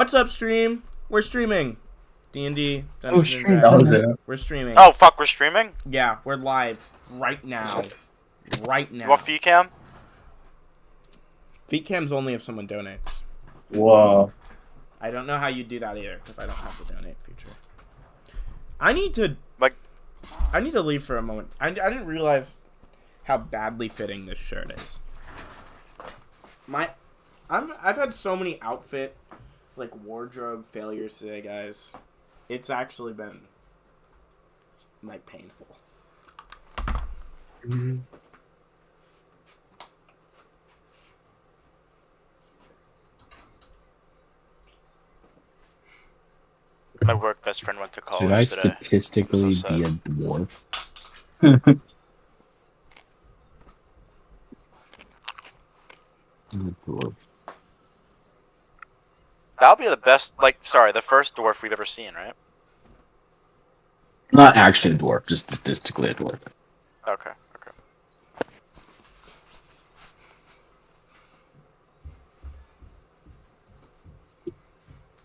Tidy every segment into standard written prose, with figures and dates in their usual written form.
What's up, stream? We're streaming. D&D. Oh, stream. That was it. We're streaming. Oh, fuck, we're streaming? Yeah, we're live right now. Right now. You want fee cam? Feet cam's only if someone donates. Whoa. I don't know how you do that either, because I don't have the donate feature. I need to leave for a moment. I didn't realize how badly fitting this shirt is. I've had so many outfit, wardrobe failures today, guys. It's actually been, painful. Mm-hmm. My work best friend went to college Should I today. statistically So be a dwarf? I'm a dwarf. That'll be the best, the first dwarf we've ever seen, right? Not actually a dwarf, just statistically a dwarf. Okay.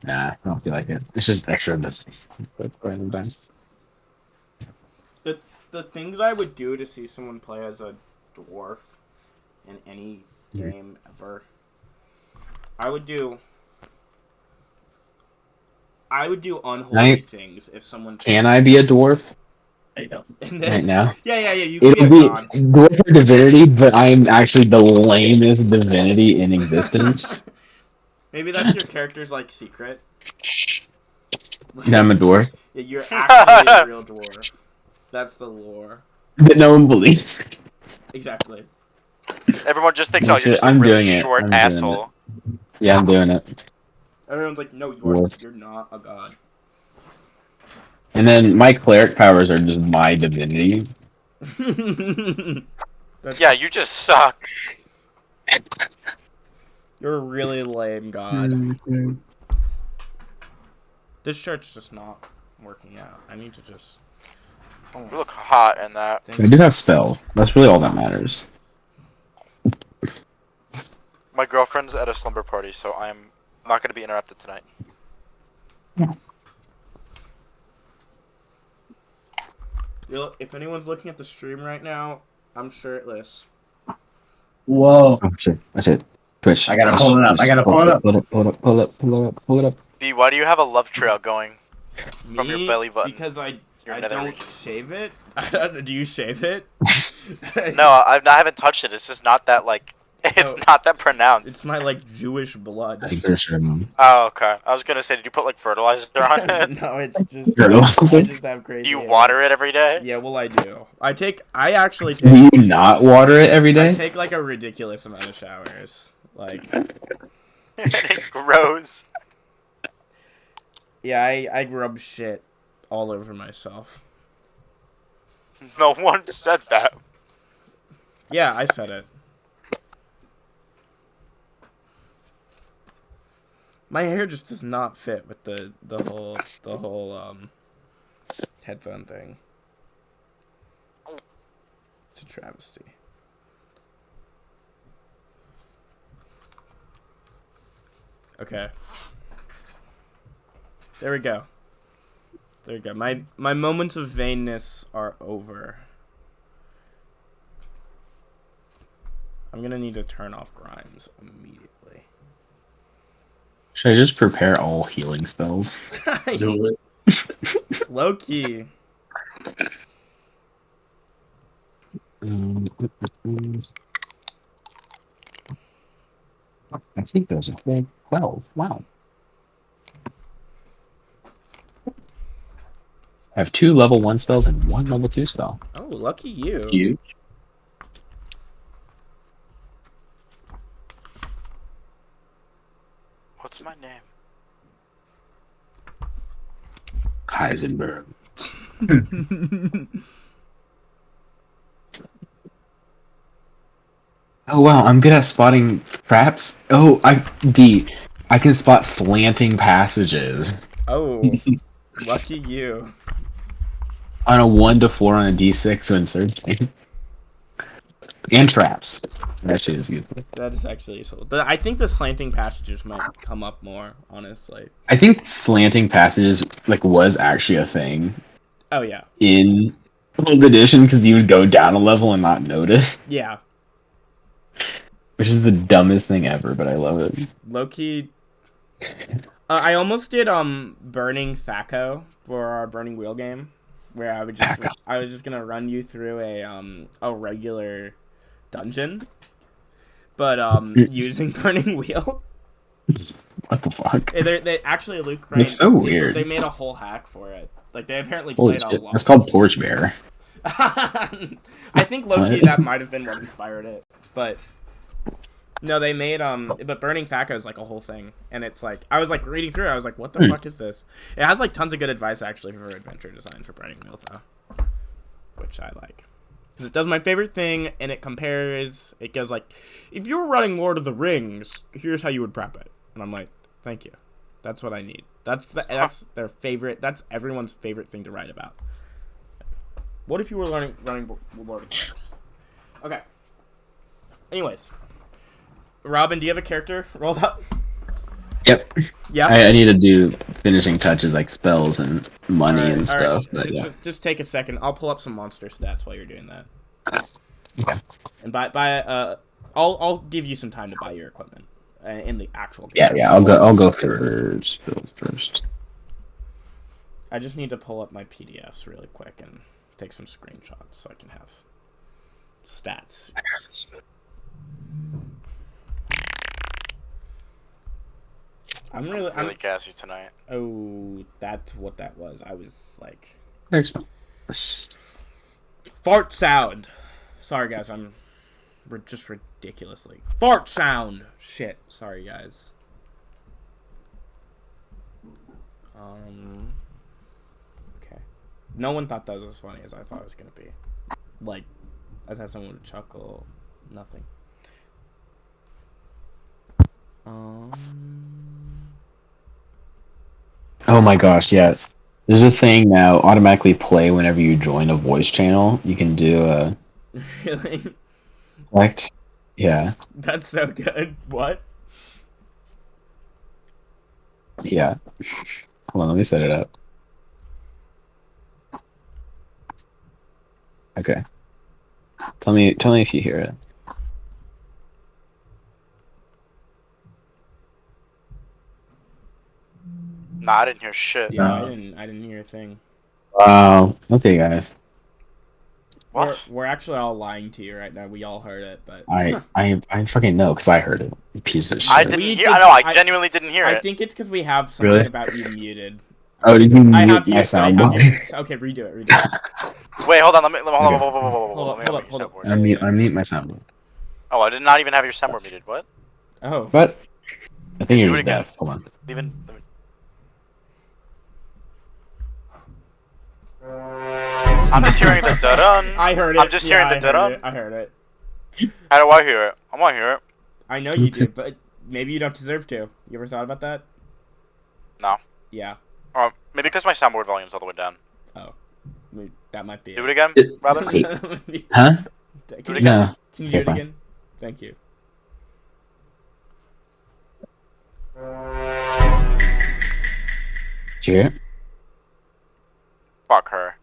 Nah, I don't feel like it. It's just extra business. That's random times. The things I would do to see someone play as a dwarf in any game ever, I would do unholy things if someone... Can I be a dwarf? I know. Right now? Yeah, you can It'll be be a god. dwarf or divinity, but I'm actually the lamest divinity in existence. Maybe that's your character's, secret. And I'm a dwarf. Yeah, you're actually a real dwarf. That's the lore. But no one believes. Exactly. Everyone just thinks, oh, you're just I'm a really doing it. short I'm doing asshole. Yeah, I'm doing it. Everyone's like, no, Dwarf. you're not a god. And then my cleric powers are just my divinity. Yeah, you just suck. You're a really lame god. This shirt's just not working out. I need to just... You look hot in that. I do have spells. That's really all that matters. My girlfriend's at a slumber party, so I'm not going to be interrupted tonight. If anyone's looking at the stream right now, I'm shirtless. Whoa. Oh shit! That's it. Twitch. I gotta pull it up. Pull it up. B, why do you have a love trail going from your Me? belly button? Because I nether don't region. shave it. Do you shave it? No, I haven't touched it. It's just not that, it's not that pronounced. It's my Jewish blood. I think there's some. Oh, okay. I was going to say, did you put, fertilizer on it? No, it's just... Fertilizer? I just have crazy Do you hair. water it every day? Yeah, well, I do. I actually Do take... you not water it every I day? take, a ridiculous amount of showers. It grows. Yeah, I rub shit all over myself. No one said that. Yeah, I said it. My hair just does not fit with the whole headphone thing. It's a travesty. Okay. There we go. There we go. My moments of vainness are over. I'm gonna need to turn off Grimes immediately. Should I just prepare all healing spells? Do it. Low key. I think there's a whole 12. Wow. I have 2 level 1 spells and 1 level 2 spell. Oh, lucky you. You. What's my name? Heisenberg. Oh wow, I'm good at spotting traps. Oh, I can spot slanting passages. Oh, lucky you. On a 1 to 4 on a d6 when searching. And traps. That shit is useful. That is actually useful. I think the slanting passages might come up more, honestly. I think slanting passages was actually a thing. Oh yeah. In Old Edition, because you would go down a level and not notice. Yeah. Which is the dumbest thing ever, but I love it. Low-key. I almost did Burning Thaco for our Burning Wheel game, where I was just gonna run you through a regular dungeon, but using Burning Wheel. What the fuck? They actually Luke Crane. It's so weird. They made a whole hack for it. Like they apparently Holy played shit. a lot. That's called Torchbearer. I think low-key that might have been what inspired it, but no, they made but Burning Thaco is like a whole thing, and it's like I was like reading through it, I was like, what the fuck is this? It has like tons of good advice actually for adventure design for Burning Wheel though, which I like because it does my favorite thing, and it compares. It goes like, if you were running Lord of the Rings, here's how you would prep it, and I'm like, thank you, that's what I need. That's their favorite. That's everyone's favorite thing to write about. What if you were running Lord of the Rings? Okay. Anyways, Robin, do you have a character rolled up? Yep. Yeah. I need to do finishing touches like spells and money and stuff. Right. But yeah. Just take a second. I'll pull up some monster stats while you're doing that. Okay. And I'll give you some time to buy your equipment in the actual game. Yeah. I'll go for spells first. I just need to pull up my PDFs really quick and take some screenshots so I can have stats. I'm really gassy tonight. Oh, that's what that was. I was like, fart sound. Sorry guys, I'm just ridiculously fart sound. Shit. Sorry guys. Okay. No one thought that was as funny as I thought it was gonna be. Like, I thought someone would chuckle. Nothing. Oh my gosh, yeah. There's a thing now, automatically play whenever you join a voice channel. You can do a... Really? Correct? Yeah. That's so good. What? Yeah. Hold on, let me set it up. Okay. Tell me if you hear it. Nah, I didn't hear shit. Yeah, I didn't hear a thing. Wow. Okay, guys. What? We're actually all lying to you right now. We all heard it, but I fucking know because I heard it. You piece of shit. I didn't hear. I know. I genuinely didn't hear it. I think it's because we have something Really? about you muted. Oh, did you mute my sound? sound? Okay, redo it. Wait, hold on. Let me hold on. I mute my sound. Oh, I did not even have your soundboard muted. What? Oh. What? I think you're Do it again. deaf. Hold on. I'm just hearing the da-dun. I heard it. I'm just hearing the da-dun. I heard it. How do I hear it? I want to hear it. I know you do, but maybe you don't deserve to. You ever thought about that? No. Yeah. Maybe because my soundboard volume's all the way down. Oh. That might be Do it again, rather. Huh? Can you, No. Can you do it again? Thank you. Did you hear it? Fuck her.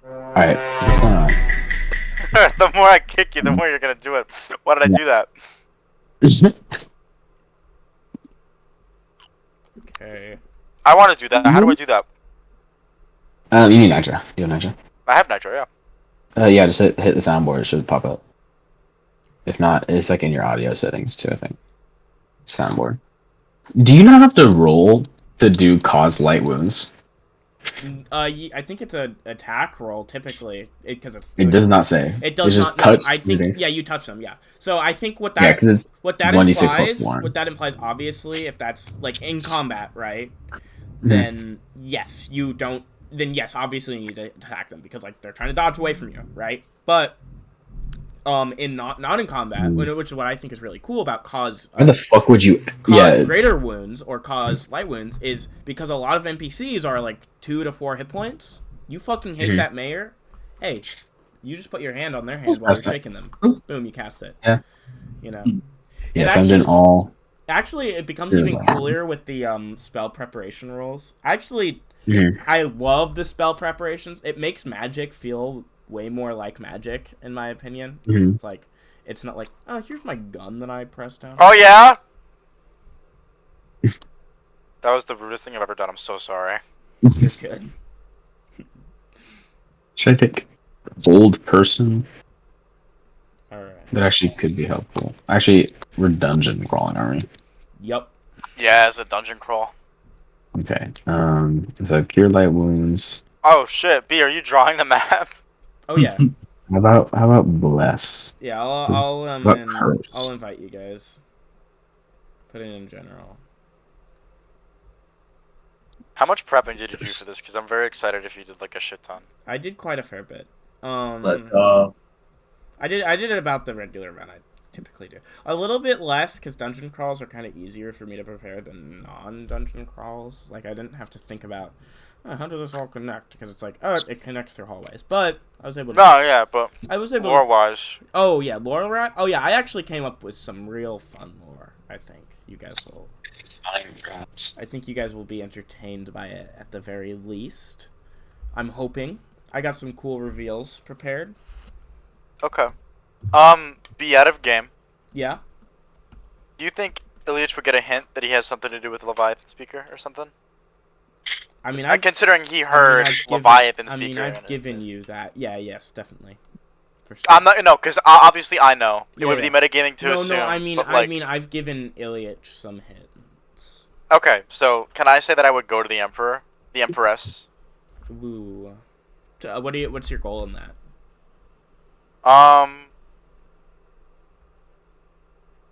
Alright, what's going on? The more I kick you, the more you're gonna do it. Why did I do that? Okay. I want to do that. How do I do that? You need Nitro. You have Nitro? I have Nitro, yeah. Yeah, just hit the soundboard. It should pop up. If not, it's like in your audio settings too, I think. Soundboard. Do you not have to roll to do cause light wounds? I think it's an attack roll typically because It does not say. It does it's not. Just touch No, I think moving. yeah, you touch them. Yeah. So I think what Yeah, because it's what that 1d6 implies, plus 1. what that implies, obviously, if that's like in combat, right? Then yes, you don't. Then yes, obviously you need to attack them because like they're trying to dodge away from you, right? But in not in combat, which is what I think is really cool about cause. Why the fuck would you? Cause greater wounds or cause light wounds is because a lot of NPCs are like 2 to 4 hit points. You fucking hate that mayor. Hey, You just put your hand on their hand while you're shaking them. Boom, you cast it. Yeah. You know. Yes, It I'm doing all. Actually, it becomes Sure. even cooler with the spell preparation rules. Actually, Mhm. I love the spell preparations. It makes Magic feel way more like Magic, in my opinion. 'Cause Mhm. it's like, it's not like, oh, here's my gun that I pressed down. Oh yeah. That was the rudest thing I've ever done. I'm so sorry. You're good. Should I take bold person? Alright. That actually could be helpful. Actually, we're dungeon crawling, aren't we? Yep. Yeah, it's a dungeon crawl. Okay. So cure light wounds. Oh shit, B, are you drawing the map? Oh, yeah. How about bless? Yeah, What curse? I'll invite you guys. Put it in general. How much prepping did you do for this? Because I'm very excited if you did like a shit ton. I did quite a fair bit. Let's go. I did it about the regular amount I typically do. A little bit less, because dungeon crawls are kind of easier for me to prepare than non-dungeon crawls. Like, I didn't have to think about, oh, how does this all connect? Because it's like, oh, it connects through hallways. But I was able to... No, yeah, but I was able lore-wise. Oh, yeah, lore rat? Oh, yeah, I actually came up with some real fun lore, I think. You guys will... I think you guys will be entertained by it at the very least. I'm hoping. I got some cool reveals prepared. Okay. Be out of game. Yeah? Do you think Ilyich would get a hint that he has something to do with Leviathan Speaker or something? I mean, considering he heard I've Leviathan Speaker. I mean, I've and given you that. Yeah, yes, definitely. For sure. I'm not, no, because obviously I know. It Yeah, would yeah. be metagaming to No, assume. no, I mean, but, like, I've given Ilyich some hints. Okay, so can I say that I would go to the Emperor? The Empress? Ooh. What's your goal in that?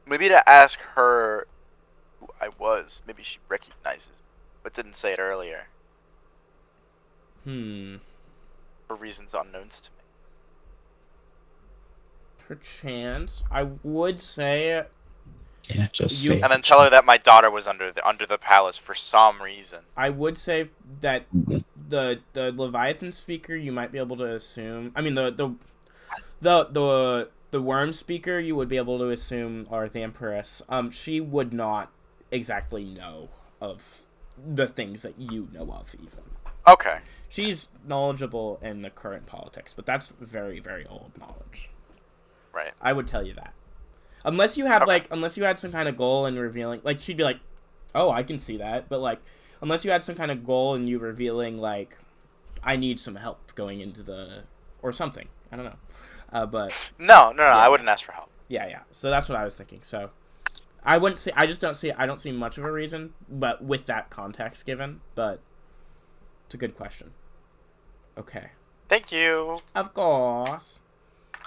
Maybe to ask her who I was. Maybe she recognizes me, but didn't say it earlier. For reasons unknowns to me. Perchance, I would say... Yeah, just You- say And then tell her that my daughter was under the palace for some reason. I would say that the Leviathan speaker you might be able to assume. I mean the worm speaker you would be able to assume are the Empress. She would not exactly know of the things that you know of even. Okay. She's knowledgeable in the current politics, but that's very, very old knowledge. Right. I would tell you that. Unless you had Okay. unless you had some kind of goal in revealing, like, she'd be like, "Oh, I can see that," but like, unless you had some kind of goal in you revealing, like, "I need some help going into or something." I don't know, but No, Yeah. I wouldn't ask for help. yeah. So that's what I was thinking. So I wouldn't say. I don't see much of a reason, but with that context given, but it's a good question. Okay. Thank you. Of course.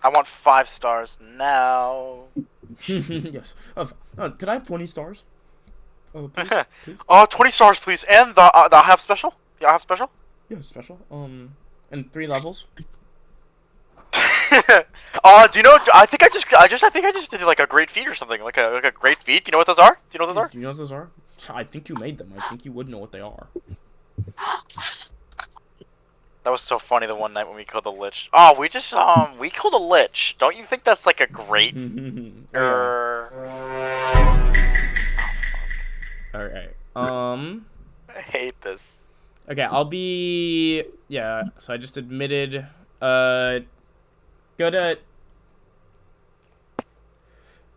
I want 5 stars now. Yes. Could I have 20 stars? Oh, please, please. 20 stars, please, and the half special. The half special. Yeah, special. And 3 levels. Do you know? I think I just did like a great feat or something, like a great feat. Do you know what those are? Do you know what those are? Do you know what those are? I think you made them. I think you would know what they are. That was so funny the one night when we killed the lich. Oh, we just we killed a lich. Don't you think that's like a great? Oh, Alright. I hate this. Okay, I'll be... Yeah, so I just admitted... Go to...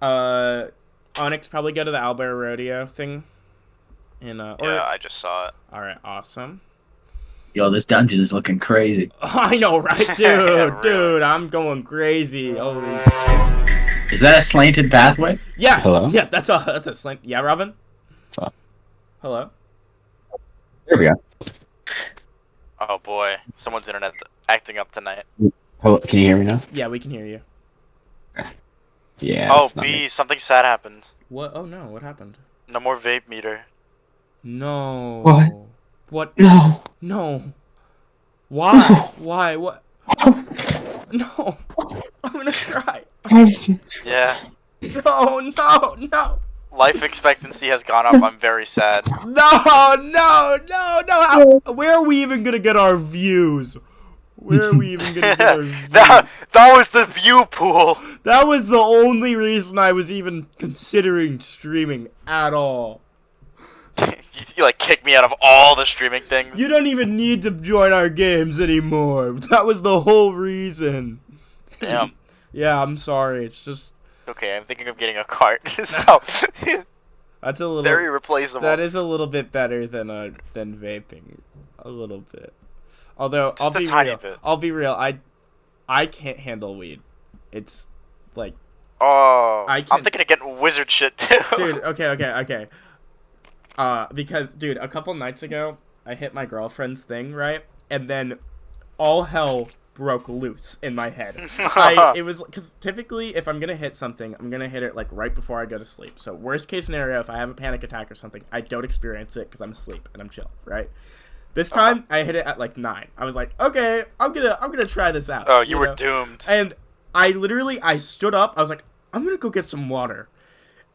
Onyx, probably go to the Albert Rodeo thing. And, Yeah, I just saw it. Alright, awesome. Yo, this dungeon is looking crazy. I know, right? Dude, Really. dude, I'm going crazy. Holy... Is that a slanted pathway? Yeah! Hello? Yeah, that's a slant. Yeah, Robin? Fuck. Hello? There we go. Oh boy, someone's internet acting up tonight. Hello, can you hear me now? Yeah, we can hear you. Yeah. Oh, it's not B, me. something sad happened. What? Oh, no, what happened? No more vape meter. No. What? What? No. No. Why? Why? What? No. I'm gonna cry. Yeah. No, no, no. Life expectancy has gone up. I'm very sad. No, no, no, no. How, where are we even gonna get our views? Where are we even gonna get our views? that was the view pool. That was the only reason I was even considering streaming at all. You like kicked me out of all the streaming things. You don't even need to join our games anymore. That was the whole reason. Damn. Yeah, I'm sorry. It's just Okay, I'm thinking of getting a cart. So that's a little very replaceable. That is a little bit better than vaping, a little bit. Although Just a tiny bit. I'll be real. I can't handle weed. It's like Oh, I I'm can- thinking of getting wizard shit too. dude. Okay. Because dude, a couple nights ago, I hit my girlfriend's thing, right, and then all hell broke loose in my head. It was because typically if I'm gonna hit something, I'm gonna hit it like right before I go to sleep. So worst case scenario, if I have a panic attack or something, I don't experience it because I'm asleep and I'm chill, right? This time I hit it at like 9. I was like, okay, I'm gonna try this out. Oh, you were know? doomed. And I stood up. I was like, I'm gonna go get some water,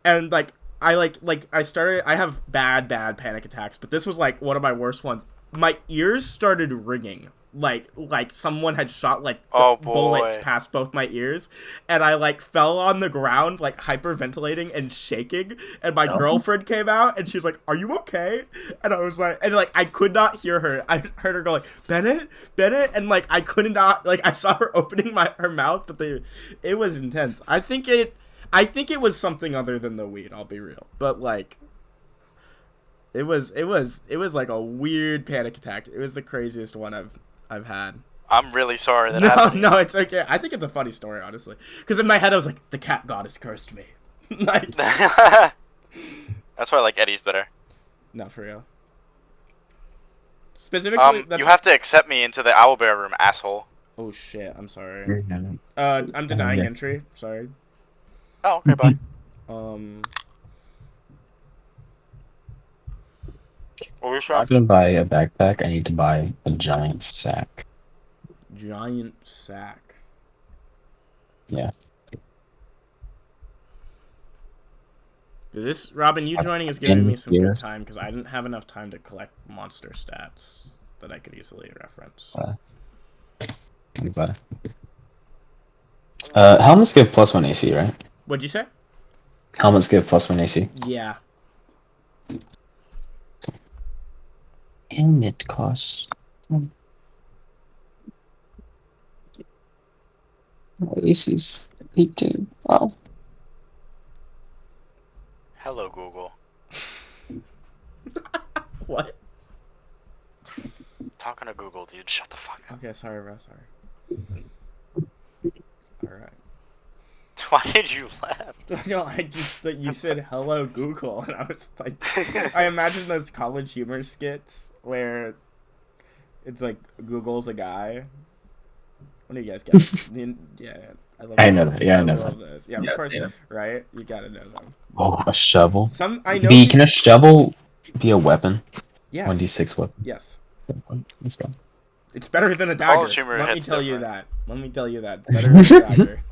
and like I started. I have bad panic attacks, but this was like one of my worst ones. My ears started ringing. Like someone had shot like bullets past both my ears, and I like fell on the ground like hyperventilating and shaking, and my girlfriend came out and she was like, "Are you okay?" And I was like, and like I could not hear her. I heard her go like, Bennett, and like I could not, like I saw her opening her mouth, but it was intense. I think it was something other than the weed. I'll be real, but like. It was like a weird panic attack. It was the craziest one I've had. I'm really sorry that happened. No, it's okay. I think it's a funny story, honestly. Because in my head, I was like, the cat goddess cursed me. Like, That's why I like Eddie's better. not for real. Specifically, You have to accept me into the owlbear room, asshole. Oh shit! I'm sorry. I'm denying entry. Sorry. Oh, okay, bye. What were you I'm saying? not gonna buy a backpack. I need to buy a giant sack. Giant sack. Yeah. This Robin, you joining is giving me some good time because I didn't have enough time to collect monster stats that I could easily reference. I'm glad. Helmets give +1 AC, right? What'd you say? Helmets give +1 AC. Yeah. Helmet costs. AC's 18. Wow. Hello, Google. What? Talking to Google, dude. Shut the fuck up. Okay, sorry, bro. Sorry. All right. Why did you laugh? No, I just that you said hello Google, and I was like, I imagine those College Humor skits where it's like Google's a guy. What do you guys get? Yeah, I know that. Yeah, I know love that. those. Yeah, Yes, of course, yeah. Right? You gotta know them. Oh, a shovel. Some I know. Can a shovel be a weapon? Yes. 1d6 weapon. Yes. Let's go. It's better than a dagger. College Humor Let me hits tell you different. that. Let me tell you that. Better than a dagger.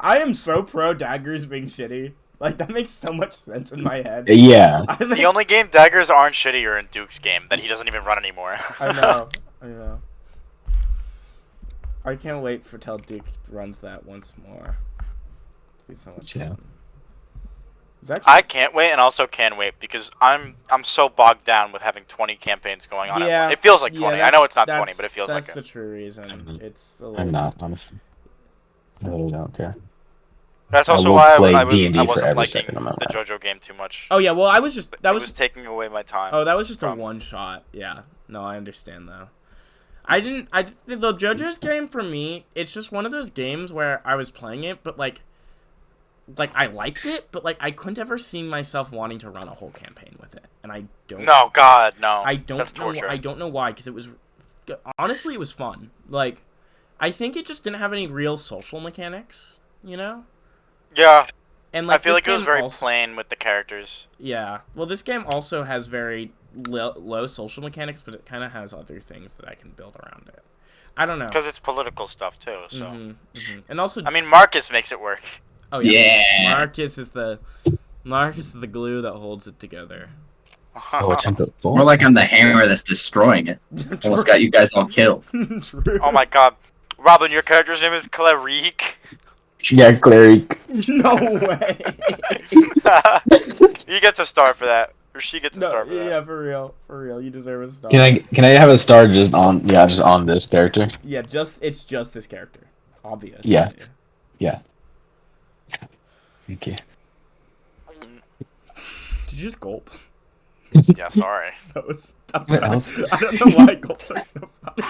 I am so pro daggers being shitty. Like that makes so much sense in my head. Yeah. The only game daggers aren't shitty are in Duke's game that he doesn't even run anymore. I know. I can't wait for till Duke runs that once more. It'll be so much Yeah. fun. That I can't wait and also can wait because I'm so bogged down with having 20 campaigns going on. Yeah, It feels like 20. I know it's not 20, that's- but it feels like that's it. the true reason. Mhm. It's a little... I'm not, honestly. I really don't care. That's I also will why play I D&D for wasn't every liking second of my the life. JoJo game too much. Oh yeah, well I was just It that was was taking away my time. oh that was just a from- one shot. Yeah, no, I understand though. The JoJo's game for me, it's just one of those games where I was playing it, but like I liked it, but like I couldn't ever see myself wanting to run a whole campaign with it, and I don't. No, God, no. I don't That's know. torture. I don't know why, because it was honestly it was fun. Like, I think it just didn't have any real social mechanics, you know. Yeah, And I like feel this like it was game very also- plain with the characters. Yeah. Well, this game also has very low social mechanics, but it kind of has other things that I can build around it. I don't know. Because it's political stuff too, so. And also, I mean, Marcus makes it work. oh yeah, Yeah. Marcus is the glue that holds it together. Oh, a tempo More full. like I'm the hammer that's destroying it. Almost got you guys all killed. True. Oh my god. Robin, your character's name is Clarique. Yeah, cleric. No way. He gets a star for that. Or she gets a No, star for that. yeah, for real. You deserve a star. Can I have a star just on this character? Yeah, it's just this character. Obvious. Yeah. Yeah. Thank you. Did you just gulp? Yeah, sorry. I'm What sorry. else? I don't know why gulps are so funny.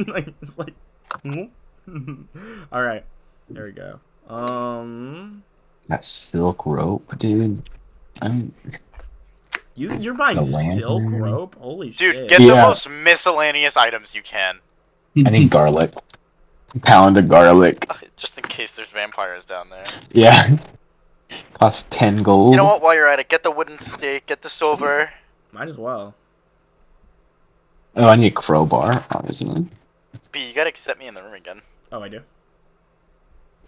Like, it's like. All right, there we go. That silk rope, dude. You're buying The silk lantern. rope? Holy Dude, shit! get the Yeah. most miscellaneous items you can. I need garlic. Pound of garlic. Just in case there's vampires down there. Yeah. Cost 10 gold. You know what, while you're at it, get the wooden stake, get the silver. Might as well. Oh, I need a crowbar, obviously. B, you gotta accept me in the room again. Oh, I do.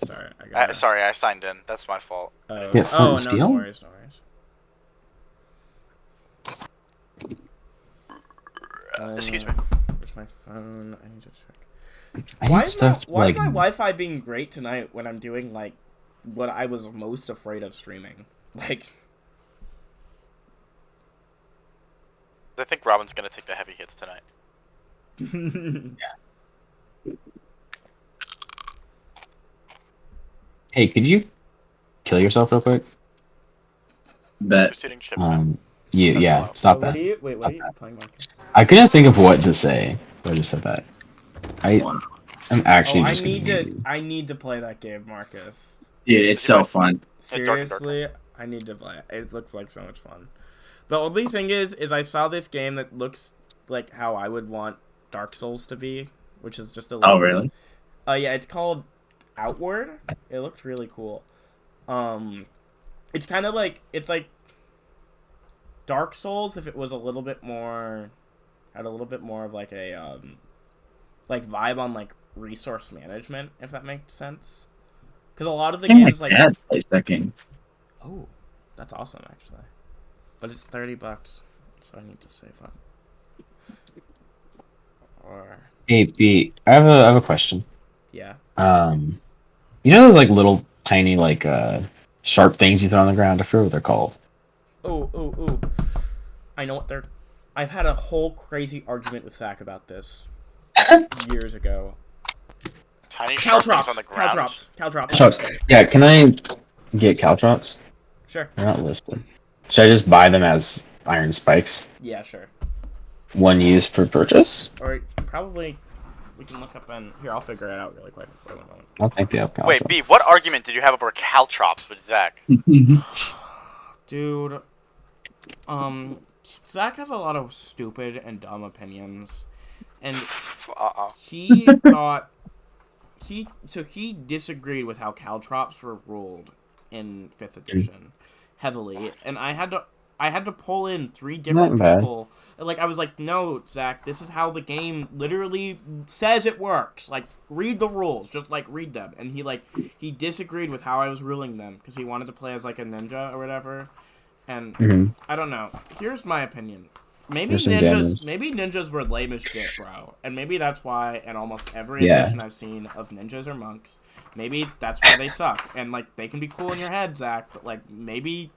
Sorry, I got. Sorry, I signed in. That's my fault. Get flint and steel? No worries, no worries. Excuse me. Where's my phone? I need to check. I need Why is stuff why like is my Wi-Fi being great tonight when I'm doing like what I was most afraid of streaming? Like, I think Robin's gonna take the heavy hits tonight. Hey, could you kill yourself real quick? Bet. Just eating chips, man. Yeah, That's stop What that. are you playing, Marcus? I couldn't think of what to say, so I just said that. I'm actually I just gonna need mute to. you. I need to play that game, Marcus. Dude, it's so fun. Hey, Dark and Seriously, I need to play it. It looks like so much fun. The only thing is I saw this game that looks like how I would want Dark Souls to be, which is just a little. Oh, really? Yeah, it's called Outward. It looked really cool. It's kind of like Dark Souls if it was a little bit more, had a little bit more of like a like vibe on like resource management, if that makes sense. Because a lot of the I think games my like dad plays that game. oh, that's awesome actually, but it's $30, so I need to save up. Or Hey, B, I have a question. yeah. You know those like little tiny like sharp things you throw on the ground? I forget what they're called. Ooh. I know what they're. I've had a whole crazy argument with Zach about this years ago. Tiny sharp things Caltrops. on the ground. Caltrops. Caltrops. Yeah, can I get caltrops? Sure. They're not listed. Should I just buy them as iron spikes? Yeah, sure. One use per purchase? Or probably we can look up and here. I'll figure it out really quick. Wait 1 moment. I'll take the caltrops. Wait, B, what argument did you have over caltrops with Zach? Dude, Zach has a lot of stupid and dumb opinions, and he thought he disagreed with how caltrops were ruled in 5th edition heavily, and I had to pull in 3 different Not bad. people. Like, I was like, no, Zach, this is how the game literally says it works. Like, read the rules. Just, like, read them. And he disagreed with how I was ruling them. Because he wanted to play as, like, a ninja or whatever. And, I don't know. Here's my opinion. Maybe There's some damage. ninjas were lame as shit, bro. And maybe that's why in almost every Yeah. edition I've seen of ninjas or monks, maybe that's why they suck. And, like, they can be cool in your head, Zach. But, like, maybe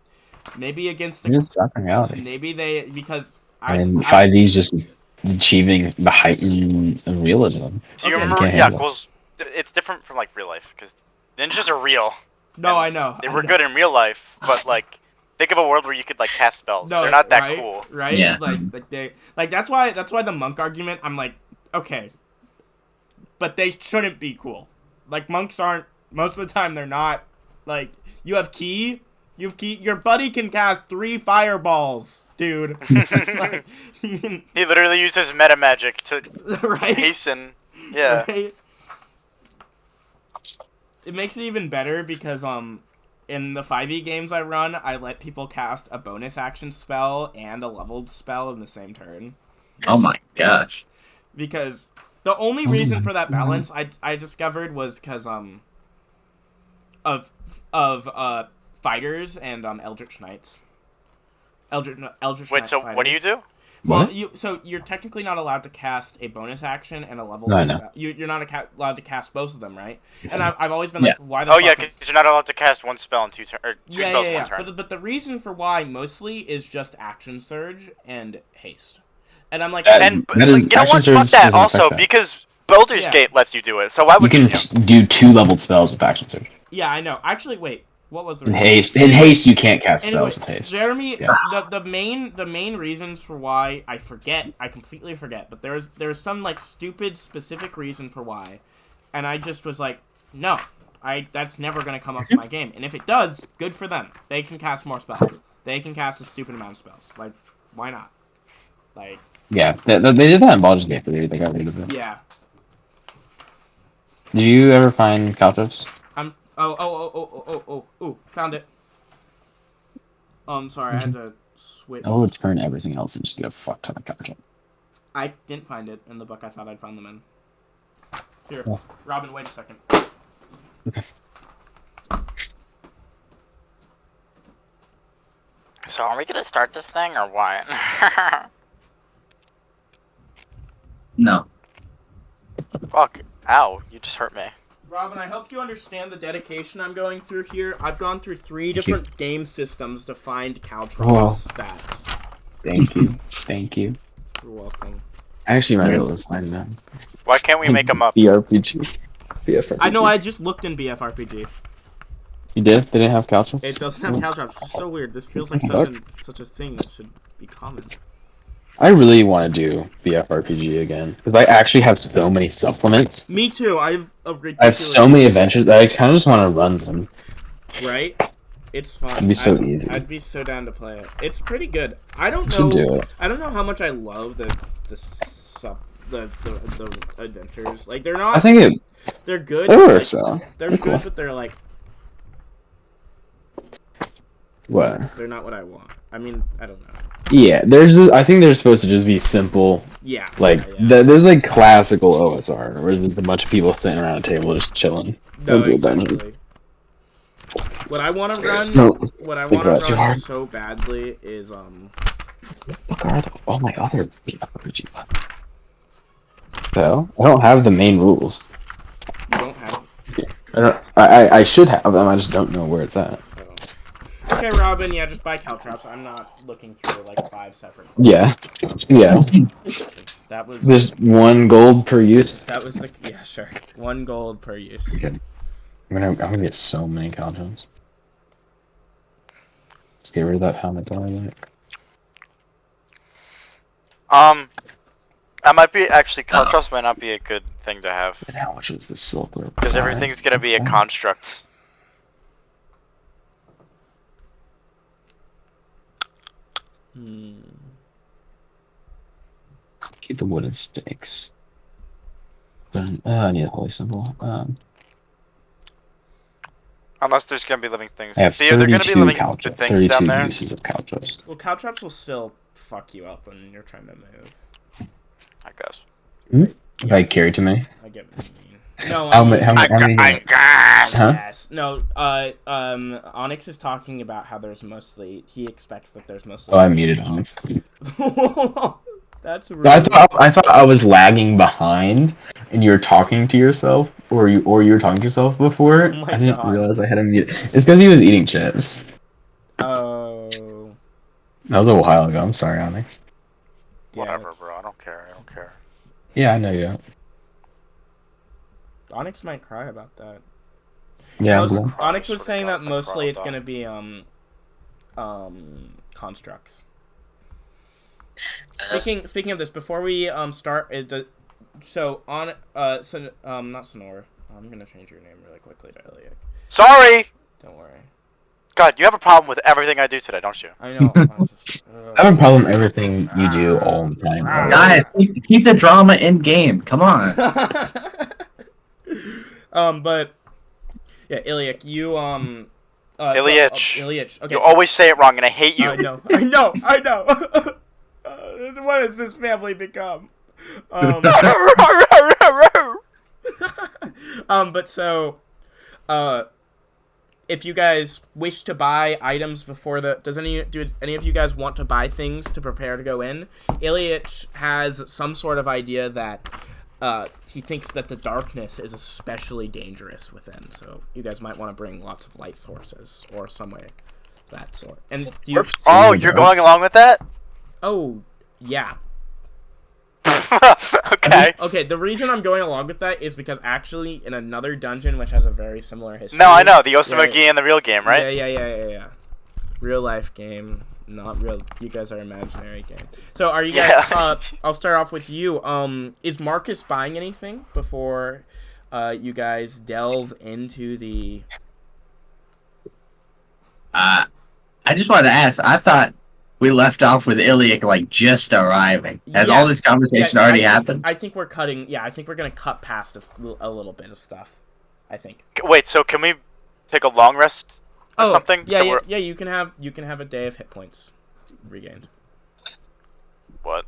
against They just suck in reality. maybe they... Because... And 5D's just achieving the height in realism. Do you Okay. remember? Can't Yeah, handle. cause it's different from like real life, because ninjas are real. No, I and know. They were good in real life, but like, think of a world where you could like cast spells. No, They're not that right, cool. right? Yeah. Like that's why the monk argument. I'm like, okay, but they shouldn't be cool. Like monks aren't most of the time. They're not. Like you have ki. Your buddy can cast 3 fireballs, dude. Like, He literally uses meta magic to right? hasten. Yeah. Right? It makes it even better because in the 5e games I run, I let people cast a bonus action spell and a leveled spell in the same turn. Oh my gosh. Because the only reason for that balance I discovered was because of fighters and Eldritch Knights. Eldritch Wait, Knight so Fighters. what do you do? Well, What? you're technically not allowed to cast a bonus action and a level. No, I know. You're not allowed to cast both of them, right? Yes, And I know. I've always been Yeah. like, why the Oh fuck yeah, is... because you're not allowed to cast one spell in two turns, or two spells in one turn. But the reason for why mostly is just action surge and haste, and I'm like, And That is- like, you know action what? surge Fuck that. doesn't affect Also, that. because Baldur's Yeah. Gate lets you do it, so why You would can you? do 2 leveled spells with action surge. yeah, I know. Actually, wait, what was the In reason? haste, you can't cast spells with haste. Jeremy, Yeah. the main reasons for why I completely forget, but there's some like stupid specific reason for why, and I just was like, no, that's never gonna come up in my game, and if it does, good for them. They can cast more spells. They can cast a stupid amount of spells. Like, why not? Like, Yeah, they did that in Baldur's Gate. They got rid of it. yeah. Did you ever find Caltrops? Oh, found it. Sorry, I had to switch. I would turn everything else and just get a fuck ton of Caltrops. I didn't find it in the book I thought I'd find them in. Here, Oh. Robin, wait a second. So are we gonna start this thing or what? No. Fuck. Ow, you just hurt me. Robin, I hope you understand the dedication I'm going through here. I've gone through 3 Thank you. different game systems to find Whoa. Caltrops stats. Thank you. Thank you. You're welcome. I actually might be able to find them. Why can't we make them up? BRPG. BFRPG. I know, I just looked in BFRPG. You did? They didn't have Caltrops? It doesn't have Caltrops, which is so weird. This feels like such a thing that should be common. I really want to do BFRPG again because I actually have so many supplements. Me too. I have a ridiculous... I have so many adventures that I kind of just want to run them. Right? It's fun. It'd be so easy. I'd be so down to play it. It's pretty good. I don't Should do know. it. I don't know how much I love the adventures. Like they're not. I think they're good. it but, works like, out. They're Pretty good, cool. but they're like What? they're not what I want. I mean, I don't know. Yeah, I think they're supposed to just be simple. Yeah. Like yeah. there's like classical OSR where there's a bunch of people sitting around a table just chilling. No, Don't do a dungeon. exactly. What I want to run, No, what I think want about to it too run hard. so badly is What are all my other BFRPG ones? So I don't have the main rules. you don't have. I should have them. I just don't know where it's at. Okay, Robin. Yeah, just buy Caltrops. I'm not looking through like 5 separate. Yeah. That was. There's 1 gold per use. That was the sure 1 gold per use. I'm gonna get so many Caltrops. Let's get rid of that helmet that I like. I might be actually Caltrops might not be a good thing to have And how much was the silver? because everything's gonna be a construct. Keep the wooden stakes. I need a holy symbol. Unless there's gonna be living things. I have See, are there gonna be 32 living Caltrops. things 32 down there? uses of Caltrops. Well, Caltrops will still fuck you up when you're trying to move. I guess. If I carry to me. I get what you mean. No, How many? How many? I guess. Huh? Yes. No. Onyx is talking about how there's mostly. He expects that there's mostly. Oh, I muted Hans. That's rude. I thought I was lagging behind, and you were talking to yourself, or you were talking to yourself before. Oh my I didn't God. realize I had him muted. It's because he was eating chips. Oh. That was a while ago. I'm sorry, Onyx. Yeah. Whatever, bro. I don't care. I don't care. Yeah, I know you don't. Onyx might cry about that. Yeah, Most- I'm cool. Onyx was saying that Like mostly it's Crocodile. gonna be constructs. Speaking of this, before we start, not Sonora. I'm gonna change your name really quickly to Elliot. Sorry. Don't worry. God, you have a problem with everything I do today, don't you? I know. I have a problem with everything you do all the time. Guys, keep the drama in game. Come on. But yeah, Ilyich, you Ilyich. Ilyich. Okay. You always say it wrong, and I hate you. I know. What has this family become? But so, if you guys wish to buy items before the, do any of you guys want to buy things to prepare to go in? Ilyich has some sort of idea that he thinks that the darkness is especially dangerous within, so you guys might want to bring lots of light sources or some way of that sort. And you, Oh, you're going along with that? oh yeah. Okay. Okay, the reason I'm going along with that is because actually in another dungeon which has a very similar history. No, I know the Osamagi and the real game, right? Yeah. Real life game, not real. You guys are imaginary game. So are you guys? I'll start off with you. Is Marcus buying anything before you guys delve into the? I just wanted to ask. I thought we left off with Iliac like just arriving. Has all this conversation already happened? I think we're cutting. Yeah, I think we're gonna cut past a little bit of stuff. I think. Wait, so can we take a long rest or something? Yeah, yeah. You can have a day of hit points regained. What?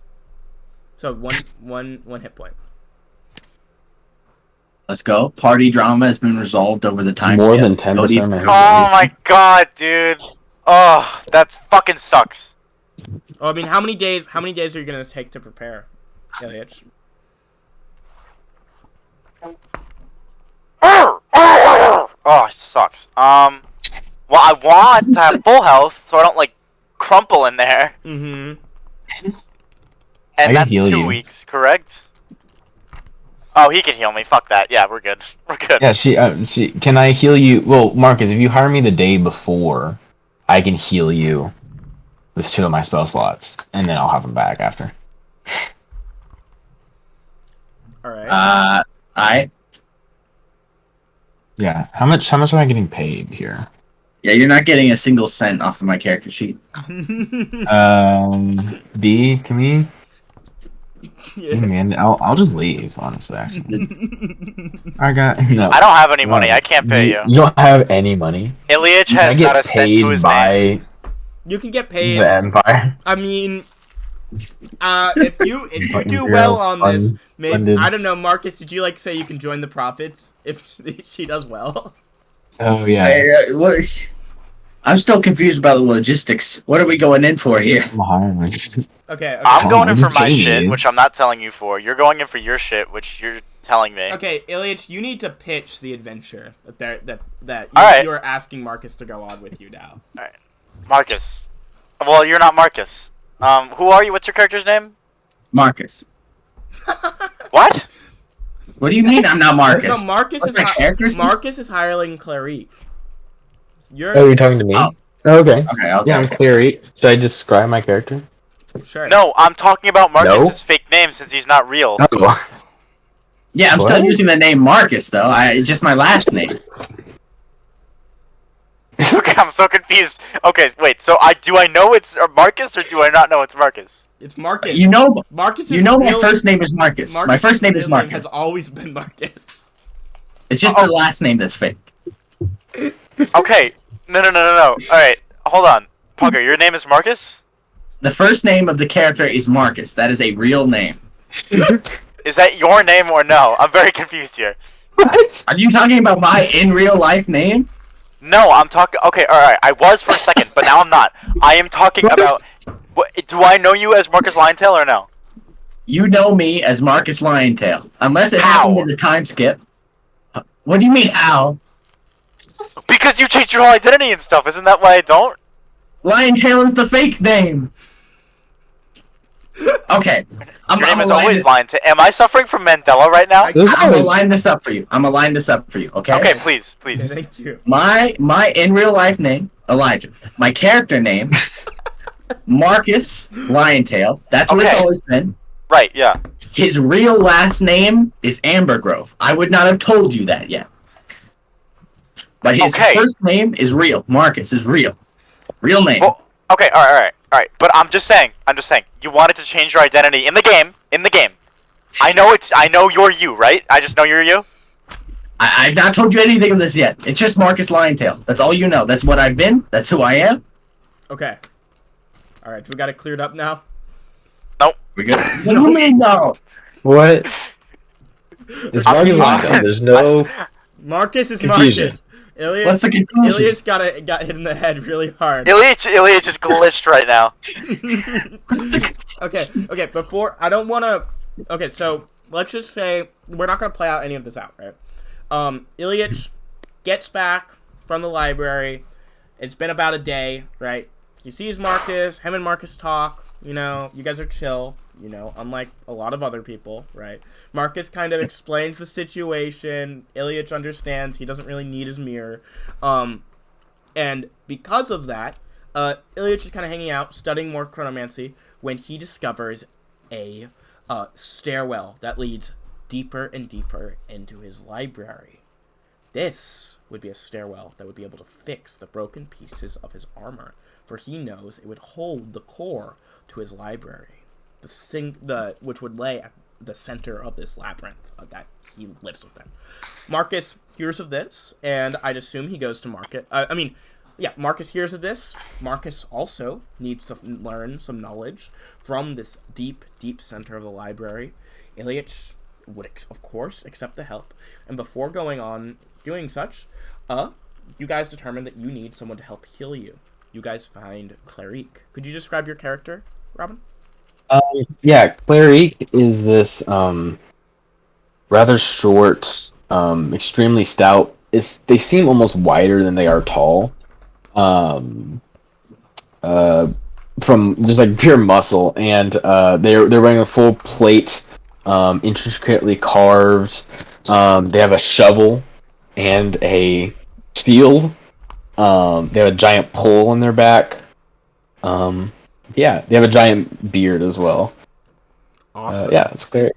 So one hit point. Let's go. Party drama has been resolved over the time. More than 10%. Oh my god, dude. Oh, that fucking sucks. Oh, I mean, how many days are you gonna take to prepare, Ilyich? Oh, it sucks. Well, I want to have full health so I don't like crumple in there. Mm-hmm. And that's 2 you. weeks, correct? Oh, he can heal me. Fuck that. Yeah, we're good. We're good. Yeah, she can I heal you? Well, Marcus, if you hire me the day before, I can heal you with 2 of my spell slots, and then I'll have them back after. All right. Yeah. How much am I getting paid here? Yeah, you're not getting a single cent off of my character sheet. B, can we? Yeah. Hey, man, I'll just leave. Honestly, actually. I don't have any money. I can't pay you. You don't have any money. Ilyich has not a cent to his name. You can get paid. The Empire. I mean, if you do well on this, maybe I don't know, Marcus. Did you like say you can join the profits if she does well? Oh yeah. I'm still confused about the logistics. What are we going in for here? Okay. I'm going in for my shit, which I'm not telling you for. You're going in for your shit, which you're telling me. Okay, Ilyich, you need to pitch the adventure that you are asking Marcus to go on with you now. All right. Marcus. Well, you're not Marcus. Who are you? What's your character's name? Marcus. What? What do you mean I'm not Marcus? No, Marcus is hiring Clarice. You're talking to me? Oh. Okay. Okay. I'm Clarice. Should I describe my character? Sure. No, I'm talking about Marcus's fake name since he's not real. Oh. Yeah, I'm still using the name Marcus though. It's just my last name. Okay, I'm so confused. Okay, wait. So do I know it's Marcus or do I not know it's Marcus? It's Marcus. You know, Marcus. My first name is Marcus. My first name is Marcus. Has always been Marcus. It's just the last name that's fake. Okay. No. All right, hold on. Pugger, your name is Marcus? The first name of the character is Marcus. That is a real name. Is that your name or no? I'm very confused here. What? Are you talking about my in real life name? No, I'm talking. Okay, all right. I was for a second, but now I'm not. I am talking about. Do I know you as Marcus Liontail or no? You know me as Marcus Liontail, unless it happened in the time skip. What do you mean how? Because you changed your whole identity and stuff. Isn't that why I don't? Liontail is the fake name. Okay. Your name is always Liontail. Am I suffering from Mandela right now? I'm gonna line this up for you. Okay? Okay, please. Okay, thank you. My in real life name, Elijah. My character name, Marcus Liontail. That's what it's always been. Right, yeah. His real last name is Ambergrove. I would not have told you that yet. But his first name is real. Marcus is real. Real name. Well, okay, alright. But I'm just saying, you wanted to change your identity in the game. I know you're you, right? I just know you're you? I've not told you anything of this yet. It's just Marcus Liontail. That's all you know. That's what I've been. That's who I am. Okay. Alright, we got it cleared up now? Nope. We good? What do you mean, no? What? It's Marcus Liontail. There's no... Marcus is confusion. Marcus. What's the conclusion? Ilyich got hit in the head really hard. Ilyich just glitched right now. Okay. Before I don't want to. Okay, so let's just say we're not gonna play out any of this out, right? Ilyich gets back from the library. It's been about a day, right? He sees Marcus. Him and Marcus talk. You know, you guys are chill. You know, unlike a lot of other people, right? Marcus kind of explains the situation. Ilyich understands he doesn't really need his mirror. And because of that, Ilyich is kind of hanging out, studying more chronomancy, when he discovers a stairwell that leads deeper and deeper into his library. This would be a stairwell that would be able to fix the broken pieces of his armor, for he knows it would hold the core to his library. Which would lay at the center of this labyrinth that he lives within. Marcus hears of this, and I'd assume he goes to Marcus. Marcus hears of this. Marcus also needs to learn some knowledge from this deep, deep center of the library. Ilyich would, of course, accept the help, and before going on doing such, you guys determine that you need someone to help heal you. You guys find Clarique. Could you describe your character, Robin? Clarique is this rather short, extremely stout. They seem almost wider than they are tall. From just like pure muscle, and they're wearing a full plate, intricately carved. They have a shovel and a shield. They have a giant pole on their back. They have a giant beard as well. Awesome. It's clear.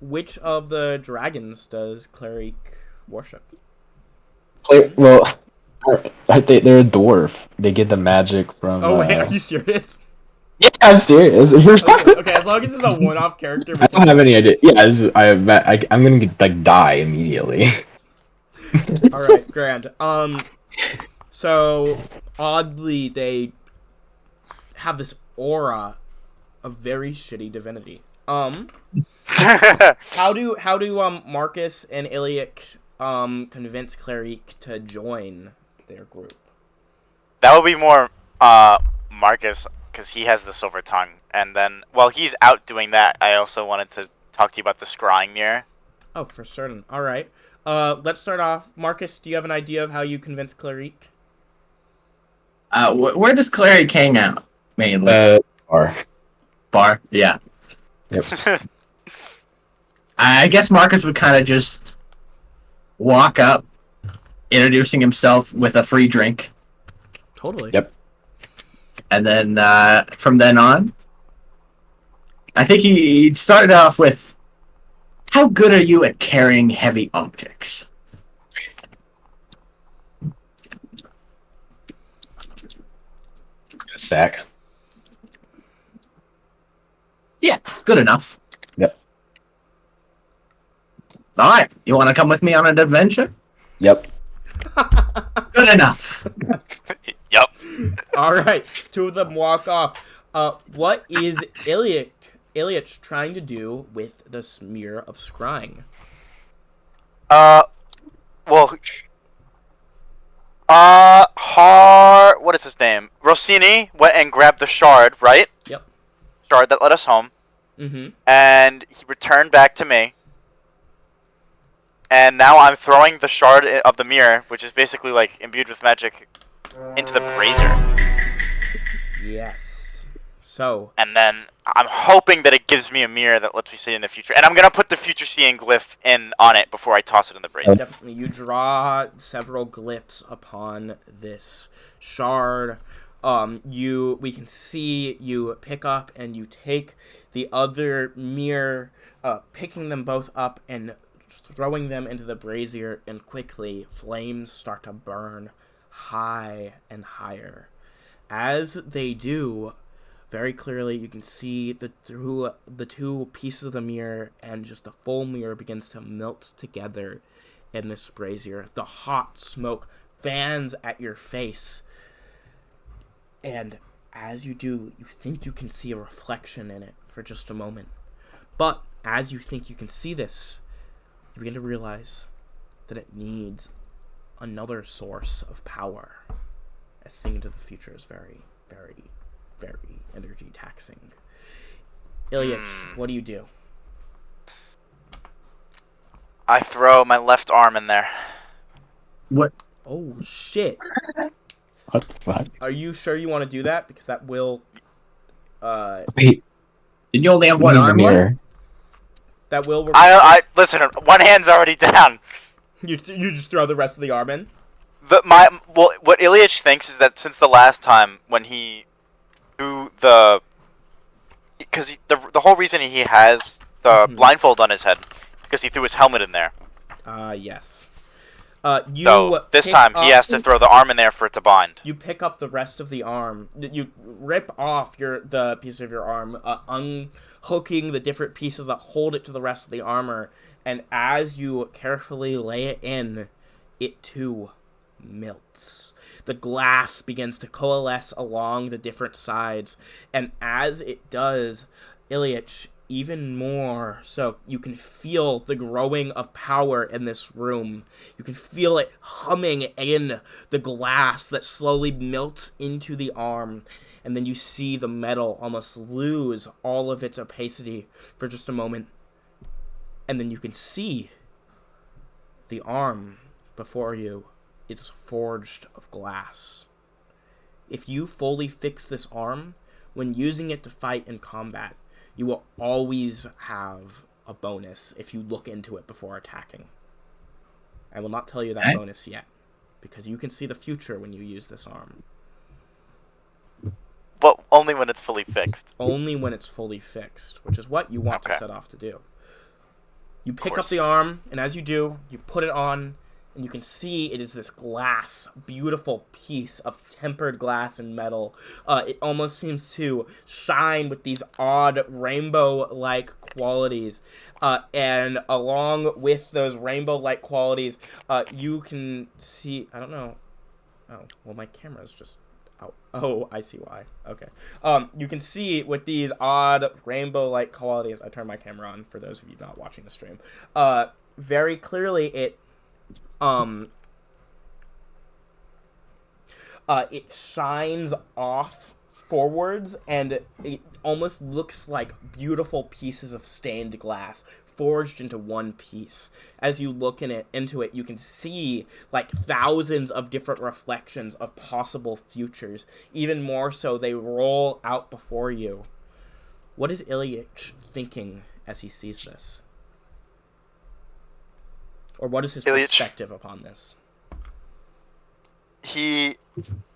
Which of the dragons does Clarique worship? They're a dwarf. They get the magic from. Oh wait, are you serious? Yeah, I'm serious. Okay, as long as it's a one-off character. I don't have any idea. Yeah, I'm gonna die immediately. All right, grand. So oddly, they have this aura of very shitty divinity. How do Marcus and Ilyich convince Clarique to join their group? That would be more Marcus, because he has the silver tongue. And then while he's out doing that, I also wanted to talk to you about the scrying mirror. Oh, for certain. All right. Let's start off. Marcus, do you have an idea of how you convince Clarique? Where does Clarique hang out mainly? Bar. Yeah. Yep. I guess Marcus would kind of just walk up, introducing himself with a free drink. Totally. Yep. And then from then on, I think he started off with, "How good are you at carrying heavy objects?" A sack. Yeah, good enough. Yep. All right, you want to come with me on an adventure? Yep. Good enough. Yep. All right, two of them walk off. What is Ilyich trying to do with the smear of scrying? What is his name? Rossini went and grabbed the shard, right? Yep. Shard that led us home. Mm-hmm. And he returned back to me. And now I'm throwing the shard of the mirror, which is basically like imbued with magic, into the brazier. Yes. So. And then I'm hoping that it gives me a mirror that lets me see in the future. And I'm gonna put the future seeing glyph on it before I toss it in the brazier. Definitely, you draw several glyphs upon this shard. We can see you pick up and you take the other mirror, picking them both up and throwing them into the brazier, and quickly flames start to burn high and higher. As they do, very clearly you can see the two pieces of the mirror, and just the full mirror begins to melt together in this brazier. The hot smoke fans at your face, and as you do, you think you can see a reflection in it for just a moment. But as you think you can see this, you begin to realize that it needs another source of power, as seeing into the future is very, very, very energy taxing. Ilyich, what do you do? I throw my left arm in there. What? Oh shit! What the fuck? Are you sure you want to do that? Because that will, Wait, Did you only have one in the arm left? mirror. that will. I listen. One hand's already down. You just throw the rest of the arm in. What Ilyich thinks is that since the last time when he threw because the whole reason he has the blindfold on his head because he threw his helmet in there. Yes. So this time he has to throw the arm in there for it to bind. You pick up the rest of the arm. You rip off the piece of your arm, unhooking the different pieces that hold it to the rest of the armor. And as you carefully lay it in, it too melts. The glass begins to coalesce along the different sides, and as it does, Ilyich, even more so, you can feel the growing of power in this room. You can feel it humming in the glass that slowly melts into the arm, and then you see the metal almost lose all of its opacity for just a moment, and then you can see the arm before you is forged of glass. If you fully fix this arm, when using it to fight in combat, you will always have a bonus if you look into it before attacking. I will not tell you that bonus yet, because you can see the future when you use this arm. But only when it's fully fixed. Only when it's fully fixed, which is what you want to set off to do. You pick up the course. arm, and as you do, you put it on, and you can see it is this glass, beautiful piece of tempered glass and metal. It almost seems to shine with these odd rainbow-like qualities. And along with those rainbow-like qualities, you can see... I don't know. Oh, well, my camera's just... Oh, I see why. Okay. You can see with these odd rainbow-like qualities... I turned my camera on for those of you not watching the stream. Very clearly, it shines off forwards, and it almost looks like beautiful pieces of stained glass forged into one piece. As you look into it, you can see like thousands of different reflections of possible futures. Even more so, they roll out before you. What is Ilyich thinking as he sees this? Or what is his perspective upon this? He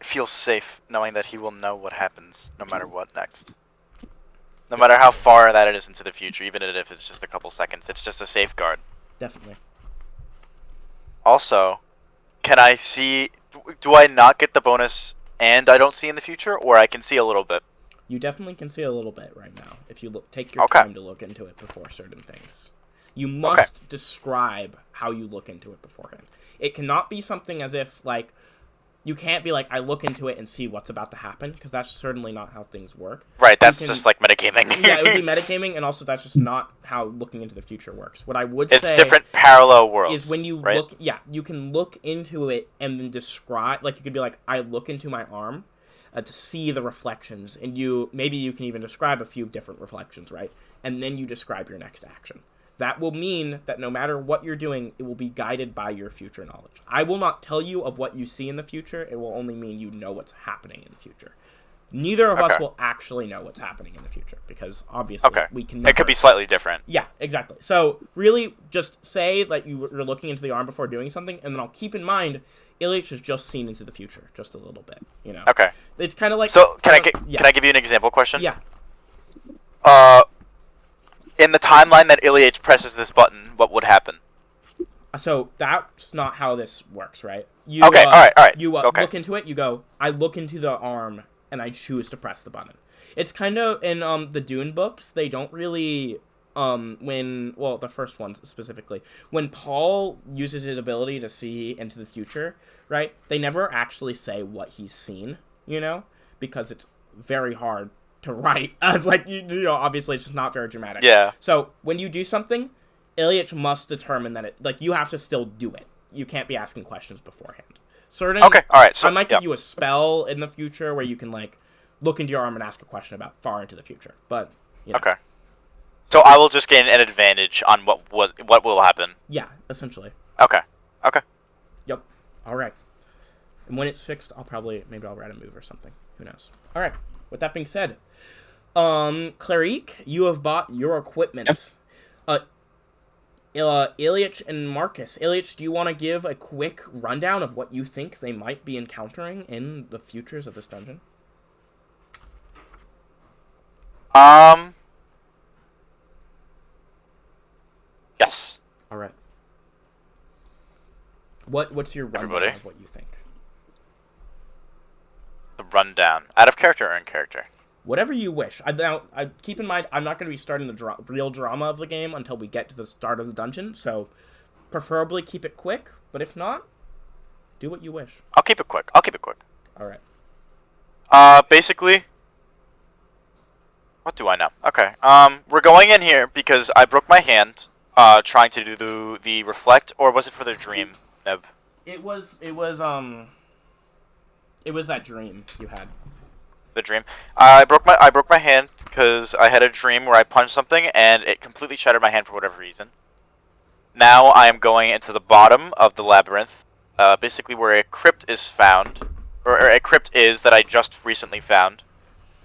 feels safe knowing that he will know what happens no matter what next. No matter how far that it is into the future, even if it's just a couple seconds, it's just a safeguard. Definitely. Also, can I see... Do I not get the bonus and I don't see in the future, or I can see a little bit? You definitely can see a little bit right now, if you take your time to look into it before certain things. You must describe how you look into it beforehand. It cannot be something as if, like, you can't be like, I look into it and see what's about to happen, because that's certainly not how things work. Right, that's just like metagaming. Yeah, it would be metagaming, and also that's just not how looking into the future works. What I would say... It's different parallel worlds, is when you look... Yeah, you can look into it and then describe... Like, you could be like, I look into my arm to see the reflections, and maybe you can even describe a few different reflections, right? And then you describe your next action. That will mean that no matter what you're doing, it will be guided by your future knowledge. I will not tell you of what you see in the future. It will only mean you know what's happening in the future. Neither of us will actually know what's happening in the future, because obviously we can never... It could be slightly different. Yeah, exactly. So really just say that you're looking into the arm before doing something, and then I'll keep in mind Ilyich has just seen into the future, just a little bit, you know? Okay. It's kind of like... So, can I give you an example question? Yeah. In the timeline that Ilyich presses this button, what would happen? So that's not how this works, right? All right. You look into it, you go, I look into the arm, and I choose to press the button. It's kind of, in the Dune books, they don't really, the first ones specifically, when Paul uses his ability to see into the future, right, they never actually say what he's seen, you know, because it's very hard to write, as like, you know, obviously it's just not very dramatic. Yeah. So when you do something, Ilyich must determine that you have to still do it. you can't be asking questions beforehand. Certain. Okay, all right. So I might give you a spell in the future where you can like look into your arm and ask a question about far into the future. But you know. Okay. So I will just gain an advantage on what will happen. Yeah, essentially. Okay. Okay. Yep. All right. And when it's fixed, maybe I'll write a move or something. Who knows? All right. With that being said, Clarique, you have bought your equipment. Ilyich and Marcus. Ilyich, do you want to give a quick rundown of what you think they might be encountering in the futures of this dungeon? Yes. All right. What's your rundown Everybody? of what you think? The rundown. Out of character or in character? Whatever you wish. I keep in mind I'm not going to be starting the real drama of the game until we get to the start of the dungeon, so preferably keep it quick. But if not, do what you wish. I'll keep it quick. All right. Basically, what do I know? Okay. We're going in here because I broke my hand. Trying to do the reflect, or was it for the dream, Neb? It was that dream you had. The dream. I broke my hand because I had a dream where I punched something and it completely shattered my hand for whatever reason. Now I am going into the bottom of the labyrinth, basically where a crypt is found, or a crypt is that I just recently found,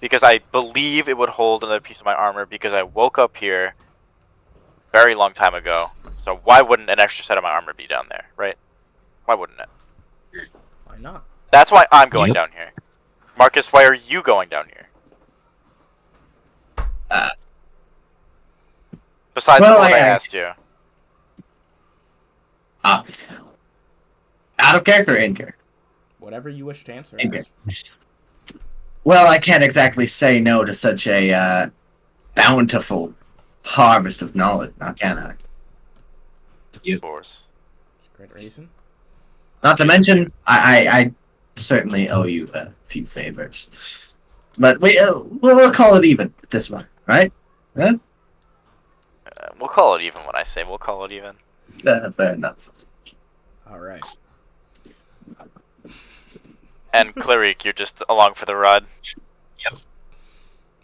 because I believe it would hold another piece of my armor because I woke up here very long time ago. So why wouldn't an extra set of my armor be down there, right? Why wouldn't it? Why not? That's why I'm going down here. Marcus, why are you going down here? Besides well, what I asked you. Out of character or in character? Whatever you wish to answer. In well, I can't exactly say no to such a bountiful harvest of knowledge, now can I? Of course. Great reason. Not to mention, I certainly owe you a few favors. But we'll call it even at this one, right? Huh? We'll call it even when I say we'll call it even. Fair enough. All right. And Clarique, you're just along for the ride.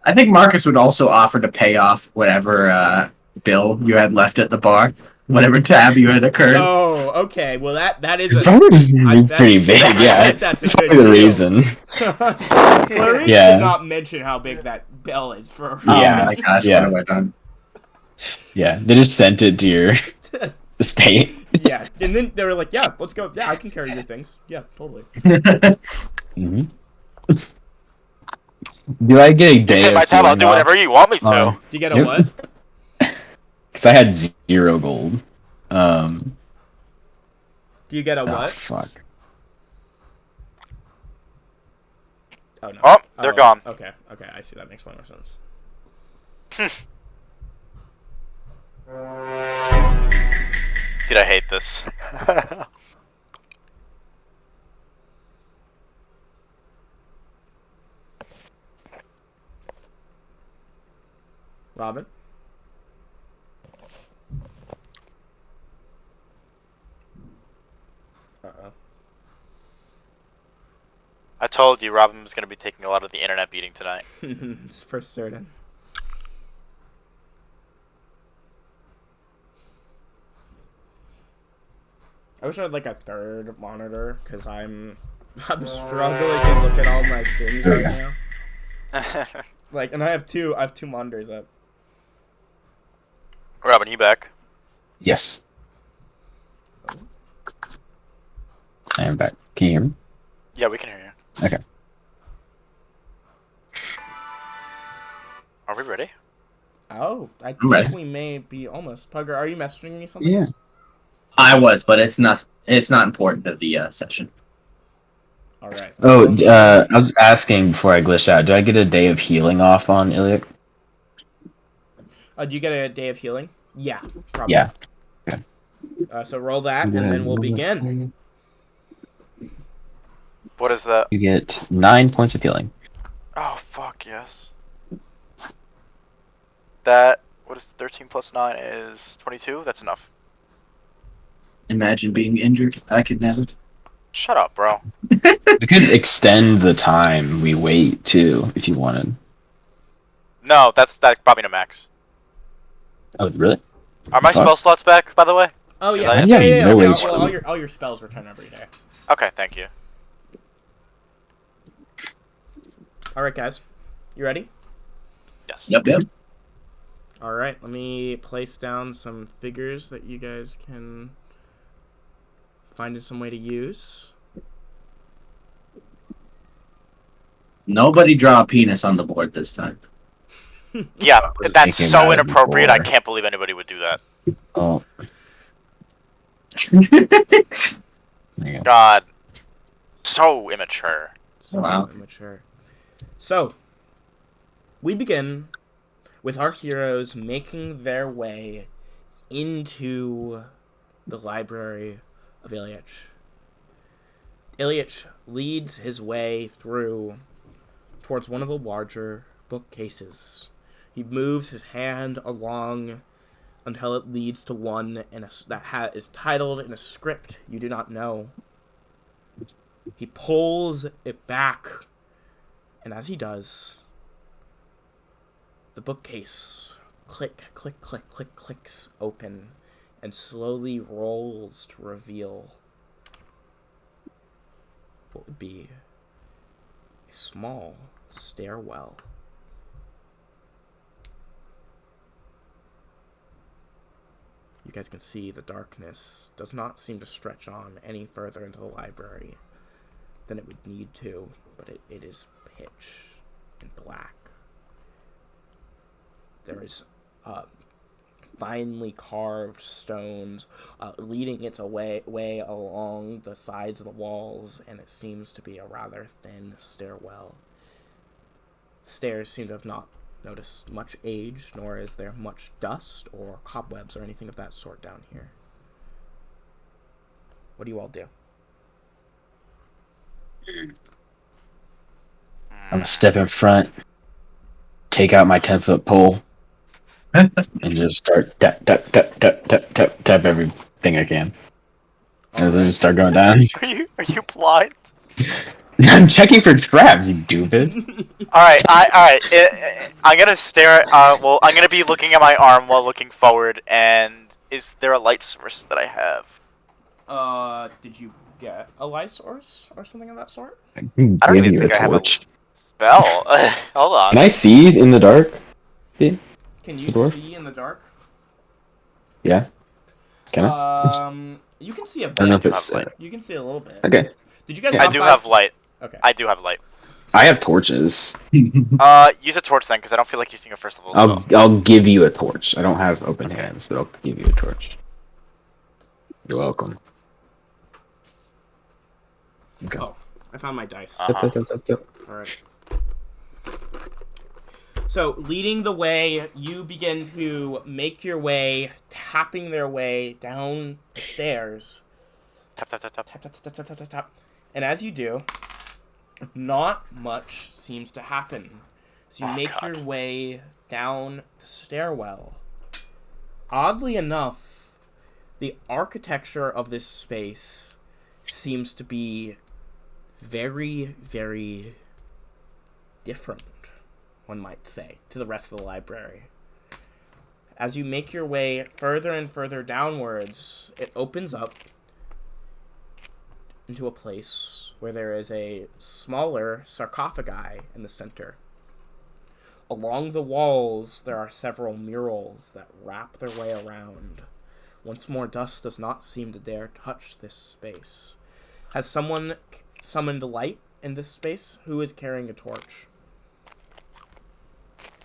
I think Marcus would also offer to pay off whatever bill you had left at the bar, whatever tab you had occurred. Oh, okay. Well, that is pretty big, yeah. That's a good Probably the deal. reason. Clarice Yeah. did not mention how big that bell is for a reason. Oh Yeah. my gosh, Yeah. what have I done? Yeah, they just sent it to your estate. Yeah, and then they were like, "Yeah, let's go. Yeah, I can carry your things. Yeah, totally." Mm-hmm. Do I get a day Hey, my of tab, I'll healing do off? whatever you want me to. Oh. Do you get a Yep. what? Because I had 0 gold. Do you get a Oh, what? fuck. Oh no. Oh, they're gone. Okay, I see. That makes more sense. Dude, I hate this. Robin. Uh-oh. I told you Robin was going to be taking a lot of the internet beating tonight. It's for certain. I wish I had like a third monitor because I'm struggling to look at all my things right now. Like, and I have two monitors up. Robin, you back? Yes. I am back. Can you hear me? Yeah, we can hear you. Okay. Are we ready? Oh, I I'm think ready. we may be almost. Pugger, are you messaging me something? Yeah. I was, but it's not important to the session. All right. Oh, I was asking before I glitched out. Do I get a day of healing off on Iliac? Do you get a day of healing? Yeah, probably. Yeah. So roll that, and then we'll begin. What is that? You get 9 points of healing. Oh, fuck, yes. That, what is 13 plus 9 is 22? That's enough. Imagine being injured. I could never. Shut up, bro. We could extend the time we wait too, if you wanted. No, that's probably no max. Oh, really? Are my Fuck. spell slots back, by the way? Oh Is yeah, that yeah, it? yeah, yeah. no Well, HP. all your spells return every day. Okay, thank you. All right, guys, you ready? Yes. Yep. All right, let me place down some figures that you guys can find some way to use. Nobody draw a penis on the board this time. Yeah, was that's thinking so about it inappropriate. I before. can't believe anybody would do that. Oh, there you go. God. So immature. So Wow. immature. So, we begin with our heroes making their way into the library of Ilyich. Ilyich leads his way through towards one of the larger bookcases. He moves his hand along until it leads to one that is titled in a script you do not know. He pulls it back, and as he does, the bookcase clicks open and slowly rolls to reveal what would be a small stairwell. You guys can see the darkness does not seem to stretch on any further into the library than it would need to, but it is pitch and black. There is finely carved stones leading its way along the sides of the walls, and it seems to be a rather thin stairwell. The stairs seem to have not noticed much age, nor is there much dust or cobwebs or anything of that sort down here. What do you all do? I'm gonna step in front, take out my 10-foot pole, and just start tap everything I can. And then just start going down. Are you blind? I'm checking for traps, you doofus. Alright, I'm gonna stare at, well, I'm gonna be looking at my arm while looking forward, and is there a light source that I have? Did you get a light source or something of that sort? I don't Give even you a think I have a torch. spell. Hold on. Can I see in the dark? Can you Is it dwarf? see in the dark? Yeah. Can I? You can see a I don't know bit. if it's. You can see a little bit. Okay. Did you guys? I drop do by? have light. Okay. I do have light. I have torches. Use a torch then, because I don't feel like using a first level spell. I'll give you a torch. I don't have open hands, but I'll give you a torch. You're welcome. Okay. Oh, I found my dice. All right. So, leading the way, you begin to make your way, tapping their way down the stairs. Tap, tap, tap, tap. Tap, tap, tap, tap, tap, tap, tap. And as you do, not much seems to happen. So you make your way down the stairwell. Oddly enough, the architecture of this space seems to be very, very different, one might say, to the rest of the library. As you make your way further and further downwards, it opens up into a place where there is a smaller sarcophagi in the center. Along the walls, there are several murals that wrap their way around. Once more, dust does not seem to dare touch this space. Has someone summoned light in this space? Who is carrying a torch?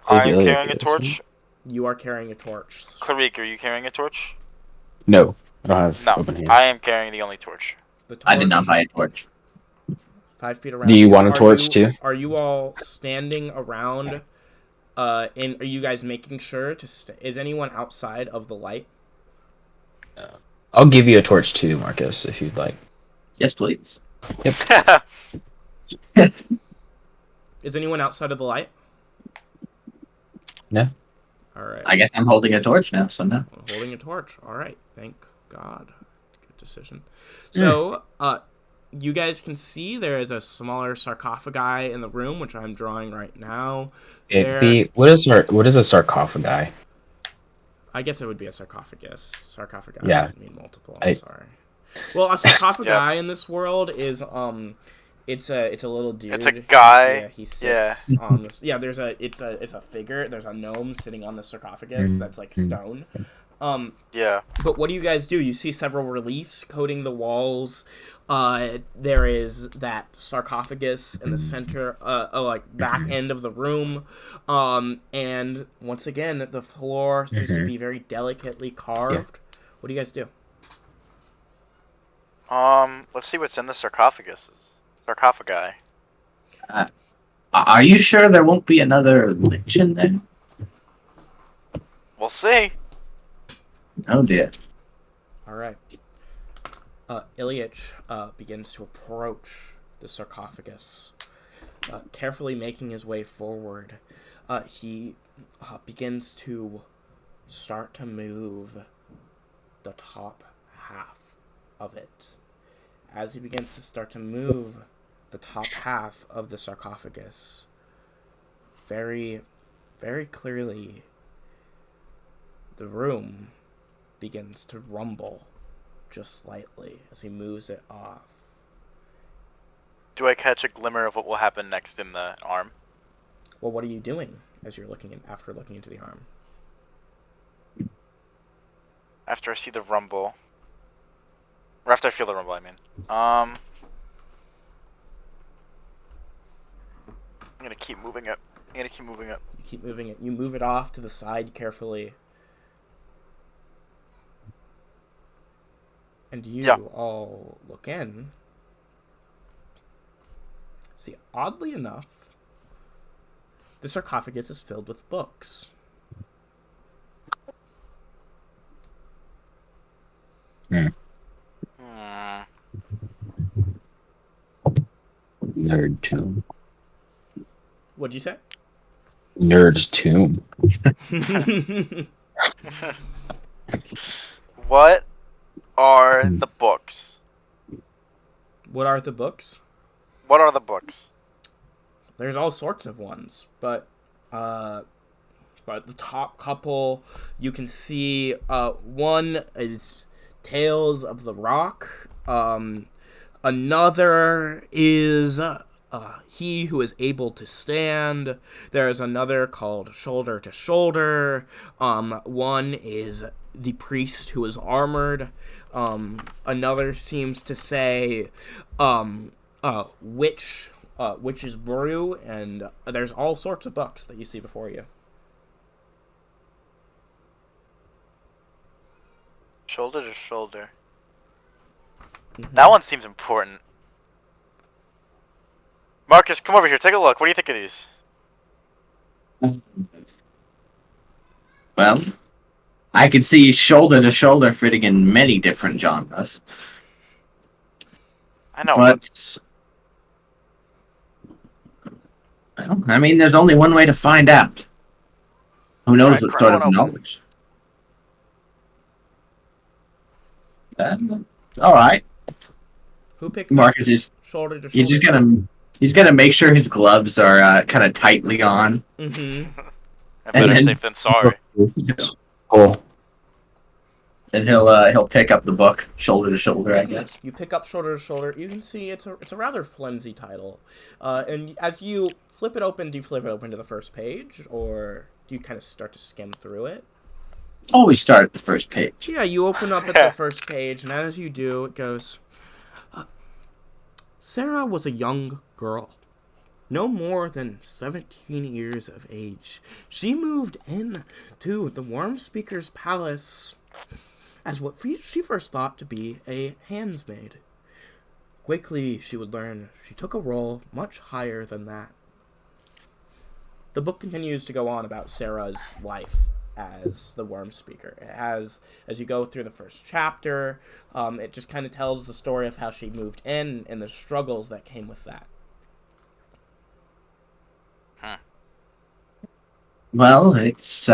I'm carrying a torch. You are carrying a torch. Clarique, are you carrying a torch? No, I don't have No, open hands. I am carrying the only torch. The torch, I did not buy a torch. 5 feet around. Do you want a torch too? Are you all standing around? Are you guys making sure to? Is anyone outside of the light? I'll give you a torch too, Marcus, if you'd like. Yes, please. Is anyone outside of the light? No. All right. I guess I'm holding a torch now, so no. Holding a torch. All right. Thank God. Good decision. So, you guys can see there is a smaller sarcophagi in the room, which I'm drawing right now. What is a sarcophagi? I guess it would be a sarcophagus. Sarcophagi Yeah. would mean multiple. I'm sorry. Well, a sarcophagi Yep. in this world is it's a little dude. It's a guy. Yeah, he sits on this. Yeah, it's a figure. There's a gnome sitting on the sarcophagus that's like stone. Yeah. But what do you guys do? You see several reliefs coating the walls. There is that sarcophagus in the center, like back end of the room. And once again, the floor seems to be very delicately carved. What do you guys do? Let's see what's in the sarcophagi. Are you sure there won't be another lich in there? We'll see. Oh dear. All right. Ilyich begins to approach the sarcophagus, carefully making his way forward. He begins to start to move the top half of it. As he begins to start to move the top half of the sarcophagus, very, very clearly, the room begins to rumble just slightly as he moves it off. Do I catch a glimmer of what will happen next in the arm? Well, what are you doing as you're after looking into the arm? After I see the rumble. Or after I feel the rumble, I mean. I'm gonna keep moving it. You keep moving it. You move it off to the side carefully. And you all look in. See, oddly enough, the sarcophagus is filled with books. Nerd tomb. What'd you say? Nerd's tomb. What are the books? What are the books? What are the books? There's all sorts of ones, but the top couple you can see one is Tales of the Rock. Another is He Who Is Able to Stand. There's another called Shoulder to Shoulder. One is The Priest Who Is Armored. Another seems to say Witch's Brew, and there's all sorts of books that you see before you. Shoulder to shoulder. That one seems important. Marcus, come over here. Take a look. What do you think of these? Well, I could see shoulder to shoulder fitting in many different genres. I know. But well, I mean, there's only one way to find out. Who knows what sort of knowledge? All right. Who picks Marcus up is shoulder to shoulder? He's gonna make sure his gloves are kind of tightly on. Mm-hmm. And better safe than sorry. Cool. And he'll pick up the book shoulder to shoulder, I guess. You pick up shoulder to shoulder. You can see it's a rather flimsy title, and as you flip it open, do you flip it open to the first page, or do you kind of start to skim through it? Always start at the first page. Yeah, you open up at the first page, and as you do, it goes, Sarah was a young girl, no more than 17 years of age. She moved in to the Worm Speaker's palace as what she first thought to be a handsmaid. Quickly, she would learn she took a role much higher than that. The book continues to go on about Sarah's life as the Worm Speaker. It has, as you go through the first chapter, it just kind of tells the story of how she moved in and the struggles that came with that. Well, it's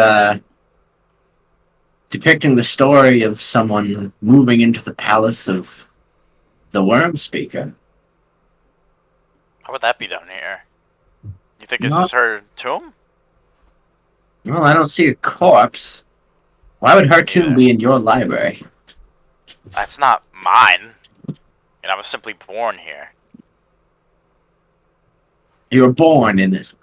depicting the story of someone moving into the palace of the Worm Speaker. How would that be down here? You think this Not- is her tomb? Well, I don't see a corpse. Why would her tomb be in your library? That's not mine. And I was simply born here. You were born in this.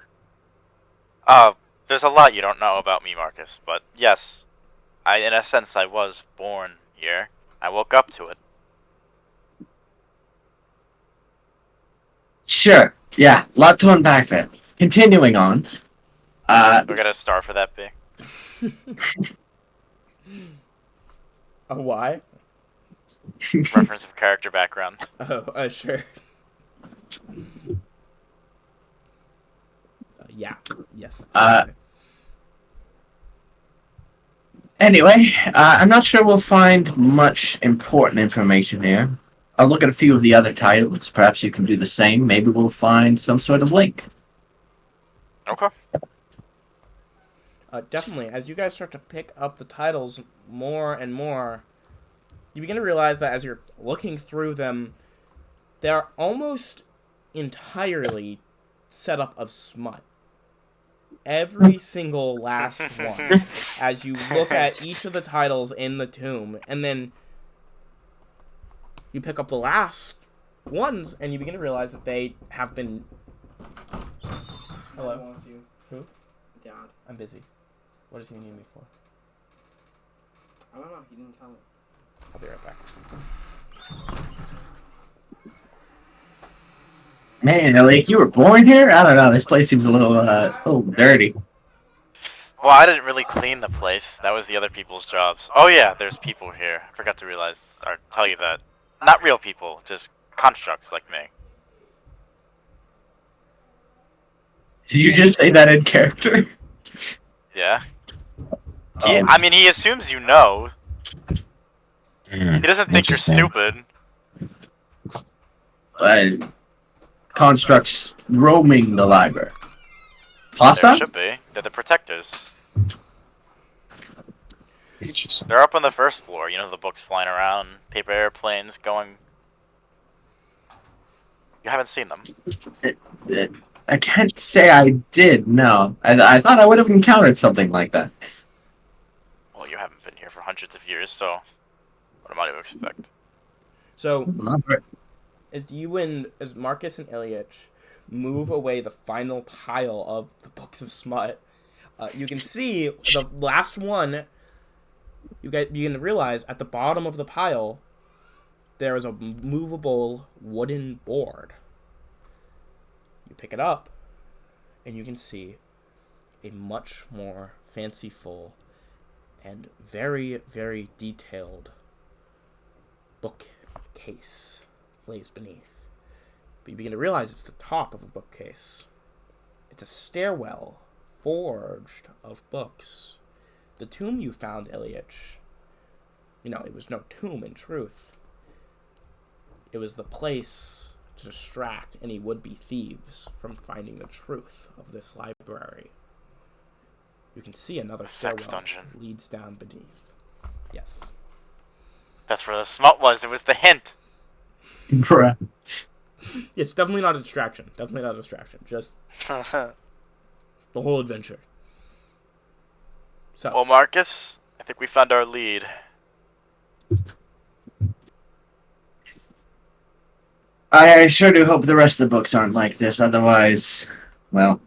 There's a lot you don't know about me, Marcus, but yes, in a sense, I was born here. I woke up to it. Sure. Yeah, lot to unpack there. Continuing on. We got a star for that, B. Why? Reference of character background. Oh, sure. Yeah. Yes. Anyway, I'm not sure we'll find much important information here. I'll look at a few of the other titles. Perhaps you can do the same. Maybe we'll find some sort of link. Okay. Definitely. As you guys start to pick up the titles more and more, you begin to realize that as you're looking through them, they're almost entirely set up of smut. Every single last one. As you look at each of the titles in the tomb, and then you pick up the last ones, and you begin to realize that they have been... Hello? Wants you. Who? Dad. I'm busy. What does he need me for? I don't know. He didn't tell me. I'll be right back. Man, Elliot, you were born here? I don't know. This place seems a little dirty. Well, I didn't really clean the place. That was the other people's jobs. Oh yeah, there's people here. I forgot to realize or tell you that. Not real people, just constructs like me. Did you just say that in character? Yeah. I mean, he assumes you know. He doesn't think you're Interesting. stupid. Constructs roaming the library. There Awesome? should be. They're the protectors. Interesting. They're up on the first floor. You know, the books flying around, paper airplanes going. You haven't seen them. I can't say I did, no. I thought I would have encountered something like that. Well, you haven't been here for hundreds of years, so what am I to expect? So, Not very- as Marcus and Ilyich move away the final pile of the books of smut, you can see the last one. You begin to realize at the bottom of the pile there is a movable wooden board. You pick it up, and you can see a much more fanciful and very, very detailed bookcase lays beneath. But you begin to realize it's the top of a bookcase. It's a stairwell forged of books. The tomb you found, Ilyich, it was no tomb in truth. It was the place to distract any would-be thieves from finding the truth of this library. You can see another The sex stairwell dungeon. leads down beneath. Yes. That's where the smut was. It was the hint. Bruh. It's definitely not a distraction. Definitely not a distraction. Just the whole adventure. So, Well, Marcus, I think we found our lead. I sure do hope the rest of the books aren't like this. Otherwise, well,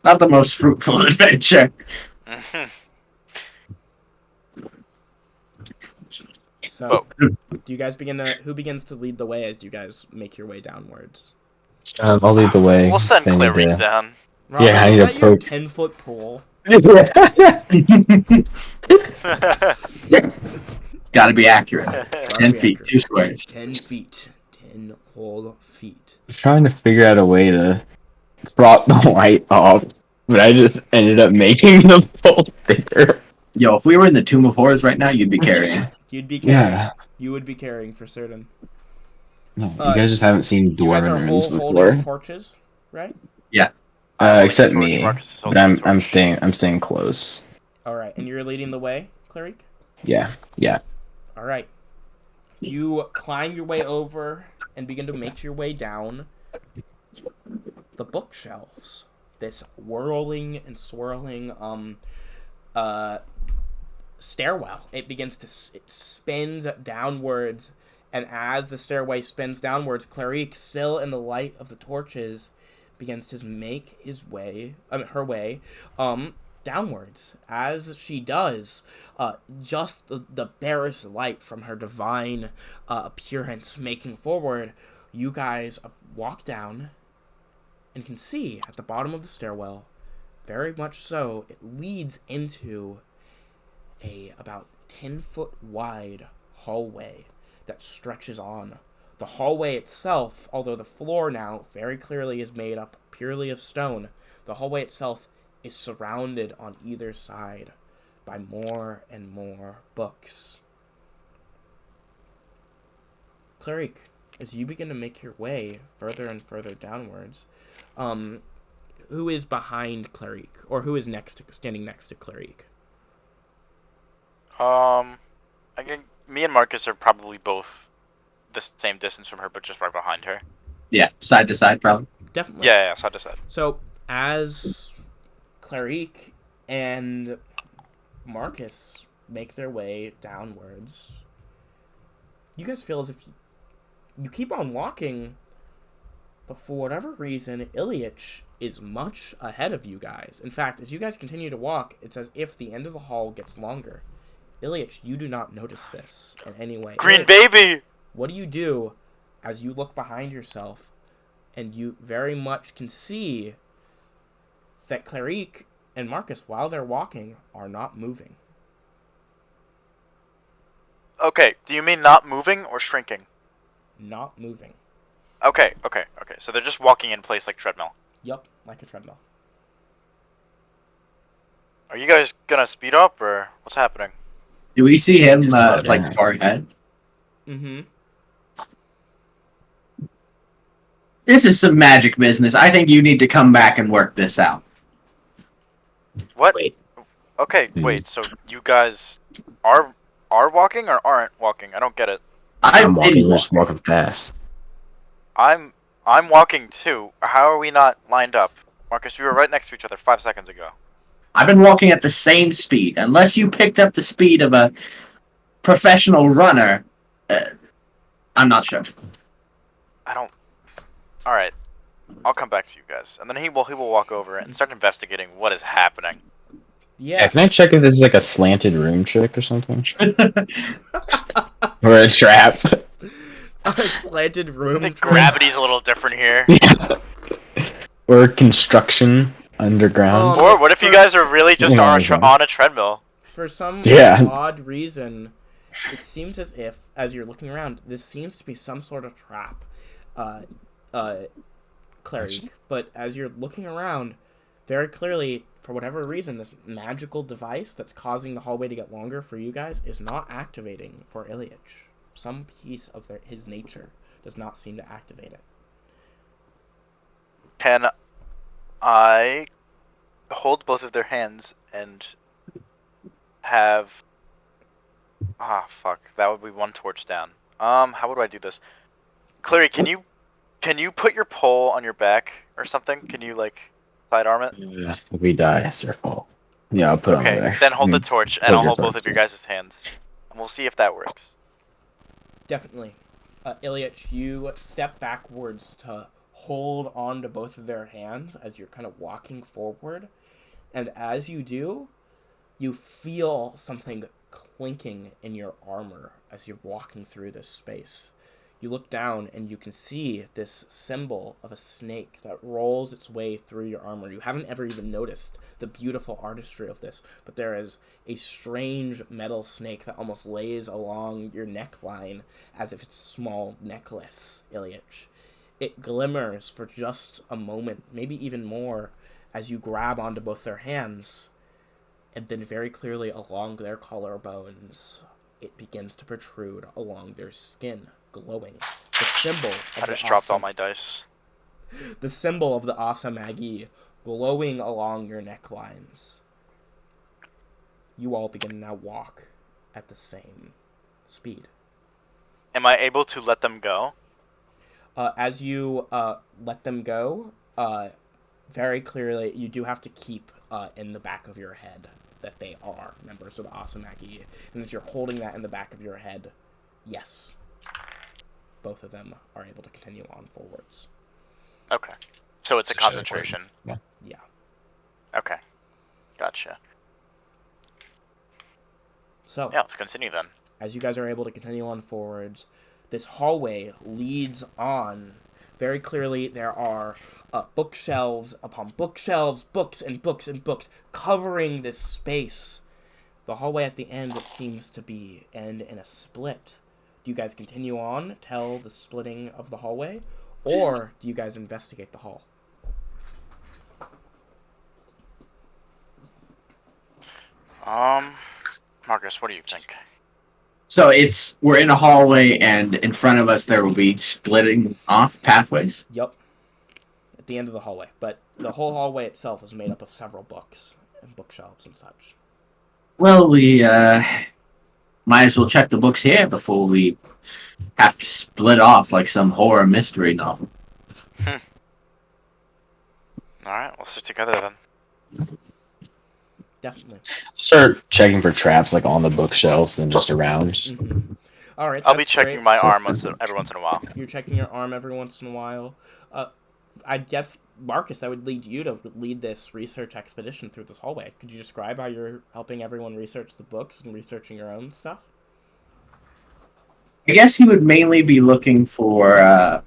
not the most fruitful adventure. so do you guys who begins to lead the way as you guys make your way downwards? I'll lead the way. We'll send I need Clary to- down. Robin, I is need that to your poke. 10-foot pole? Gotta be accurate. Gotta 10 be feet, accurate. 2 squares. 10 feet. 10 whole feet. I'm trying to figure out a way to prop the light off, but I just ended up making the pole thicker. Yo, if we were in the Tomb of Horrors right now, you'd be carrying. You'd be carrying. Yeah. You would be carrying for certain. No, you guys just haven't seen You guys are dwarven runes holding before. torches, right? Only Except torch me, Marcus is but holding the I'm torch. staying close. All right, and you're leading the way Cleric? Yeah. All right. You climb your way over and begin to make your way down the bookshelves. This whirling and swirling stairwell. It begins to it spins downwards, and as the stairway spins downwards, Clarice, still in the light of the torches, begins to make her way downwards. As she does, just the barest light from her divine appearance making forward, you guys walk down and can see at the bottom of the stairwell, very much so, it leads into a about 10-foot wide hallway that stretches on. The hallway itself, although the floor now very clearly is made up purely of stone, the hallway itself is surrounded on either side by more and more books. Clarice, as you begin to make your way further and further downwards, who is behind Clarice, or who is standing next to Clarice? I think me and Marcus are probably both the same distance from her, but just right behind her. Yeah, side to side, probably. Definitely. Yeah, side to side. So, as Clarice and Marcus make their way downwards, you guys feel as if you keep on walking, but for whatever reason, Ilyich is much ahead of you guys. In fact, as you guys continue to walk, it's as if the end of the hall gets longer. Ilyich, you do not notice this in any way. Green Ilyich, baby! what do you do as you look behind yourself and you very much can see that Clarice and Marcus, while they're walking, are not moving? Okay, do you mean not moving or shrinking? Not moving. Okay. So they're just walking in place like treadmill. Yup, like a treadmill. Are you guys gonna speed up, or what's happening? Do we see him down. like far ahead? Mm-hmm. This is some magic business. I think you need to come back and work this out. What? Wait. Okay, wait, so you guys are walking or aren't walking? I don't get it. I'm I've walking. been We're just walking fast. I'm walking too. How are we not lined up? Marcus, we were right next to each other 5 seconds ago. I've been walking at the same speed. Unless you picked up the speed of a professional runner, I'm not sure. I don't. All right, I'll come back to you guys, and then he will walk over and start investigating what is happening. Yeah. Can I check if this is like a slanted room trick or something? Or a trap? A slanted room. I think gravity's a little different here. Or construction underground? Or what if you guys are really just on a treadmill? For some Yeah. odd reason, it seems as if, as you're looking around, this seems to be some sort of trap, Clarice. But as you're looking around, very clearly, for whatever reason, this magical device that's causing the hallway to get longer for you guys is not activating for Ilyich. Some piece of his nature does not seem to activate it. Can I hold both of their hands and have... Ah, fuck. That would be one torch down. How would I do this? Clary, can you put your pole on your back or something? Can you, like, sidearm it? Yeah, if we die, it's their fault. Yeah, I'll put it on Okay, there. then hold the torch, and Hold I'll your hold both torch, of your yeah. guys' hands. And we'll see if that works. Definitely. Ilyich, you step backwards to hold on to both of their hands as you're kind of walking forward. And as you do, you feel something clinking in your armor as you're walking through this space. You look down and you can see this symbol of a snake that rolls its way through your armor. You haven't ever even noticed the beautiful artistry of this, but there is a strange metal snake that almost lays along your neckline as if it's a small necklace, Ilyich. It glimmers for just a moment, maybe even more, as you grab onto both their hands, and then very clearly along their collarbones, it begins to protrude along their skin, glowing. The symbol of I just dropped all my dice. The symbol of the Asamagi glowing along your necklines. you all begin to now walk at the same speed. Am I able to let them go? As you let them go, very clearly you do have to keep in the back of your head that they are members of the Asamaki. And as you're holding that in the back of your head, yes, both of them are able to continue on forwards. Okay. So it's a It's a shadow concentration. word. Yeah. Okay. Gotcha. So, Yeah, let's continue then. as you guys are able to continue on forwards, this hallway leads on. Very clearly, there are bookshelves upon bookshelves, books and books and books covering this space. The hallway at the end, it seems to end in a split. Do you guys continue on, tell the splitting of the hallway, or do you guys investigate the hall? Marcus, what do you think? So we're in a hallway, and in front of us there will be splitting off pathways. Yep. At the end of the hallway. But the whole hallway itself is made up of several books and bookshelves and such. Well, we might as well check the books here before we have to split off like some horror mystery novel. Alright, we'll sit together then. Definitely. Start checking for traps like on the bookshelves and just around. Mm-hmm. All right. I'll be that's checking great. my arm every once in a while. You're checking your arm every once in a while. I guess, Marcus, that would lead you to lead this research expedition through this hallway. Could you describe how you're helping everyone research the books and researching your own stuff? I guess he would mainly be looking for.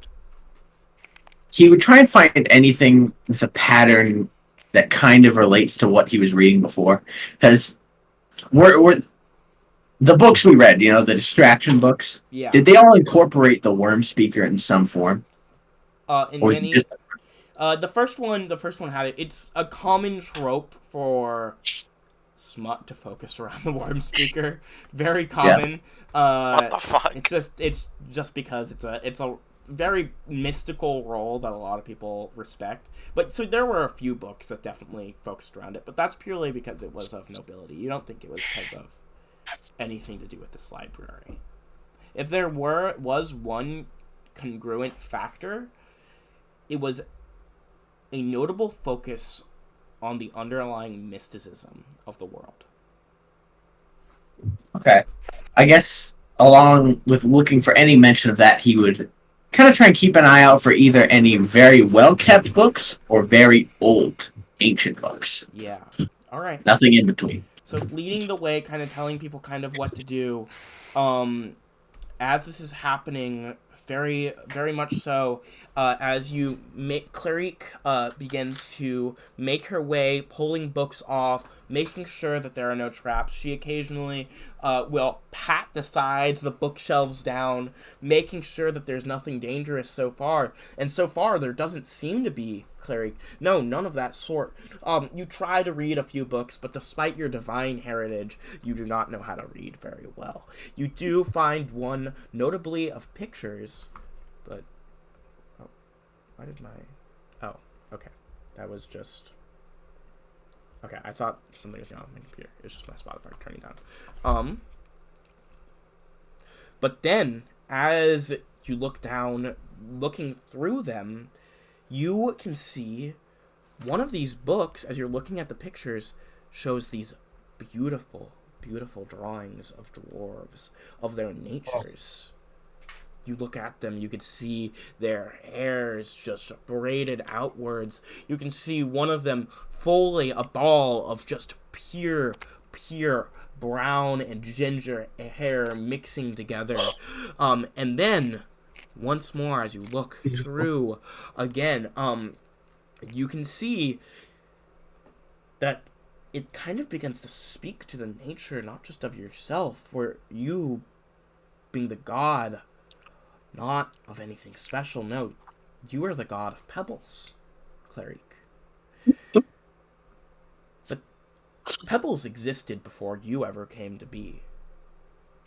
He would try and find anything with a pattern that kind of relates to what he was reading before, because we're the books we read, the distraction books. Yeah. Did they all incorporate the worm speaker in some form? In Or was it many, just the first one had it. It's a common trope for smut to focus around the worm speaker. Very common. What the fuck? It's just because it's a very mystical role that a lot of people respect. But so there were a few books that definitely focused around it, but that's purely because it was of nobility. You don't think it was because of anything to do with this library. If there was one congruent factor, it was a notable focus on the underlying mysticism of the world. okay? I guess along with looking for any mention of that, he would kind of try and keep an eye out for either any very well-kept books or very old, ancient books. Yeah. All right. Nothing in between. So leading the way, kind of telling people kind of what to do, as this is happening, very, very much so, as you make Clarique begins to make her way, pulling books off, making sure that there are no traps. She occasionally will pat the sides, the bookshelves down, making sure that there's nothing dangerous so far. And so far, there doesn't seem to be, Clarique. No, none of that sort. You try to read a few books, but despite your divine heritage, you do not know how to read very well. You do find one, notably of pictures, but... Oh, why did my... Oh, okay. That was just... Okay, I thought something was going on my computer. It's just my Spotify turning down. But then, as you look down, looking through them, you can see one of these books, as you're looking at the pictures, shows these beautiful, beautiful drawings of dwarves, of their natures. You look at them, you can see their hairs just braided outwards. You can see one of them fully a ball of just pure brown and ginger hair mixing together. And then, once more, as you look through again, you can see that it kind of begins to speak to the nature, not just of yourself, for you being the god, not of anything special. No, you are the god of pebbles, Clarique. But pebbles existed before you ever came to be.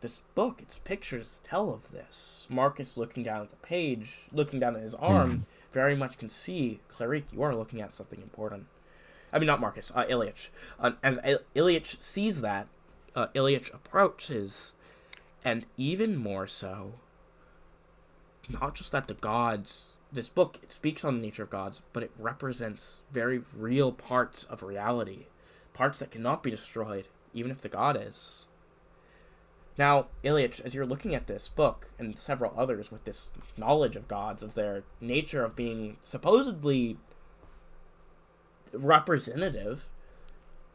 This book, its pictures tell of this. Marcus, looking down at the page, looking down at his arm, very much can see, Clarique, you are looking at something important. I mean, not Marcus, Ilyich. As Ilyich sees that, Ilyich approaches, and even more so, not just that the gods, this book, it speaks on the nature of gods, but it represents very real parts of reality, parts that cannot be destroyed, even if the god is. Now, Ilyich, as you're looking at this book, and several others with this knowledge of gods, of their nature of being supposedly representative,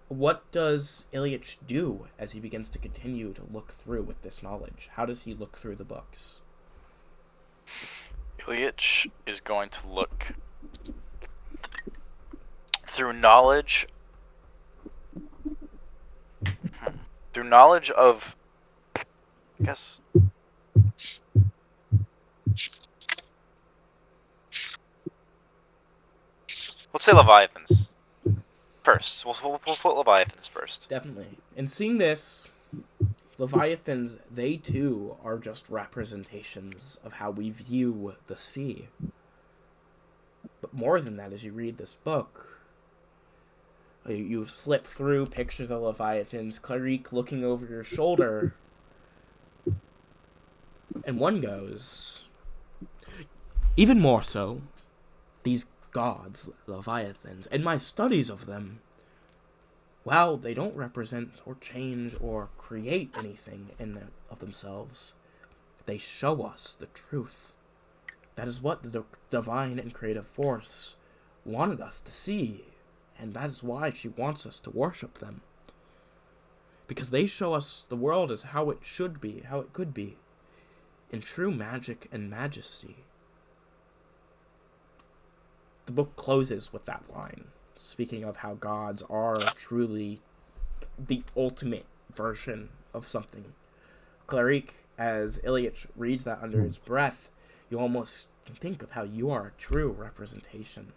what does Ilyich do as he begins to continue to look through with this knowledge? How does he look through the books? Ilyich is going to look through knowledge. Through knowledge of, I guess. Let's say Leviathans first. We'll put Leviathans first. Definitely. And seeing this, Leviathans, they too are just representations of how we view the sea. But more than that, as you read this book, you slip through pictures of Leviathans, Clarique looking over your shoulder, and one goes, even more so, these gods, Leviathans, and my studies of them, while they don't represent or change or create anything of themselves, they show us the truth. That is what the divine and creative force wanted us to see, and that is why she wants us to worship them. Because they show us the world as how it should be, how it could be, in true magic and majesty. The book closes with that line, speaking of how gods are truly the ultimate version of something. Clarique, as Ilyich reads that under his breath, you almost can think of how you are a true representation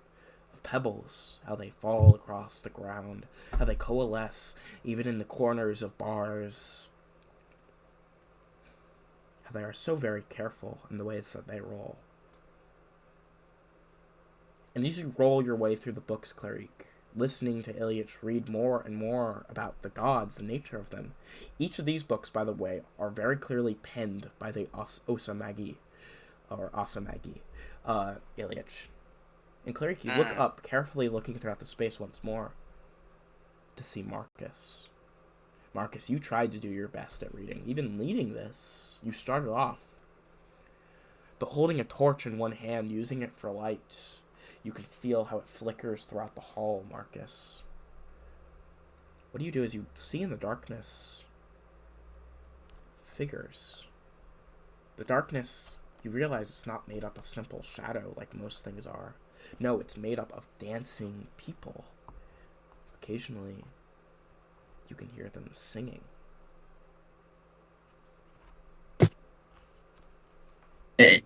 of pebbles, how they fall across the ground, how they coalesce even in the corners of bars, how they are so very careful in the ways that they roll. And as you roll your way through the books, Clarique, listening to Ilyich read more and more about the gods, the nature of them. Each of these books, by the way, are very clearly penned by the Osamagi, Ilyich. And Clarique, you look up, carefully looking throughout the space once more, to see Marcus. Marcus, you tried to do your best at reading. Even leading this, you started off. But holding a torch in one hand, using it for light, you can feel how it flickers throughout the hall, Marcus. What do you do as you see in the darkness figures? The darkness, you realize it's not made up of simple shadow like most things are. No, it's made up of dancing people. Occasionally, you can hear them singing. He'll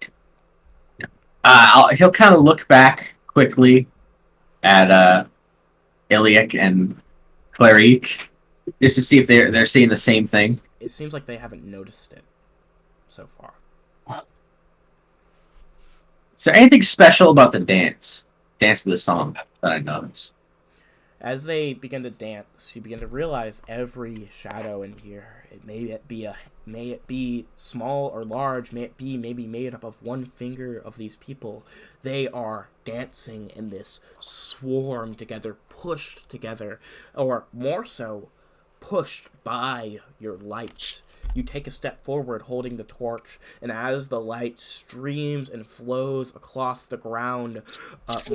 kind of look back quickly at Iliac and Clarique just to see if they're seeing the same thing. It seems like they haven't noticed it so far. Is there anything special about the dance of the song that I noticed? As they begin to dance, you begin to realize every shadow in here. May it be small or large, may it be maybe made up of one finger of these people. They are dancing in this swarm together, pushed together, or more so, pushed by your light. You take a step forward holding the torch, and as the light streams and flows across the ground,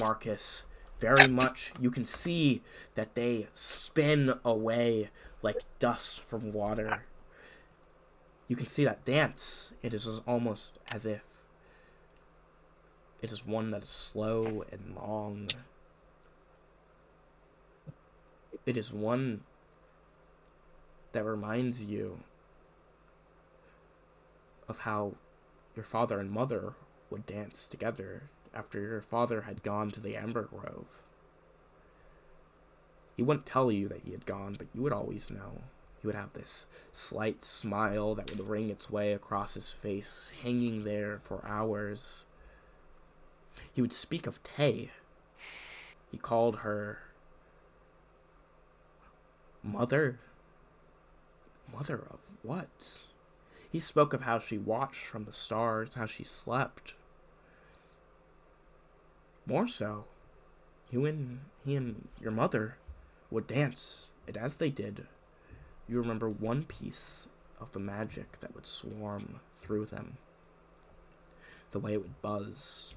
Marcus, very much you can see that they spin away like dust from water. You can see that dance. It is almost as if it is one that is slow and long. It is one that reminds you of how your father and mother would dance together after your father had gone to the Amber Grove. He wouldn't tell you that he had gone, but you would always know. He would have this slight smile that would ring its way across his face, hanging there for hours. He would speak of Tay. He called her Mother? Mother of what? He spoke of how she watched from the stars, how she slept. More so, he and your mother would dance, and as they did, you remember one piece of the magic that would swarm through them. The way it would buzz,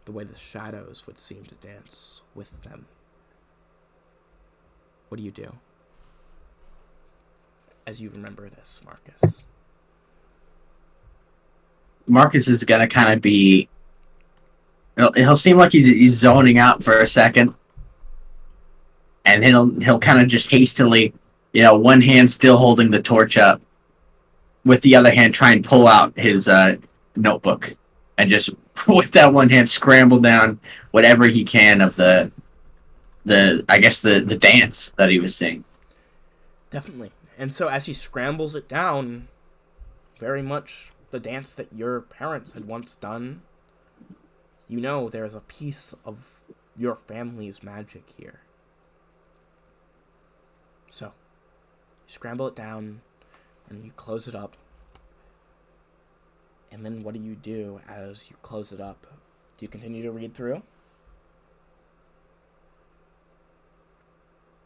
the way the shadows would seem to dance with them. What do you do as you remember this, Marcus? Marcus is gonna kind of be. He'll seem like he's zoning out for a second, and he'll kind of just hastily, one hand still holding the torch up, with the other hand try and pull out his notebook, and just with that one hand scramble down whatever he can of the dance that he was seeing. Definitely. And so as he scrambles it down, very much the dance that your parents had once done, there's a piece of your family's magic here. So, you scramble it down, and you close it up. And then what do you do as you close it up? Do you continue to read through?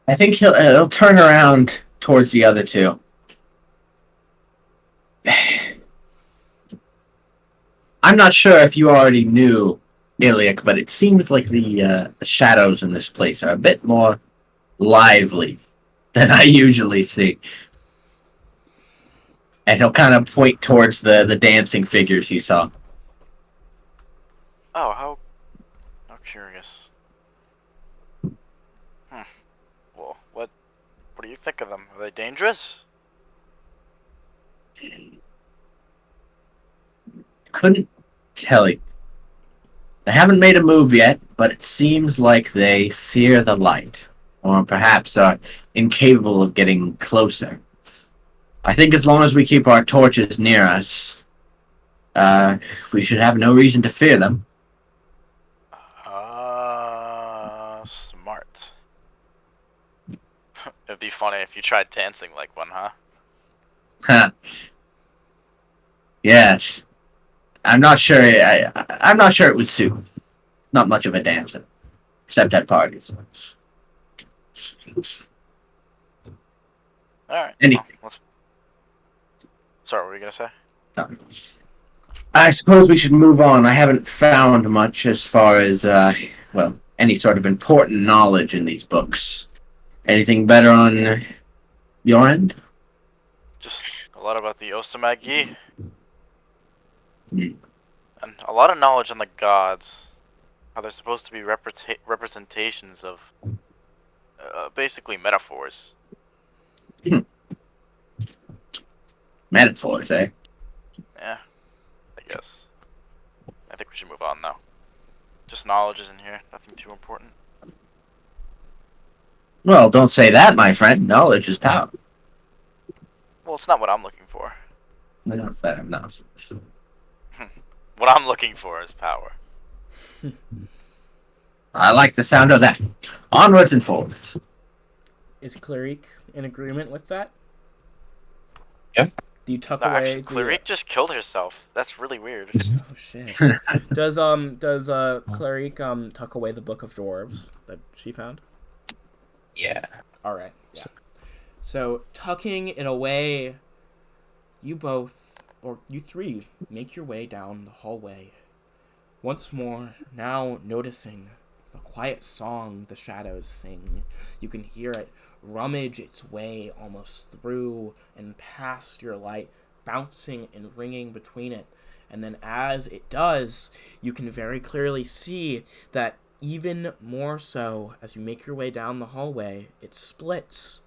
I think he'll turn around towards the other two. I'm not sure if you already knew, Iliac, but it seems like the shadows in this place are a bit more lively than I usually see. And he'll kind of point towards the dancing figures he saw. Oh, how curious. Well, what do you think of them? Are they dangerous? Couldn't tell you. They haven't made a move yet, but it seems like they fear the light, or perhaps are incapable of getting closer. I think as long as we keep our torches near us, we should have no reason to fear them. Smart. It'd be funny if you tried dancing like one, huh? Huh. Yes. I'm not sure. I'm not sure it would suit. Not much of a dancer, except at parties. Alright. Anything. Sorry, what were you gonna say? I suppose we should move on. I haven't found much as far as, any sort of important knowledge in these books. Anything better on your end? Just a lot about the Ostamagi. Hmm. And a lot of knowledge on the gods. How they're supposed to be representations of basically metaphors. Metaphors, eh? Yeah, I guess. I think we should move on though. Just knowledge is in here, nothing too important. Well, don't say that, my friend. Knowledge is power. Well, it's not what I'm looking for. No, fair enough. What I'm looking for is power. I like the sound of that. Onwards and forwards. Is Clarique in agreement with that? Yeah. Do you tuck No, away actually, Clarice just killed herself. That's really weird. Oh shit. Does Clarique tuck away the Book of Dwarves that she found? Yeah. Alright, yeah. So tucking it away, you three make your way down the hallway. Once more, now noticing the quiet song the shadows sing. You can hear it rummage its way almost through and past your light, bouncing and ringing between it. And then as it does, you can very clearly see that even more so, as you make your way down the hallway, it splits.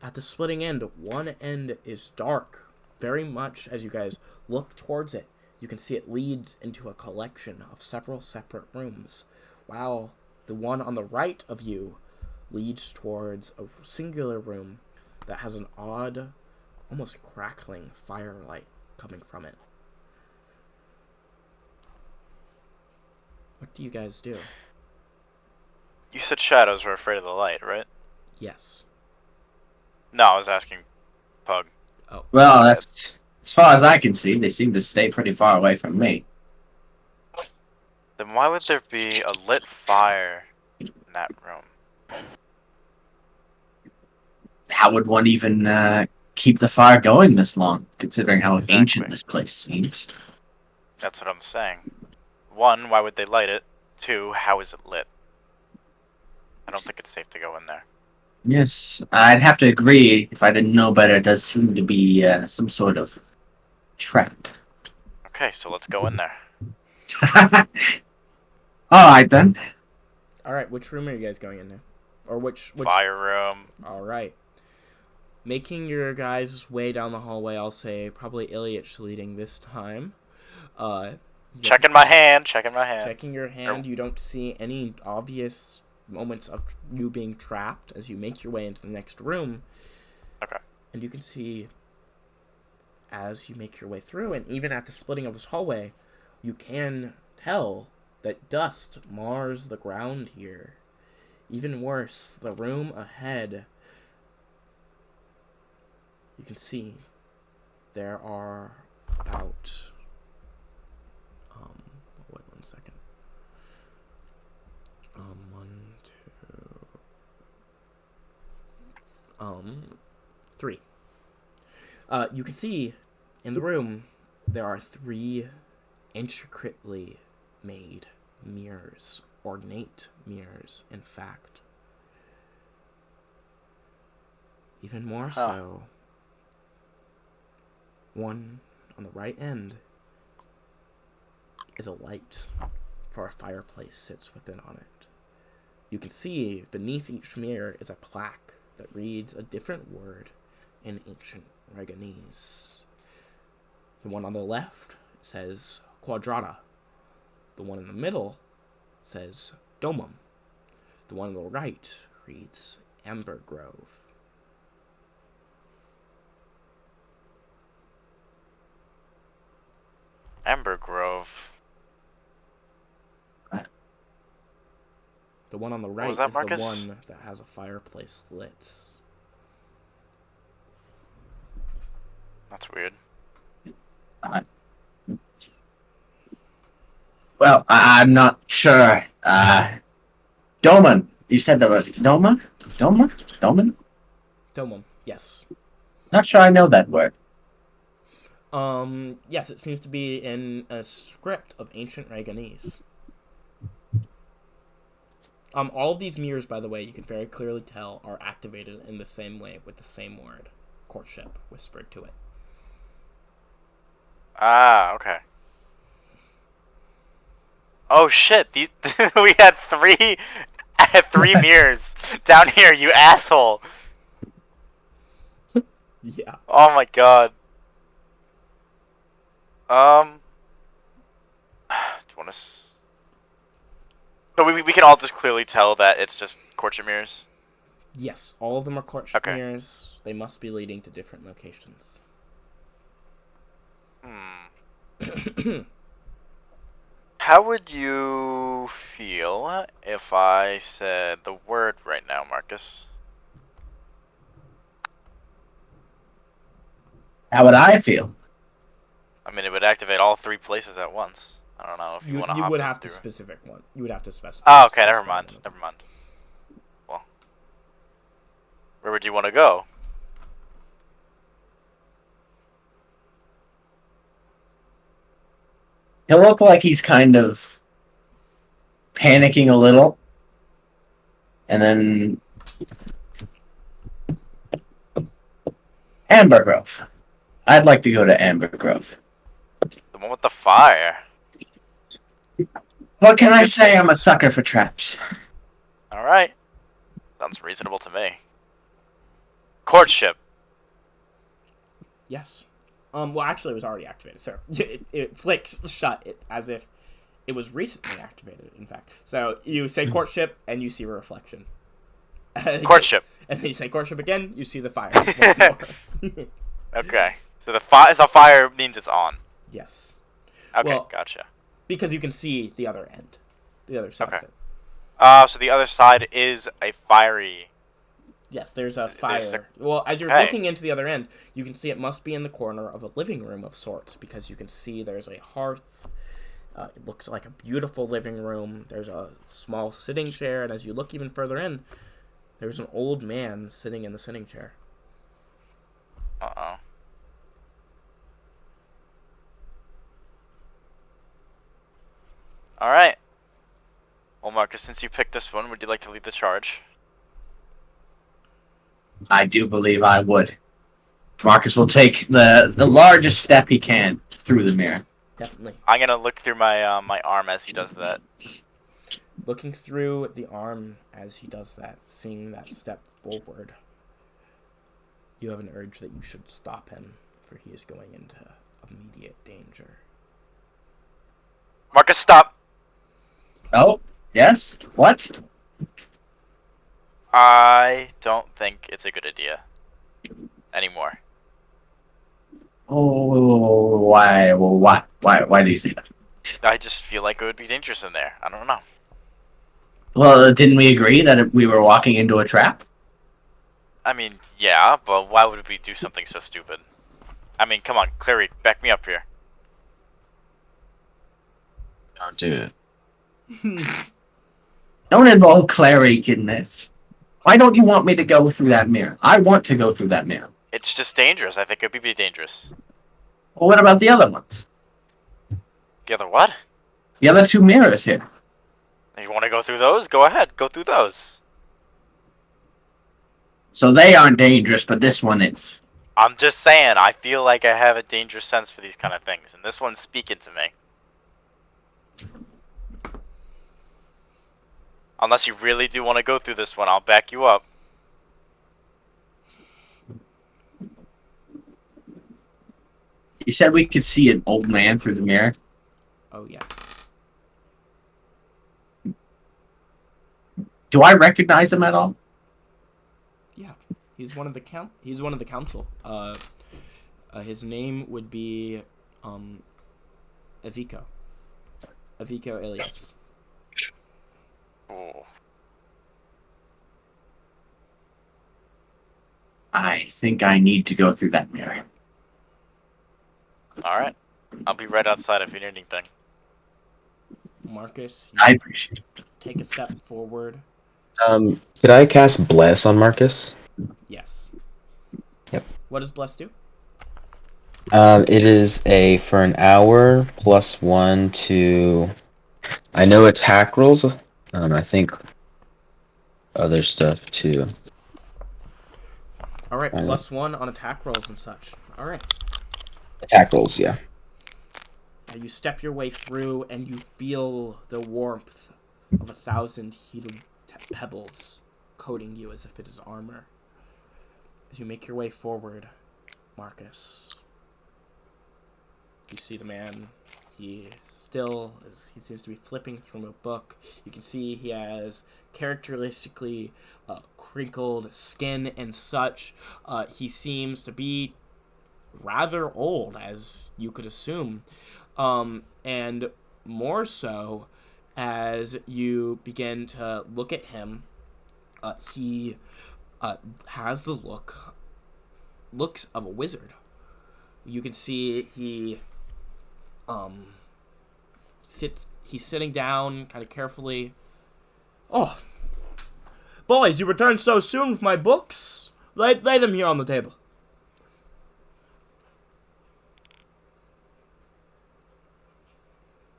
At the splitting end, one end is dark. Very much as you guys look towards it, you can see it leads into a collection of several separate rooms, while the one on the right of you leads towards a singular room that has an odd, almost crackling firelight coming from it. What do you guys do? You said shadows were afraid of the light, right? Yes. No, I was asking Pug. Oh. Well, that's as far as I can see. They seem to stay pretty far away from me. Then why would there be a lit fire in that room? How would one even keep the fire going this long, considering how Exactly. ancient this place seems? That's what I'm saying. 1, why would they light it? 2, how is it lit? I don't think it's safe to go in there. Yes, I'd have to agree. If I didn't know better, it does seem to be some sort of trap. Okay, so let's go in there. All right then. All right, which room are you guys going into? Or which Fire room. All right. Making your guys' way down the hallway, I'll say probably Ilyich leading this time. Checking my hand. Checking my hand. Checking your hand, you don't see any obvious moments of you being trapped as you make your way into the next room. Okay. And you can see, as you make your way through, and even at the splitting of this hallway, you can tell that dust mars the ground here. Even worse, the room ahead, you can see there are about, wait 1 second. 3. You can see in the room there are 3 intricately made mirrors, ornate mirrors, in fact. Even more so, one on the right end is a light for a fireplace sits within on it. You can see beneath each mirror is a plaque that reads a different word in ancient Reganese. The one on the left says quadrata. The one in the middle says domum. The one on the right reads amber grove. Amber Grove. The one on the right that, is Marcus? the one that has a fireplace lit. That's weird. Well, I'm not sure. Doman. You said that was Doma? Doma? Doman? Domum, yes. Not sure I know that word. Yes, it seems to be in a script of ancient Reganese. All of these mirrors, by the way, you can very clearly tell are activated in the same way with the same word, courtship, whispered to it. Ah, okay. Oh shit! These we had 3, mirrors down here. You asshole! Yeah. Oh my god. Do you want to? So we can all just clearly tell that it's just courtship mirrors. Yes, all of them are courtship Okay. mirrors. They must be leading to different locations. How would you feel if I said the word right now, Marcus? How would I feel? I mean, it would activate all 3 places at once. I don't know if you want to You hop would in have to through. specific one. You would have to specify. Oh, okay, never mind. Never mind. Well, where would you want to go? He'll look like he's kind of panicking a little. And then Amber Grove. I'd like to go to Amber Grove. The one with the fire. What can I say? I'm a sucker for traps. All right. Sounds reasonable to me. Courtship. Yes. Well, actually, it was already activated, so it flicks shut as if it was recently activated, in fact. So you say courtship, and you see a reflection. Courtship. And then you say courtship again, you see the fire once more. Okay. So the fire means it's on. Yes. Okay, Well, gotcha. Because you can see the other end. The other side Okay. of it. So the other side is a fiery Yes, there's a There's fire. Well, as you're Okay. looking into the other end, you can see it must be in the corner of a living room of sorts, because you can see there's a hearth. It looks like a beautiful living room. There's a small sitting chair, and as you look even further in, there's an old man sitting in the sitting chair. Uh-oh. Alright. Well, Marcus, since you picked this one, would you like to lead the charge? I do believe I would. Marcus will take the largest step he can through the mirror. Definitely. I'm gonna look through my my arm as he does that. Looking through the arm as he does that, seeing that step forward, you have an urge that you should stop him, for he is going into immediate danger. Marcus, stop! Oh, yes? What? I don't think it's a good idea anymore. Oh, why? Well, why do you say that? I just feel like it would be dangerous in there. I don't know. Well, didn't we agree that we were walking into a trap? I mean, yeah, but why would we do something so stupid? I mean, come on, Clary, back me up here. Don't do it. Don't involve Clary in this. Why don't you want me to go through that mirror? I want to go through that mirror. It's just dangerous. I think it would be dangerous. Well, what about the other ones? The other what? The other two mirrors here. You want to go through those? Go ahead, go through those. So they aren't dangerous, but this one is. I'm just saying, I feel like I have a dangerous sense for these kind of things, and this one's speaking to me. Unless you really do want to go through this one, I'll back you up. You said we could see an old man through the mirror. Oh, yes. Do I recognize him at all? Yeah. He's one of the He's one of the council. His name would be, Eviko. Eviko Elias. Ooh. I think I need to go through that mirror. Alright. I'll be right outside if you need anything. Marcus, I you appreciate it. take a step forward. Could I cast Bless on Marcus? Yes. Yep. What does Bless do? It is for an hour +1 to. I know attack rolls. I think other stuff too. Alright, +1 on attack rolls and such. Alright. Attack rolls, yeah. You step your way through and you feel the warmth of 1,000 heated pebbles coating you as if it is armor. As you make your way forward, Marcus, you see the man. He seems to be flipping through a book. You can see he has characteristically crinkled skin and such. He seems to be rather old, as you could assume. And more so, as you begin to look at him, he has the looks of a wizard. You can see he's sitting down kind of carefully. Oh, boys, you returned so soon with my books. Lay them here on the table.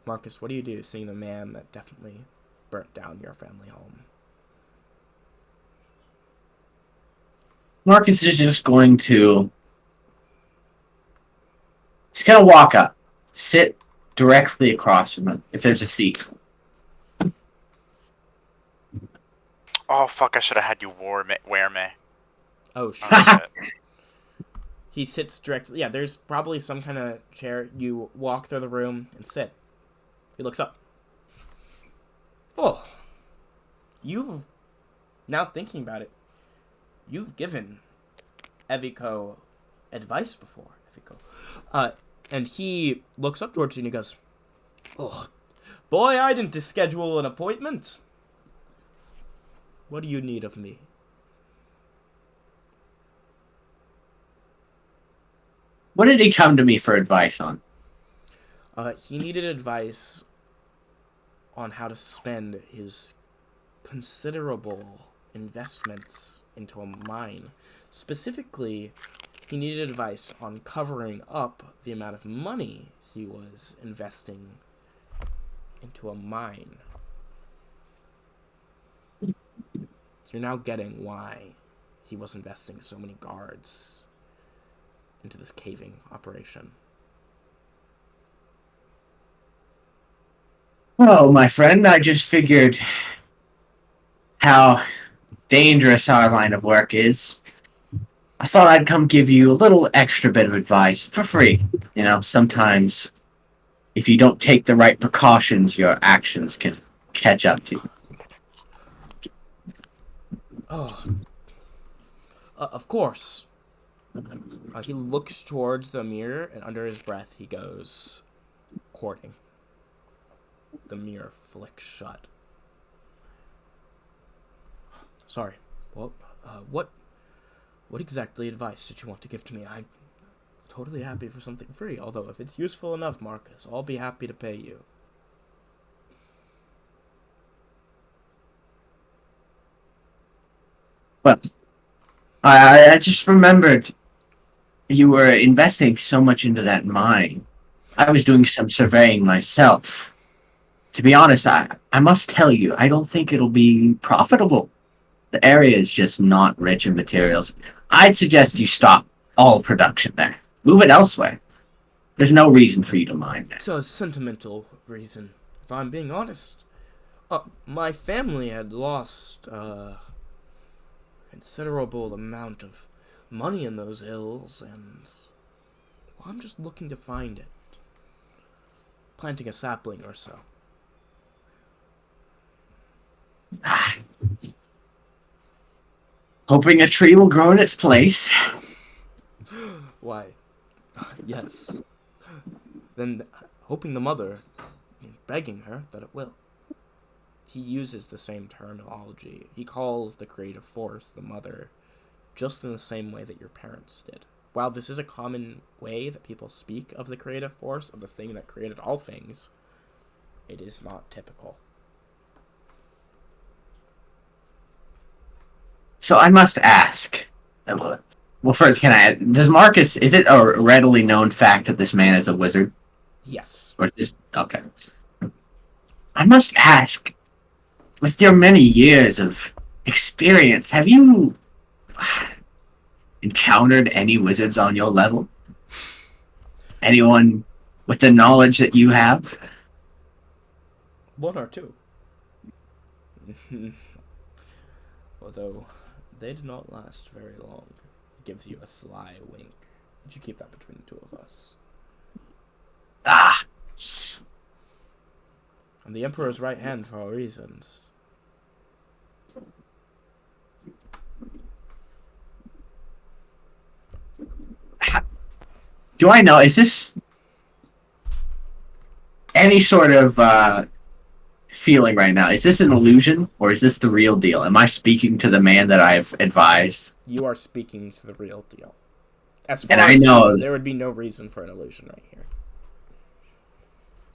Marcus, what do you do seeing the man that definitely burnt down your family home? Marcus is just going to. He's going to walk up, sit directly across from him, if there's a seat. Oh, fuck, I should have had you wear me. Oh, shit. Alright. He sits directly. Yeah, there's probably some kind of chair. You walk through the room and sit. He looks up. Oh. Now thinking about it, you've given Eviko advice before, Eviko. And he looks up towards you and he goes, "Oh, boy, I didn't schedule an appointment. What do you need of me?" What did he come to me for advice on? He needed advice on how to spend his considerable investments into a mine. Specifically, he needed advice on covering up the amount of money he was investing into a mine. You're now getting why he was investing so many guards into this caving operation. Oh, my friend, I just figured how dangerous our line of work is. I thought I'd come give you a little extra bit of advice for free. You know, sometimes if you don't take the right precautions, your actions can catch up to you. Oh, of course. He looks towards the mirror, and under his breath, he goes, courting. The mirror flicks shut. Sorry. Well, what exactly advice did you want to give to me? I'm totally happy for something free. Although, if it's useful enough, Marcus, I'll be happy to pay you. Well, I just remembered you were investing so much into that mine. I was doing some surveying myself. To be honest, I must tell you, I don't think it'll be profitable. The area is just not rich in materials. I'd suggest you stop all production there. Move it elsewhere. There's no reason for you to mine there. It's a sentimental reason, if I'm being honest. My family had lost a considerable amount of money in those hills, and well, I'm just looking to find it. Planting a sapling or so. Hoping a tree will grow in its place. Why? Yes. Then hoping the mother, begging her that it will. He uses the same terminology. He calls the creative force the mother, just in the same way that your parents did. While this is a common way that people speak of the creative force, of the thing that created all things, it is not typical. So I must ask. Well, first, does Marcus, is it a readily known fact that this man is a wizard? Yes. Or is this, okay. I must ask, with your many years of experience, have you encountered any wizards on your level? Anyone with the knowledge that you have? One or two. Although, they did not last very long. It gives you a sly wink. But you keep that between the two of us. Ah! I'm the Emperor's right hand for a reason. Do I know, is this any sort of feeling right now? Is this an illusion, or is this the real deal? Am I speaking to the man that I've advised? You are speaking to the real deal. As far And I as know there would be no reason for an illusion right here.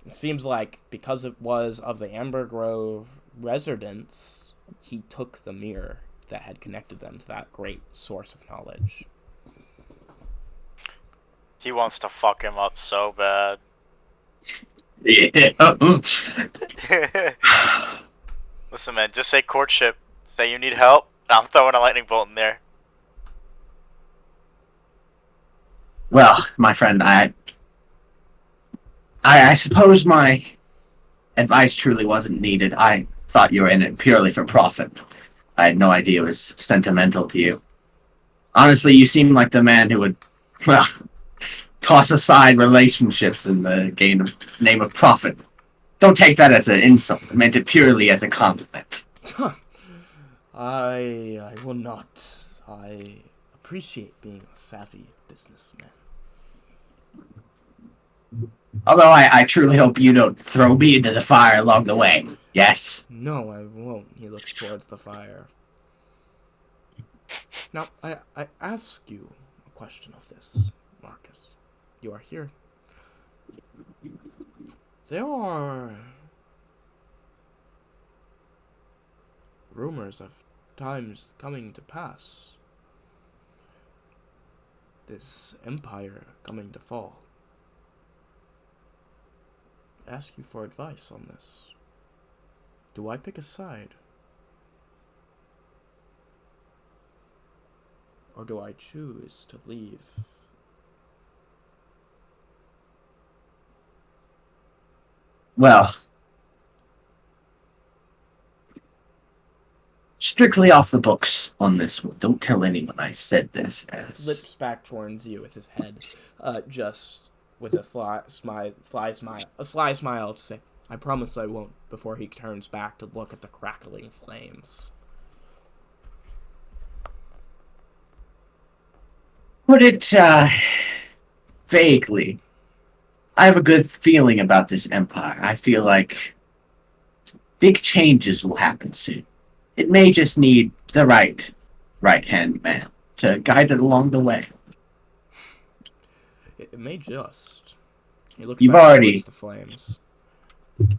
It seems like because it was of the Amber Grove residents, he took the mirror that had connected them to that great source of knowledge. He wants to fuck him up so bad. Yeah. Listen, man, just say courtship. Say you need help. I'm throwing a lightning bolt in there. Well, my friend, I suppose my advice truly wasn't needed. I thought you were in it purely for profit. I had no idea it was sentimental to you. Honestly, you seem like the man who would, well, toss aside relationships in the name of profit. Don't take that as an insult. I meant it purely as a compliment. I will not. I appreciate being a savvy businessman. Although I truly hope you don't throw me into the fire along the way. Yes? No, I won't. He looks towards the fire. Now, I ask you a question of this, Marcus. You are here. There are rumors of times coming to pass. This empire coming to fall. I ask you for advice on this. Do I pick a side? Or do I choose to leave? Well, strictly off the books on this one. Don't tell anyone I said this. Flips back towards you with his head, just with a sly smile to say, "I promise I won't," before he turns back to look at the crackling flames. Put it vaguely. I have a good feeling about this empire. I feel like big changes will happen soon. It may just need the right-hand man to guide it along the way. It may just. He looks You've back already- towards the flames. The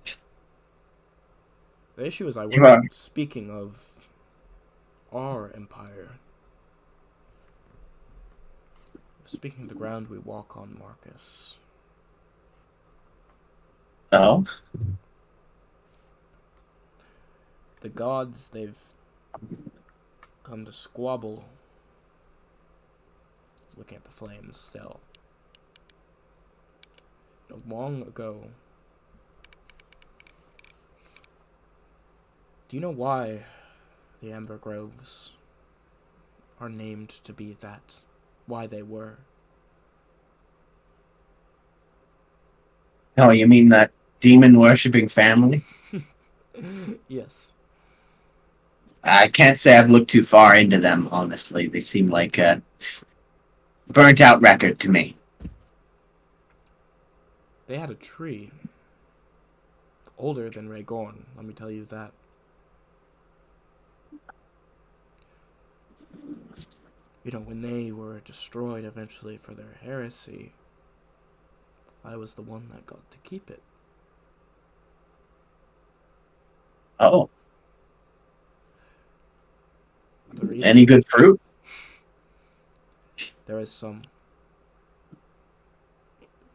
issue is I You've wasn't speaking of our empire. Speaking of the ground we walk on, Marcus. Oh? The gods, they've come to squabble. He's looking at the flames still. Long ago. Do you know why the Amber Groves are named to be that? Why they were? Oh, you mean that demon-worshipping family? Yes. I can't say I've looked too far into them, honestly. They seem like a burnt-out record to me. They had a tree. Older than Rhaegorn, let me tell you that. You know, when they were destroyed eventually for their heresy, I was the one that got to keep it. Oh. The reason Any good fruit? there is some.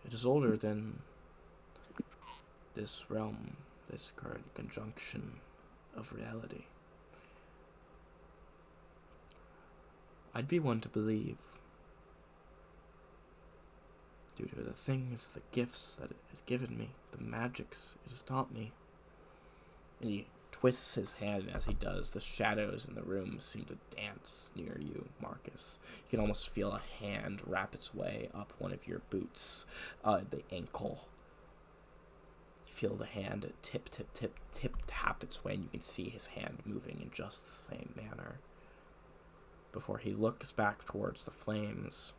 It is older than this realm, this current conjunction of reality. I'd be one to believe, due to the things, the gifts that it has given me, the magics it has taught me. And he twists his hand, and as he does, the shadows in the room seem to dance near you, Marcus. You can almost feel a hand wrap its way up one of your boots, the ankle. You feel the hand tip, tap its way, and you can see his hand moving in just the same manner. Before he looks back towards the flames.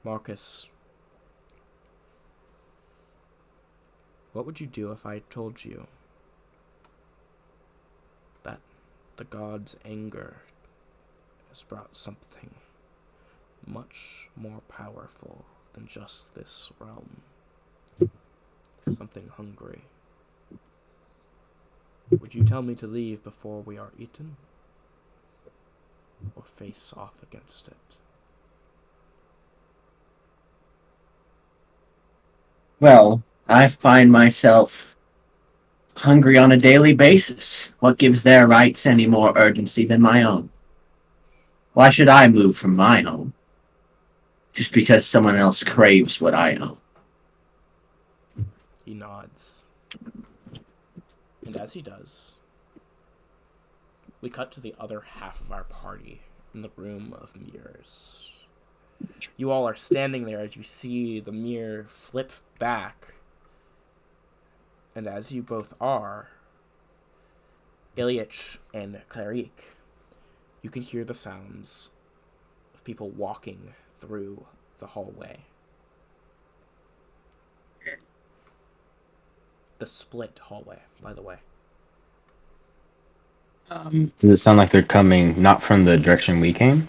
Marcus, what would you do if I told you that the god's anger has brought something much more powerful than just this realm? Something hungry. Would you tell me to leave before we are eaten? Or face off against it? Well, I find myself hungry on a daily basis. What gives their rights any more urgency than my own? Why should I move from my home just because someone else craves what I own? He nods. And as he does, we cut to the other half of our party in the room of mirrors. You all are standing there as you see the mirror flip back. And as you both are, Ilyich and Clarique, you can hear the sounds of people walking through the hallway. The split hallway, by the way. Does it sound like they're coming not from the direction we came?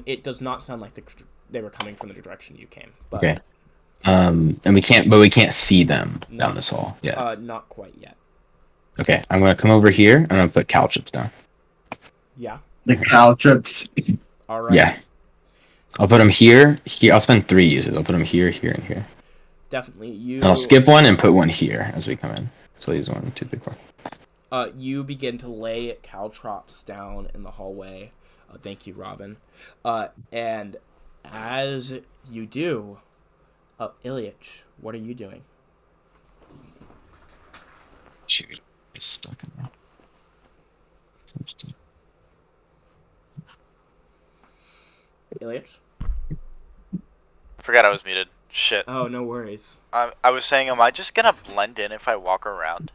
It does not sound like they were coming from the direction you came. But, Okay. And we can't see them No. down this hall. Yeah. Not quite yet. Okay. I'm gonna come over here. I'm gonna put caltrops down. Yeah. The caltrops. All right. Yeah. I'll put them here. Here. I'll spend 3 uses. I'll put them here, here, and here. Definitely. And I'll skip one and put one here as we come in. So these 1, 2, 3, 4. You begin to lay caltrops down in the hallway. Thank you, Robin. And as you do, Ilyich, what are you doing? Shoot. It's stuck in there. Ilyich? Forgot I was muted. Shit. Oh, no worries. I was saying, am I just gonna blend in if I walk around?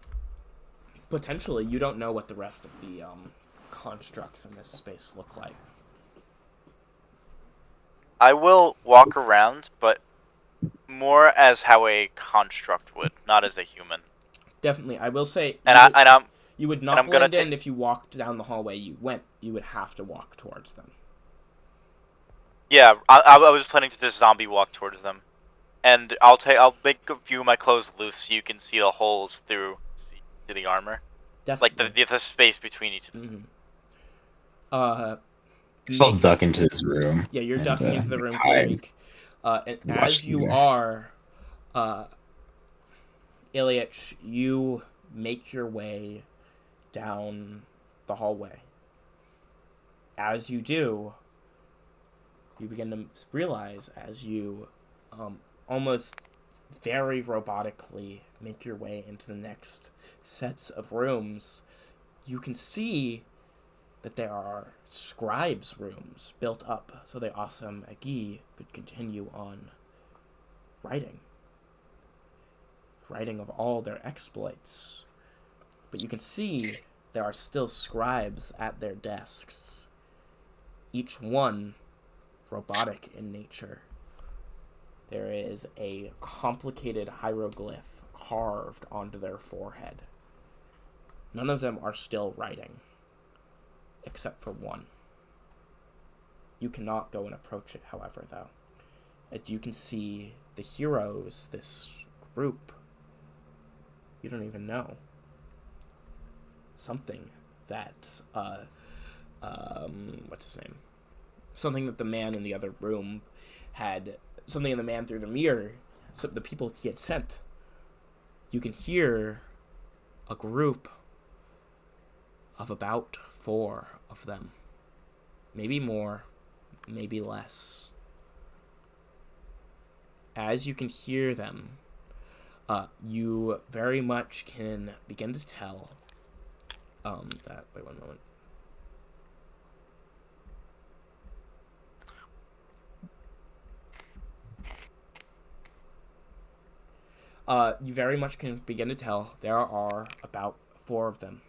Potentially, you don't know what the rest of the constructs in this space look like. I will walk around, but more as how a construct would, not as a human. Definitely, I will say. You would not blend in if you walked down the hallway you went. You would have to walk towards them. Yeah, I was planning to just zombie walk towards them, and I'll make a few of my clothes loose so you can see the holes through the armor. Definitely. Like the space between each of them. I'll duck into this room. Yeah, you're ducking into the room, Claric. And as you are, Ilyich, you make your way down the hallway. As you do, you begin to realize as you almost very robotically make your way into the next sets of rooms, you can see that there are scribes' rooms built up so the awesome Agi could continue on writing of all their exploits. But you can see there are still scribes at their desks, each one robotic in nature. There is a complicated hieroglyph carved onto their forehead. None of them are still writing, except for one. You cannot go and approach it, however, though. As you can see, the heroes, this group, you don't even know. Something that, what's his name? Something that the man in the other room had, something in the man through the mirror, so the people he had sent. You can hear a group of about 4 of them. Maybe more, maybe less. As you can hear them, you very much can begin to tell that, wait one moment. You very much can begin to tell there are about 4 of them.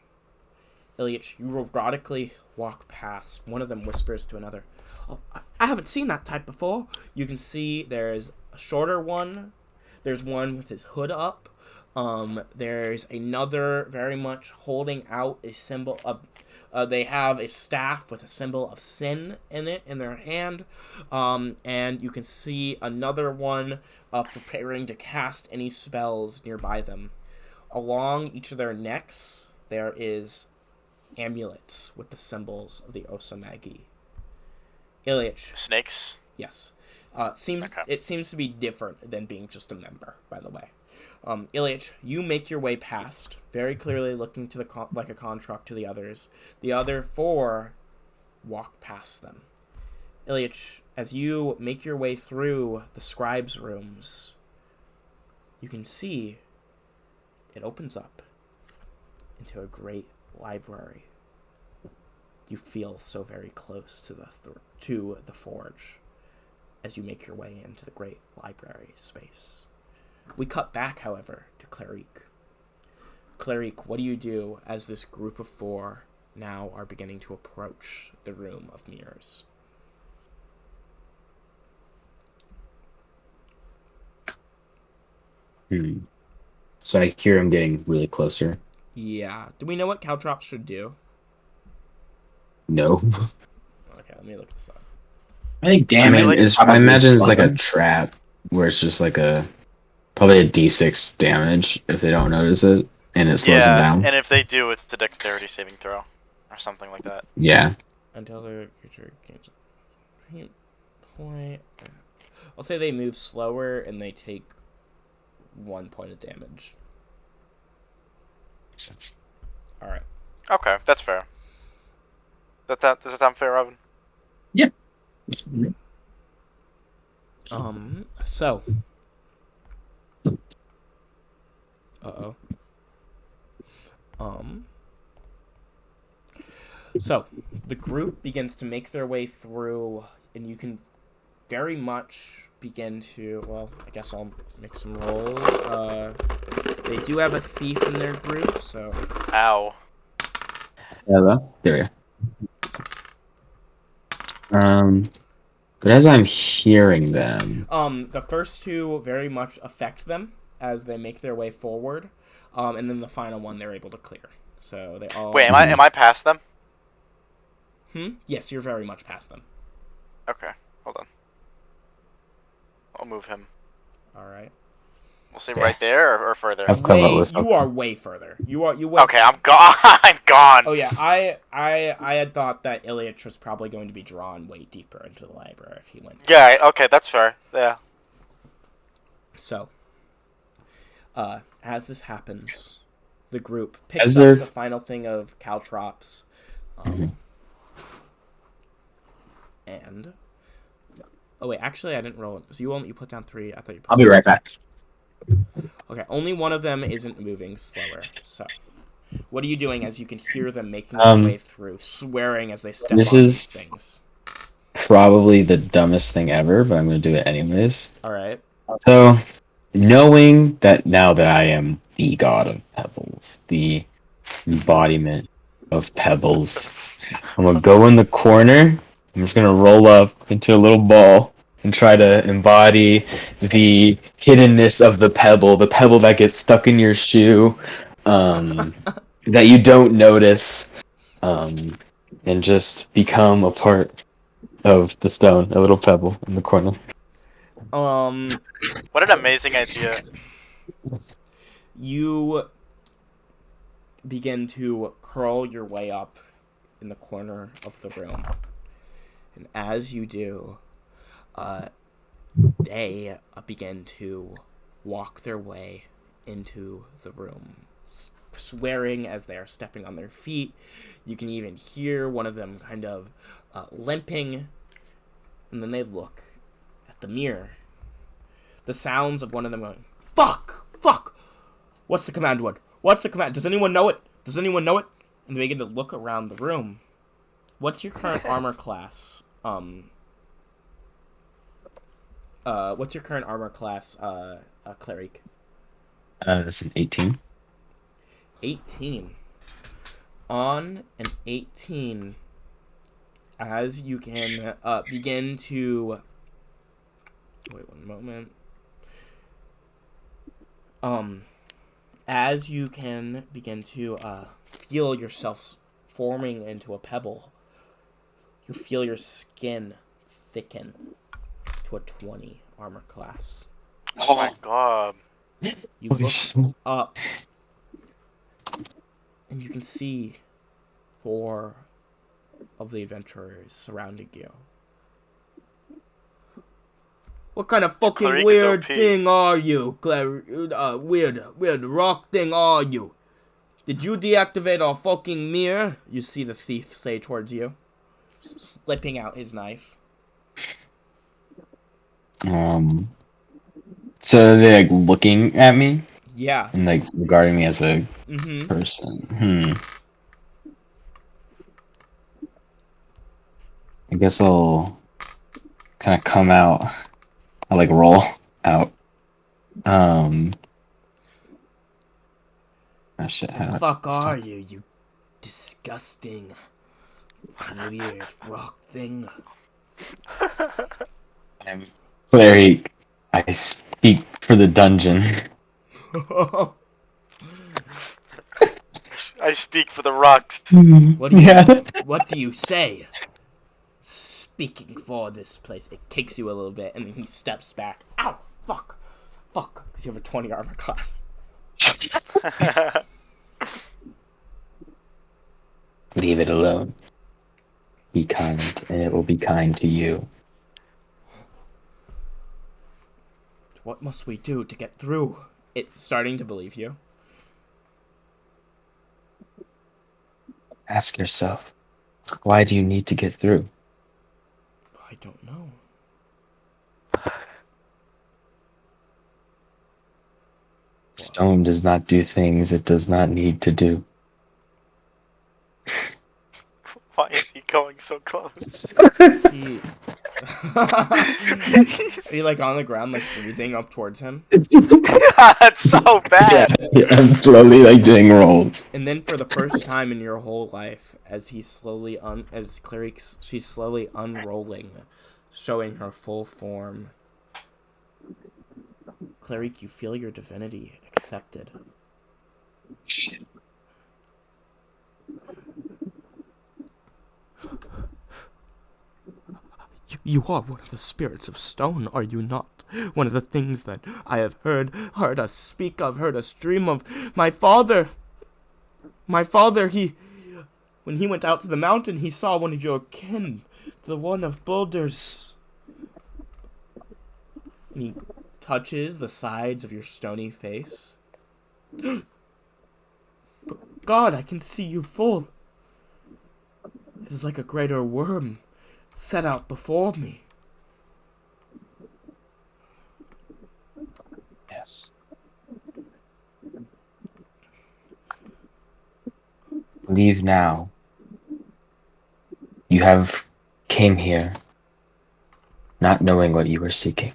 Ilyich, you robotically walk past. One of them whispers to another, "Oh, I haven't seen that type before." You can see there's a shorter one. There's one with his hood up. There's another very much holding out a symbol of... they have a staff with a symbol of sin in it in their hand. And you can see another one preparing to cast any spells nearby them. Along each of their necks, there is amulets with the symbols of the Osamagi. Ilyich. Snakes? Yes. It seems to be different than being just a member, by the way. Ilyich, you make your way past, very clearly looking to like a construct to the others. The other 4 walk past them. Ilyich, as you make your way through the scribes' rooms, you can see it opens up into a great library. You feel so very close to the forge as you make your way into the great library space. We cut back, however, to Claric. Claric, what do you do as this group of 4 now are beginning to approach the room of mirrors? So I hear him getting really closer. Yeah. Do we know what caltrops should do? No. Okay, let me look this up. I think I damage. mean, is I probably imagine it's like a fun. trap where it's just like probably a D6 damage if they don't notice it, and it slows them Yeah, down. and if they do, it's the dexterity saving throw, or something like that. Yeah. Until the creature gains a hit point. I'll say they move slower and they take 1 point of damage. Makes sense. All right. Okay, that's fair. Does that sound fair, Robin? So. Uh-oh. So, the group begins to make their way through, and you can very much begin to, well, I guess I'll make some rolls. They do have a thief in their group, so... Ow. Hello? There we go. But as I'm hearing them... The first two very much affect them as they make their way forward, and then the final one they're able to clear. So they all... Wait, am I past them? Yes, you're very much past them. Okay, hold on. I'll move him. Alright. We'll say Okay. right there or further. I've come up with You something. are way further. You went... Okay, I'm gone. I'm gone. Oh yeah, I had thought that Ilyich was probably going to be drawn way deeper into the library if he went. Yeah. Okay, that's fair. Yeah. So, as this happens, the group picks As up they're- the final thing of caltrops, Mhm. and oh wait, actually I didn't roll it. So you put down 3. I thought you. Put I'll be right back. Okay, only one of them isn't moving slower. So, what are you doing as you can hear them making their way through, swearing as they step This on is- these things? Probably the dumbest thing ever, but I'm going to do it anyways. All right. So, knowing that now that I am the god of pebbles, the embodiment of pebbles, I'm going to go in the corner. I'm just going to roll up into a little ball and try to embody the hiddenness of the pebble that gets stuck in your shoe, that you don't notice, and just become a part of the stone, a little pebble in the corner. What an amazing idea. You begin to curl your way up in the corner of the room. And as you do, they begin to walk their way into the room, swearing as they are stepping on their feet. You can even hear one of them kind of limping, and then they look at the mirror. The sounds of one of them going, "Fuck! Fuck! What's the command word? What's the command? Does anyone know it? Does anyone know it?" And they begin to look around the room. What's your current armor class? What's your current armor class, cleric? That's an 18. 18. On an 18, as you can begin to... Wait one moment. As you can begin to feel yourself forming into a pebble, you feel your skin thicken to a 20 armor class. Oh my god. You look up, and you can see 4 of the adventurers surrounding you. What kind of fucking Cleric is weird OP. thing are you, weird rock thing are you? Did you deactivate our fucking mirror? You see the thief say towards you, slipping out his knife. So they're like looking at me Yeah. and like regarding me as a Mm-hmm. person. I guess I'll kind of come out. I'll like roll out. Oh shit! The fuck are you, you disgusting, weird rock thing? I'm cleric. I speak for the dungeon. I speak for the rocks. What do you, Yeah. what do you say? speaking for this place. It kicks you a little bit, and then he steps back. Ow! Fuck! Because you have a 20 armor class. Leave it alone. Be kind, and it will be kind to you. What must we do to get through? It's starting to believe you. Ask yourself, why do you need to get through? I don't know. Stone does not do things it does not need to do. Why is he going so close? He... Are you like on the ground, like breathing up towards him? That's so bad. Yeah, I'm slowly like doing rolls. And then for the first time in your whole life, as she's slowly unrolling, showing her full form, Cleric, you feel your divinity accepted. You are one of the spirits of stone, are you not? One of the things that I have heard us speak of, heard us dream of. My father, when he went out to the mountain, he saw one of your kin, the one of Boulders. And he touches the sides of your stony face. But God, I can see you full. It is like a greater worm set out before me. Yes. Leave now. You have came here not knowing what you were seeking.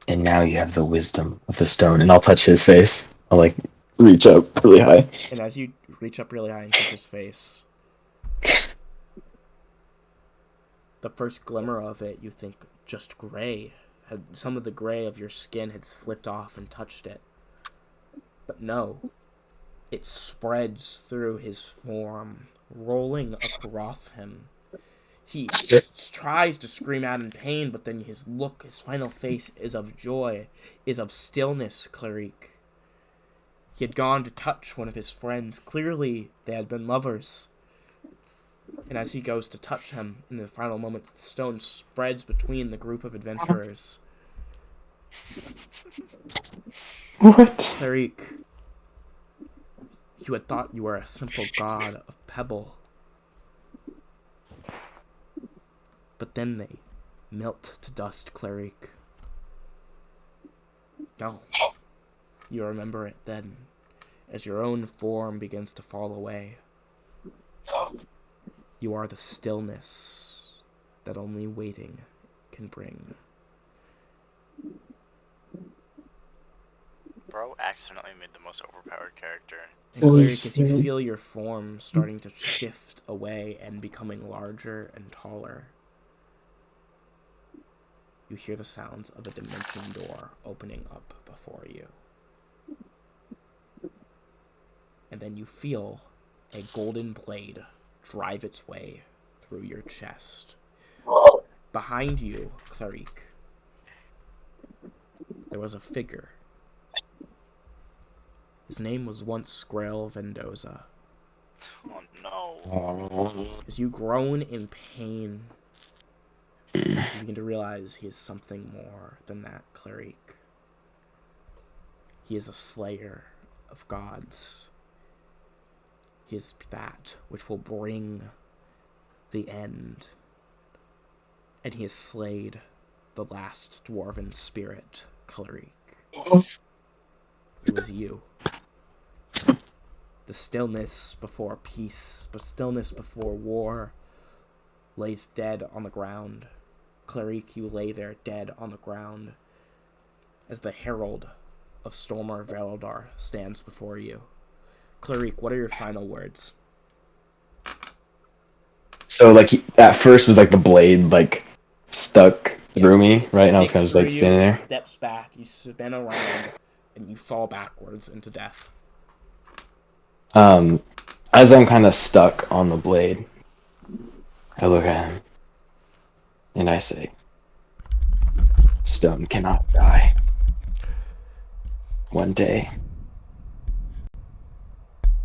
And now you have the wisdom of the stone. And I'll touch his face. I'll like reach up really high. And as you reach up really high and touch his face, the first glimmer of it, you think just gray. Some of the gray of your skin had slipped off and touched it. But no. It spreads through his form, rolling across him. He tries to scream out in pain, but then his final face is of joy, is of stillness, Cleric. He had gone to touch one of his friends. Clearly, they had been lovers. And as he goes to touch him, in the final moments, the stone spreads between the group of adventurers. What? Cleric, you had thought you were a simple god of pebble. But then they melt to dust, Cleric. No. You remember it then, as your own form begins to fall away. You are the stillness that only waiting can bring. Bro accidentally made the most overpowered character. And Cleric, as you feel your form starting to shift away and becoming larger and taller, you hear the sounds of a dimension door opening up before you. And then you feel a golden blade drive its way through your chest. Behind you, Cleric, there was a figure. His name was once Grail Vendoza. Oh no. As you groan in pain, you begin to realize he is something more than that, Cleric. He is a slayer of gods. He is that which will bring the end. And he has slayed the last dwarven spirit, Cleric. It was you. The stillness before peace, the stillness before war, lays dead on the ground. Cleric, you lay there dead on the ground as the herald of Stormar Veladar stands before you. Cleric, what are your final words? So like at first was like the blade like stuck through me, right? And I was kind of just like standing there. Steps back, you spin around, and you fall backwards into death. As I'm kind of stuck on the blade, I look at him, and I say, stone cannot die. One day,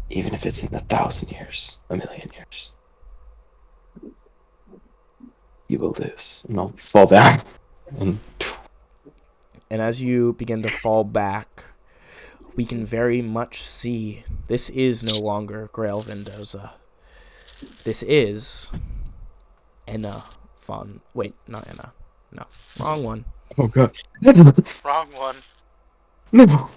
even if it's in 1,000 years, 1,000,000 years, you will lose. And I'll fall down. And as you begin to fall back, we can very much see this is no longer Grail Vendoza. This is Enna Von. Wait, not Enna. No, wrong one. oh god. Wrong one. No.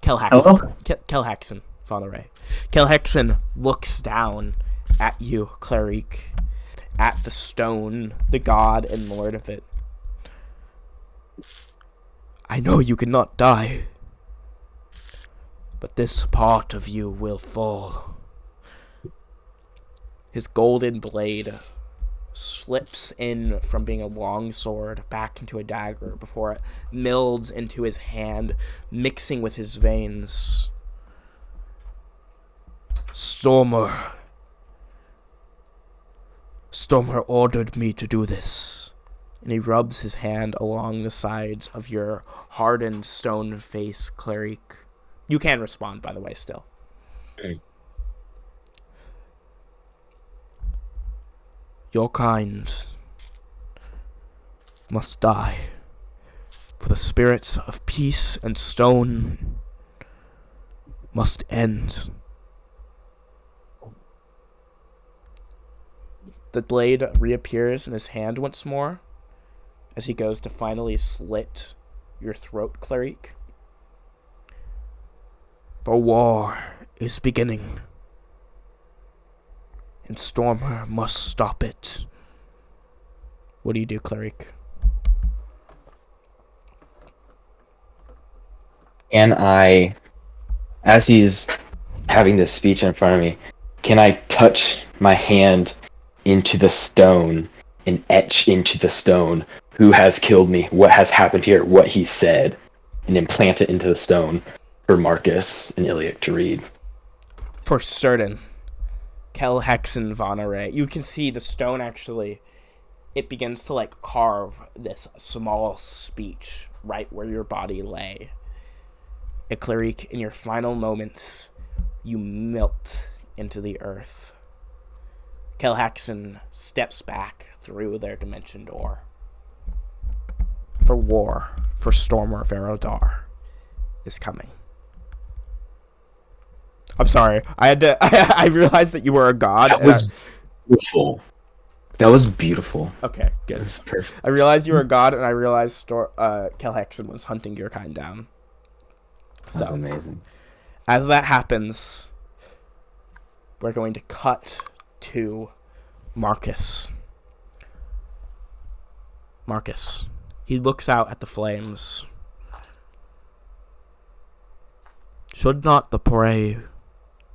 Kelhaxon. Kelhaxon, Father Ray. Kelhaxon looks down at you, Cleric, at the stone, the god and lord of it. I know you cannot die, but this part of you will fall. His golden blade slips in from being a long sword back into a dagger before it melds into his hand, mixing with his veins. Stormer ordered me to do this. And he rubs his hand along the sides of your hardened stone face, Cleric. You can respond, by the way, still. Okay. Your kind must die, for the spirits of peace and stone must end. The blade reappears in his hand once more as he goes to finally slit your throat, Cleric. For war is beginning, and Stormer must stop it. What do you do, Cleric? Can I, as he's having this speech in front of me, can I touch my hand into the stone and etch into the stone who has killed me, what has happened here, what he said, and implant it into the stone for Marcus and Iliac to read? For certain. Kelhaxon Vonare. You can see the stone actually, it begins to like carve this small speech right where your body lay. Cleric, in your final moments, you melt into the earth. Kelhaxon steps back through their dimension door. For war, for Stormer Verodar is coming. I'm sorry. I had to. I realized that you were a god. That was beautiful. That was beautiful. Okay, good. That was perfect. I realized you were a god, and I realized Kelhaxon was hunting your kind down. So, That's amazing. as that happens, we're going to cut to Marcus. Marcus. He looks out at the flames. Should not the prey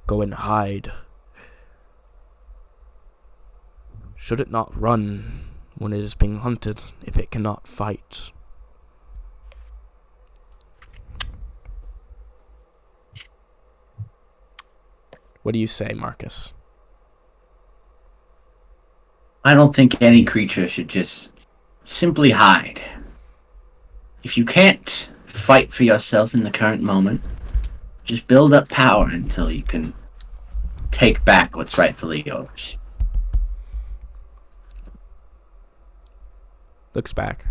go and hide? Should it not run when it is being hunted if it cannot fight? What do you say, Marcus? I don't think any creature should just simply hide. If you can't fight for yourself in the current moment, just build up power until you can take back what's rightfully yours. Looks back.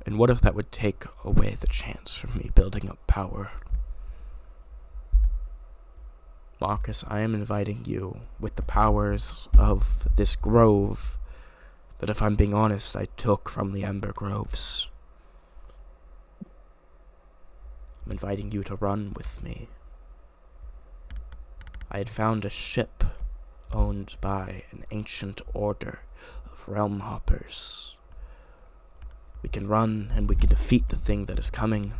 And what if that would take away the chance from me building up power? Marcus, I am inviting you with the powers of this grove that, if I'm being honest, I took from the Ember Groves. I'm inviting you to run with me. I had found a ship owned by an ancient order of realm hoppers. We can run and we can defeat the thing that is coming.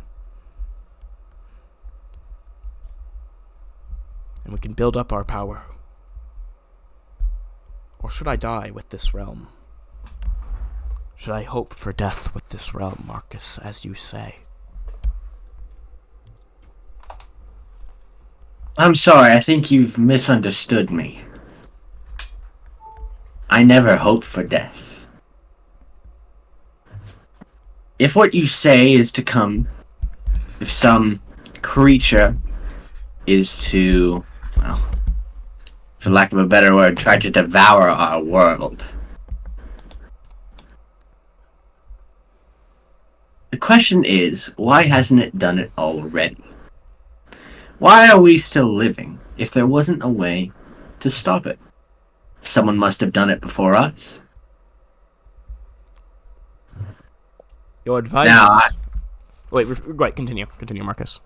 And we can build up our power. Or should I die with this realm? Should I hope for death with this realm, Marcus, as you say? I'm sorry, I think you've misunderstood me. I never hope for death. If what you say is to come, if some creature is to, well, for lack of a better word, try to devour our world, the question is, why hasn't it done it already? Why are we still living if there wasn't a way to stop it? Someone must have done it before us. Your advice. Now, Wait, continue, Marcus.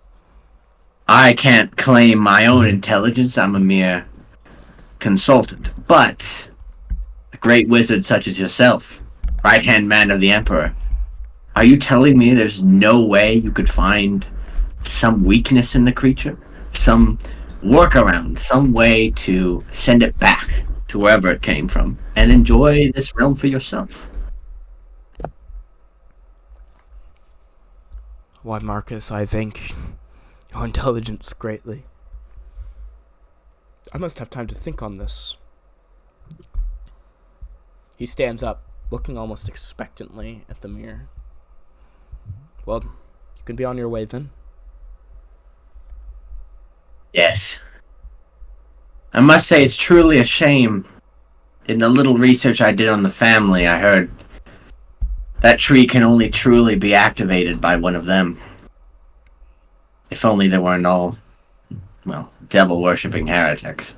I can't claim my own intelligence. I'm a mere consultant. But a great wizard such as yourself, right-hand man of the Emperor, are you telling me there's no way you could find some weakness in the creature? Some workaround, some way to send it back to wherever it came from and enjoy this realm for yourself? Why, Marcus, I thank your intelligence greatly. I must have time to think on this. He stands up, looking almost expectantly at the mirror. Well, you can be on your way then. Yes. I must say it's truly a shame. In the little research I did on the family, I heard that tree can only truly be activated by one of them. If only they weren't all, well, devil-worshipping heretics.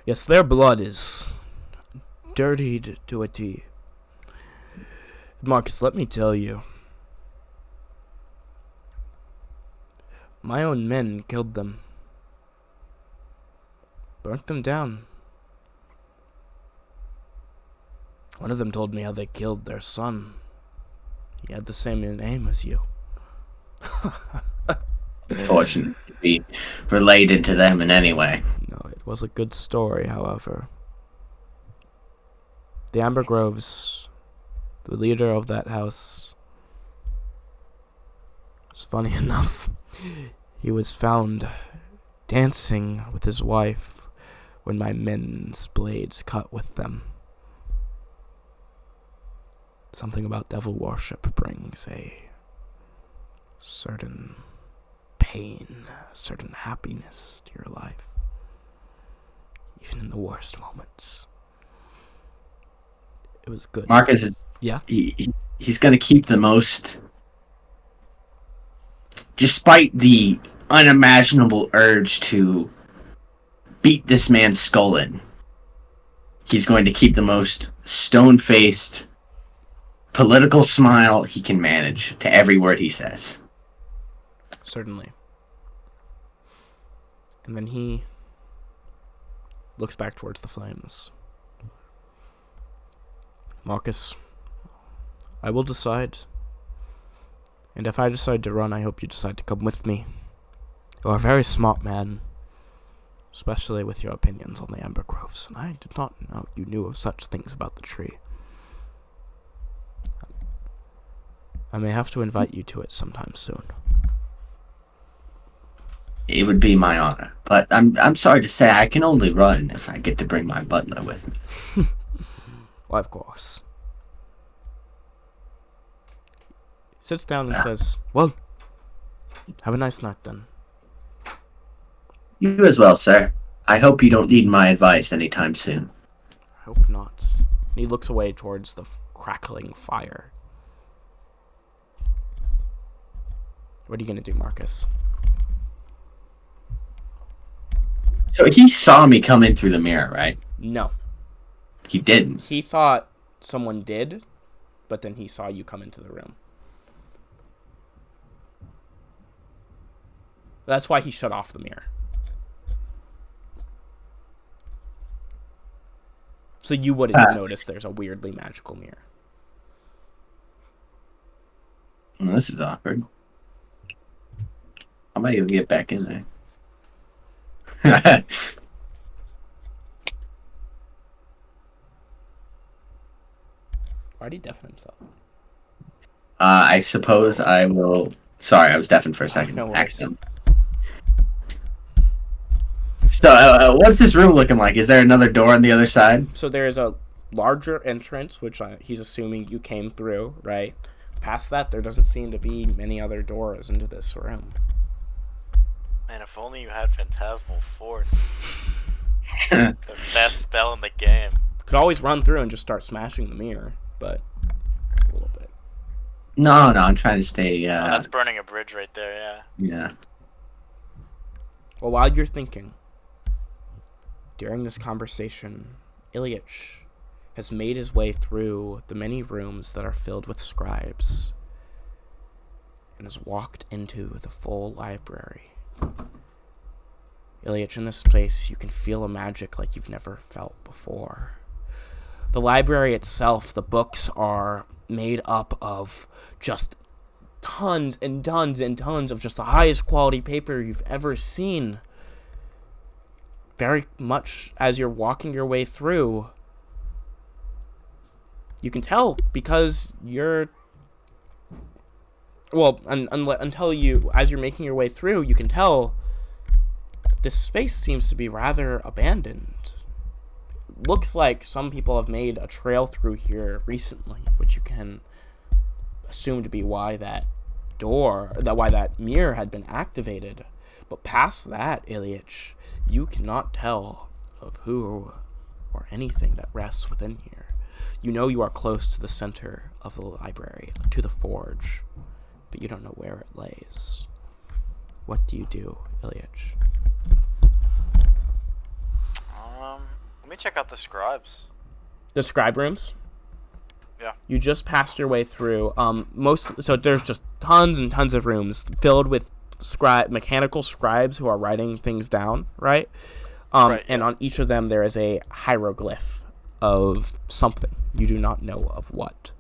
Yes, their blood is dirtied to a T. Marcus, let me tell you. My own men killed them. Burnt them down. One of them told me how they killed their son. He had the same name as you. Fortunate to be related to them in any way. No, it was a good story, however. The Amber Groves, the leader of that house, was funny enough. He was found dancing with his wife when my men's blades cut with them. Something about devil worship brings a certain pain, a certain happiness to your life, even in the worst moments. It was good. Marcus is... Yeah? He's going to keep the most... Despite the unimaginable urge to beat this man's skull in, he's going to keep the most stone-faced political smile he can manage to every word he says. Certainly. And then he looks back towards the flames. Marcus, I will decide. And if I decide to run, I hope you decide to come with me. You are a very smart man, especially with your opinions on the Amber Groves, and I did not know you knew of such things about the tree. I may have to invite you to it sometime soon. It would be my honor, but I'm sorry to say I can only run if I get to bring my butler with me. Well, of course. He sits down and says, well, have a nice night then. You as well, sir. I hope you don't need my advice anytime soon. I hope not. And he looks away towards the crackling fire. What are you going to do, Marcus? So he saw me come in through the mirror, right? No. He didn't. He thought someone did, but then he saw you come into the room. That's why he shut off the mirror. So you wouldn't have noticed there's a weirdly magical mirror. Well, this is awkward. I might even get back in there. Why'd he deafen himself? I suppose I will... Sorry, I was deafened for a second. No worries. Accident. So, what's this room looking like? Is there another door on the other side? So there's a larger entrance, which he's assuming you came through, right? Past that, there doesn't seem to be many other doors into this room. Man, if only you had Phantasmal Force. The best spell in the game. Could always run through and just start smashing the mirror, but a little bit. No, I'm trying to stay. Oh, that's burning a bridge right there, yeah. Yeah. Well, while you're thinking, during this conversation, Ilyich has made his way through the many rooms that are filled with scribes and has walked into the full library. Ilyich, in this place, you can feel a magic like you've never felt before. The library itself, the books are made up of just tons and tons and tons of just the highest quality paper you've ever seen. Very much as you're walking your way through, you can tell because you're... Well, until you... As you're making your way through, you can tell this space seems to be rather abandoned. Looks like some people have made a trail through here recently, which you can assume to be why that mirror had been activated. But past that, Ilyich, you cannot tell of who or anything that rests within here. You know you are close to the center of the library, to the forge, but you don't know where it lays. What do you do, Ilyich? Let me check out the scribes. The scribe rooms? Yeah. You just passed your way through. So there's just tons and tons of rooms filled with mechanical scribes who are writing things down, right? Right, and on each of them there is a hieroglyph of something. You do not know of what.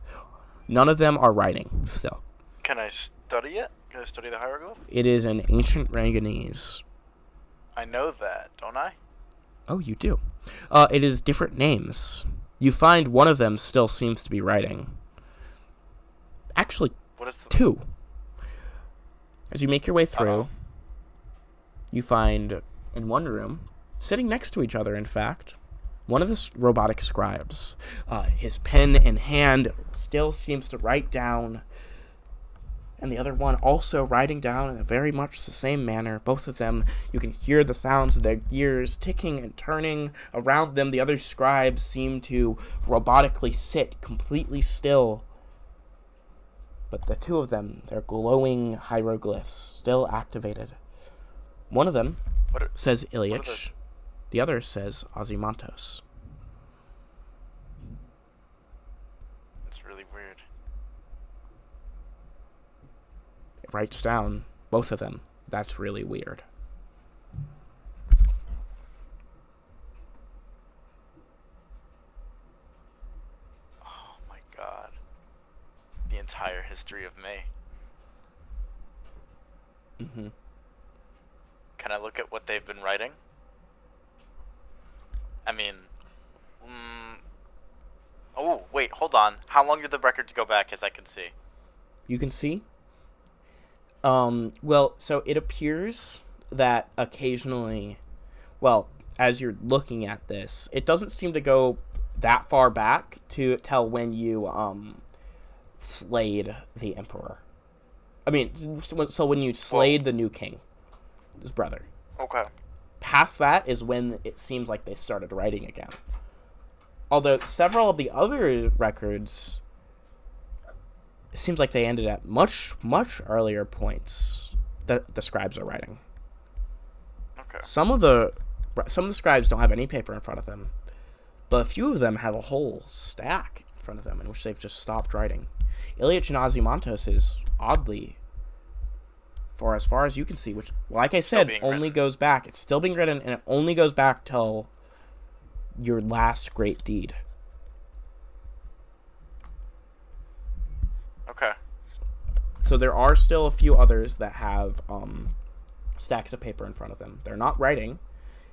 None of them are writing still. Can I study it? Can I study the hieroglyph? It is in ancient Ranganese. I know that, don't I? Oh, you do. It is different names. You find one of them still seems to be writing. Actually, What is the... two. As you make your way through, you find in one room, sitting next to each other, in fact, one of the robotic scribes. His pen in hand still seems to write down, and the other one also writing down in a very much the same manner. Both of them, you can hear the sounds of their gears ticking and turning around them. The other scribes seem to robotically sit completely still. But the two of them, their glowing hieroglyphs, still activated. One of them says Ilyich, the other says Ozymantos. It's really weird. It writes down, both of them, that's really weird. Oh my god. The entire history of me. Mm-hmm. Can I look at what they've been writing? I mean... Oh, wait, hold on. How long did the records go back as I can see? You can see? Well, so it appears that occasionally, well, as you're looking at this, it doesn't seem to go that far back to tell when you, slayed the emperor. I mean, so when you slayed the new king, his brother. Okay. Past that is when it seems like they started writing again. Although several of the other records, it seems like they ended at much, much earlier points that the scribes are writing. Okay. Some of the scribes don't have any paper in front of them, but a few of them have a whole stack in front of them in which they've just stopped writing. Ilyich and Ozymantos is oddly, for as far as you can see, which, like I said, only goes back. It's still being written, and it only goes back till your last great deed. Okay. So there are still a few others that have stacks of paper in front of them. They're not writing,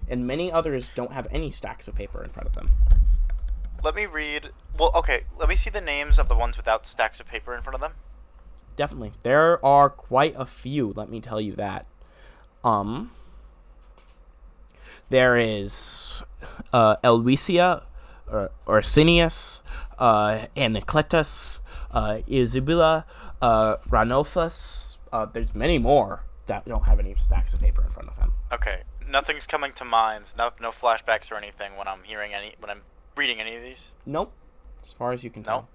and many others don't have any stacks of paper in front of them. Let me read... Well, okay, let me see the names of the ones without stacks of paper in front of them. Definitely. There are quite a few, let me tell you that. There is Elvisia, or Orsinius, Anacletus, Isabella, Ranulphus. There's many more that don't have any stacks of paper in front of them. Okay, nothing's coming to mind. No flashbacks or anything when I'm reading any of these. Nope, as far as you can tell. No.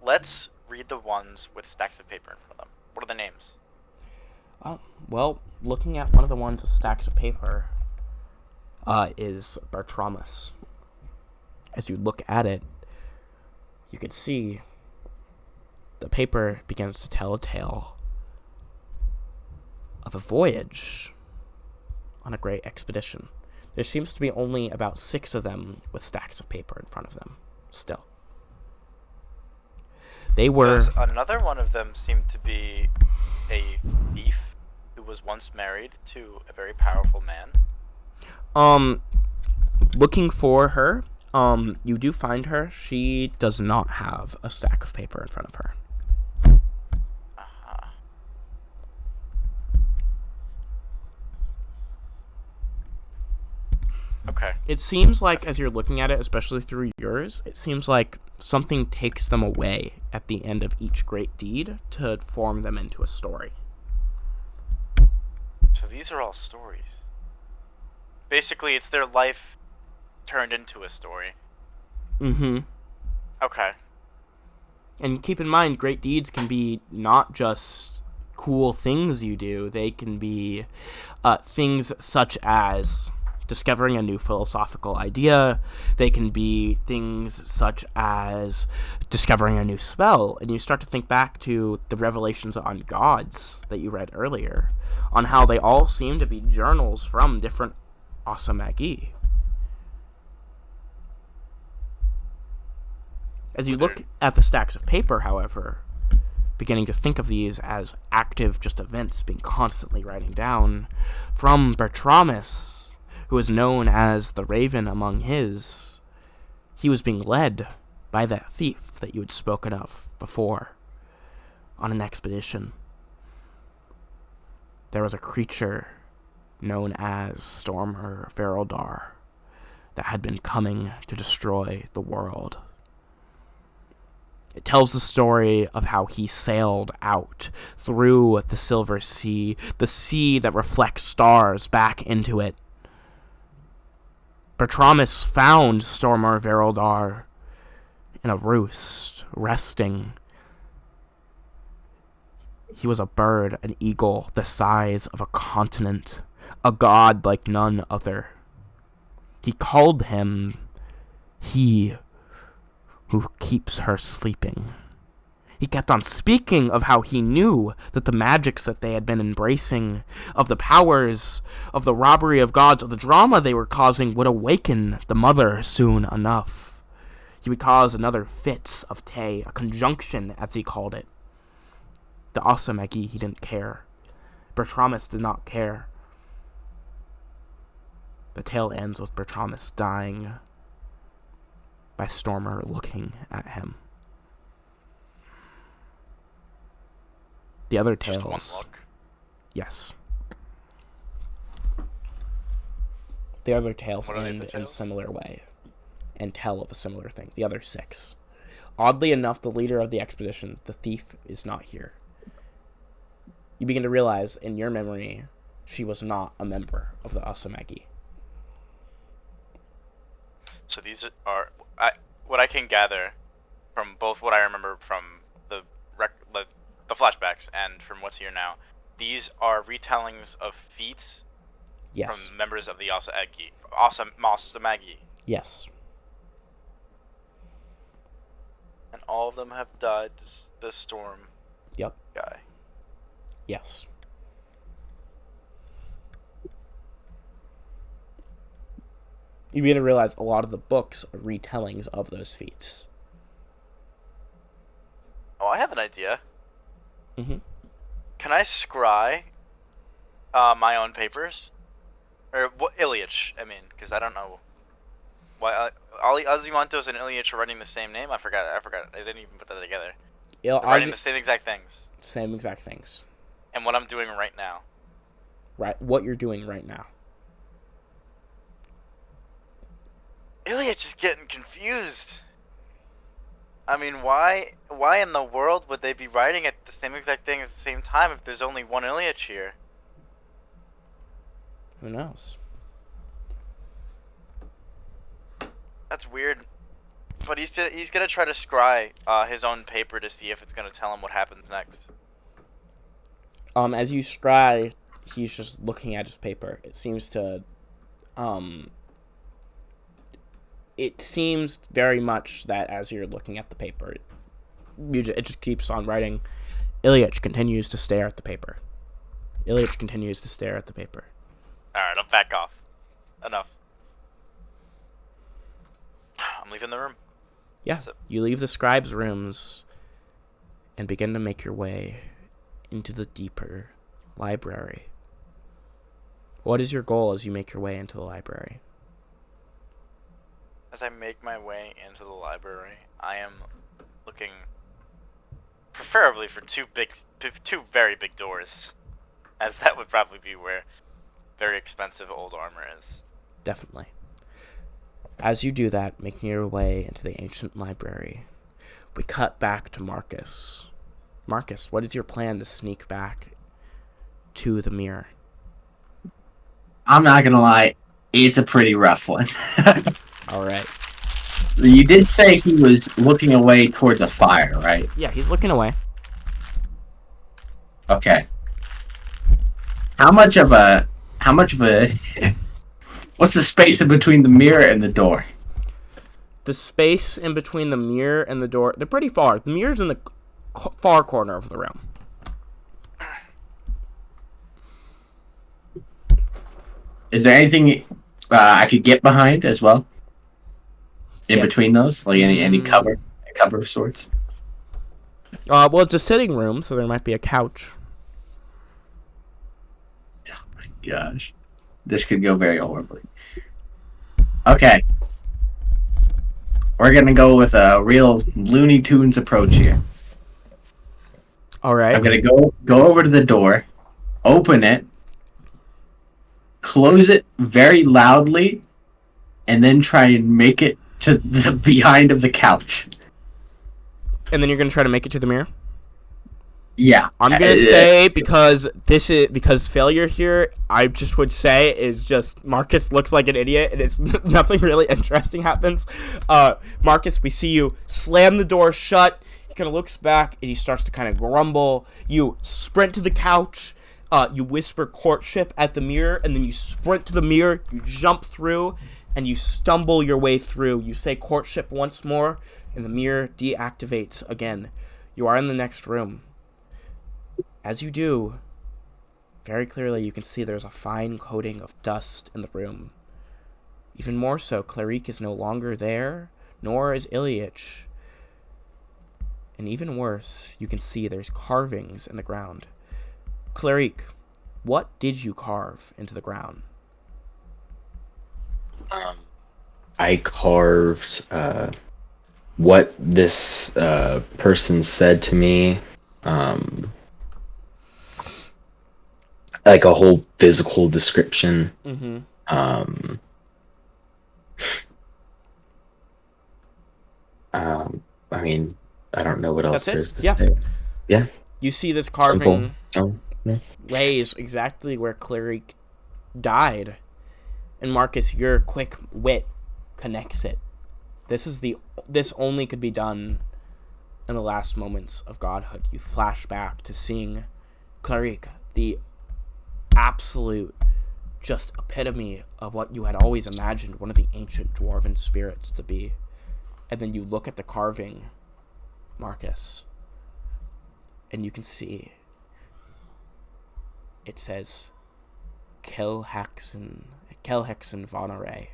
Let's read the ones with stacks of paper in front of them. What are the names? Well, looking at one of the ones with stacks of paper is Bertramus. As you look at it, you can see the paper begins to tell a tale of a voyage on a great expedition. There seems to be only about 6 of them with stacks of paper in front of them, still. They were... Does another one of them seem to be a thief who was once married to a very powerful man? Looking for her, you do find her. She does not have a stack of paper in front of her. Uh-huh. Okay. It seems like, as you're looking at it, especially through yours, it seems like something takes them away at the end of each great deed to form them into a story. So these are all stories. Basically, it's their life turned into a story. Mm-hmm. Okay. And keep in mind, great deeds can be not just cool things you do. They can be things such as discovering a new philosophical idea. They can be things such as discovering a new spell. And you start to think back to the revelations on gods that you read earlier, on how they all seem to be journals from different Asamagi. As you look at the stacks of paper, however, beginning to think of these as active just events being constantly writing down, from Bertramus, who is known as the Raven among his, he was being led by that thief that you had spoken of before on an expedition. There was a creature known as Stormer Veroldar that had been coming to destroy the world. It tells the story of how he sailed out through the Silver Sea, the sea that reflects stars back into it. Bertramus found Stormer Veroldar in a roost, resting. He was a bird, an eagle, the size of a continent, a god like none other. He called him he who keeps her sleeping. He kept on speaking of how he knew that the magics that they had been embracing, of the powers, of the robbery of gods, of the drama they were causing, would awaken the mother soon enough. He would cause another fits of Tay, a conjunction, as he called it. The Asamagi, he didn't care. Bertramus did not care. The tale ends with Bertramus dying by Stormer looking at him. The other tales... Just one look. Yes. The other tales What are the end other in a tales? similar way and tell of a similar thing. The other 6. Oddly enough, the leader of the expedition, the thief, is not here. You begin to realize, in your memory, she was not a member of the Asamagi. So these are what I can gather from both what I remember from the flashbacks and from what's here now. These are retellings of feats Yes. from members of the Asamagi. Yes. And all of them have died this storm Yep. guy. Yes. You begin to realize a lot of the books are retellings of those feats. Oh, I have an idea. Mm-hmm. Can I scry my own papers? Or what, Ilyich, I mean, because I don't know why Ozymandias and Ilyich are writing the same name. I forgot. I didn't even put that together. They're writing the same exact things. Same exact things. And what I'm doing right now. Right. What you're doing right now. Ilyich is getting confused. I mean, why in the world would they be writing at the same exact thing at the same time if there's only one Ilyich here? Who knows? That's weird. But he's gonna try to scry his own paper to see if it's gonna tell him what happens next. As you scry, he's just looking at his paper. It seems very much that as you're looking at the paper, it just keeps on writing. Ilyich continues to stare at the paper. Ilyich continues to stare at the paper. Alright, I'll back off. Enough. I'm leaving the room. Yeah, you leave the scribe's rooms and begin to make your way into the deeper library. What is your goal as you make your way into the library? As I make my way into the library, I am looking preferably for two very big doors, as that would probably be where very expensive old armor is. Definitely. As you do that, making your way into the ancient library, we cut back to Marcus. Marcus, what is your plan to sneak back to the mirror? I'm not gonna lie, it's a pretty rough one. All right. You did say he was looking away towards a fire, right? Yeah, he's looking away. Okay. How much of a what's the space in between the mirror and the door? The space in between the mirror and the door, they're pretty far. The mirror's in the far corner of the room. Is there anything I could get behind as well? In between those? Like any cover of sorts? Well, it's a sitting room, so there might be a couch. Oh my gosh. This could go very horribly. Okay. We're gonna go with a real Looney Tunes approach here. All right. I'm gonna go over to the door, open it, close it very loudly, and then try and make it to the behind of the couch. And then you're gonna try to make it to the mirror? Yeah. I'm gonna say because failure here, I just would say is just Marcus looks like an idiot and it's nothing really interesting happens. Marcus, we see you slam the door shut. He kind of looks back and he starts to kind of grumble. You sprint to the couch. You whisper courtship at the mirror, and then you sprint to the mirror. You jump through, and you stumble your way through. You say courtship once more, and the mirror deactivates again. You are in the next room. As you do, very clearly you can see there's a fine coating of dust in the room. Even more so, Clarique is no longer there, nor is Ilyich. And even worse, you can see there's carvings in the ground. Clarique, what did you carve into the ground? I carved what this person said to me. Like a whole physical description. Mm-hmm. I mean, I don't know what else That's there's to say. Yeah. You see this carving Simple. Yeah. lays exactly where Clarique died. And Marcus, your quick wit connects it. This only could be done in the last moments of godhood. You flash back to seeing Clarique, the absolute just epitome of what you had always imagined one of the ancient dwarven spirits to be. And then you look at the carving, Marcus, and you can see it says Kelhexen Vonere.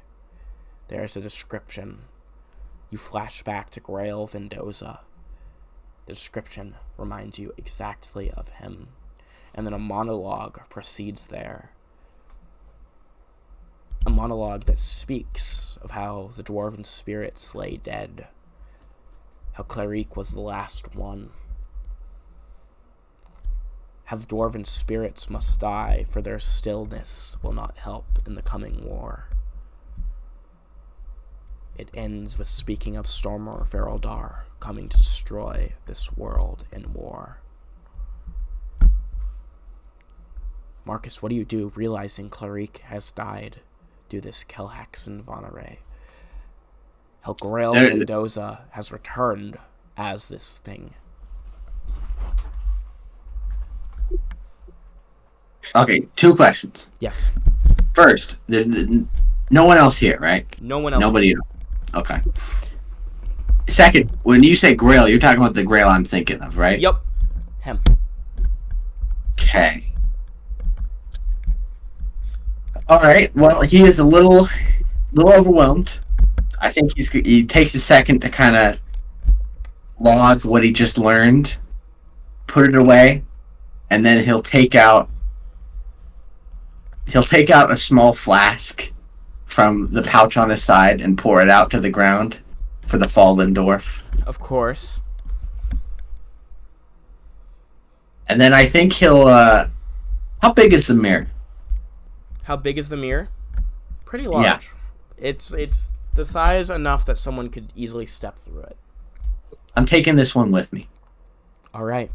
There's a description. You flash back to Grail Vendoza. The description reminds you exactly of him. And then a monologue proceeds there. A monologue that speaks of how the dwarven spirits lay dead. How Clarique was the last one. How the dwarven spirits must die, for their stillness will not help in the coming war. It ends with speaking of Stormer Feraldar coming to destroy this world in war. Marcus, what do you do realizing Clarique has died due to this Kelhaxon Vonare? Helgrail Mendoza has returned as this thing. Okay, 2 questions. Yes. First, no one else here, right? No one else. Nobody. Okay. Second, when you say Grail, you're talking about the Grail I'm thinking of, right? Yep. Him. Okay. All right. Well, he is a little overwhelmed. I think he takes a second to kind of log what he just learned, put it away, and then he'll take out a small flask from the pouch on his side and pour it out to the ground for the fallen dwarf. Of course. And then I think he'll how big is the mirror? How big is the mirror? Pretty large. Yeah. It's the size enough that someone could easily step through it. I'm taking this one with me. All right.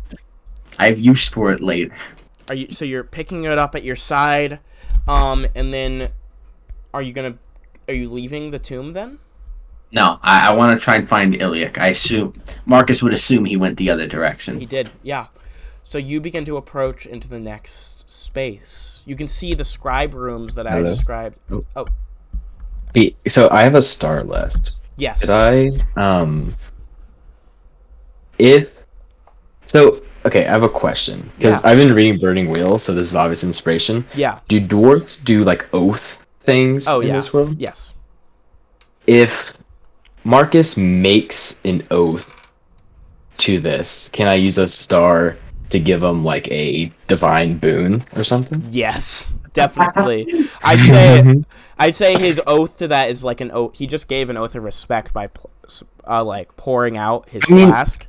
I have use for it later. So you're picking it up at your side, and then are you leaving the tomb then? No, I want to try and find Iliac. I assume Marcus would assume he went the other direction. He did, yeah. So you begin to approach into the next space. You can see the scribe rooms that I described. Oh. Hey, so I have a star left. Yes. Could I, okay, I have a question. Because I've been reading Burning Wheel, so this is obvious inspiration. Yeah. Do dwarves do, like, oath things in this world? Yes. If Marcus makes an oath to this, can I use a star to give him, like, a divine boon or something? Yes, definitely. I'd say his oath to that is like an oath. He just gave an oath of respect by like pouring out his flask.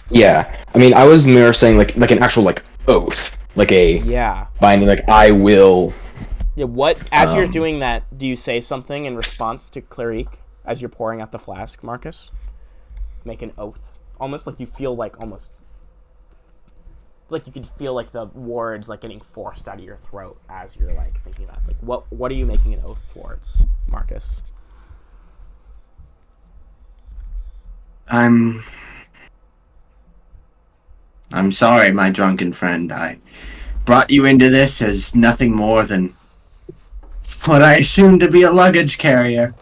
Yeah, I mean, I was more saying like an actual like oath, like a binding, like I will. Yeah. What? As you're doing that, do you say something in response to Clarique as you're pouring out the flask, Marcus? Make an oath, almost like you feel like like you can feel like the words like getting forced out of your throat as you're like thinking that. Like what are you making an oath towards, Marcus? I'm sorry, my drunken friend. I brought you into this as nothing more than what I assumed to be a luggage carrier.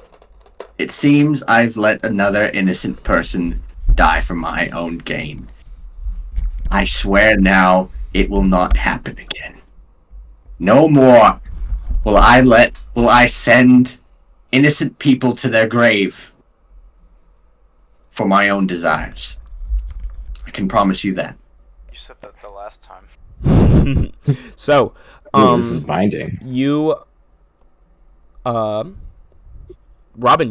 It seems I've let another innocent person die for my own gain. I swear now it will not happen again. No more will I send innocent people to their grave for my own desires. I can promise you that. You said that the last time. So, this is binding. You, Robin,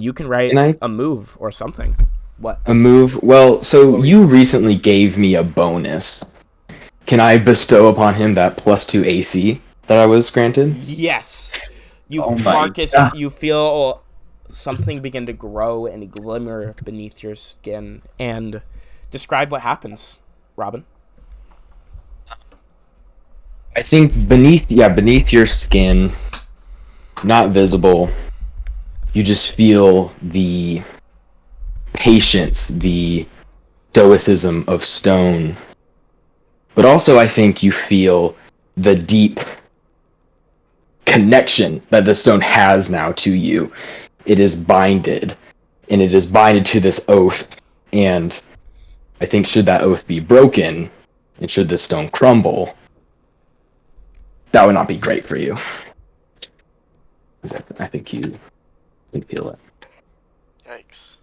you can write a move or something. What? A move? Well, so you recently gave me a bonus. Can I bestow upon him that +2 AC that I was granted? Yes. Marcus, you feel something begin to grow and glimmer beneath your skin. And describe what happens, Robin. I think beneath your skin, not visible, you just feel the patience, the stoicism of stone. But also I think you feel the deep connection that the stone has now to you. It is binded, and it is binded to this oath, and I think should that oath be broken, and should this stone crumble, that would not be great for you. I think you feel it. Yikes.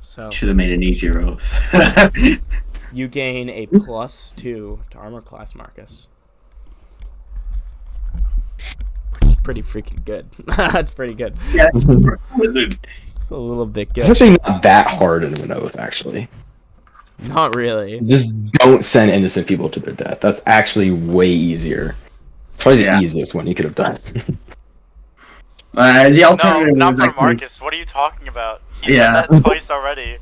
So should have made an easier oath. you gain a +2 to armor class, Marcus. Which is pretty freaking good. That's pretty good. Yeah. A little bit good. It's actually not that hard of an oath, actually. Not really. Just don't send innocent people to their death. That's actually way easier. It's probably the easiest one you could have done. The No, alternative not was for actually. Marcus. What are you talking about? He's Yeah. done that twice already.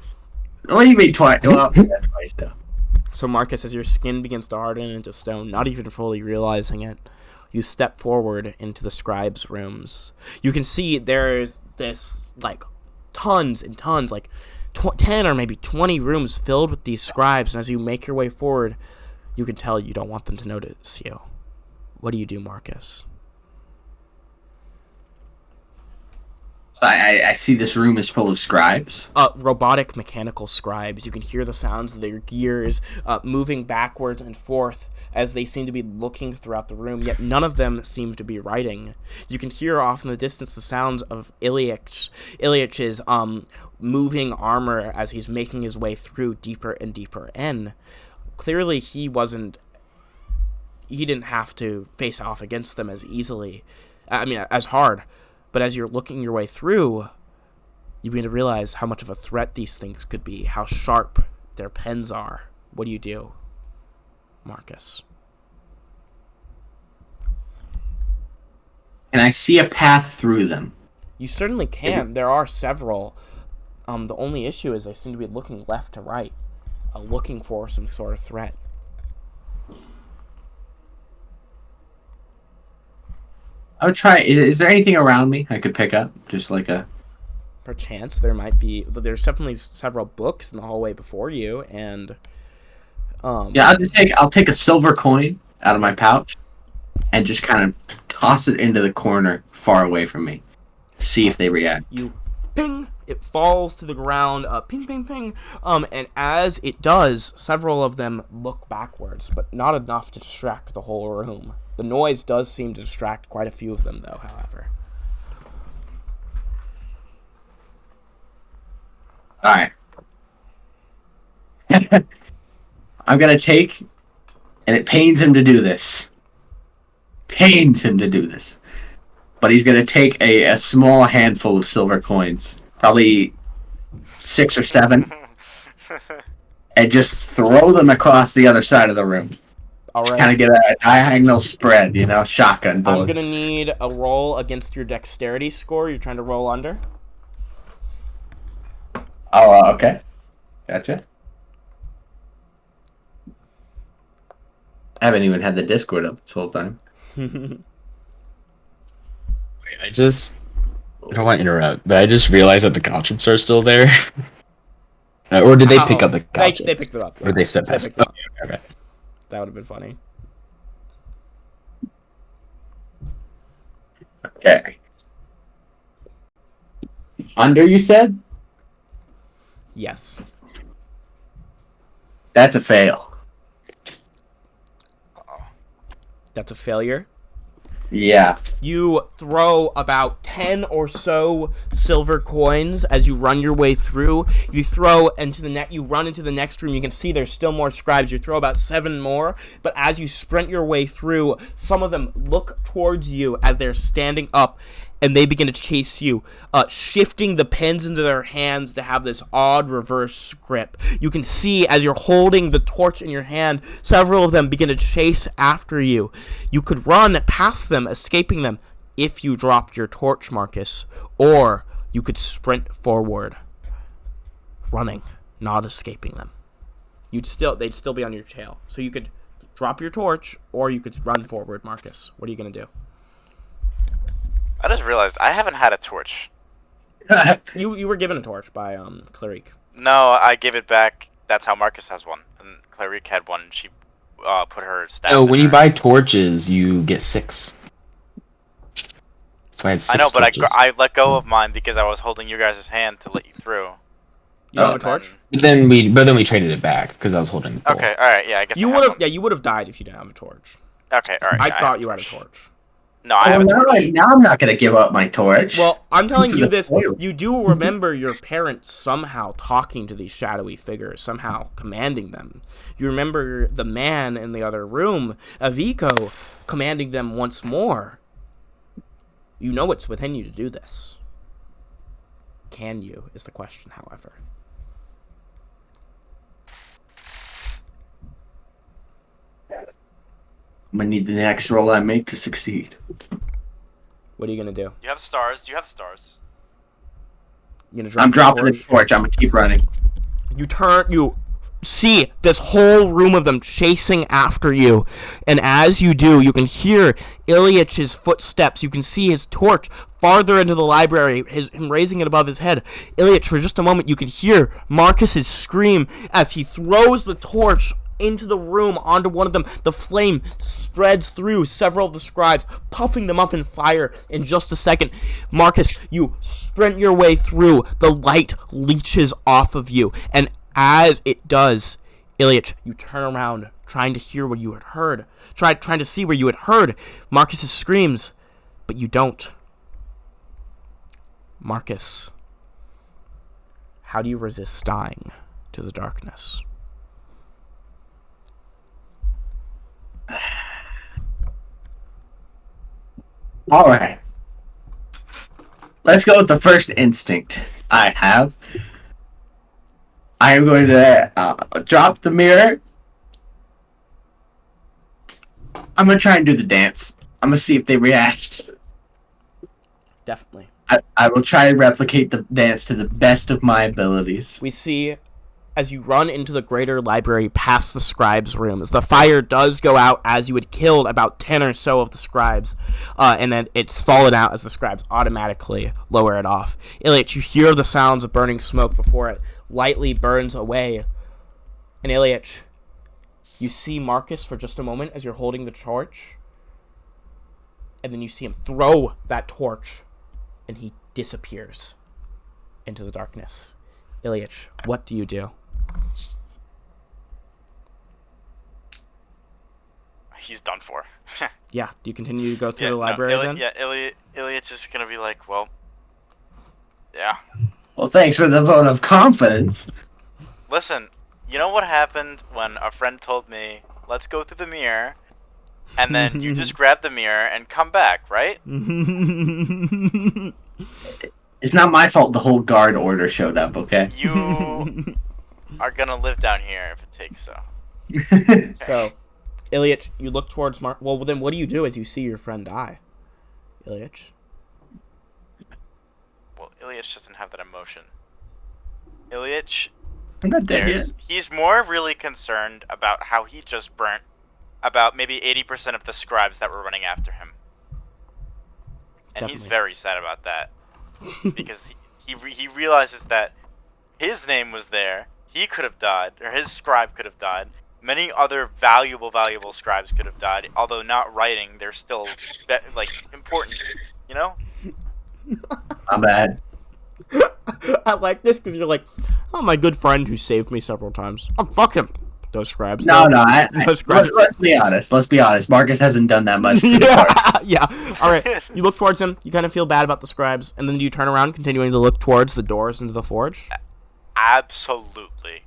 What do you mean twice? Well, yeah, twice though. So Marcus, as your skin begins to harden into stone, not even fully realizing it, you step forward into the scribes' rooms. You can see there's this, like, tons and tons, like 10 or maybe 20 rooms filled with these scribes, and as you make your way forward, you can tell you don't want them to notice you. What do you do, Marcus? So I see this room is full of scribes. Robotic mechanical scribes. You can hear the sounds of their gears moving backwards and forth as they seem to be looking throughout the room, yet none of them seem to be writing. You can hear off in the distance the sounds of Ilyach's moving armor as he's making his way through deeper and deeper in. Clearly he didn't have to face off against them as easily. As hard. But as you're looking your way through, you begin to realize how much of a threat these things could be, how sharp their pens are. What do you do, Marcus? And I see a path through them. You certainly can. There are several. The only issue is they seem to be looking left to right, looking for some sort of threat. I would try. Is there anything around me I could pick up? Just like a. Perchance there might be. There's definitely several books in the hallway before you, and Yeah, I'll take a silver coin out of my pouch, and just kind of toss it into the corner far away from me. See if they react. You ping, it falls to the ground, ping, ping, ping. And as it does, several of them look backwards, but not enough to distract the whole room. The noise does seem to distract quite a few of them, though, however. Alright. I'm gonna take, and it pains him to do this. But he's gonna take a small handful of silver coins, probably 6 or 7, and just throw them across the other side of the room. All right. Kind of get a diagonal spread, shotgun bullet. I'm gonna need a roll against your dexterity score. You're trying to roll under. Oh, okay. Gotcha. I haven't even had the Discord up this whole time. I don't want to interrupt, but I just realized that the Gotrips are still there. Or did they pick up the Gotrips? They picked them up. Yeah. Or did they step past? Picked them up. Okay. That would have been funny. Okay. Under, you said? Yes. That's a fail. That's a failure. Yeah. You throw about 10 or so silver coins as you run your way through. You throw into you run into the next room. You can see there's still more scribes. You throw about 7 more, but as you sprint your way through, some of them look towards you as they're standing up, and they begin to chase you, shifting the pens into their hands to have this odd reverse grip. You can see as you're holding the torch in your hand, several of them begin to chase after you. You could run past them, escaping them, if you dropped your torch, Marcus, or you could sprint forward, running, not escaping them. They'd still be on your tail. So you could drop your torch, or you could run forward, Marcus. What are you gonna do? I just realized I haven't had a torch. You were given a torch by Clarice. No, I gave it back. That's how Marcus has one. And Clarice had one. She put her staff. No, when in you her. buy torches, you get 6. So I had 6 I know, but torches. I let go of mine because I was holding you guys' hand to let you through. You don't have a torch? But then we traded it back because I was holding the pole. Okay, all right, yeah, I guess You I would have have. one. Yeah, you would have died if you didn't have a torch. Okay, all right. I yeah, thought have you had a torch. No, I have a torch. Now I'm not gonna give up my torch. Well, I'm telling you this. Spoiler. You do remember your parents somehow talking to these shadowy figures, somehow commanding them. You remember the man in the other room, Aviko, commanding them once more. You know it's within you to do this. Can you, is the question, however. I'm gonna need the next roll I make to succeed. What are you gonna do? You have stars. You have stars. You gonna drop I'm the dropping the torch? torch. I'm gonna keep running. You see this whole room of them chasing after you, and as you do, you can hear Ilyach's footsteps. You can see his torch farther into the library, him raising it above his head. Ilyach, for just a moment, you can hear Marcus's scream as he throws the torch into the room onto one of them. The flame spreads through several of the scribes, puffing them up in fire. In just a second, Marcus, you sprint your way through. The light leeches off of you, and as it does, Ilyach, you turn around, trying to hear what you had heard, trying to see where you had heard Marcus's screams, but you don't. Marcus, how do you resist dying to the darkness? All right. Let's go with the first instinct I have. I am going to drop the mirror. I'm going to try and do the dance. I'm going to see if they react. Definitely. I will try and replicate the dance to the best of my abilities. We see, as you run into the greater library past the scribes' rooms, the fire does go out as you had killed about 10 or so of the scribes, and then it's fallen out as the scribes automatically lower it off. Ilyach, you hear the sounds of burning smoke before it lightly burns away. And Ilyach, you see Marcus for just a moment as you're holding the torch, and then you see him throw that torch, and he disappears into the darkness. Ilyach, what do you do? He's done for. Yeah, do you continue to go through the library then? Yeah, Ilyach's just gonna be like, well, yeah. Well, thanks for the vote of confidence. Listen, you know what happened when a friend told me, let's go through the mirror, and then you just grab the mirror and come back, right? It's not my fault the whole guard order showed up, okay? You are gonna live down here if it takes so. So, Ilyach, you look towards well, then what do you do as you see your friend die? Ilyach? Well, Ilyach doesn't have that emotion. Ilyach, I'm not dead yet. he's more really concerned about how he just burnt about maybe 80% of the scribes that were running after him. And he's Definitely. very sad about that. Because he realizes that his name was there, he could have died, or his scribe could have died. Many other valuable scribes could have died, although not writing, they're still important, you know? My bad. I like this because you're like, oh, my good friend who saved me several times. Oh, fuck him. Those scribes. No, Those scribes. let's be honest. Let's be honest. Marcus hasn't done that much. Yeah. All right. You look towards him. You kind of feel bad about the scribes, and then you turn around, continuing to look towards the doors into the forge. Absolutely.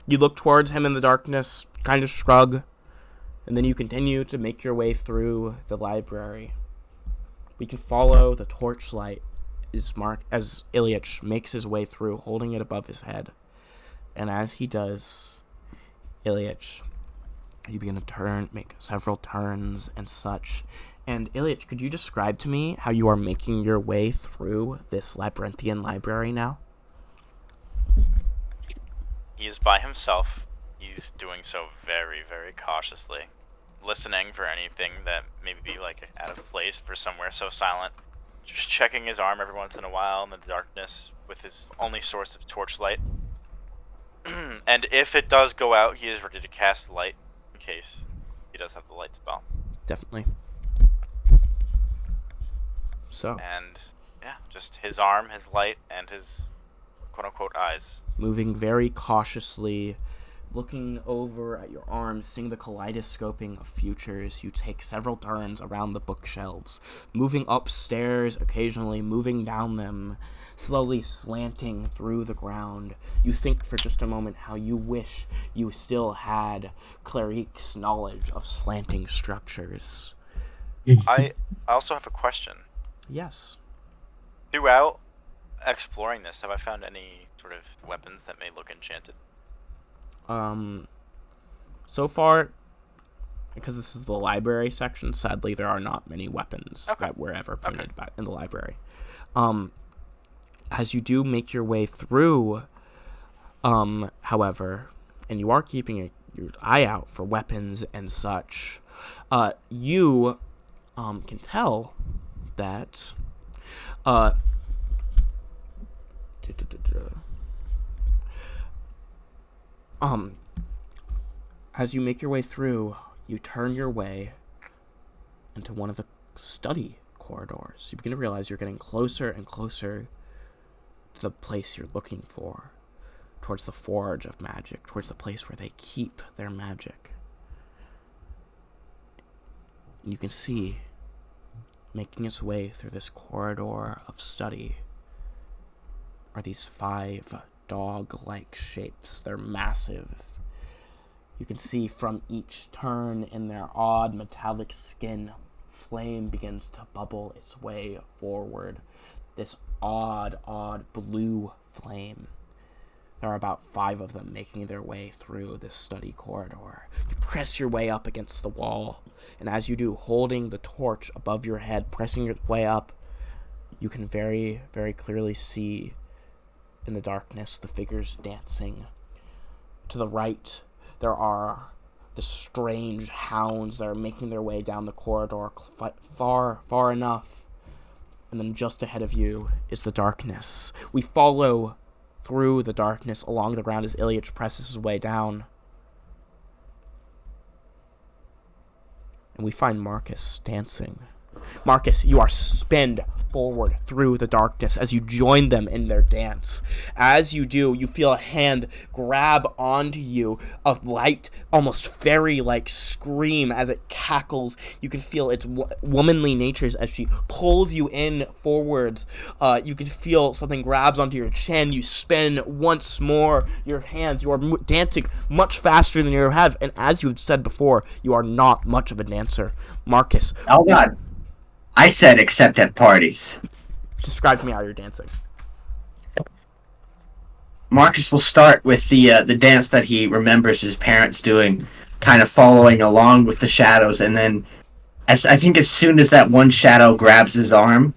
You look towards him in the darkness, kind of shrug, and then you continue to make your way through the library. We can follow the torchlight as Ilyach makes his way through, holding it above his head. And as he does, Ilyach, you begin to make several turns and such. And Ilyach, could you describe to me how you are making your way through this Labryinthian library now? He is by himself. He's doing so very, very cautiously. Listening for anything that maybe be like out of place for somewhere so silent. Just checking his arm every once in a while in the darkness with his only source of torchlight. And if it does go out, he is ready to cast light in case he does have the light spell. Definitely. So, And yeah, just his arm, his light, and his quote-unquote eyes. moving very cautiously, looking over at your arms, seeing the kaleidoscoping of futures, you take several turns around the bookshelves, moving upstairs occasionally, moving down them, slowly slanting through the ground. You think for just a moment how you wish you still had Clarice's knowledge of slanting structures. I also have a question. Yes. Throughout exploring this, have I found any sort of weapons that may look enchanted? So far, because this is the library section, sadly there are not many weapons Okay. that were ever printed back in the library. As you do make your way through, however, and you are keeping your eye out for weapons and such, you can tell that as you make your way through, you turn your way into one of the study corridors. You begin to realize you're getting closer and closer to the place you're looking for, towards the forge of magic, towards the place where they keep their magic. You can see, making its way through this corridor of study, are these 5 dog-like shapes. They're massive. You can see from each turn in their odd metallic skin, flame begins to bubble its way forward. This odd blue flame. There are about 5 of them making their way through this study corridor. You press your way up against the wall, and as you do, holding the torch above your head, pressing your way up, you can very, very clearly see in the darkness the figures dancing. To the right, there are the strange hounds that are making their way down the corridor far enough. And then just ahead of you is the darkness. We follow through the darkness along the ground as Ilyich presses his way down. And we find Marcus dancing. Marcus, you are spun forward through the darkness as you join them in their dance. As you do, you feel a hand grab onto you, a light, almost fairy-like scream as it cackles. You can feel its womanly natures as she pulls you in forwards. You can feel something grabs onto your chin. You spin once more your hands. You are dancing much faster than you ever have, and as you've said before, you are not much of a dancer. Marcus. Oh, God. I said except at parties. Describe to me how you're dancing. Marcus will start with the dance that he remembers his parents doing, kind of following along with the shadows, and then as soon as that one shadow grabs his arm,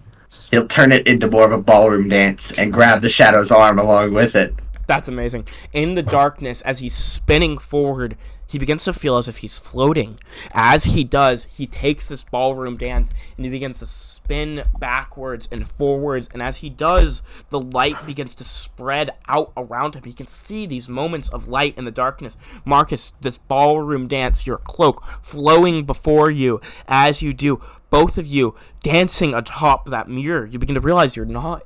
he'll turn it into more of a ballroom dance and grab the shadow's arm along with it. That's amazing. In the darkness, as he's spinning forward, he begins to feel as if he's floating. As he does, he takes this ballroom dance and he begins to spin backwards and forwards. And as he does, the light begins to spread out around him. He can see these moments of light in the darkness. Marcus, this ballroom dance, your cloak flowing before you. As you do, both of you dancing atop that mirror, you begin to realize you're not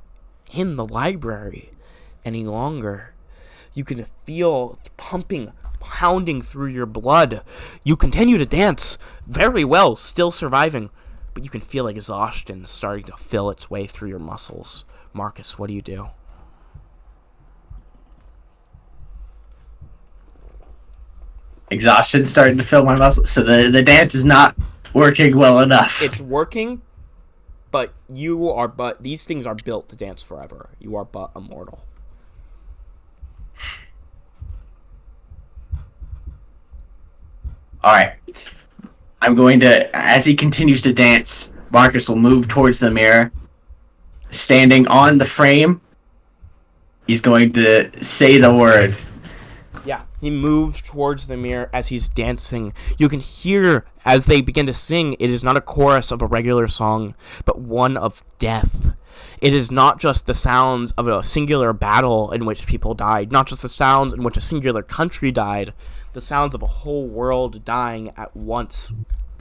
in the library any longer. You can feel pounding through your blood. You continue to dance very well, still surviving, but you can feel exhaustion starting to fill its way through your muscles. Marcus, what do you do? Exhaustion starting to fill my muscles, so the dance is not working well enough. It's working, but these things are built to dance forever. You are but immortal. Alright. I'm going to, as he continues to dance, Marcus will move towards the mirror. Standing on the frame, he's going to say the word. Yeah, he moves towards the mirror as he's dancing. You can hear, as they begin to sing, it is not a chorus of a regular song, but one of death. It is not just the sounds of a singular battle in which people died, not just the sounds in which a singular country died, the sounds of a whole world dying at once,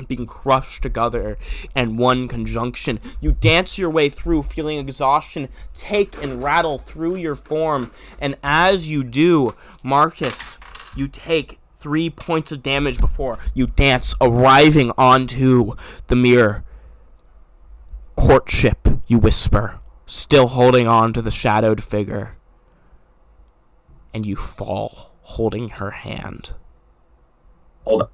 being crushed together in one conjunction. You dance your way through, feeling exhaustion take and rattle through your form, and as you do, Marcus, you take 3 points of damage before you dance, arriving onto the mirror. Courtship, you whisper, still holding on to the shadowed figure, and you fall, holding her hand. Hold up.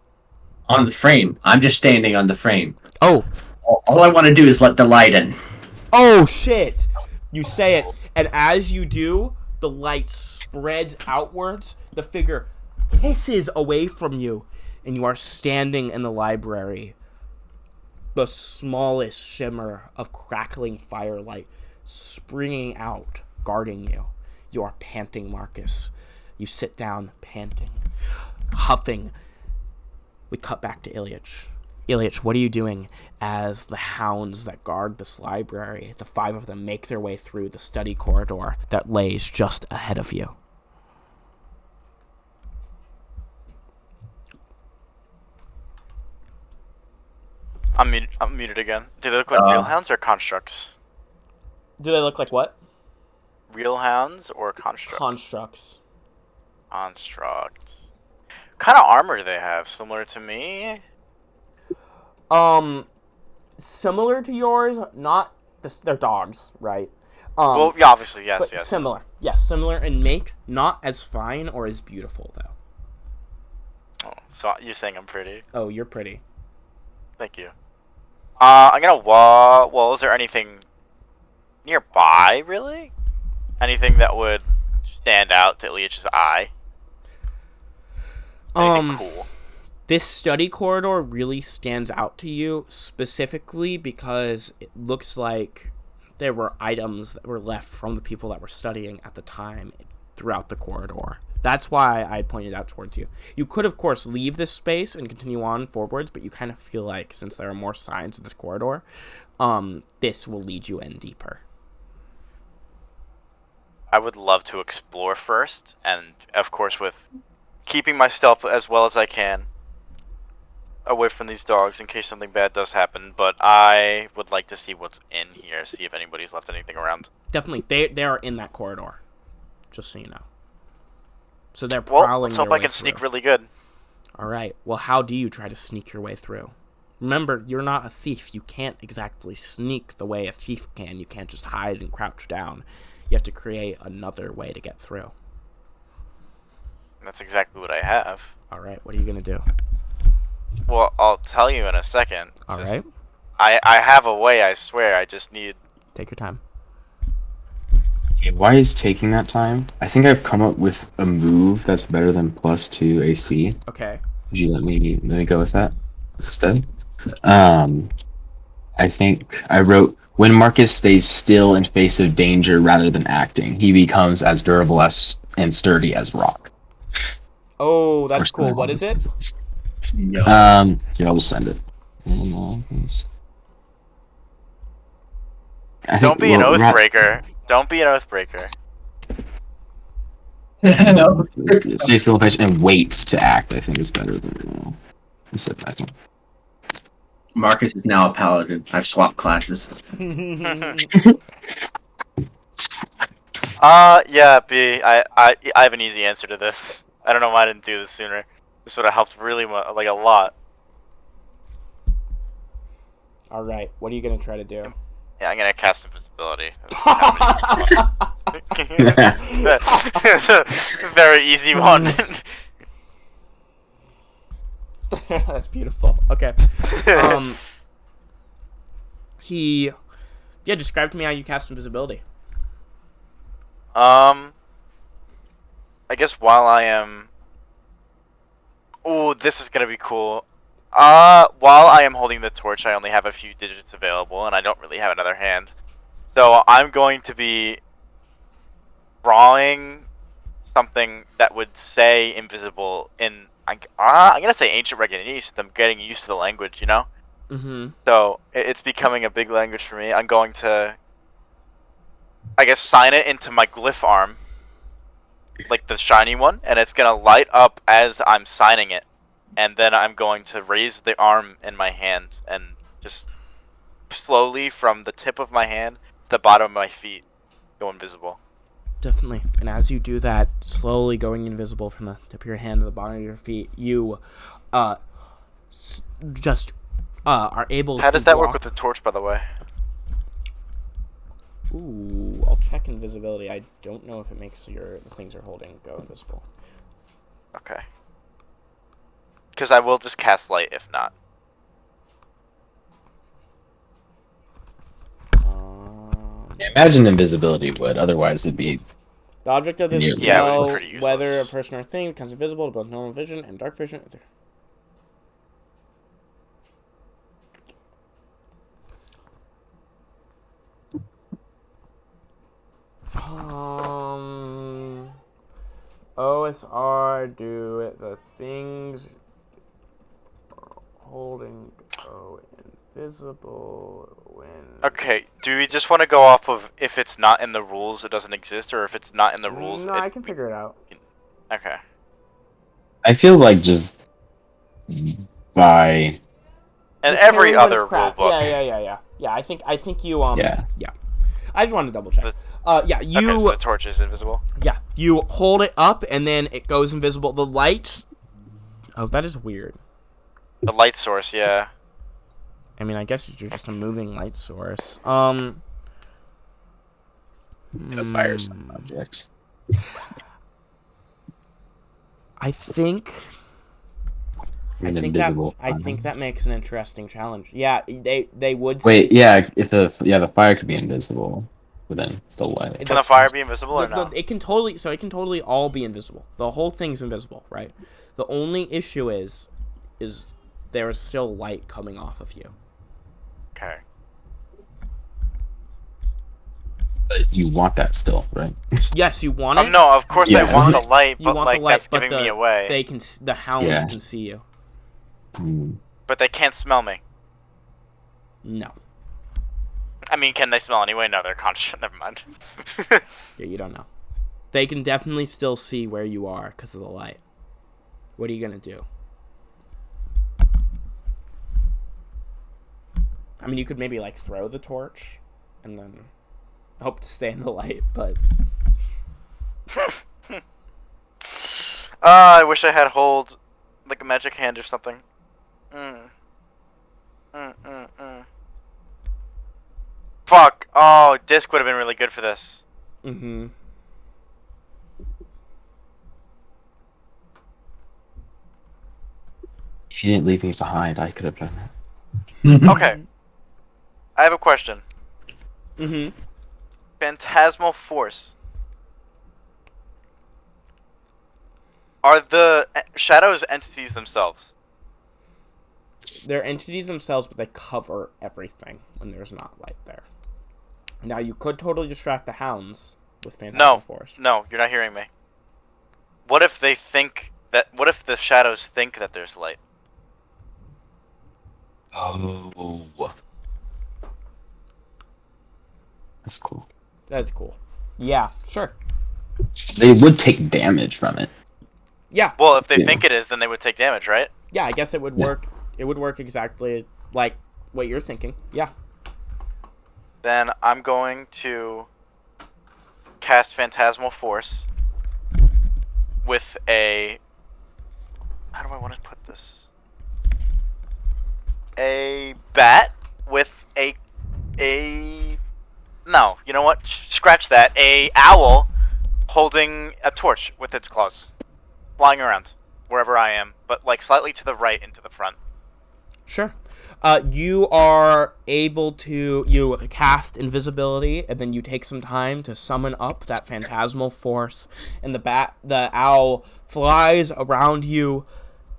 On the frame. I'm just standing on the frame. Oh. All I want to do is let the light in. Oh, shit. You say it, and as you do, the light spreads outwards. The figure hisses away from you. and you are standing in the library. The smallest shimmer of crackling firelight springing out, guarding you. You are panting, Marcus. You sit down, panting, huffing. We cut back to Ilyich. Ilyich, what are you doing as the hounds that guard this library, the 5 of them, make their way through the study corridor that lays just ahead of you? I'm muted again. Do they look like real hounds or constructs? Do they look like what? Real hounds or constructs? Constructs. Constructs. What kind of armor do they have? Similar to me? Similar to yours, not they're dogs, right? Well, yeah, obviously, yes, but yes. Similar. Yes, similar in make, not as fine or as beautiful though. Oh, so you're saying I'm pretty? Oh, you're pretty. Thank you. I'm gonna well, is there anything nearby, really? Anything that would stand out to Ilyach's eye? Anything cool? This study corridor really stands out to you specifically because it looks like there were items that were left from the people that were studying at the time throughout the corridor. That's why I pointed out towards you. You could, of course, leave this space and continue on forwards, but you kind of feel like, since there are more signs in this corridor, this will lead you in deeper. I would love to explore first, and of course with keeping my stealth as well as I can away from these dogs in case something bad does happen, but I would like to see what's in here, see if anybody's left anything around. Definitely, they are in that corridor, just so you know. So they're prowling. Well, let's hope I can sneak really good. Alright, well, how do you try to sneak your way through? Remember, you're not a thief. You can't exactly sneak the way a thief can. You can't just hide and crouch down. You have to create another way to get through. That's exactly what I have. Alright, what are you going to do? Well, I'll tell you in a second. Alright. I have a way, I swear. I just need... Take your time. Okay, why is taking that time? I think I've come up with a move that's better than +2 AC. Okay. Would you let me go with that instead? I think I wrote, when Marcus stays still in face of danger rather than acting, he becomes as durable as and sturdy as rock. Oh, that's cool. What is it? No. Here, I'll just send it. Don't be an oathbreaker. Don't be an oathbreaker. No. Stay still in face and waits to act, I think is better than sit back. Marcus is now a paladin. I've swapped classes. Yeah, B. I have an easy answer to this. I don't know why I didn't do this sooner. This would have helped really like a lot. Alright, what are you going to try to do? Yeah, I'm gonna cast invisibility. It's a very easy one. That's beautiful. Okay. Describe to me how you cast invisibility. I guess while I am... Ooh, this is gonna be cool. While I am holding the torch, I only have a few digits available, and I don't really have another hand. So I'm going to be drawing something that would say invisible in... I'm gonna say ancient Reganese, since I'm getting used to the language, you know? Mm-hmm. So it's becoming a big language for me. I'm going to, I guess, sign it into my glyph arm, like the shiny one, and it's gonna light up as I'm signing it. And then I'm going to raise the arm in my hand and just slowly from the tip of my hand to the bottom of my feet go invisible. Definitely. And as you do that, slowly going invisible from the tip of your hand to the bottom of your feet, you just are able to How does that walk. work with the torch, by the way? Ooh, I'll check invisibility. I don't know if it makes the things you're holding go invisible. Okay. Because I will just cast light if not. Imagine invisibility would, otherwise it'd be... The object of this Yeah, it spell, was pretty useless. whether a person or thing, becomes invisible to both normal vision and dark vision. us are do the things holding go invisible when... Okay, do we just want to go off of if it's not in the rules, it doesn't exist, or if it's not in the rules? No, I can figure it out. Okay. I feel like just by And The every killing when it's other rule crap. book. Yeah, I think you yeah. I just wanted to double check. Okay, so the torch is invisible. Yeah, you hold it up and then it goes invisible. The light. Oh, that is weird. The light source, yeah. I mean, I guess you're just a moving light source. Fire some objects. I think Invisible. I think that makes an interesting challenge. Yeah, they would. Wait, yeah, if the fire could be invisible, but then still light it. Can the fire be invisible or not? It can totally all be invisible. The whole thing's invisible, right? The only issue is there is still light coming off of you. Okay. But you want that still, right? Yes, you want it. No, of course I want the light, You but want like the light, that's giving me away. The hounds Yeah. can see you. But they can't smell me. No. I mean, can they smell anyway? No, they're conscious. Never mind. Yeah, you don't know. They can definitely still see where you are because of the light. What are you gonna do? I mean, you could maybe like throw the torch, and then hope to stay in the light. But I wish I had hold, like a magic hand or something. Fuck. Oh, disc would have been really good for this. mm-hmm. If you didn't leave me behind, I could have done that. Okay. I have a question. Mm-hmm. Phantasmal force. Are the shadows entities themselves? They're entities themselves, but they cover everything when there's not light there. Now, you could totally distract the hounds with Phantasmal Force. No, you're not hearing me. What if they think that? What if the shadows think that there's light? Oh. That's cool. That's cool. Yeah, sure. They would take damage from it. Yeah. Well, if they think it is, then they would take damage, right? Yeah, I guess it would work. It would work exactly like what you're thinking. Yeah. Then I'm going to cast Phantasmal Force with a... How do I want to put this? A bat with a... No, you know what? Scratch that. A owl holding a torch with its claws. Flying around wherever I am, but like slightly to the right and to the front. Sure. You are able to you cast invisibility, and then you take some time to summon up that phantasmal force, and the owl flies around you,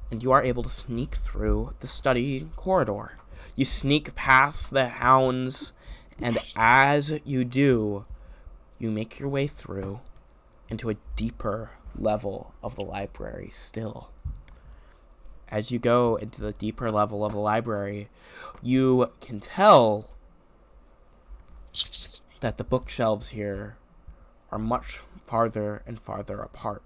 and you are able to sneak through the study corridor. You sneak past the hounds, and as you do, you make your way through into a deeper level of the library still. As you go into the deeper level of the library, you can tell that the bookshelves here are much farther and farther apart.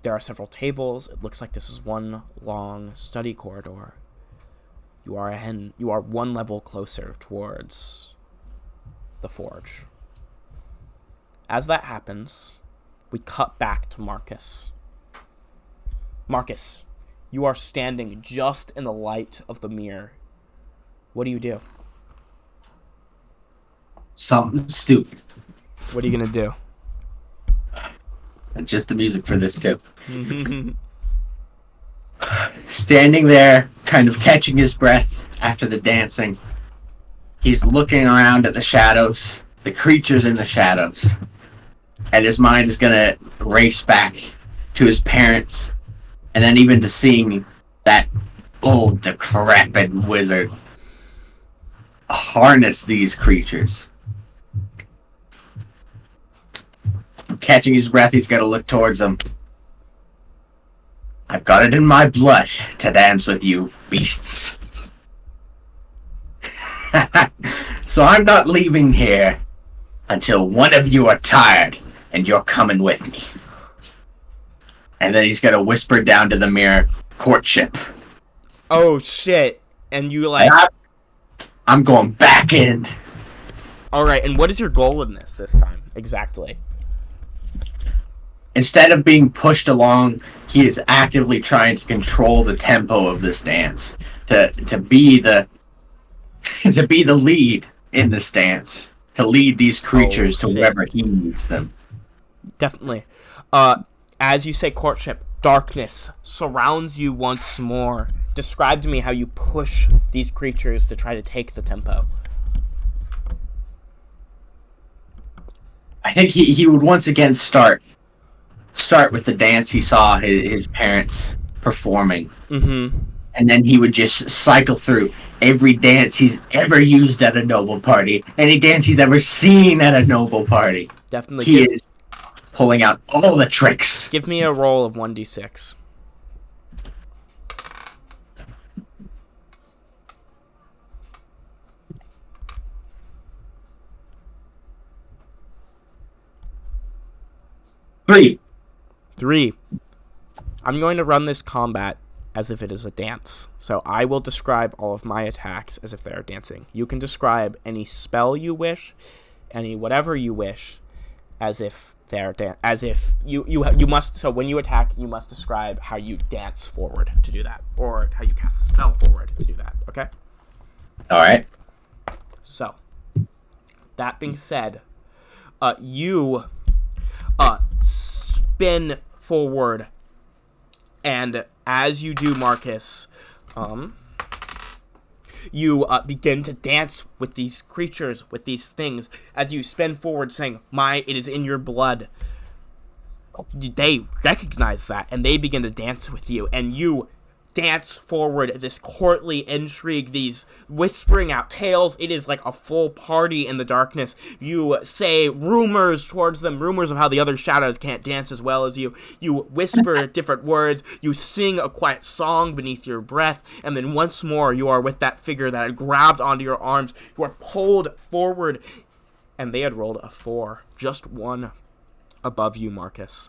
There are several tables. It looks like this is one long study corridor. You are one level closer towards the forge. As that happens, we cut back to Marcus. Marcus, you are standing just in the light of the mirror. What do you do? Something stupid. What are you gonna do? And just the music for this too. Standing there, kind of catching his breath after the dancing. He's looking around at the shadows, the creatures in the shadows. And his mind is gonna race back to his parents, and then even to seeing that old, decrepit wizard harness these creatures. Catching his breath, he's got to look towards them. I've got it in my blood to dance with you, beasts. So I'm not leaving here until one of you are tired and you're coming with me. And then he's gonna whisper down to the mirror, courtship. Oh shit! And you like. I'm going back in. All right. And what is your goal in this time exactly? Instead of being pushed along, he is actively trying to control the tempo of this dance. To be the to be the lead in this dance. To lead these creatures to wherever he needs them. Definitely. As you say courtship, darkness surrounds you once more. Describe to me how you push these creatures to try to take the tempo. I think he would once again start with the dance he saw his parents performing. Mm-hmm. And then he would just cycle through every dance he's ever used at a noble party, any dance he's ever seen at a noble party. Definitely. He is pulling out all the tricks. Give me a roll of 1d6. Three. I'm going to run this combat as if it is a dance. So I will describe all of my attacks as if they are dancing. You can describe any spell you wish, any whatever you wish, as if they're as if you must. So when you attack, you must describe how you dance forward to do that, or how you cast the spell forward to do that. Okay. All right. So that being said, you spin forward, and as you do, Marcus, you begin to dance with these creatures, with these things, as you spin forward, saying, it is in your blood. They recognize that, and they begin to dance with you, and you dance forward, this courtly intrigue, these whispering out tales. It is like a full party in the darkness. You say rumors towards them, rumors of how the other shadows can't dance as well as you. You whisper different words. You sing a quiet song beneath your breath, and then once more you are with that figure that had grabbed onto your arms. You are pulled forward, and they had rolled a 4, just one above you, Marcus.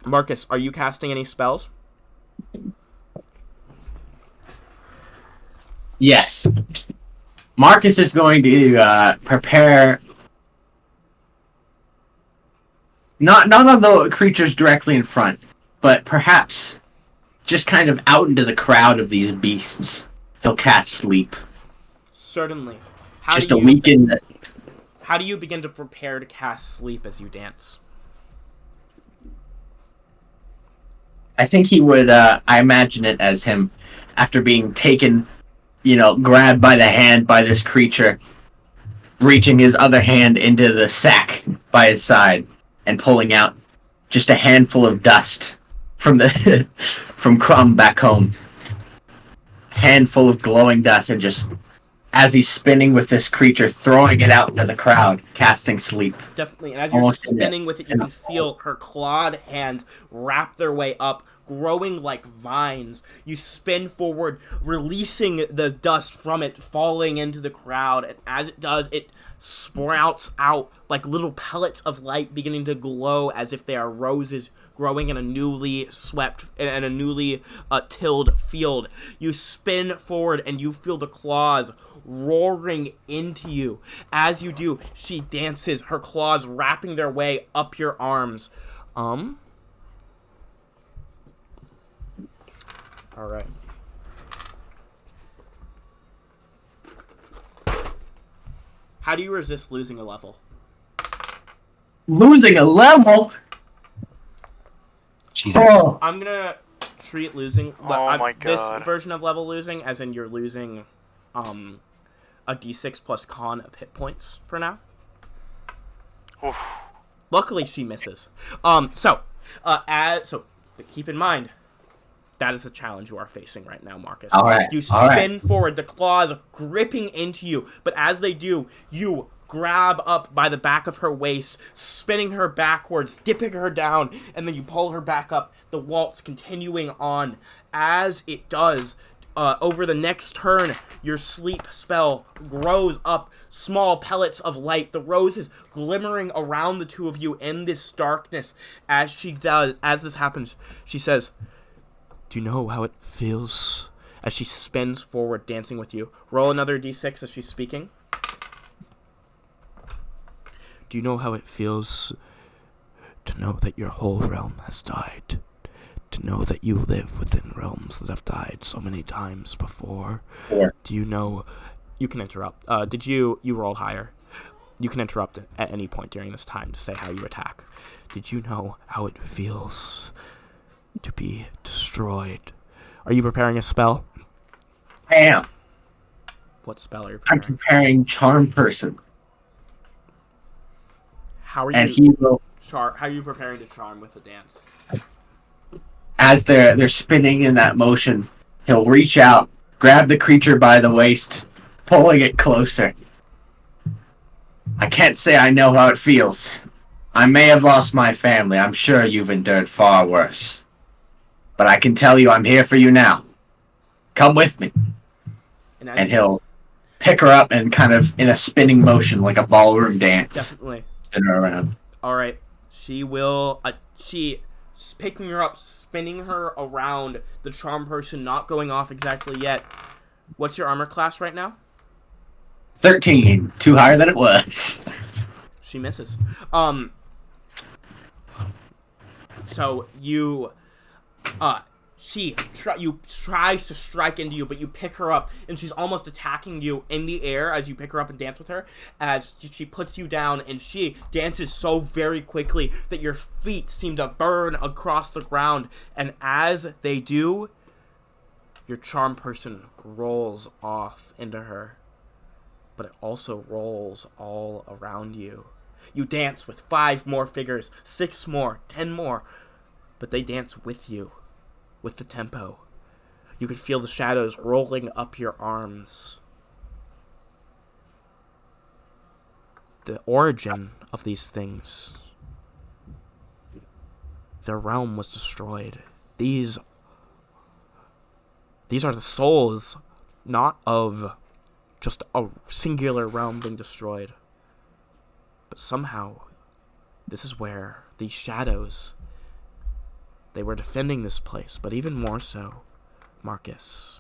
Marcus, are you casting any spells? Yes. Marcus is going to prepare not on the creatures directly in front, but perhaps just kind of out into the crowd of these beasts. He'll cast sleep. Certainly. How do you begin to prepare to cast sleep as you dance? I think he would, I imagine it as him, after being taken, grabbed by the hand by this creature, reaching his other hand into the sack by his side, and pulling out just a handful of dust from from Crumb back home. Handful of glowing dust, and just, as he's spinning with this creature, throwing it out into the crowd, casting sleep. Definitely, and as you're spinning with it, you can feel her clawed hands wrap their way up, growing like vines. You spin forward, releasing the dust from it, falling into the crowd, and as it does, it sprouts out like little pellets of light beginning to glow as if they are roses growing in a newly swept and a newly tilled field. You spin forward and you feel the claws roaring into you. As you do, she dances, her claws wrapping their way up your arms. Alright. How do you resist losing a level? Losing a level? Jesus. Oh. I'm gonna treat losing my God. this version of level losing as in you're losing a d6 plus con of hit points for now. Oof. Luckily she misses. So keep in mind that is the challenge you are facing right now, Marcus. All right. You spin forward, the claws gripping into you, but as they do, you grab up by the back of her waist, spinning her backwards, dipping her down, and then you pull her back up, the waltz continuing on. As it does, over the next turn, your sleep spell grows up, small pellets of light, the roses glimmering around the two of you in this darkness. As this happens, she says, "Do you know how it feels?" As she spins forward, dancing with you. Roll another d6 as she's speaking. "Do you know how it feels to know that your whole realm has died? To know that you live within realms that have died so many times before? Four. Do you know..." You can interrupt. Did you rolled higher? You can interrupt at any point during this time to say how you attack. "Did you know how it feels to be destroyed?" Are you preparing a spell? I am. What spell are you I'm preparing? preparing Charm Person, How are and you he will, How are you preparing to charm with the dance? as they're spinning in that motion, he'll reach out, grab the creature by the waist, pulling it closer. "I can't say I know how it feels. I may have lost my family. I'm sure you've endured far worse. But I can tell you I'm here for you now. Come with me." And he'll pick her up and kind of in a spinning motion like a ballroom dance. Definitely. Spin her around. All right. She will. Picking her up, spinning her around. The charm person not going off exactly yet. What's your armor class right now? 13. Too higher than it was. She misses. So you, she tries to strike into you, but you pick her up, and she's almost attacking you in the air as you pick her up and dance with her, as she puts you down, and she dances so very quickly that your feet seem to burn across the ground, and as they do, your charm person rolls off into her, but it also rolls all around you. You dance with 5 more figures, 6 more, 10 more, but they dance with you, with the tempo. You can feel the shadows rolling up your arms. The origin of these things, their realm was destroyed. These are the souls, not of just a singular realm being destroyed. But somehow, this is where these shadows, they were defending this place, but even more so, Marcus,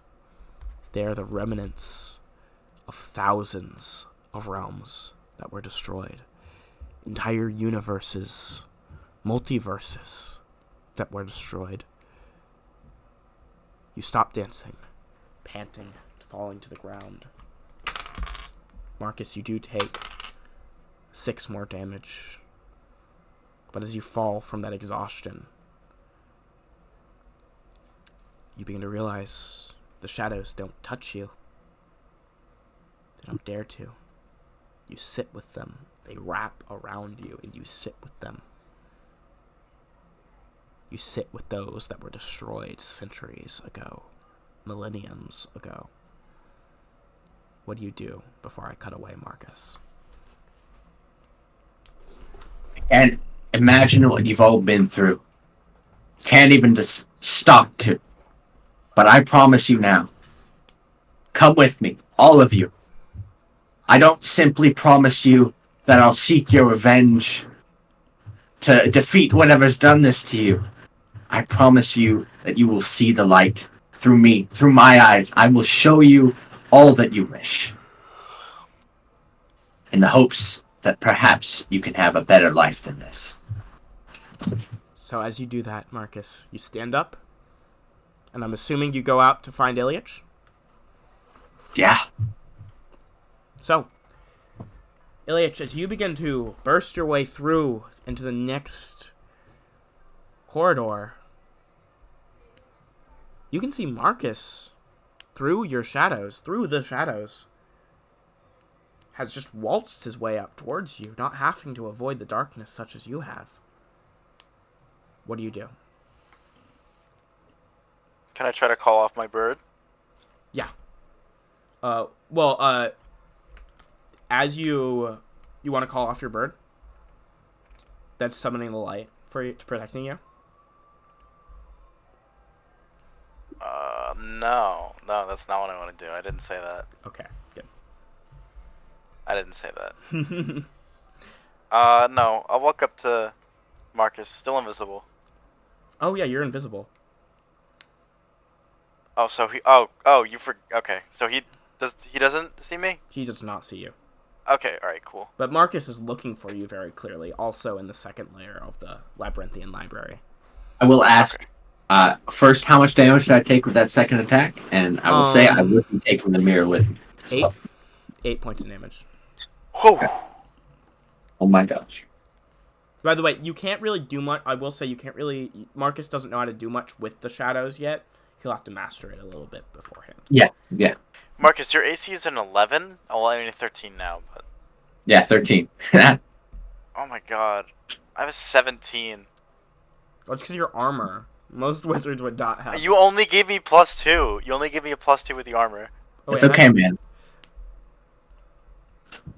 they are the remnants of thousands of realms that were destroyed. Entire universes, multiverses that were destroyed. You stop dancing, panting, falling to the ground. Marcus, you do take 6 more damage. But as you fall from that exhaustion, you begin to realize the shadows don't touch you. They don't dare to. You sit with them. They wrap around you, and you sit with them. You sit with those that were destroyed centuries ago, millenniums ago. What do you do before I cut away, Marcus? And imagine what you've all been through. Can't even just stop to. But I promise you now, come with me, all of you. I don't simply promise you that I'll seek your revenge to defeat whatever's done this to you. I promise you that you will see the light through me, through my eyes. I will show you all that you wish, in the hopes that perhaps you can have a better life than this. So as you do that, Marcus, you stand up, and I'm assuming you go out to find Ilyich? Yeah. So, Ilyich, as you begin to burst your way through into the next corridor, you can see Marcus through the shadows, has just waltzed his way up towards you, not having to avoid the darkness such as you have. What do you do? Can I try to call off my bird? Yeah. As you You want to call off your bird? That's summoning the light for you, protecting you. No, that's not what I want to do. I didn't say that. Okay, good. I didn't say that. No, I'll walk up to Marcus, still invisible. Oh yeah, you're invisible. Oh, so okay, so he doesn't see me? He does not see you. Okay, alright, cool. But Marcus is looking for you very clearly, also in the second layer of the Labyrinthian library. I will ask first how much damage did I take with that second attack, and I will say I would be taking the mirror with me. 8 points of damage. Whew. Oh my gosh. By the way, you can't really do much. I will say you can't really. Marcus doesn't know how to do much with the shadows yet. He'll have to master it a little bit beforehand. Yeah. Marcus, your AC is an 11? Oh, well, I mean 13 now, but... Yeah, 13. Oh my god. I have a 17. Well, it's because your armor. Most wizards would not have. You only gave me +2. You only gave me a +2 with the armor. Oh, It's okay, man.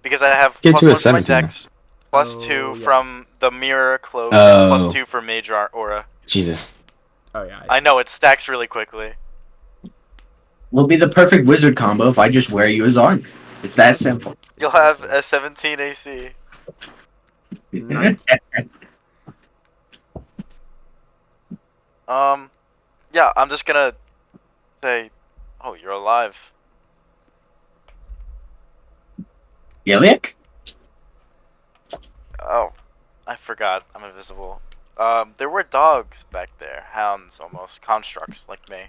Because I have Get to a +1 from my 17 now. dex, +2 yeah. from the mirror cloak, Oh. +2 for mage aura. Jesus. Oh yeah. I know, it stacks really quickly. Will be the perfect wizard combo if I just wear you as armor. It's that simple. You'll have a 17 AC. Nice. Yeah, I'm just gonna say, oh, you're alive. Gillick? Oh, I forgot. I'm invisible. There were dogs back there. Hounds, almost. Constructs, like me.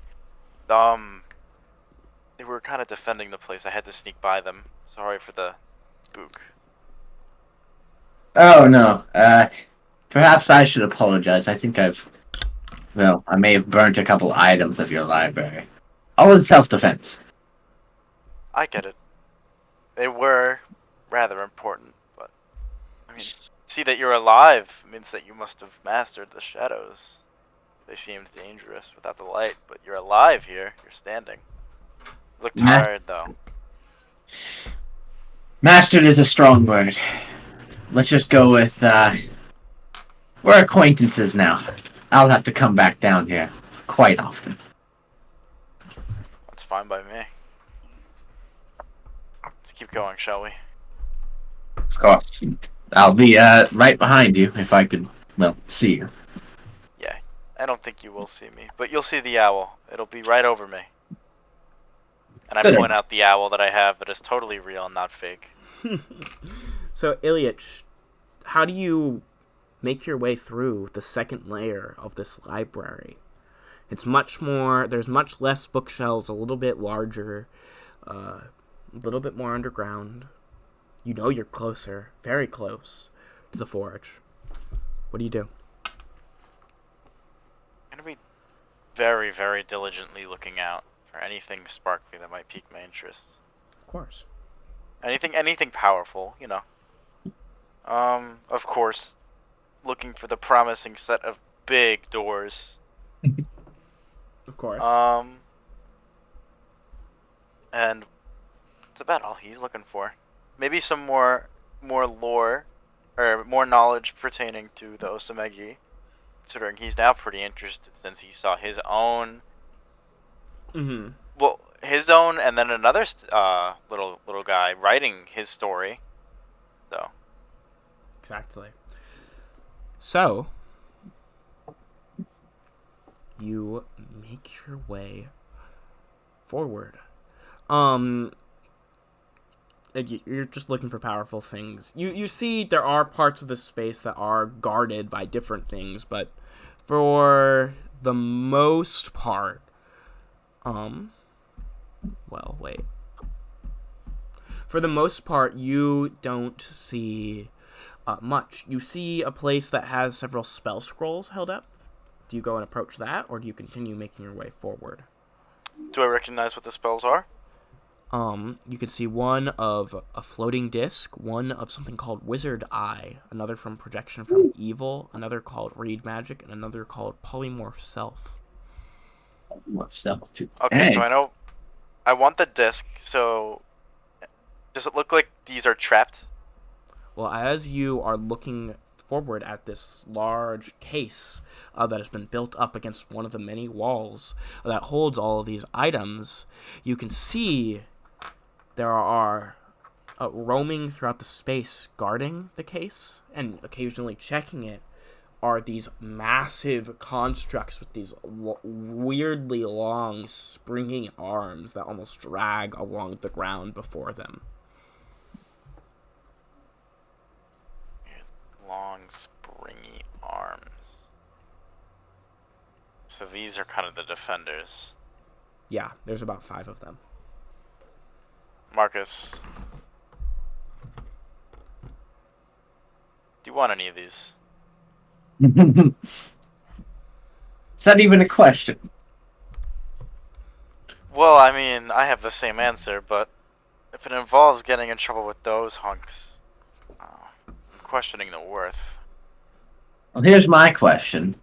They were kind of defending the place. I had to sneak by them. Sorry for the spook. Oh no. Perhaps I should apologize. I think I may have burnt a couple items of your library. All in self-defense. I get it. They were rather important, but I mean, see that you're alive means that you must have mastered the shadows. They seemed dangerous without the light, but you're alive here. You're standing. You look tired though. Mastered is a strong word. Let's just go with, we're acquaintances now. I'll have to come back down here quite often. That's fine by me. Let's keep going, shall we? Of course. I'll be, right behind you if I could, see you. Yeah, I don't think you will see me, but you'll see the owl. It'll be right over me. And I Good. point out the owl that I have that is totally real and not fake. So, Ilyich, how do you make your way through the second layer of this library? It's much more, there's much less bookshelves, a little bit larger, a little bit more underground. You know you're closer, very close to the forge. What do you do? I'm gonna be very, very diligently looking out for anything sparkly that might pique my interest. Of course. Anything powerful, you know. Of course, looking for the promising set of big doors. Of course. And that's about all he's looking for. Maybe some more lore, or more knowledge pertaining to the Osamegi, considering he's now pretty interested since he saw his own. Mm-hmm. Well, his own, and then another little guy writing his story. So. Exactly. So, you make your way forward. You're just looking for powerful things. You see there are parts of the space that are guarded by different things, but for the most part, well, wait. For the most part, you don't see much. You see a place that has several spell scrolls held up. Do you go and approach that, or do you continue making your way forward? Do I recognize what the spells are? You could see one of a floating disc, one of something called Wizard Eye, another from Projection from Evil, another called Read Magic, and another called Polymorph Self. Okay, so I know. I want the disc, so. Does it look like these are trapped? Well, as you are looking forward at this large case that has been built up against one of the many walls that holds all of these items, you can see there are roaming throughout the space, guarding the case and occasionally checking it, are these massive constructs with these weirdly long, springing arms that almost drag along the ground before them. Long, springy arms. So these are kind of the defenders. Yeah, there's about 5 of them. Marcus, do you want any of these? Is that even a question? Well, I mean, I have the same answer, but if it involves getting in trouble with those hunks, I'm questioning the worth. Well, here's my question.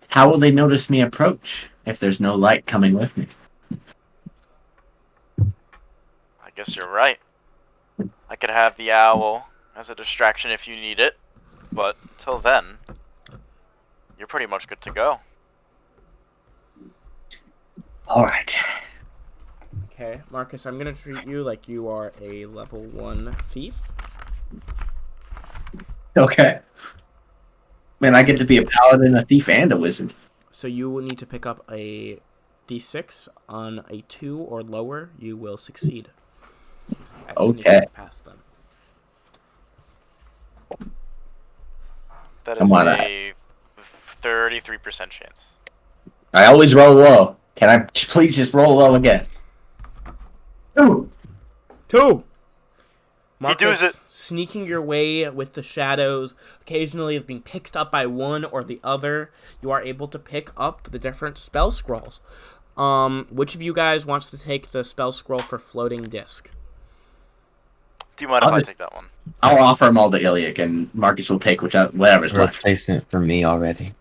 How will they notice me approach if there's no light coming with me? I guess you're right. I could have the owl as a distraction if you need it, but till then, you're pretty much good to go. All right. Okay, Marcus, I'm gonna treat you like you are a level 1 thief. Okay. Man, I get to be a paladin, a thief, and a wizard. So you will need to pick up a d6. On a 2 or lower, you will succeed at Okay. sneaking past them. That is Come on, a 33% chance. I always roll low. Can I please just roll low again? Ooh. 2! He does Marcus, it. sneaking your way with the shadows, occasionally being picked up by one or the other, you are able to pick up the different spell scrolls. Which of you guys wants to take the spell scroll for floating disc? Do you mind if I take that one? I'll offer them all to Iliac, and Marcus will take whatever's A left. replacement for me already.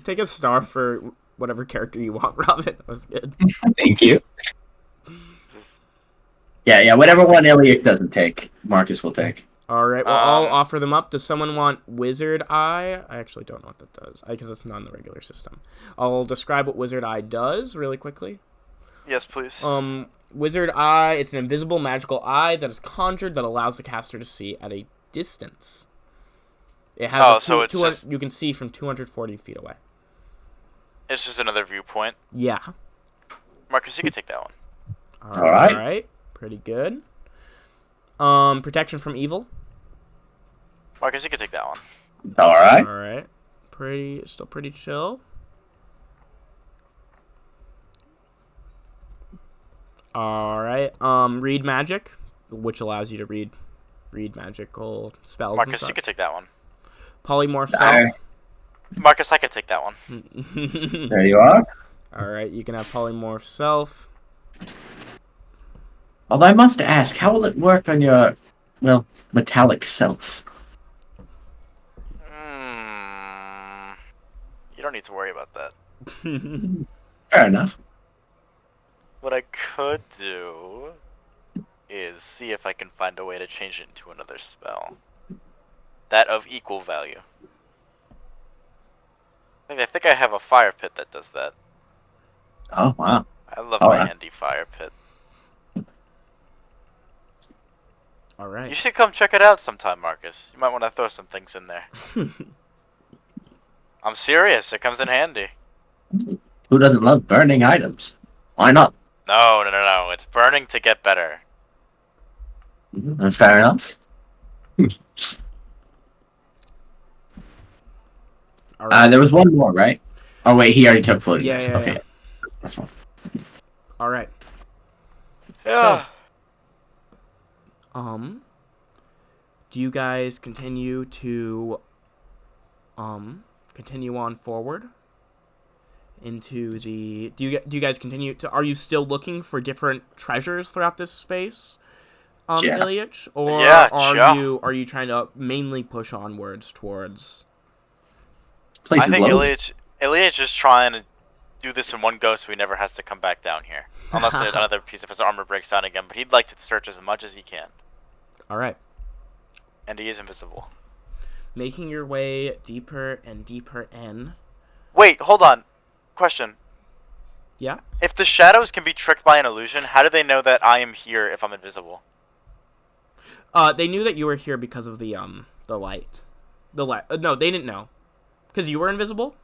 Take a star for whatever character you want, Robin. That was good. Thank you. Yeah, whatever one Iliac doesn't take, Marcus will take. Alright, well, I'll offer them up. Does someone want Wizard Eye? I actually don't know what that does, because it's not in the regular system. I'll describe what Wizard Eye does really quickly. Yes, please. Wizard Eye, it's an invisible magical eye that is conjured that allows the caster to see at a distance. It has you can see from 240 feet away. It's just another viewpoint. Yeah. Marcus, you can take that one. Alright. Alright. Pretty good. Protection from evil. Marcus, you can take that one. Alright. Alright. Still pretty chill. Alright. Read magic, which allows you to read magical spells. Marcus, you can take that one. Polymorph self. Marcus, I can take that one. There you are. Alright, you can have polymorph self. Although I must ask, how will it work on your, metallic self? You don't need to worry about that. Fair enough. What I could do is see if I can find a way to change it into another spell. That of equal value. I think I have a fire pit that does that. Oh, wow. I love my handy fire pit. Alright. You should come check it out sometime, Marcus. You might want to throw some things in there. I'm serious. It comes in handy. Who doesn't love burning items? Why not? No. It's burning to get better. Fair enough. Alright. There was one more, right? Oh, wait, he already took floating. Yeah. Okay. That's one. Alright. Yeah. Do you guys continue to continue on forward into the do you guys continue to are you still looking for different treasures throughout this space, Ilyich, or are you trying to mainly push onwards towards I think Ilyich is trying to do this in one go so he never has to come back down here. Unless another piece of his armor breaks down again, but he'd like to search as much as he can. Alright. And he is invisible. Making your way deeper and deeper in. Wait, hold on. Question. Yeah? If the shadows can be tricked by an illusion, how do they know that I am here if I'm invisible? They knew that you were here because of the light. The light. No, they didn't know. Because you were invisible?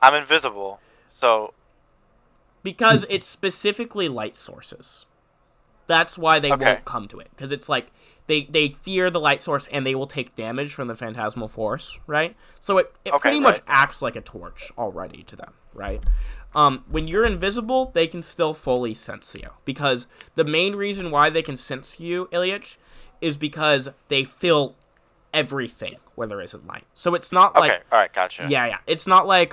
I'm invisible, so... Because it's specifically light sources. That's why they Okay. won't come to it. Because it's like, they fear the light source and they will take damage from the phantasmal force, right? So it Okay, pretty much right. acts like a torch already to them, right? When you're invisible, they can still fully sense you. Because the main reason why they can sense you, Ilyich, is because they feel everything where there isn't light. So it's not like... Okay, alright, gotcha. Yeah. It's not like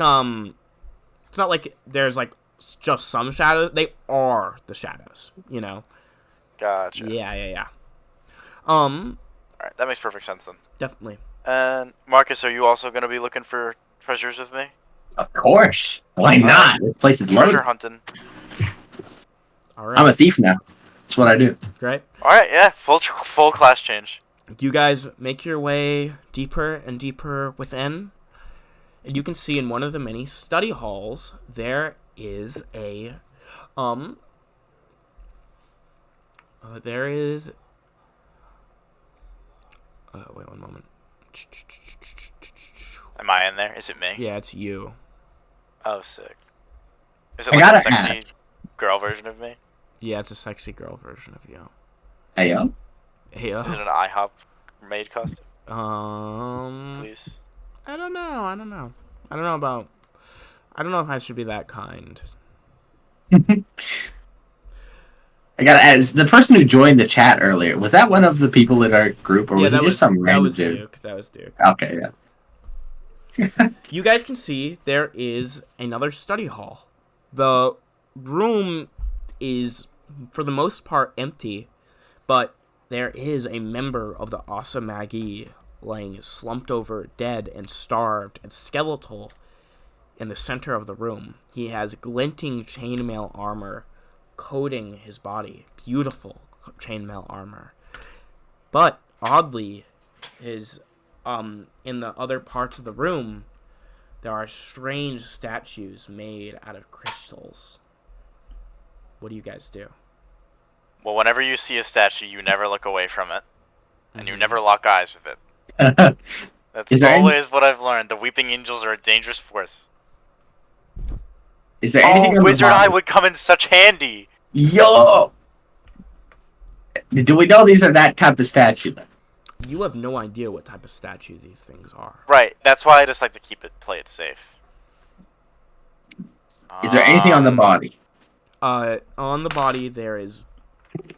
there's like just some shadows. They are the shadows, you know? Gotcha. Yeah. Alright, that makes perfect sense then. Definitely. And Marcus, are you also going to be looking for treasures with me? Of course. Why not? This place is loaded. Treasure hunting. Alright. I'm a thief now. That's what I do. Great. Alright, yeah, full class change. You guys make your way deeper and deeper within, and you can see in one of the many study halls there is a wait one moment. Am I in there? Is it me? Yeah, it's you. Oh, sick. Is it I like a gotta sexy ask. girl version of me? Yeah, it's a sexy girl version of you. Hey, yo. Yeah. Is it an IHOP maid costume? Um, Please. I don't know. I don't know if I should be that kind. I gotta ask, the person who joined the chat earlier, was that one of the people in our group, or Yeah, was it just some that random was dude? Duke. That was Duke. Okay, yeah. You guys can see there is another study hall. The room is, for the most part, empty, but there is a member of the Asamagi laying slumped over, dead and starved and skeletal in the center of the room. He has glinting chainmail armor coating his body. Beautiful chainmail armor. But, oddly, his in the other parts of the room, there are strange statues made out of crystals. What do you guys do? Well, whenever you see a statue, you never look away from it. And you Mhm. never lock eyes with it. That's Is there always what I've learned. The weeping angels are a dangerous force. Is there anything on the Wizard Eye bottom? would come in such handy! Yo! Do we know these are that type of statue then? You have no idea what type of statue these things are. Right, that's why I just like to play it safe. Is there anything on the body? On the body there is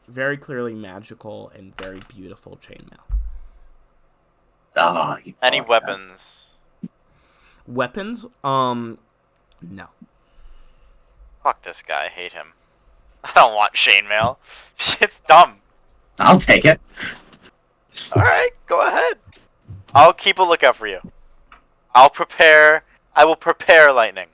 very clearly magical and very beautiful chainmail. Oh, Any weapons? Weapons? No. Fuck this guy, I hate him. I don't want chainmail. It's dumb. I'll take it. Alright, go ahead. I'll keep a lookout for you. I will prepare lightning.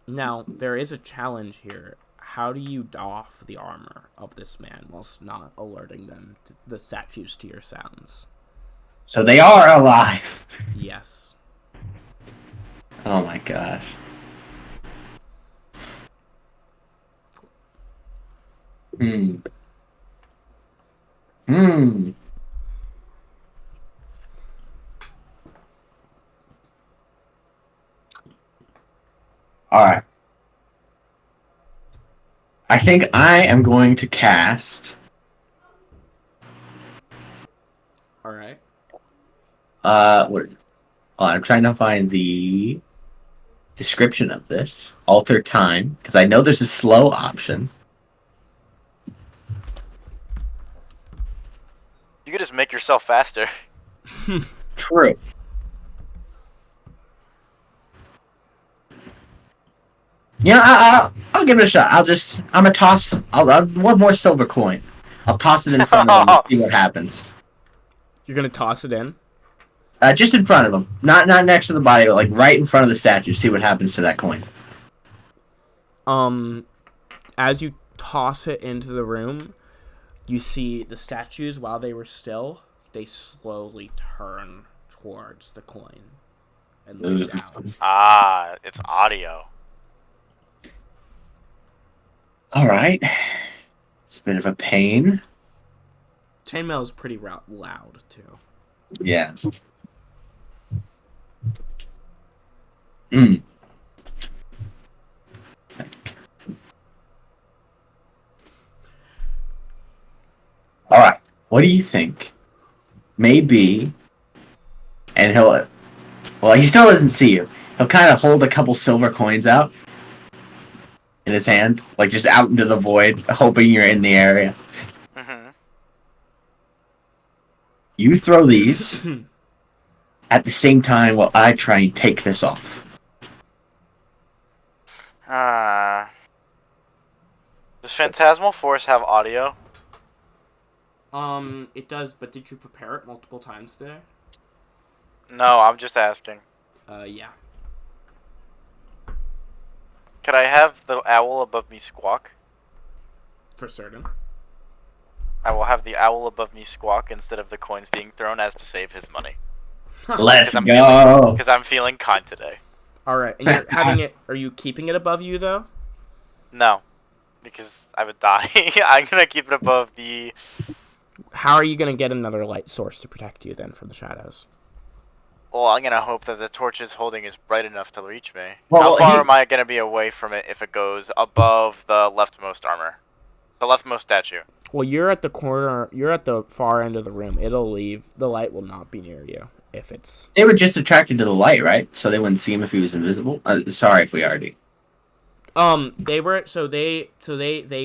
Now, there is a challenge here. How do you doff the armor of this man whilst not alerting them to the statues to your sounds? So they are alive. Yes. Oh my gosh. Hmm. Alright. I think I am going to cast. Alright. What is it? Oh, I'm trying to find the description of this. Alter time, because I know there's a slow option. You could just make yourself faster. True. You know, I'll give it a shot. I'm gonna toss. I'll one more silver coin. I'll toss it in front of him and see what happens. You're gonna toss it in? Just in front of him, not next to the body, but like right in front of the statue. See what happens to that coin. as you toss it into the room, you see the statues, while they were still, they slowly turn towards the coin and look down. Ah, it's audio. All right. It's a bit of a pain. Chainmail is pretty loud, too. Yeah. Mm. All right. What do you think? Maybe, and he still doesn't see you. He'll kind of hold a couple silver coins out in his hand, like just out into the void, hoping you're in the area. Mm-hmm. You throw these at the same time while I try and take this off. Does Phantasmal Force have audio? It does, but did you prepare it multiple times today? No, I'm just asking. Yeah. Could I have the owl above me squawk? For certain. I will have the owl above me squawk instead of the coins being thrown as to save his money. Let's I'm go. Because I'm feeling kind today. Alright, and you're having it, are you keeping it above you, though? No. Because I would die. I'm gonna keep it above the... How are you gonna get another light source to protect you, then, from the shadows? Well, I'm gonna hope that the torch is holding is bright enough to reach me. Well, How far am I gonna be away from it if it goes above the leftmost armor? The leftmost statue. Well, you're at the corner, you're at the far end of the room. It'll leave, the light will not be near you, if it's... They were just attracted to the light, right? So they wouldn't see him if he was invisible? Sorry if we already... They were, so they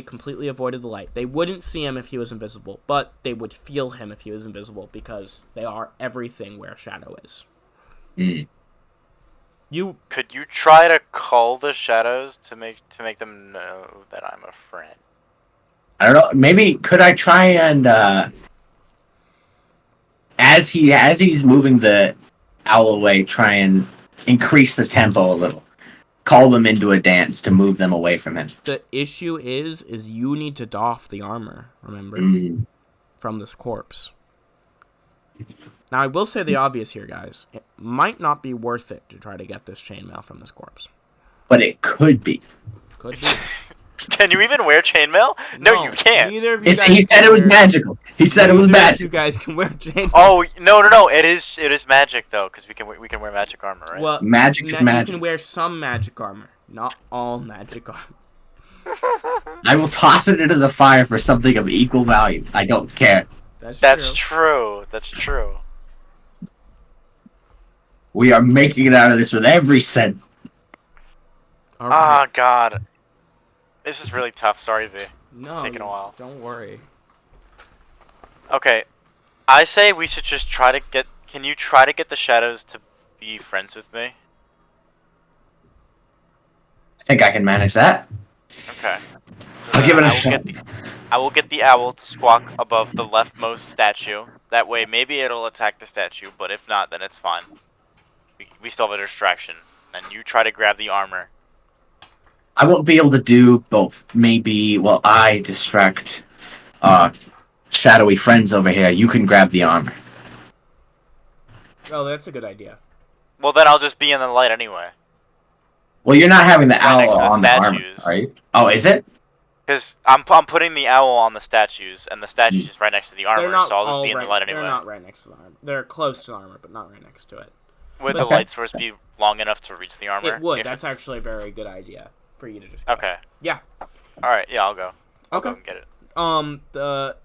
completely avoided the light. They wouldn't see him if he was invisible, but they would feel him if he was invisible, because they are everything where shadow is. Mm. Could you try to call the shadows to make them know that I'm a friend? I don't know. Maybe could I try and as he's moving the owl away, try and increase the tempo a little. Call them into a dance to move them away from him. The issue is you need to doff the armor, remember? From this corpse. Now, I will say the obvious here, guys. It might not be worth it to try to get this chainmail from this corpse. But it could be. Could be. Can you even wear chainmail? No, you can't. Neither of you guys He said it was magical. He said it was magic. You guys can wear chainmail. Oh no! It is magic though, because we can wear magic armor, right? Well, magic is magic. You can wear some magic armor, not all magic armor. I will toss it into the fire for something of equal value. I don't care. That's true. That's true. We are making it out of this with every cent. All right. Oh God, this is really tough. Sorry, V. No, taking a while. Don't worry. Okay, I say we should just try to get. Can you try to get the shadows to be friends with me? I think I can manage that. Okay. I'll give it a shot. I will get the owl to squawk above the leftmost statue. That way, maybe it'll attack the statue, but if not, then it's fine. We still have a distraction. And you try to grab the armor. I won't be able to do both. Maybe while I distract shadowy friends over here, you can grab the armor. Oh, that's a good idea. Well, then I'll just be in the light anyway. Well, you're not having the Right next owl to the on the armor, statues. are you? Oh, is it? Because I'm putting the owl on the statues, and the statues is right next to the armor, They're not so I'll just all be in the light anyway. They're not right next to the armor. They're close to the armor, but not right next to it. Would But the light source be long enough to reach the armor? It would. if That's it's- actually a very good idea for you to just go. Okay. Yeah. Alright, yeah, I'll go. I'll Okay. go and get it. The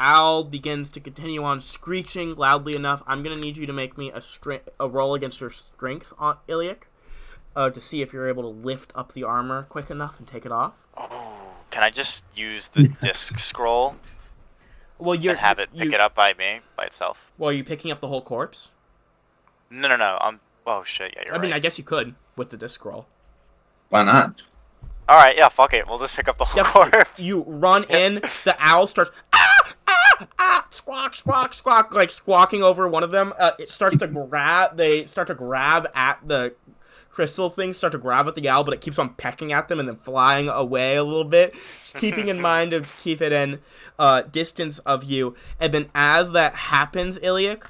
owl begins to continue on screeching loudly enough. I'm gonna need you to make me a roll against your strength, on Iliac, to see if you're able to lift up the armor quick enough and take it off. Oh, can I just use the disc scroll Well, and have it pick it up by itself? Well, are you picking up the whole corpse? No. Oh shit, yeah, you're I right. mean, I guess you could with the disc scroll. Why not? Alright, yeah, fuck it. We'll just pick up the whole corpse. You run in, the owl starts squawk, like squawking over one of them. It starts to grab. They start to grab at the crystal things start to grab at the owl, but it keeps on pecking at them and then flying away a little bit. Just keeping in mind to keep it in distance of you. And then as that happens, Iliac,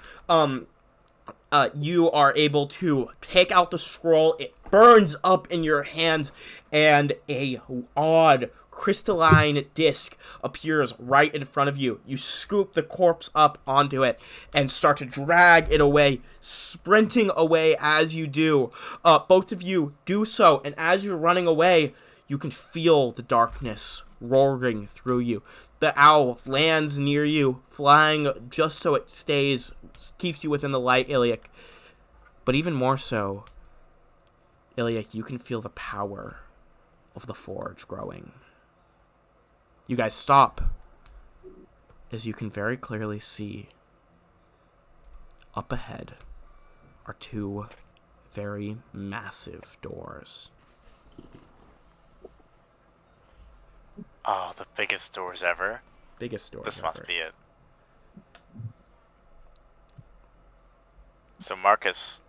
you are able to take out the scroll. It burns up in your hands, and a odd crystalline disc appears right in front of you. You scoop the corpse up onto it and start to drag it away, sprinting away as you do. Both of you do so, and as you're running away, you can feel the darkness roaring through you. The owl lands near you, flying just so it keeps you within the light, Iliac. But even more so, Iliac, you can feel the power of the forge growing. You guys stop, as you can very clearly see up ahead are two very massive doors. Oh, the biggest doors ever. Biggest doors This ever. must be it. So Marcus,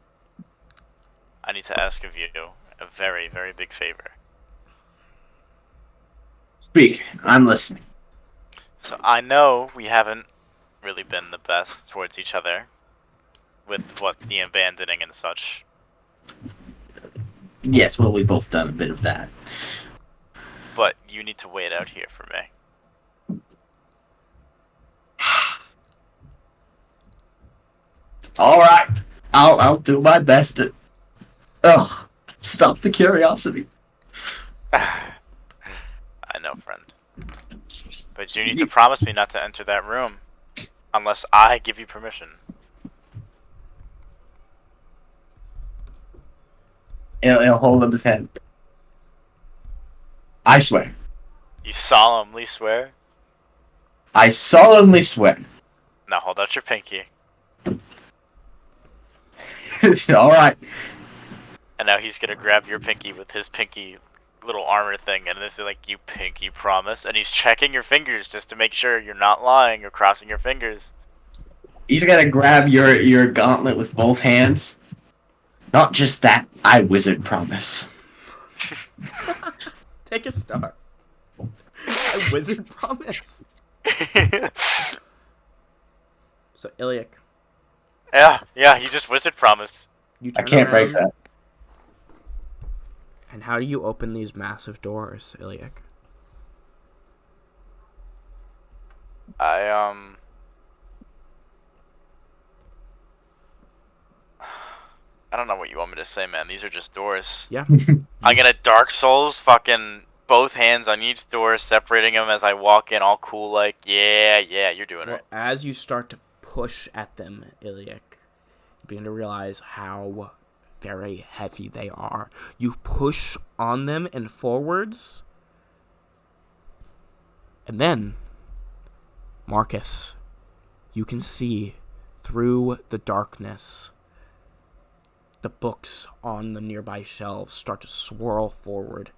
I need to ask of you a very, very big favor. Speak. I'm listening. So I know we haven't really been the best towards each other with what the abandoning and such. Yes, well, we've both done a bit of that. But you need to wait out here for me. All right, I'll do my best to. Ugh, stop the curiosity. I know, friend. But you need to promise me not to enter that room unless I give you permission. He'll hold up his hand. I swear. You solemnly swear? I solemnly swear. Now hold out your pinky. All right. And now he's gonna grab your pinky with his pinky little armor thing, and this is like, you pinky promise, and he's checking your fingers just to make sure you're not lying or crossing your fingers. He's gonna grab your gauntlet with both hands. Not just that, I wizard promise. Take a star. A wizard promise. So, Iliac, yeah, he just wizard promised. you I turn can't break around, that. And how do you open these massive doors, Iliac? I don't know what you want me to say, man. These are just doors. Yeah. I'm gonna Dark Souls fucking both hands on each door, separating them as I walk in, all cool like, yeah, you're doing Well, it. as you start to push at them, Iliac, you begin to realize how very heavy they are. You push on them and forwards, and then, Marcus, you can see through the darkness. The books on the nearby shelves start to swirl forward.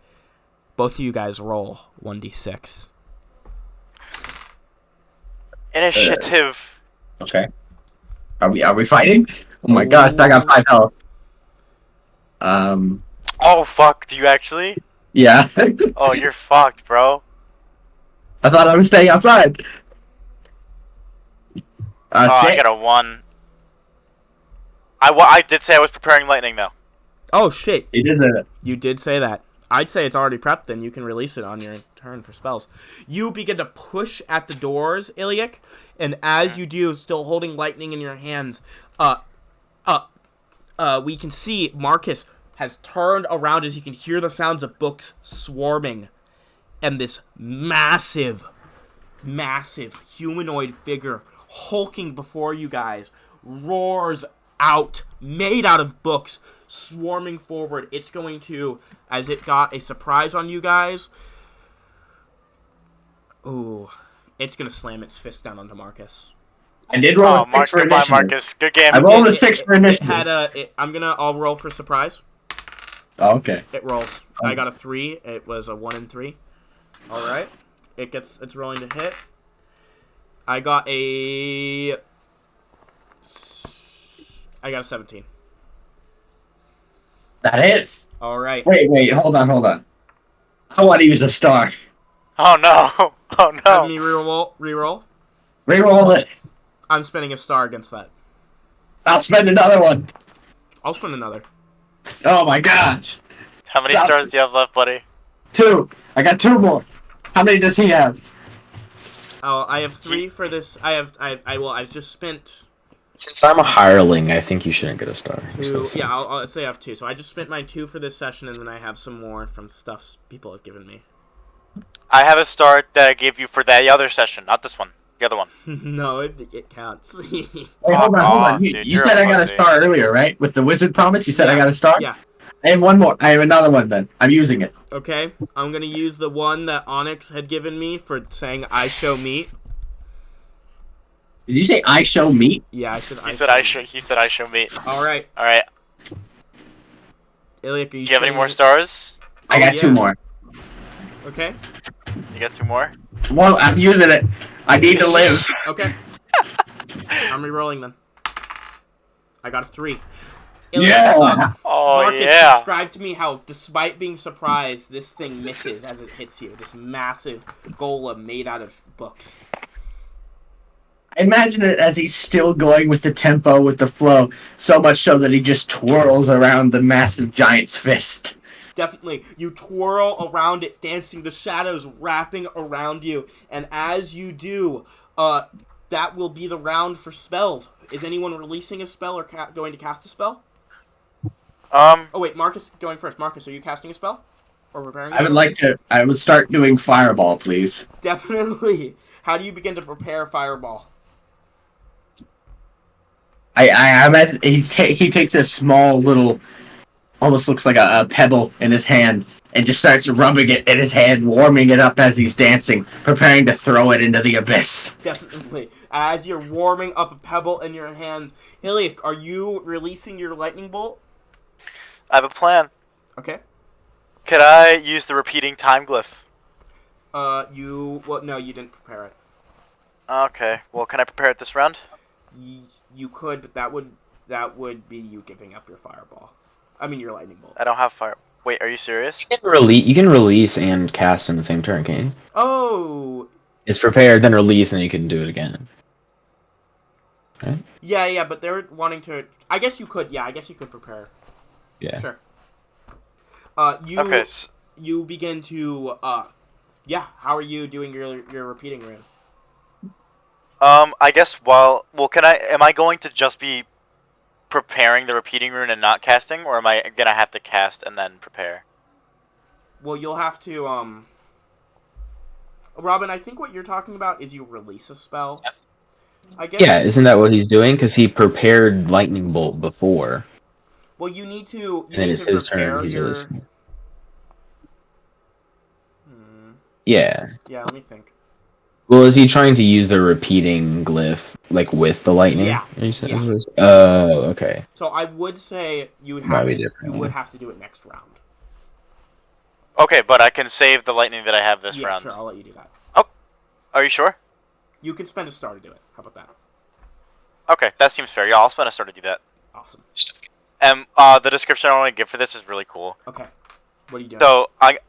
Both of you guys roll 1d6. Initiative. Okay. Are we fighting? Oh my gosh, I got 5 health. Oh fuck, do you actually? Yeah. Oh, you're fucked, bro. I thought I was staying outside. I 6. got a 1. I did say I was preparing lightning, though. Oh shit, It is a. you did say that. I'd say it's already prepped, then you can release it on your turn for spells. You begin to push at the doors, Iliac, and as you do, still holding lightning in your hands, we can see Marcus has turned around as he can hear the sounds of books swarming, and this massive humanoid figure hulking before you guys roars out, made out of books, swarming forward. It's going to, as it got a surprise on you guys, it's going to slam its fist down onto Marcus. I did roll Oh, a 6 for goodbye, initiative. Marcus. Good game. I rolled a 6 for initiative. I'll roll for surprise. Oh, okay. It rolls. I got a 3. It was a 1 and 3. All right. It's rolling to hit. I got a 17. That hits. All right. Wait, hold on. I want to use a star. Oh no! Oh Have no! me reroll. Reroll. Reroll it. I'm spending a star against that. I'll spend another one. I'll spend another. Oh my gosh. How many Stop. stars do you have left, buddy? 2. I got 2 more. How many does he have? Oh, I have 3 for this. I've just spent Since I'm a hireling, I think you shouldn't get a star. 2. Yeah, I'll say I have 2. So I just spent my 2 for this session, and then I have some more from stuff people have given me. I have a star that I gave you for that other session, not this one. The other one. No, it counts. Wait, hold on. Dude, You you're said a I got a pussy. star earlier, right? With the wizard promise, you said Yeah, I got a star? yeah. I have one more. I have another one then. I'm using it. Okay, I'm gonna use the one that Onyx had given me for saying I show meat. Did you say I show meat? Yeah, I said. He said I show meat. All right, All right. Iliak, are you? Do you have any spinning more it? stars? I got yeah. 2 more. Okay. You got 2 more? Well, I'm using it. I need to live. Okay. I'm re-rolling them. I got a 3. Yeah. Oh Marcus yeah. described to me how, despite being surprised, this thing misses as it hits you. This massive golem made out of books. Imagine it as he's still going with the tempo, with the flow, so much so that he just twirls around the massive giant's fist. Definitely, you twirl around it, dancing, the shadows wrapping around you, and as you do, that will be the round for spells. Is anyone releasing a spell or going to cast a spell? Oh wait, Marcus is going first. Marcus, are you casting a spell? Or preparing? I would start doing fireball, please. Definitely. How do you begin to prepare fireball? I imagine he takes a small little, almost looks like a pebble in his hand, and just starts rubbing it in his hand, warming it up as he's dancing, preparing to throw it into the abyss. Definitely. As you're warming up a pebble in your hands, Iliak, are you releasing your lightning bolt? I have a plan. Okay. Could I use the repeating time glyph? Well, no, you didn't prepare it. Okay. Well, can I prepare it this round? You could, but that would be you giving up your fireball. I mean, your lightning bolt. I don't have fire. Wait, are you serious? You can release and cast in the same turn, can't you? Oh. It's prepared, then release, and you can do it again. Right? Yeah, but they're wanting to. I guess you could. Yeah, I guess you could prepare. Yeah. Sure. Okay. You begin to. Yeah. How are you doing your repeating rune? I guess am I going to just be preparing the repeating rune and not casting, or am I gonna have to cast and then prepare? Well, you'll have to, Robin, I think what you're talking about is you release a spell. I guess. Yeah, isn't that what he's doing? Because he prepared lightning bolt before. Well, you need to. And then it's his turn. He's your... releasing. Yeah. Yeah, let me think. Well, is he trying to use the repeating glyph, like, with the lightning? Yeah. Oh, okay. So I would say you would Might have be to. different, You yeah. would have to do it next round. Okay, but I can save the lightning that I have this Yeah, round. sure. I'll let you do that. Are you sure? You can spend a star to do it. How about that? Okay, that seems fair. Yeah, I'll spend a star to do that. Awesome. And the description I want to give for this is really cool. Okay. What are you doing? So I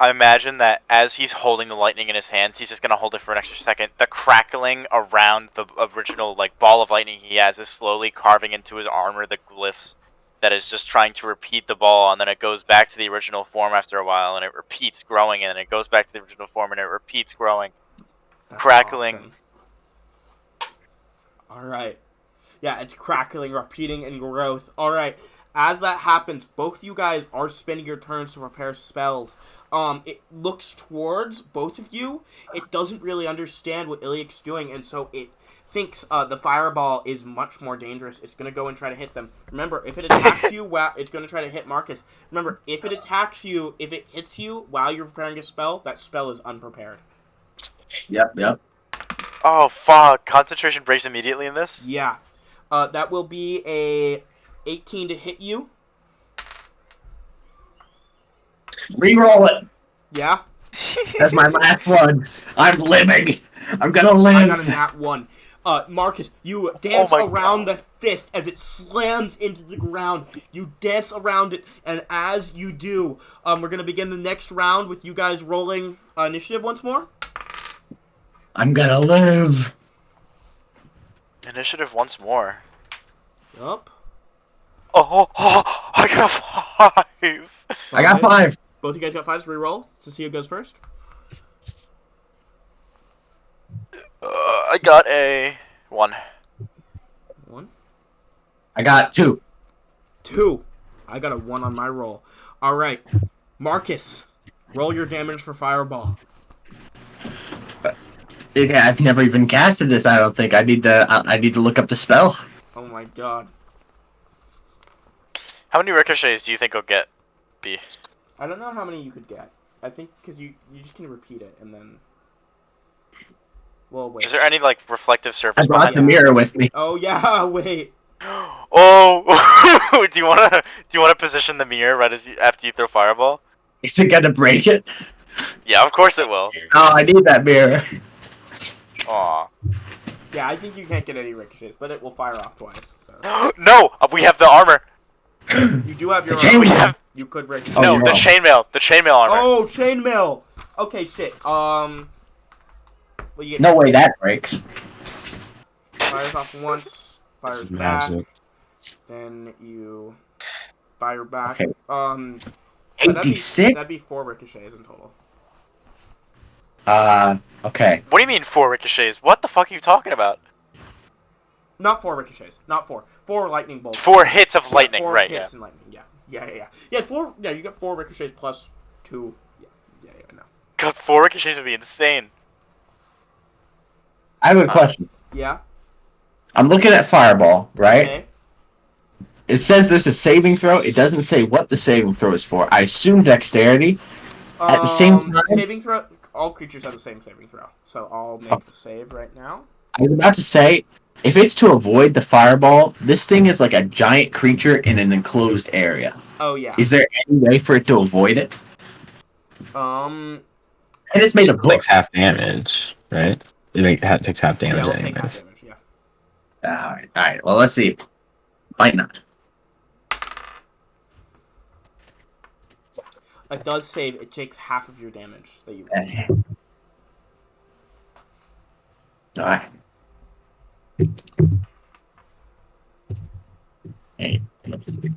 imagine that as he's holding the lightning in his hands, he's just gonna hold it for an extra second. The crackling around the original ball of lightning he has is slowly carving into his armor the glyphs that is just trying to repeat the ball, and then it goes back to the original form after a while, and it repeats growing, and then it goes back to the original form, and it repeats growing, That's crackling. awesome. All right. Yeah, it's crackling, repeating, and growth. All right. As that happens, both you guys are spending your turns to prepare spells. It looks towards both of you. It doesn't really understand what Iliak's doing, and so it thinks the fireball is much more dangerous. It's going to go and try to hit them. Remember, if it attacks you, it's going to try to hit Marcus. Remember, if it attacks you, if it hits you while you're preparing a spell, that spell is unprepared. Yep. Oh fuck! Concentration breaks immediately in this. Yeah. That will be a 18 to hit you. Reroll it. Yeah. That's my last one. I'm living. I'm gonna live. I got a nat 1. Marcus, you dance my around God. the fist as it slams into the ground. You dance around it, and as you do, we're gonna begin the next round with you guys rolling initiative once more. I'm gonna live. Initiative once more. Yup. Oh, I got a 5. I got 5. Both you guys got 5s. Reroll to see who goes first. I got a 1. 1. I got 2. 2. I got a 1 on my roll. All right, Marcus, roll your damage for Fireball. Yeah, I've never even casted this. I don't think I need to. I need to look up the spell. Oh my god. How many ricochets do you think I'll get, B? I don't know how many you could get. I think because you just can repeat it and then. Well, wait. Is there any like reflective surface I brought behind the mirror with me. Oh yeah, wait. Oh, do you wanna position the mirror right after you throw fireball? Is it gonna break it? Yeah, of course it will. Oh, I need that mirror. Aw. Yeah, I think you can't get any ricochets, but it will fire off twice. So No, we have the armor. you do have your. The chainmail. We have You could ricochet. Oh, no you're the wrong. chainmail armor. Oh, chainmail. Okay, shit. Well, you get No way that breaks. fires off once, fires This is back, magic. then you fire back. Okay. So that'd be 86. 4 ricochets in total. Okay. What do you mean 4 ricochets? What the fuck are you talking about? Not 4 ricochets. Not 4. 4 lightning bolts. 4 hits of Yeah, lightning, 4 right? hits Yeah. in lightning. Yeah, 4. Yeah, you get 4 ricochets plus 2. Yeah. No. God, 4 ricochets would be insane. I have a question. Yeah. I'm looking at Fireball, right? Okay. It says there's a saving throw. It doesn't say what the saving throw is for. I assume dexterity. At the same time- saving throw. All creatures have the same saving throw, so I'll make the save right now. I was about to say, if it's to avoid the fireball, this thing is like a giant creature in an enclosed area. Oh yeah. Is there any way for it to avoid it? Um. And it's made of It book. takes half damage, right? Takes half Yeah, damage we'll take half anyways. damage. Yeah. Alright. Well, let's see. Might not. It does save. It takes half of your damage that you. Alright. Hey, let's see.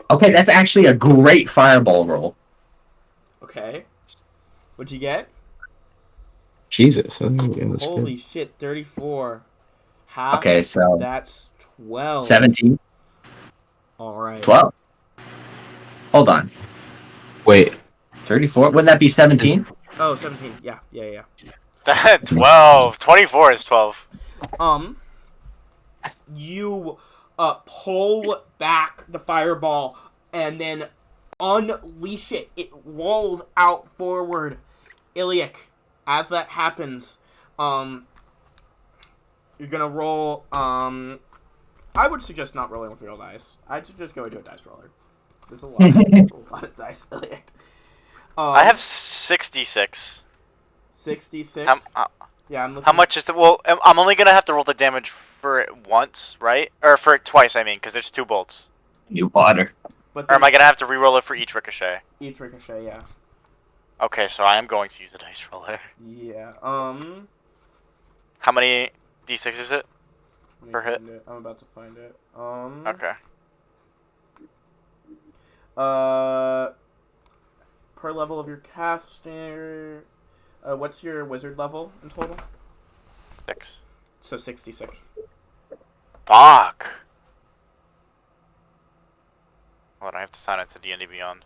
Okay, that's actually a great fireball roll. Okay. What'd you get? Jesus. That's Holy shit! 34. Half. Okay, so That's 12. 17, All right. 12. Hold on. good. Wait. 34? Wouldn't that be 17? Oh, 17. Yeah. 12. 24 is 12. You pull back the fireball and then unleash it. It rolls out forward. Iliac, as that happens, you're gonna roll. I would suggest not rolling with real dice. I'd suggest going to a dice roller. There's a lot. There's a lot of dice, Iliac. I have 66. 66. Yeah, I'm looking. How much is the? Well, I'm only gonna have to roll the damage for it once, right? Or for it twice, I mean, because there's 2 bolts. You water. But Or am I gonna have to re-roll it for each ricochet? each ricochet? Yeah. Okay, so I am going to use the dice roller. Yeah. How many d6 is it? Let me Per hit? find it. I'm about to find it. Okay. Per level of your caster. What's your wizard level in total? 6. So 66. Fuck. Hold on, I have to sign it to D&D Beyond.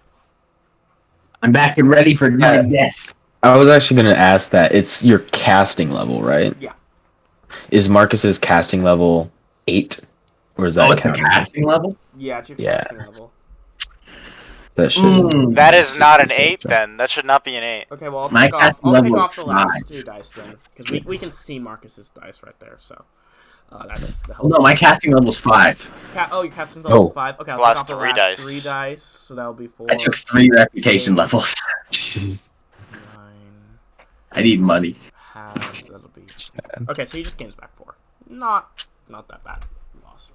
I'm back and ready for death. I was actually going to ask that. It's your casting level, right? Yeah. Is Marcus's casting level 8? Or is that Oh, it's a counting? casting level? Yeah, it's your Yeah. casting level. That should. Mm. That is not an 66, 8 then. That should not be an 8. Okay, well, My casting I'll take level off is the last 5. 2 dice then. Because we can see Marcus's dice right there, so. That's the Oh, no, my casting level's 5. your casting level is Oh. 5. Okay, I'll Last take off the 3 last dice. 3 dice, so that'll be 4. I took 3 reputation levels. Jeez. 9. I need money. Halves, that'll be... Okay, so he just gains back 4. Not that bad. Loss.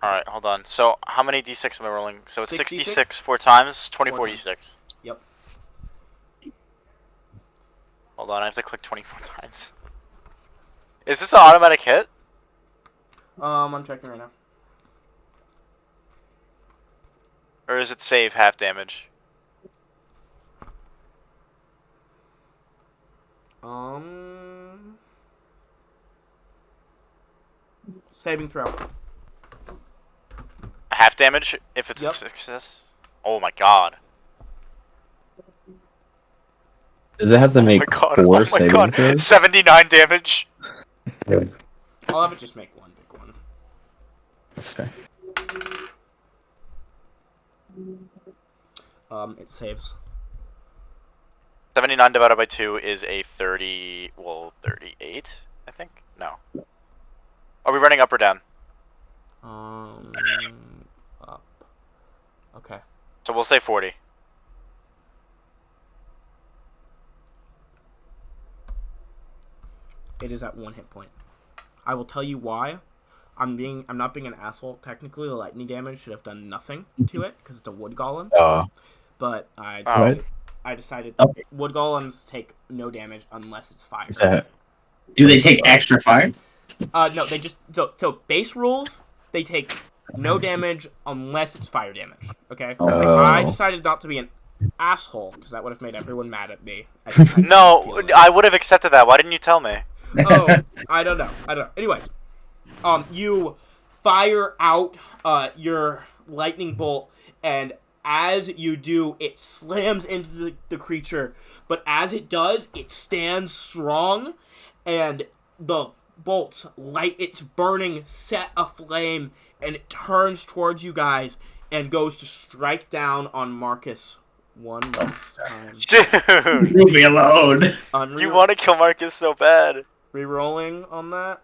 Alright, hold on. So, how many d6 am I rolling? So, it's 66? 66 4 times, 24 4 times. d6. Yep. Hold on, I have to click 24 times. Is this an automatic hit? I'm checking right now. Or is it save half damage? Saving throw. Half damage if it's Yep. a success? Oh my god. Does it have to Oh make my god. 4 Oh my saving god. throws? 79 damage. I'll have it just make one big one. That's fair. It saves. 79 divided by 2 is a 30, well, 38, I think? No. Are we running up or down? Up. Okay. So we'll say 40. It is at 1 hit point. I will tell you why. I'm not being an asshole. Technically, the lightning damage should have done nothing to it because it's a wood golem. But I decided Okay. wood golems take no damage unless it's fire. Do they take extra fire? No, they just so base rules. They take no damage unless it's fire damage. Okay. I decided not to be an asshole because that would have made everyone mad at me. No, I would have accepted that. Why didn't you tell me? Oh, I don't know. Anyways, you fire out your lightning bolt, and as you do, it slams into the creature. But as it does, it stands strong, and the bolts light its burning set aflame, and it turns towards you guys and goes to strike down on Marcus one last time. Dude! Leave me alone. You want to kill Marcus so bad. Rerolling on that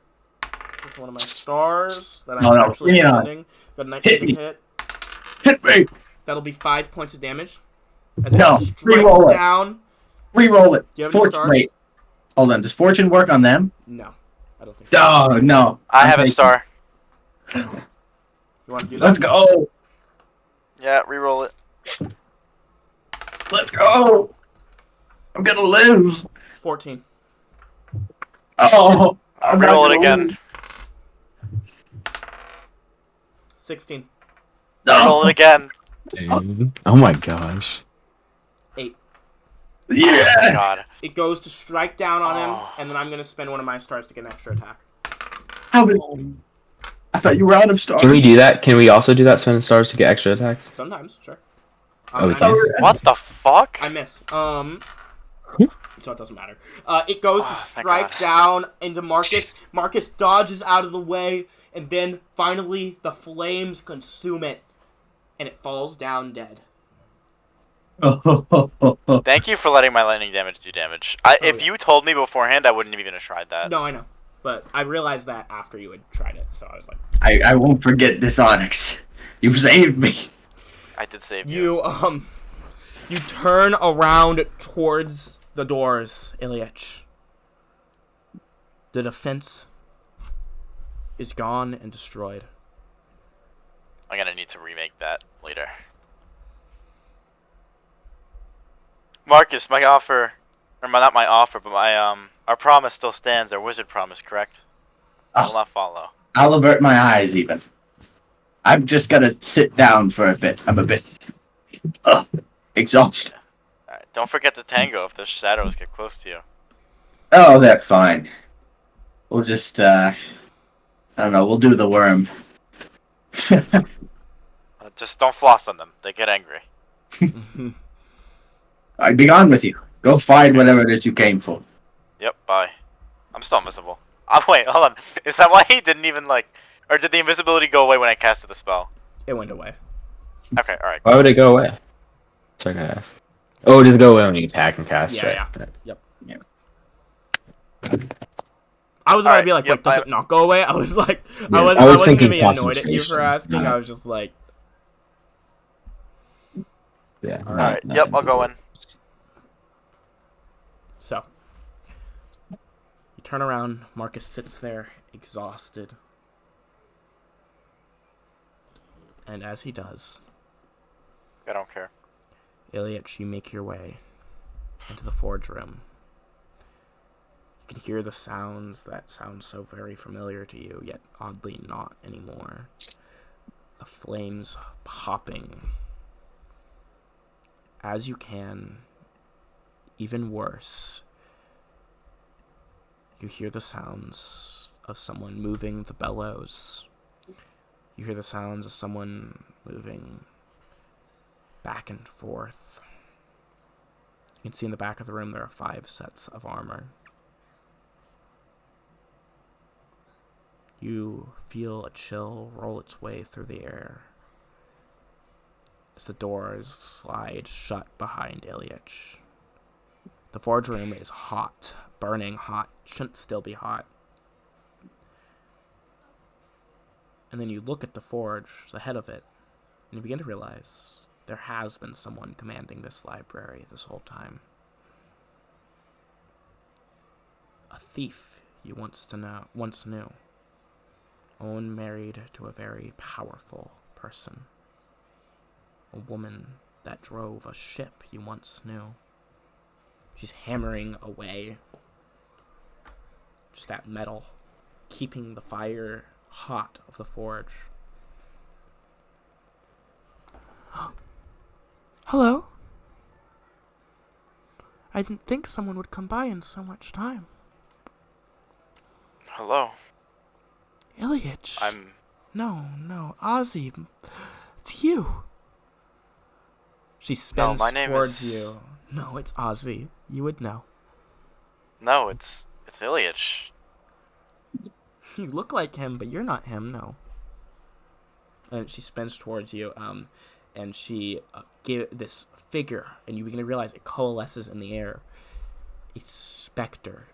with one of my stars that I'm No, actually yeah. spending. Got a 19 hit. Hit me. That'll be 5 points of damage. As No, it reroll it. down. Reroll it. Do you have any Fortune. stars? Wait. Hold on. Does fortune work on them? No, I don't think so. Oh no. I have a star. You want to do that? Let's go. Yeah, reroll it. Let's go. I'm gonna live. 14. Oh. I'm not Reroll it gonna again. 16. No. Roll it again. Dude. Oh my gosh. 8. Oh my Yeah. god. It goes to strike down on him, Oh. and then I'm going to spend one of my stars to get an extra attack. How many? I thought you were out of stars. Can we do that? Can we also do that, spend stars to get extra attacks? Sometimes, sure. Oh, we I can? miss. What the fuck? I miss. So it doesn't matter. It goes to Oh, thank strike God. down into Marcus. Marcus dodges out of the way, and then finally the flames consume it, and it falls down dead. Thank you for letting my lightning damage do damage. If yeah. you told me beforehand, I wouldn't have even tried that. No, I know. But I realized that after you had tried it, so I was like... I won't forget this, Onyx. You saved me. I did save you. You turn around towards the doors, Ilyich. The defense is gone and destroyed. I'm gonna need to remake that later. Marcus, my offer, or not my offer, but my our promise still stands. Our wizard promise, correct? I will Oh, not follow. I'll avert my eyes even. I'm just gonna sit down for a bit. I'm a bit exhausted. Alright, don't forget the tango if the shadows get close to you. Oh, that's fine. We'll just I don't know, we'll do the worm. Just don't floss on them. They get angry. I'd be gone with you. Go find whatever it is you came for. Yep, bye. I'm still invisible. Oh, wait, hold on. Is that why he didn't even, like... Or did the invisibility go away when I casted the spell? It went away. Okay, alright. Why would it go away? So I gotta ask. Oh, does it go away when you attack and cast? Yeah, right? yeah. Yep. I was about to be like, Yep, wait, does it not go away? I was like, Yeah, I I was wasn't gonna thinking be annoyed at you for concentration. asking. I was just like, Yeah. Alright, yep, I'll go in. so. turn around. Marcus sits there, exhausted. And as he does, I don't care. Ilyich, you make your way into the forge room. You can hear the sounds that sound so very familiar to you, yet oddly not anymore. The flames popping. As you can, even worse, you hear the sounds of someone moving the bellows. You hear the sounds of someone moving back and forth. You can see in the back of the room there are 5 sets of armor. You feel a chill roll its way through the air as the doors slide shut behind Ilyich. The forge room is hot, burning hot, shouldn't still be hot. And then you look at the forge, the head of it, and you begin to realize there has been someone commanding this library this whole time. A thief you once knew. Owen married to a very powerful person. A woman that drove a ship you once knew. She's hammering away just that metal, keeping the fire hot of the forge. Hello? I didn't think someone would come by in so much time. Hello. Ilyich. I'm... No, Ozzy. It's you. She spins my name towards is... you. No, it's Ozzy. You would know. No, it's Ilyich. You look like him, but you're not him, no. And she spins towards you, and she gives this figure, and you begin to realize it coalesces in the air. A specter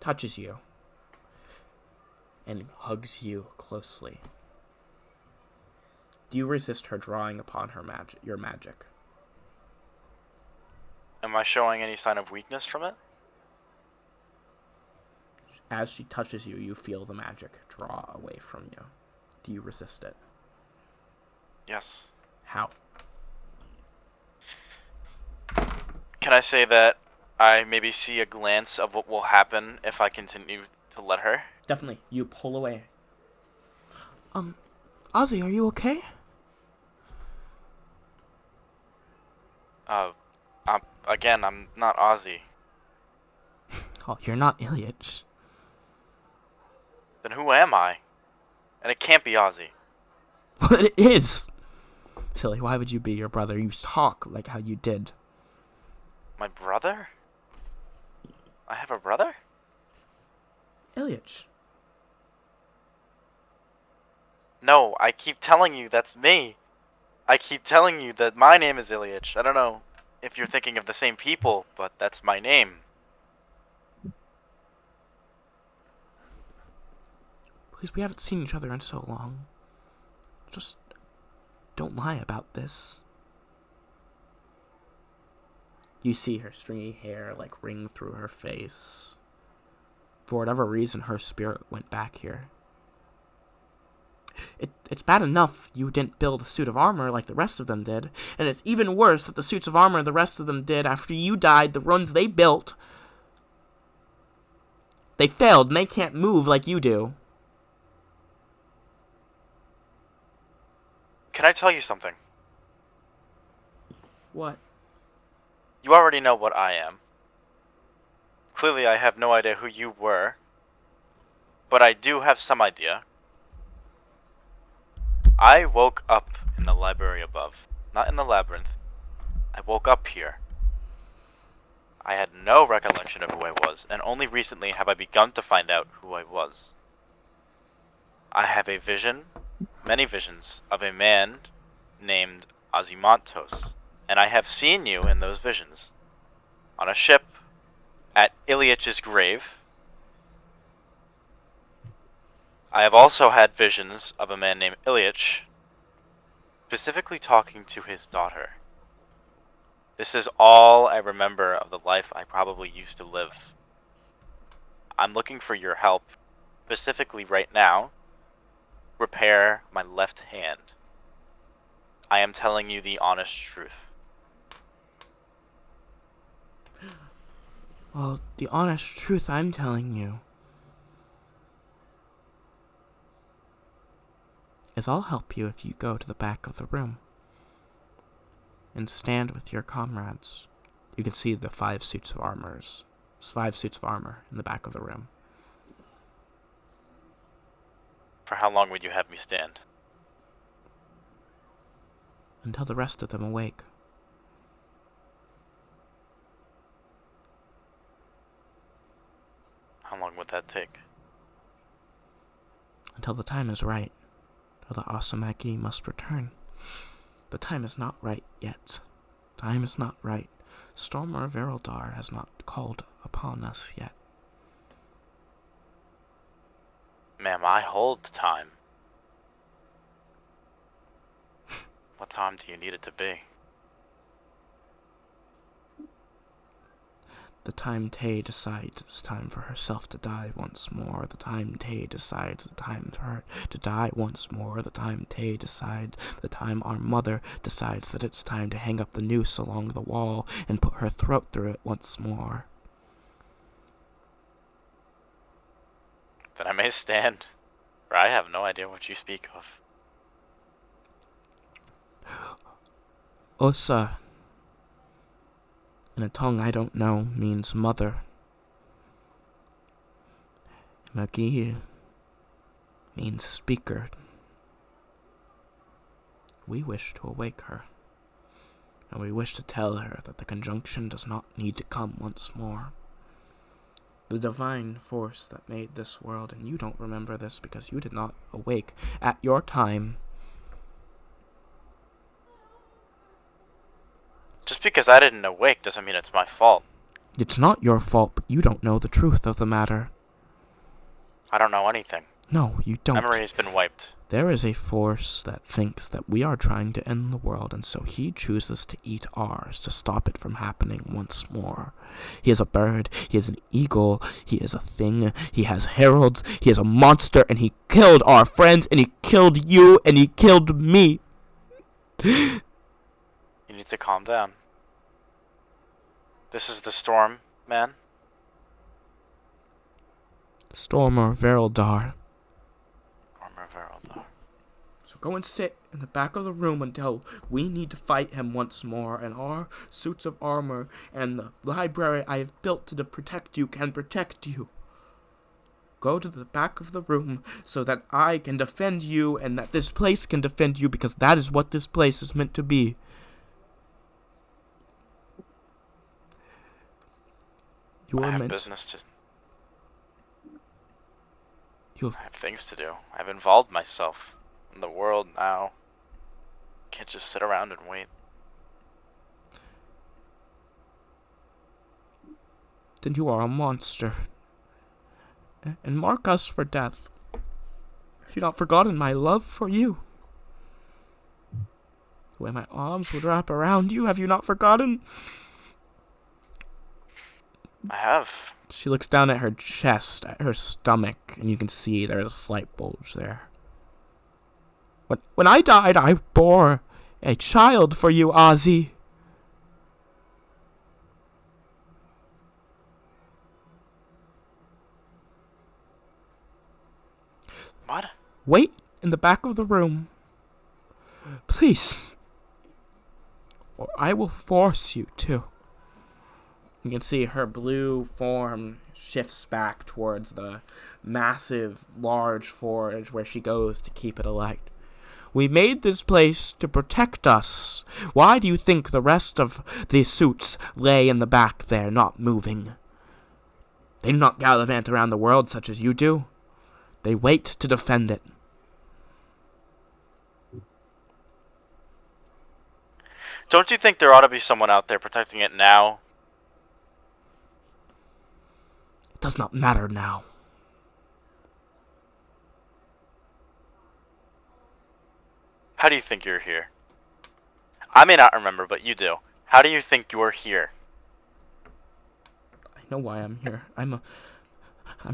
touches you and hugs you closely. Do you resist her drawing upon your magic? Am I showing any sign of weakness from it? As she touches you, you feel the magic draw away from you. Do you resist it? Yes. How? Can I say that I maybe see a glance of what will happen if I continue to let her? Definitely. You pull away. Ozzy, are you okay? Again, I'm not Ozzy. Oh, you're not Ilyich. Then who am I? And it can't be Ozzy. Well, it is! Silly, why would you be your brother? You talk like how you did. My brother? I have a brother? Ilyich. No, I keep telling you that's me. I keep telling you that my name is Ilyich. I don't know if you're thinking of the same people, but that's my name. Please, we haven't seen each other in so long. Just don't lie about this. You see her stringy hair ring through her face. For whatever reason, her spirit went back here. It's bad enough you didn't build a suit of armor like the rest of them did, and it's even worse that the suits of armor the rest of them did after you died, the ones they built, they failed and they can't move like you do. Can I tell you something? What? You already know what I am. Clearly, I have no idea who you were, but I do have some idea. I woke up in the library above, not in the labyrinth. I woke up here. I had no recollection of who I was, and only recently have I begun to find out who I was. I have a vision, many visions, of a man named Ozymantos, and I have seen you in those visions. On a ship, at Ilyach's grave. I have also had visions of a man named Ilyich, specifically talking to his daughter. This is all I remember of the life I probably used to live. I'm looking for your help, specifically right now. Repair my left hand. I am telling you the honest truth. Well, the honest truth I'm telling you is I'll help you if you go to the back of the room and stand with your comrades. You can see the 5 suits of armor. There's 5 suits of armor in the back of the room. For how long would you have me stand? Until the rest of them awake. How long would that take? Until the time is right. Or the Asamaki must return. The time is not right yet. Time is not right. Stormer Verildar has not called upon us yet. Ma'am, I hold time. What time do you need it to be? The time Tay decides it's time for herself to die once more. The time Tay decides the time for her to die once more. The time Tay decides, the time our mother decides that it's time to hang up the noose along the wall and put her throat through it once more. Then I may stand, for I have no idea what you speak of. Osa, in a tongue I don't know, means mother. Magi means speaker. We wish to awake her, and we wish to tell her that the conjunction does not need to come once more. The divine force that made this world, and you don't remember this because you did not awake at your time. Just because I didn't awake doesn't mean it's my fault. It's not your fault, but you don't know the truth of the matter. I don't know anything. No, you don't. Memory's been wiped. There is a force that thinks that we are trying to end the world, and so he chooses to eat ours to stop it from happening once more. He is a bird, he is an eagle, he is a thing, he has heralds, he is a monster, and he killed our friends, and he killed you, and he killed me. You need to calm down. This is the storm, man. Stormer Verildar. Stormer Verildar. So go and sit in the back of the room until we need to fight him once more, and our suits of armor and the library I have built to protect you can protect you. Go to the back of the room so that I can defend you and that this place can defend you, because that is what this place is meant to be. You I are have meant. business to... You have I have things to do. I've involved myself in the world now. Can't just sit around and wait. Then you are a monster. And mark us for death. Have you not forgotten my love for you? The way my arms would wrap around you, have you not forgotten? I have. She looks down at her chest, at her stomach, and you can see there's a slight bulge there. When I died, I bore a child for you, Ozzy. What? Wait in the back of the room. Please. Or I will force you to. You can see her blue form shifts back towards the massive, large forge where she goes to keep it alight. We made this place to protect us. Why do you think the rest of the suits lay in the back there, not moving? They do not gallivant around the world such as you do. They wait to defend it. Don't you think there ought to be someone out there protecting it now? It does not matter now. How do you think you're here? I may not remember, but you do. How do you think you're here? I know why I'm here. I'm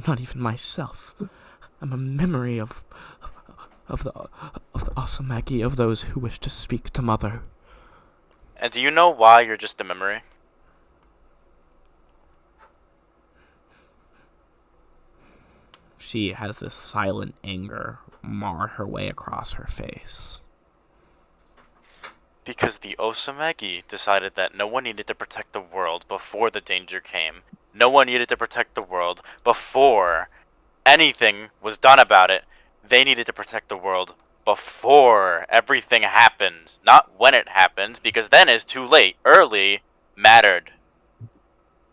not even myself. I'm a memory of the Asamagi, of those who wish to speak to Mother. And do you know why you're just a memory? She has this silent anger mar her way across her face. Because the Osamegi decided that no one needed to protect the world before the danger came. No one needed to protect the world before anything was done about it. They needed to protect the world before everything happens, not when it happens, because then it's too late. Early mattered,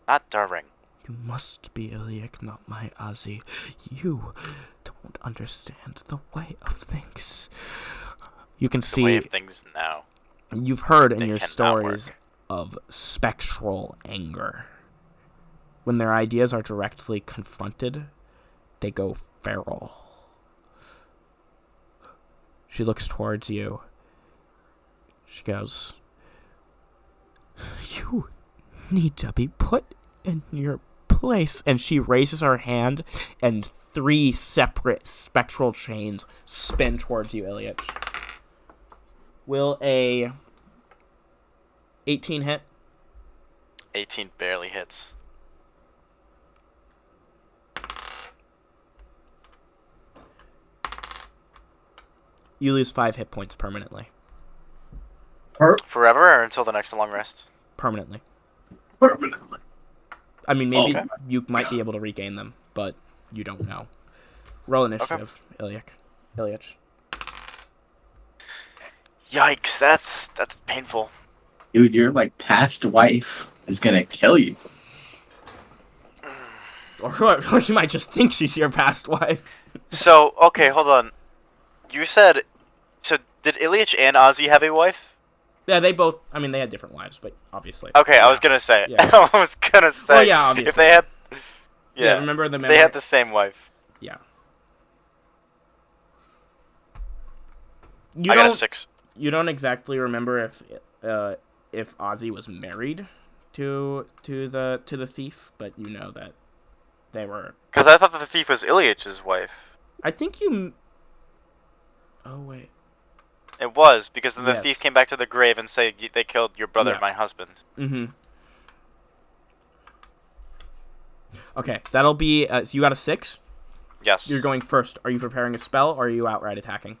not during. You must be Iliac, not my Ozzy. You don't understand the way of things. You can The see... way of things now. You've heard in They your cannot stories work. of spectral anger. When their ideas are directly confronted, they go feral. She looks towards you. She goes, "You need to be put in your place." And she raises her hand, and 3 separate spectral chains spin towards you, Ilyich. Will a 18 hit? 18 barely hits. You lose 5 hit points permanently. Forever or until the next long rest? Permanently. Permanently. I mean, maybe Okay. you might be able to regain them, but you don't know. Roll initiative, Ilyich. Yikes, that's painful. Dude, your like past wife is gonna kill you. Or she might just think she's your past wife. So, okay, hold on. You said, so did Ilyich and Ozzy have a wife? Yeah, they both, I mean, they had different wives, but obviously. Okay, yeah. I was gonna say. Yeah. I was gonna say. Well, yeah, obviously. If they had. Yeah, Yeah, remember the they had the same wife. Yeah. I got a 6. You don't exactly remember if Ozzy was married to the thief, but you know that they were. Because I thought that the thief was Ilyich's wife. I think you. Oh wait. It was, because then the Yes. thief came back to the grave and said, they killed your brother, Yeah. my husband. Mm-hmm. Okay, that'll be. So you got a 6. Yes. You're going first. Are you preparing a spell, or are you outright attacking?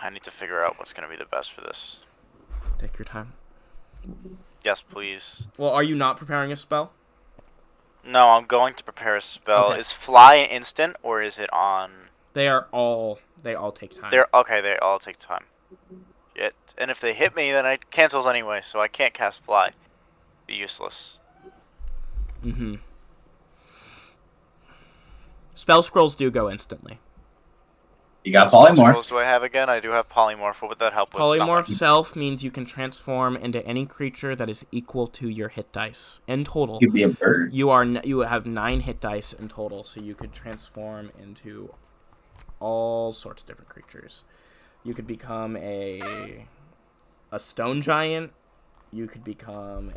I need to figure out what's going to be the best for this. Take your time. Yes, please. Well, are you not preparing a spell? No, I'm going to prepare a spell. Okay. Is fly instant, or is it on... They all take time. Okay, they all take time. Shit. And if they hit me, then it cancels anyway, so I can't cast fly. Be useless. Mm-hmm. Spell scrolls do go instantly. You got What polymorph. spells do I have again? I do have polymorph. What would that help with? Polymorph Nothing. self means you can transform into any creature that is equal to your hit dice. In total, You could be a bird. you have 9 hit dice in total, so you could transform into all sorts of different creatures. You could become a stone giant. You could become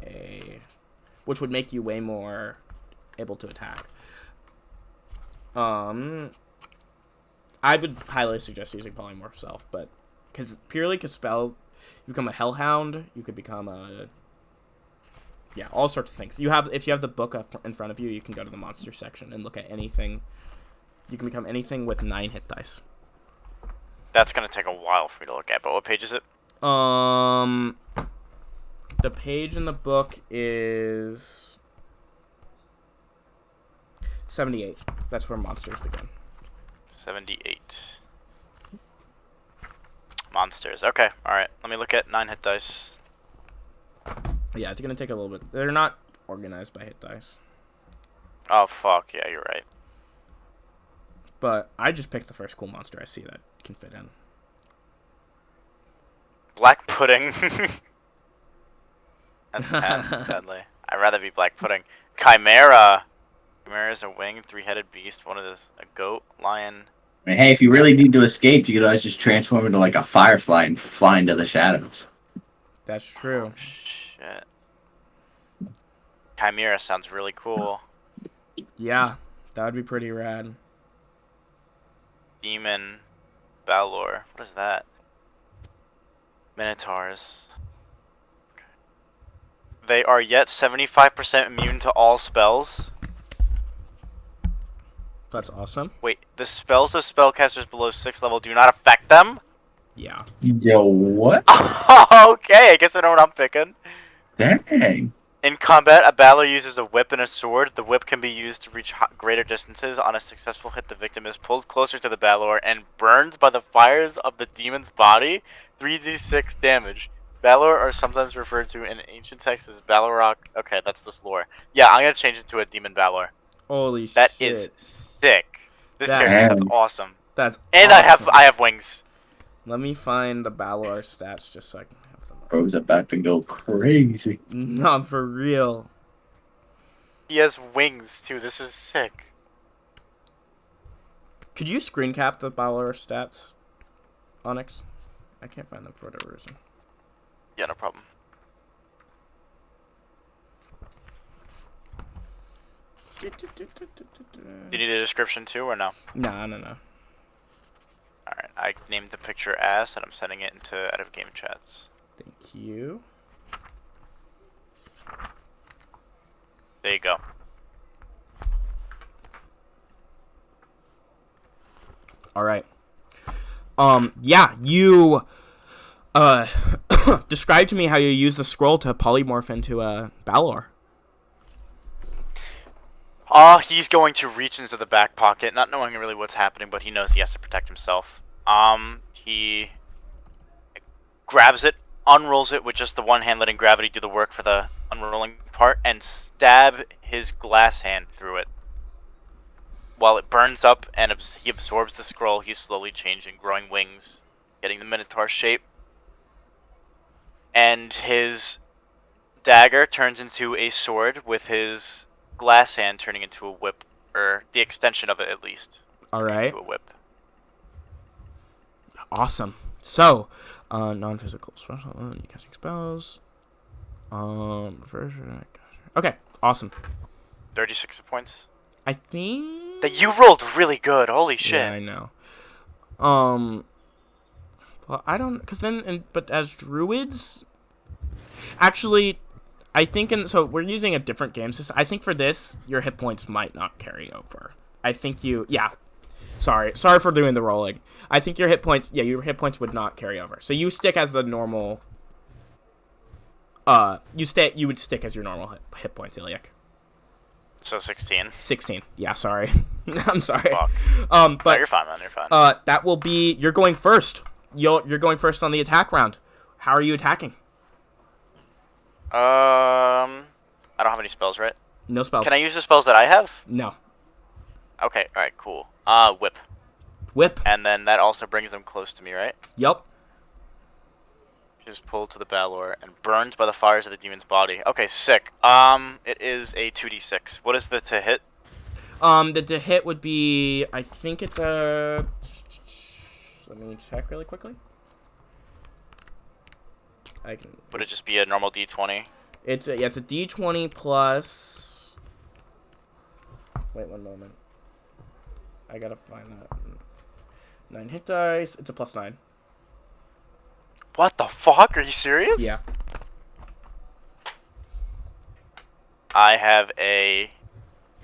which would make you way more able to attack. I would highly suggest using polymorph self, but because spell, you become a hellhound. You could become all sorts of things. If you have the book up in front of you, you can go to the monster section and look at anything. You can become anything with 9 hit dice. That's gonna take a while for me to look at, but what page is it? The page in the book is 78. That's where monsters begin. 78. Monsters. Okay, alright. Let me look at 9 hit dice. Yeah, it's gonna take a little bit. They're not organized by hit dice. Oh, fuck. Yeah, you're right. But I just picked the first cool monster I see that can fit in. Black pudding. That's 10, sadly. I'd rather be black pudding. Chimera. Chimera is a winged, 3-headed beast. One of this, a goat, lion. I mean, hey, if you really need to escape, you could always just transform into like a firefly and fly into the shadows. That's true. shit. Chimera sounds really cool. Yeah, that would be pretty rad. Demon Balor. What is that? Minotaurs. They are yet 75% immune to all spells. That's awesome. Wait, the spells of spellcasters below 6th level do not affect them? Yeah. Yo, what? Okay, I guess I know what I'm picking. Dang. In combat, a battler uses a whip and a sword. The whip can be used to reach greater distances. On a successful hit, the victim is pulled closer to the battler and burned by the fires of the demon's body. 3d6 damage. Balor are sometimes referred to in ancient texts as Balorok. Okay, that's this lore. Yeah, I'm gonna change it to a demon Balor. Holy That shit. is sick. This That- character sounds Damn. awesome. That's And awesome. I have wings. Let me find the Balor stats just so I can have them. Bro's about to go crazy. Not for real. He has wings too. This is sick. Could you screen cap the Balor stats, Onyx? I can't find them for whatever reason. Yeah, no problem. Do you need a description too, or no? No. Alright, I named the picture ass, and I'm sending it into out of game chats. Thank you. There you go. All right. Yeah, you describe to me how you use the scroll to polymorph into a Balor. He's going to reach into the back pocket, not knowing really what's happening, but he knows he has to protect himself. He grabs it, unrolls it with just the one hand, letting gravity do the work for the unrolling part, and stab his glass hand through it. While it burns up and he absorbs the scroll, he's slowly changing, growing wings, getting the Minotaur shape. And his dagger turns into a sword, with his glass hand turning into a whip, or the extension of it at least. All right. Into a whip. Awesome. So, non-physical special, you casting spells. Okay, awesome. 36 points. I think That you rolled really good. Holy shit. Yeah, I know. Well, I don't, cause then, but as druids, actually, I think so we're using a different game system. I think for this, your hit points might not carry over. I think yeah. Sorry for doing the rolling. I think your hit points would not carry over. So you stick as the normal. You would stick as your normal hit points, Iliac. So 16. 16. Yeah, sorry. I'm sorry. Fuck. But No, you're fine, man. You're fine. that will be, you're going first. You're going first on the attack round. How are you attacking? I don't have any spells, right? No spells. Can I use the spells that I have? No. Okay, alright, cool. Whip. Whip. And then that also brings them close to me, right? Yup. Just pulled to the Balor and burned by the fires of the demon's body. Okay, sick. It is a 2d6. What is the to hit? The to hit would be, I think it's a. Let me check really quickly. I can. Would it just be a normal d20? It's a d20 plus. Wait one moment. I gotta find that. 9 hit dice. It's a +9. What the fuck? Are you serious? Yeah. I have a.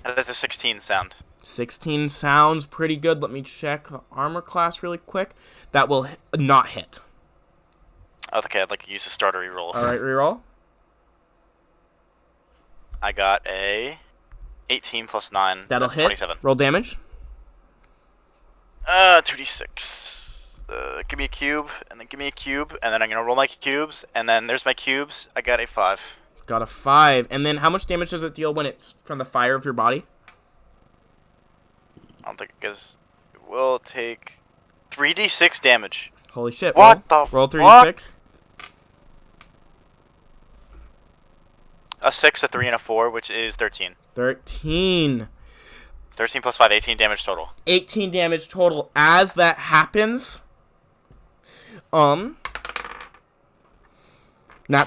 How does a 16 sound? 16 sounds pretty good. Let me check armor class really quick. That will not hit. Okay, I'd like to use the starter reroll. All right, reroll. I got a 18 plus 9. That'll That's hit. 27. Roll damage. 2d6. Give me a cube, and then give me a cube, and then I'm gonna roll my cubes, and then there's my cubes. I got a 5. Got a 5. And then how much damage does it deal when it's from the fire of your body? I don't think it goes. It will take 3d6 damage. Holy shit. What roll, the roll fuck? 3d6. A 6, a 3, and a 4, which is 13. 13. 13 plus 5, 18 damage total. 18 damage total. As that happens, nat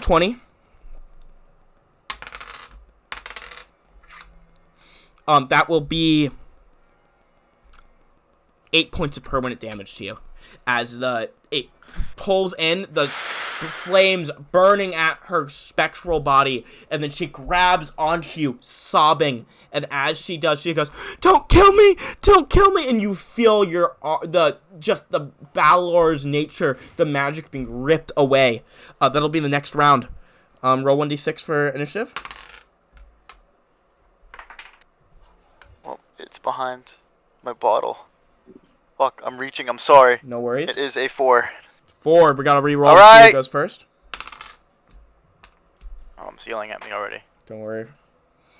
20. That will be 8 points of permanent damage to you, as it pulls in the flames burning at her spectral body, and then she grabs onto you, sobbing. And as she does, she goes, "Don't kill me! Don't kill me!" And you feel the Balor's nature, the magic being ripped away. That'll be the next round. Roll 1d6 for initiative. Well, it's behind my bottle. Fuck, I'm reaching. I'm sorry. No worries. It is a 4. 4. We gotta re-roll All to see right. who goes first. Oh, it's yelling at me already. Don't worry.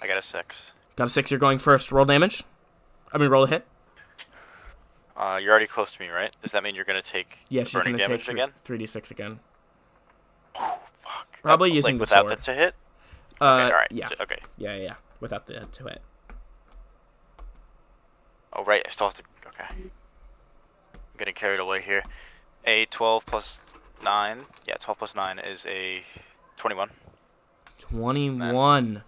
I got a 6. Got a 6. You're going first. Roll damage. Roll a hit. You're already close to me, right? Does that mean you're gonna take Yeah, she's burning gonna damage take again? 3d6 again. Oh, fuck. Probably using the without sword. the to hit. Okay, all right. Yeah. Okay. Yeah. Without the to hit. Oh right, I still have to. Okay. I'm getting carried away here. A 12 plus 9. Yeah, 12 plus 9 is a 21. 21.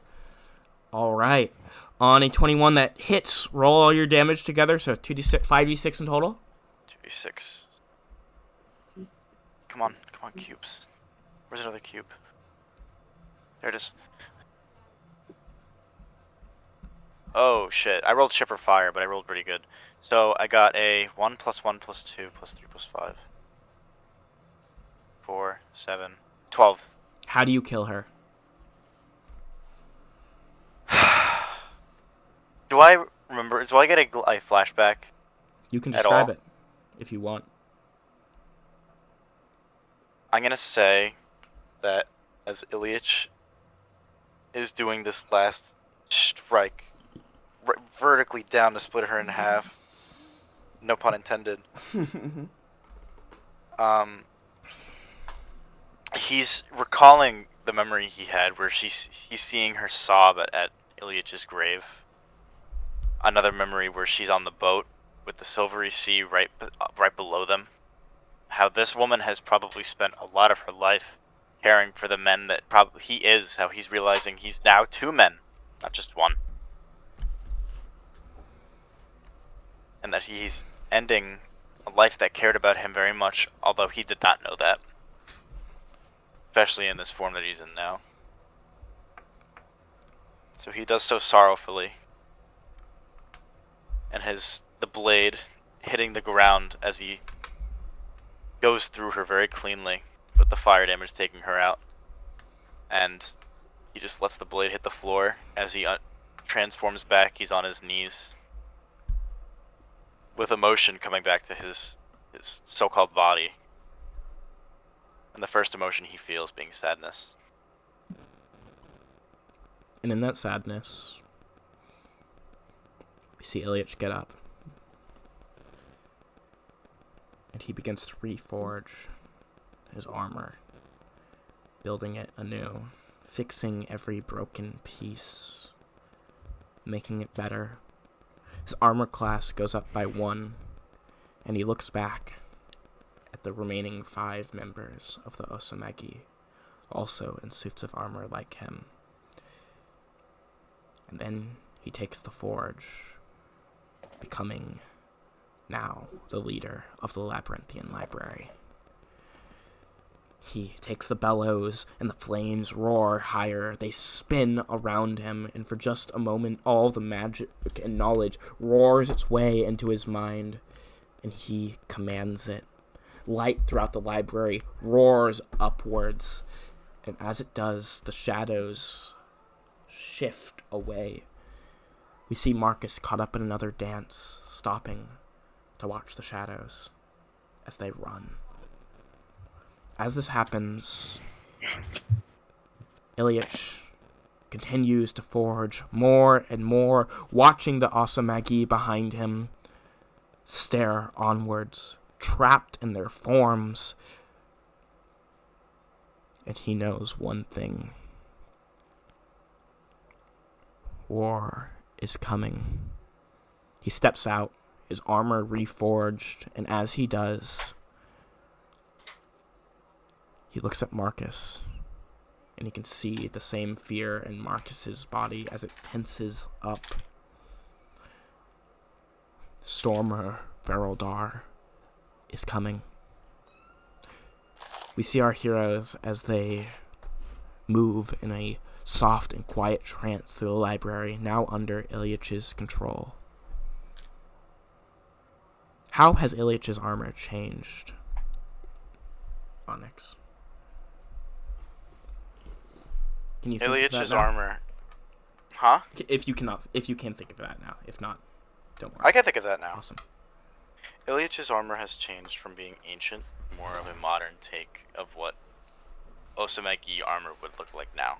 All right. On a 21 that hits, roll all your damage together, so 2d6, 5d6 in total. 2d6. Come on, cubes. Where's another cube? There it is. Oh shit, I rolled ship or fire, but I rolled pretty good. So I got a 1 plus 1 plus 2 plus 3 plus 5. 4, 7, 12. How do you kill her? Do I remember? Do I get a flashback? You can At describe all? it if you want. I'm gonna say that as Ilyich is doing this last strike vertically down to split her in half, no pun intended. He's recalling the memory he had where he's seeing her sob at Ilyich's grave. Another memory where she's on the boat with the silvery sea right below them. How this woman has probably spent a lot of her life caring for the men that probably he is. How he's realizing he's now 2 men, not just 1. And that he's ending a life that cared about him very much, although he did not know that. Especially in this form that he's in now. So he does so sorrowfully. And the blade hitting the ground as he goes through her very cleanly, with the fire damage taking her out. And he just lets the blade hit the floor as he transforms back. He's on his knees, with emotion coming back to his so-called body. And the first emotion he feels being sadness. And in that sadness, we see Ilyich get up. And he begins to reforge his armor, building it anew, fixing every broken piece, making it better. His armor class goes up by 1, and he looks back at the remaining 5 members of the Osamegi, also in suits of armor like him. And then he takes the forge, becoming now the leader of the Labryinthian library. He takes the bellows, and the flames roar higher. They spin around him, and for just a moment, all the magic and knowledge roars its way into his mind, and he commands it. Light throughout the library roars upwards, and as it does, the shadows shift away. We see Marcus caught up in another dance, stopping to watch the shadows as they run. As this happens, Ilyich continues to forge more and more, watching the Osamagi behind him stare onwards, trapped in their forms. And he knows one thing. War is coming. He steps out, his armor reforged, and as he does, he looks at Marcus, and he can see the same fear in Marcus's body as it tenses up. Stormer Veroldar is coming. We see our heroes as they move in a soft and quiet trance through the library, now under Ilyach's control. How has Ilyach's armor changed, Onyx? Can you think of that Ilyach's now? armor. Huh? If you can think of that now. If not, don't worry. I can think of that now. Awesome. Ilyach's armor has changed from being ancient, more of a modern take of what Osamegi armor would look like now.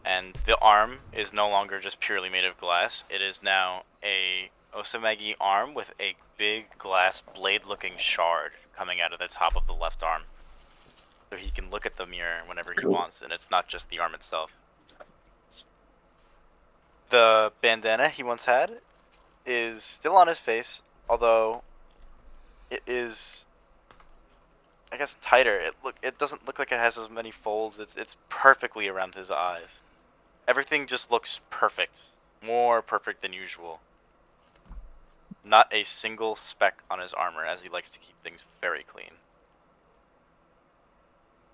And the arm is no longer just purely made of glass. It is now a Osamegi arm with a big glass blade-looking shard coming out of the top of the left arm. So he can look at the mirror whenever he wants, and it's not just the arm itself. The bandana he once had is still on his face, although it is, I guess, tighter. It doesn't look like it has as many folds. It's perfectly around his eyes. Everything just looks perfect, more perfect than usual. Not a single speck on his armor, as he likes to keep things very clean.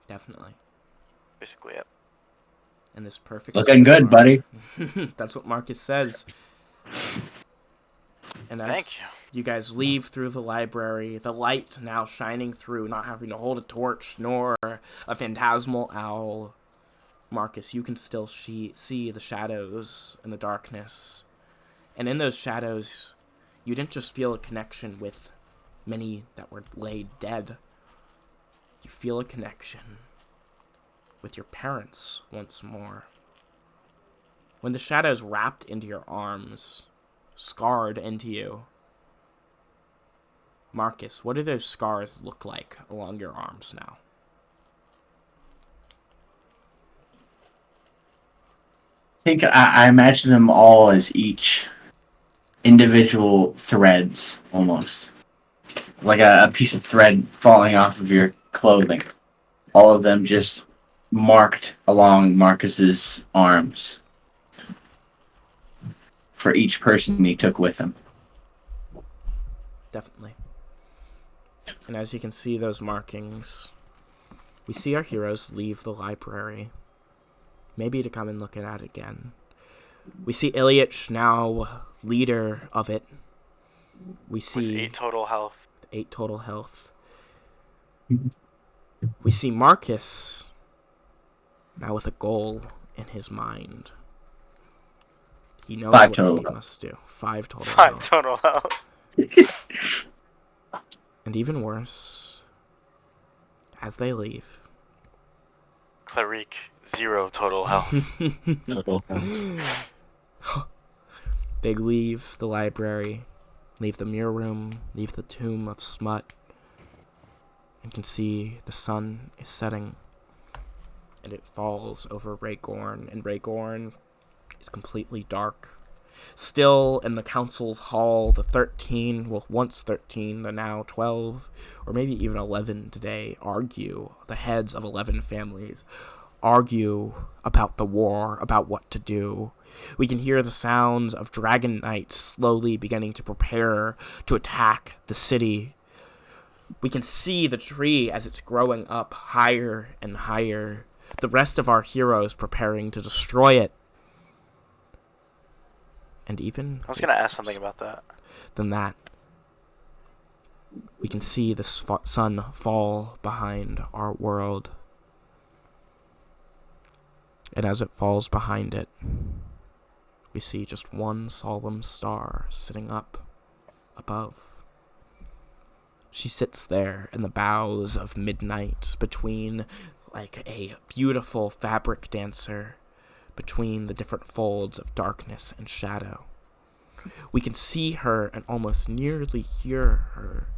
Definitely. Basically it. And this perfect. Looking good, buddy. That's what Marcus says. And as Thank you. You guys leave through the library, the light now shining through, not having to hold a torch nor a phantasmal owl. Marcus, you can still see the shadows and the darkness. And in those shadows, you didn't just feel a connection with many that were laid dead. You feel a connection with your parents once more. When the shadows wrapped into your arms, scarred into you, Marcus, what do those scars look like along your arms now? I think I imagine them all as each individual threads, almost. Like a piece of thread falling off of your clothing. All of them just marked along Marcus's arms. For each person he took with him. Definitely. And as you can see those markings, we see our heroes leave the library. Maybe to come and look at it again. We see Ilyach, now leader of it. We see With 8 total health. 8 total health. We see Marcus, now with a goal in his mind. He knows 5 what total he health. must do. 5 total 5 health. total health. And even worse, as they leave, Clarique, 0 total health. they leave the library, leave the mirror room, leave the tomb of smut, and can see the sun is setting, and it falls over Rhaegorn, and Rhaegorn is completely dark. Still in the council's hall, the 13, well, once 13, the now 12, or maybe even 11 today, argue, the heads of 11 families, argue about the war, about what to do. We can hear the sounds of dragon knights slowly beginning to prepare to attack the city. We can see the tree as it's growing up higher and higher. The rest of our heroes preparing to destroy it. And even I was going to ask something about that. than that, we can see the sun fall behind our world. And as it falls behind it, we see just one solemn star sitting up above. She sits there in the boughs of midnight between, like a beautiful fabric dancer, between the different folds of darkness and shadow. We can see her and almost nearly hear her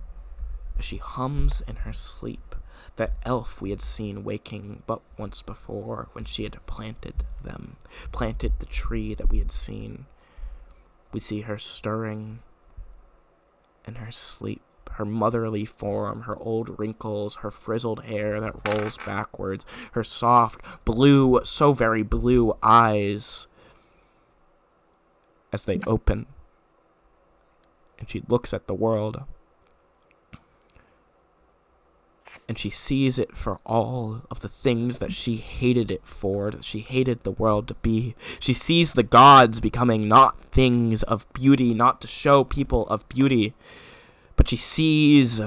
as she hums in her sleep, that elf we had seen waking but once before when she had planted the tree that we had seen. We see her stirring in her sleep, her motherly form, her old wrinkles, her frizzled hair that rolls backwards, her soft, blue, so very blue eyes as they open and she looks at the world. And she sees it for all of the things that she hated it for, that she hated the world to be. She sees the gods becoming not things of beauty, not to show people of beauty, but she sees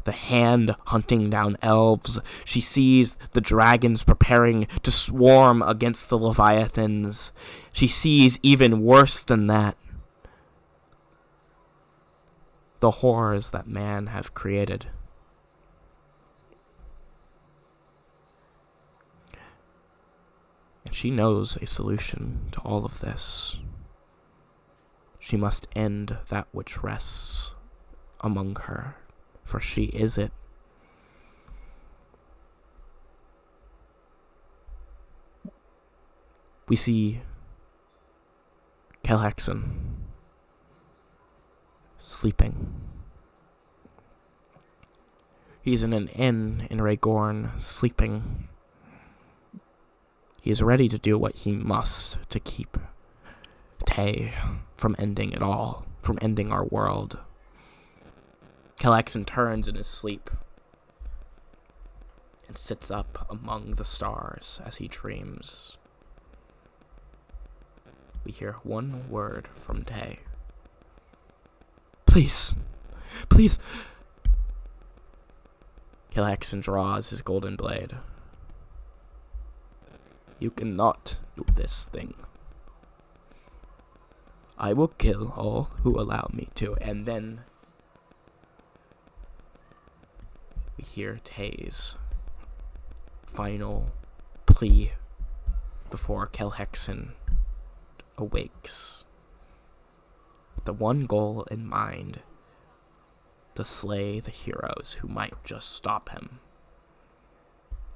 the hand hunting down elves. She sees the dragons preparing to swarm against the Leviathans. She sees even worse than that, the horrors that man have created. And she knows a solution to all of this. She must end that which rests among her, for she is it. We see Kelhexen sleeping. He's in an inn in Raygorn, sleeping. He is ready to do what he must to keep Tay from ending it all, from ending our world. Kelhexen turns in his sleep and sits up among the stars as he dreams. We hear one word from Tay. Please, please. Kelhexen draws his golden blade. You cannot do this thing. I will kill all who allow me to. And then we hear Tay's final plea before Kelhexen awakes, with the one goal in mind: to slay the heroes who might just stop him.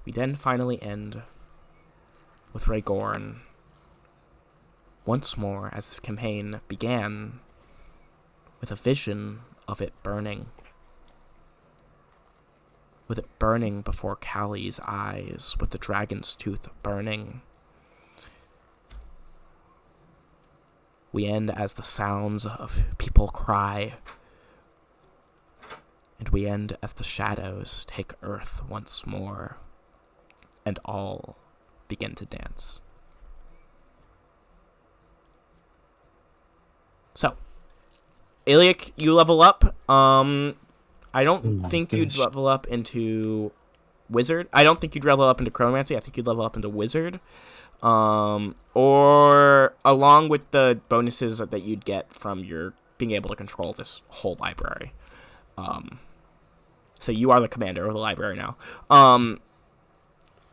We then finally end with Raygorn once more, as this campaign began, with a vision of it burning. With it burning before Callie's eyes, with the dragon's tooth burning. We end as the sounds of people cry. And we end as the shadows take earth once more. And all begin to dance. So, Iliac, you level up. I don't think you'd level up into Wizard. I don't think you'd level up into Chronomancy. I think you'd level up into Wizard. Or along with the bonuses that you'd get from your being able to control this whole library. So you are the commander of the library now.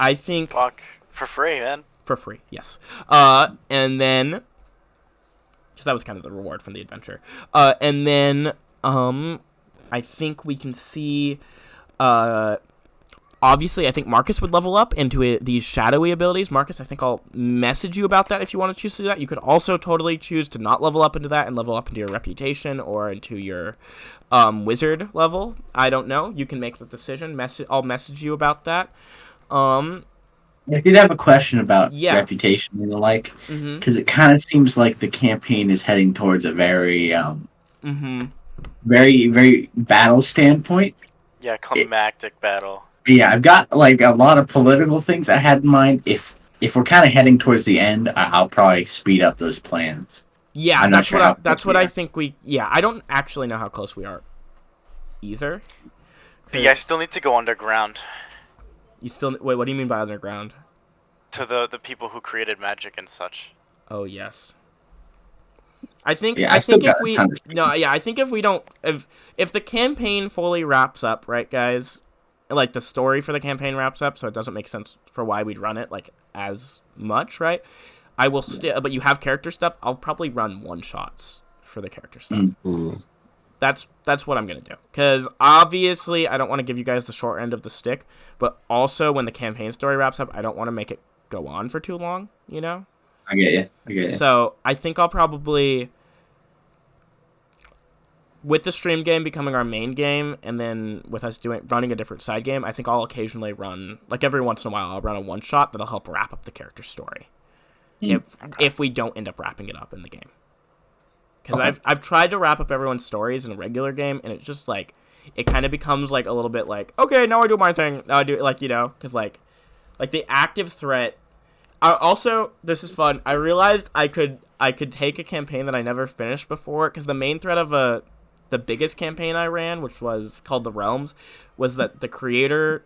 I think... Fuck. For free, man. For free, yes. And then... because that was kind of the reward from the adventure. And then, I think we can see... obviously, I think Marcus would level up into these shadowy abilities. Marcus, I think I'll message you about that if you want to choose to do that. You could also totally choose to not level up into that and level up into your reputation or into your wizard level. I don't know. You can make the decision. I'll message you about that. I did have a question about reputation and the like, because it kind of seems like the campaign is heading towards a very, very, very battle standpoint. Yeah, climactic battle. Yeah, I've got like a lot of political things I had in mind. If we're kind of heading towards the end, I'll probably speed up those plans. Yeah, that's what I think we. Yeah, I don't actually know how close we are, either. But yeah, I still need to go underground. You still wait? What do you mean by underground? To the people who created magic and such. Oh yes. I think I think if we I think if we don't if the campaign fully wraps up, right, guys, like the story for the campaign wraps up, so it doesn't make sense for why we'd run it like as much, right? I will still, but you have character stuff. I'll probably run one shots for the character stuff. That's what I'm gonna do, because obviously I don't want to give you guys the short end of the stick, but also when the campaign story wraps up, I don't want to make it go on for too long, you know. I get you. So I think I'll probably, with the stream game becoming our main game, and then with us running a different side game, I think I'll occasionally run, like every once in a while, I'll run a one shot that'll help wrap up the character story. If we don't end up wrapping it up in the game. because Okay. I've tried to wrap up everyone's stories in a regular game, and it's just like it kind of becomes like a little bit like, okay, now I do my thing, now I do like, you know, because like the active threat. Also, this is fun. I realized I could take a campaign that I never finished before, because the main threat of the biggest campaign I ran, which was called The Realms, was that the creator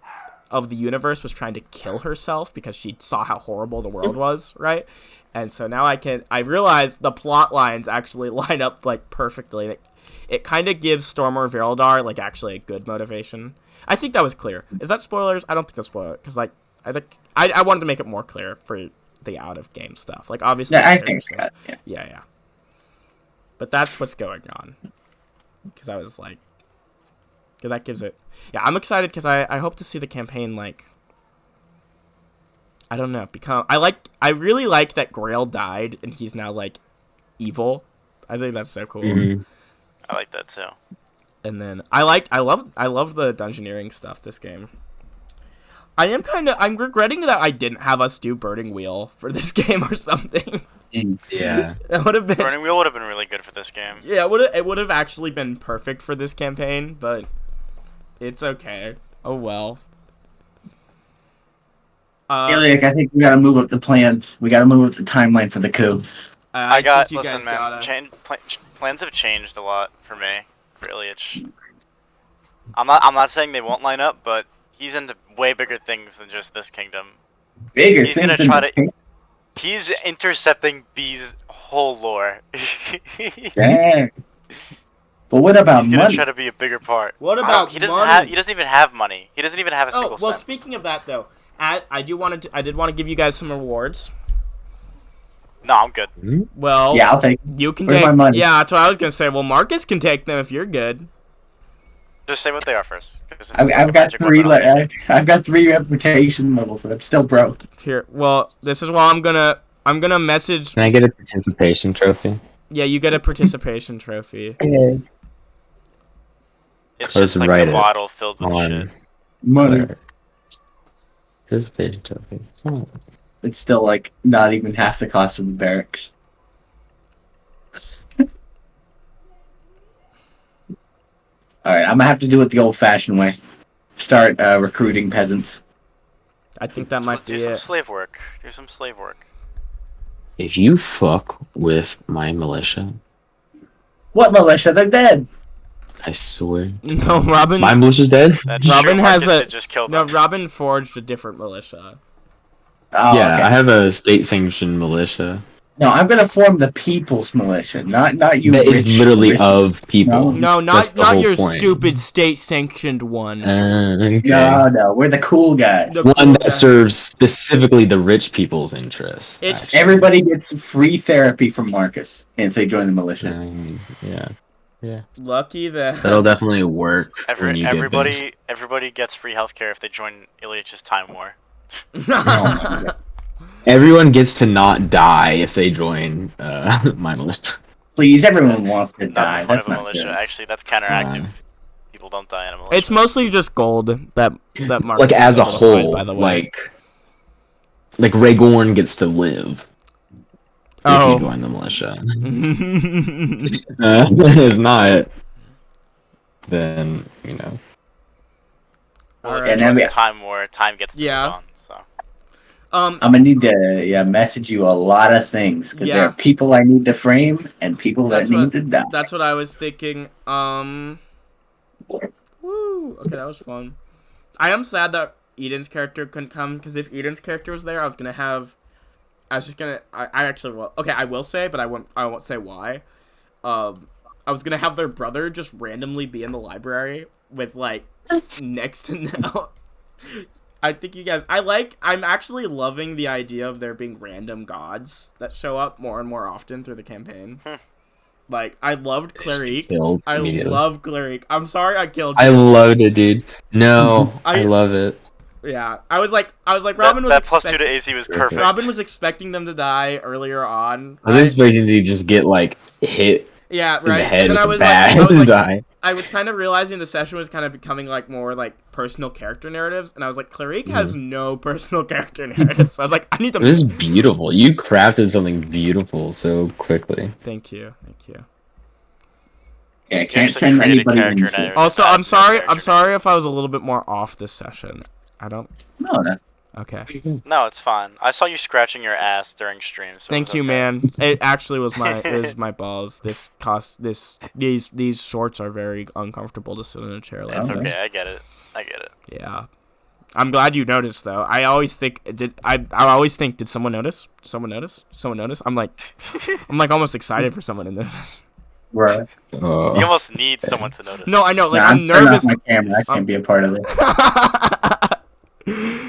of the universe was trying to kill herself because she saw how horrible the world was, right? And so now I realized the plot lines actually line up like perfectly. It kind of gives Stormer Verildar like actually a good motivation. I think that was clear. Is that spoilers? I don't think that's spoilers, because like I wanted to make it more clear for the out of game stuff. Like obviously, Yeah, I think that. Yeah. yeah. But that's what's going on. Because I was like, because that gives it. Yeah, I'm excited because I hope to see the campaign like. I don't know. I really like that Grail died and he's now like evil. I think that's so cool. Mhm. I like that too. And then I love the dungeoneering stuff this game. I'm regretting that I didn't have us do Burning Wheel for this game or something. Yeah. That would have been Burning Wheel would have been really good for this game. Yeah, it would have actually been perfect for this campaign, but it's okay. Oh well. Ilyak, I think we gotta move up the plans. We gotta move up the timeline for the coup. I got. think you Listen, guys man. gotta- Plans have changed a lot for me. Really, I'm not saying they won't line up, but he's into way bigger things than just this kingdom. Bigger He's gonna things try in to. He's intercepting B's whole lore. Dang. But what about He's gonna money? try to be a bigger part. What I don't- about he doesn't money? have? He doesn't even have money. He doesn't even have a Oh, single well, cent. speaking of that though, I did want to give you guys some rewards. No, I'm good. Well, Yeah, I'll take. you can Where's take. my money? Yeah, that's what I was gonna say. Well, Marcus can take them if you're good. Just say what they are first. 'Cause if it's I've like a got magic three. weapon, I'll take it. I've got 3 reputation levels, but I'm still broke. Here, well, this is why I'm gonna message. Can I get a participation trophy? Yeah, you get a participation trophy. It's Let's just like write a it bottle filled with on shit. Money. participation trophy. So, It's still like not even half the cost of the barracks. All right, I'm gonna have to do it the old-fashioned way. Start recruiting peasants. I think that So might do be some it. slave work. Do some slave work. if you fuck with my militia, What militia? They're dead. I swear. No, Robin. My militia's dead? That's Robin true. has Marcus a- did just kill No, them. Robin forged a different militia. Oh, Yeah, okay. I have a state-sanctioned militia. No, I'm gonna form the people's militia, not you. That is rich literally rich- of people. No, That's not the whole your point. stupid state-sanctioned one. Okay. No, we're the cool guys. The- One cool guy. that serves specifically the rich people's interests. It's- actually. Everybody gets free therapy from Marcus if they join the militia. Yeah. Lucky that. That'll definitely work when you get big. Everybody gets free healthcare if they join Ilyach's Time War. Everyone gets to not die if they join my militia. Please, everyone wants to Not die. the point That's of a not militia. good. Actually, that's counteractive. People don't die in a militia. It's mostly just gold that Marcus Like as is a able to find, whole, by the way. like Rhaegorn gets to live if Oh. you join the militia. If not, then Well, if Alright. you And join then the Time War, time gets to Yeah. move on. So I'm gonna need to message you a lot of things because there Yeah. are people I need to frame and people That's that need what- to die. That's what I was thinking. Woo. Okay, that was fun. I am sad that Eden's character couldn't come, because if Eden's character was there, I was just gonna. I actually will. Okay, I will say, but I won't say why. I was gonna have their brother just randomly be in the library with like next to no. I think you guys. I'm actually loving the idea of there being random gods that show up more and more often through the campaign. Like, I loved Cleric. killed I immediately. love Cleric. I'm sorry I killed I you. loved it, dude. No, I I- love it. Yeah, I was like, Robin was that plus 2 expect- to AC was Perfect. perfect. Robin was expecting them to die earlier on. I was expecting to just get like hit Yeah, in the right. head And then with I a was bat like, and die. I was kind of realizing the session was kind of becoming like more like personal character narratives, and I was like, Cleric has no personal character narratives. So I was like, I need to. It was beautiful. You crafted something beautiful so quickly. Thank you. Yeah, I You can't actually send created anybody character into. and Also, added I'm new sorry. character I'm sorry name. if I was a little bit more off this session. I don't. No, no. Okay. No, it's fine. I saw you scratching your ass during stream. So Thank it was you, okay. man. It actually was my balls. These shorts are very uncomfortable to sit in a chair like It's this. okay. I get it. Yeah. I'm glad you noticed though. I always think did someone notice? Someone notice? Someone notice? I'm like almost excited for someone to notice. Right. You almost need someone to notice. No, I know. Like Nah, I'm turning nervous. off my camera. I can't be a part of it.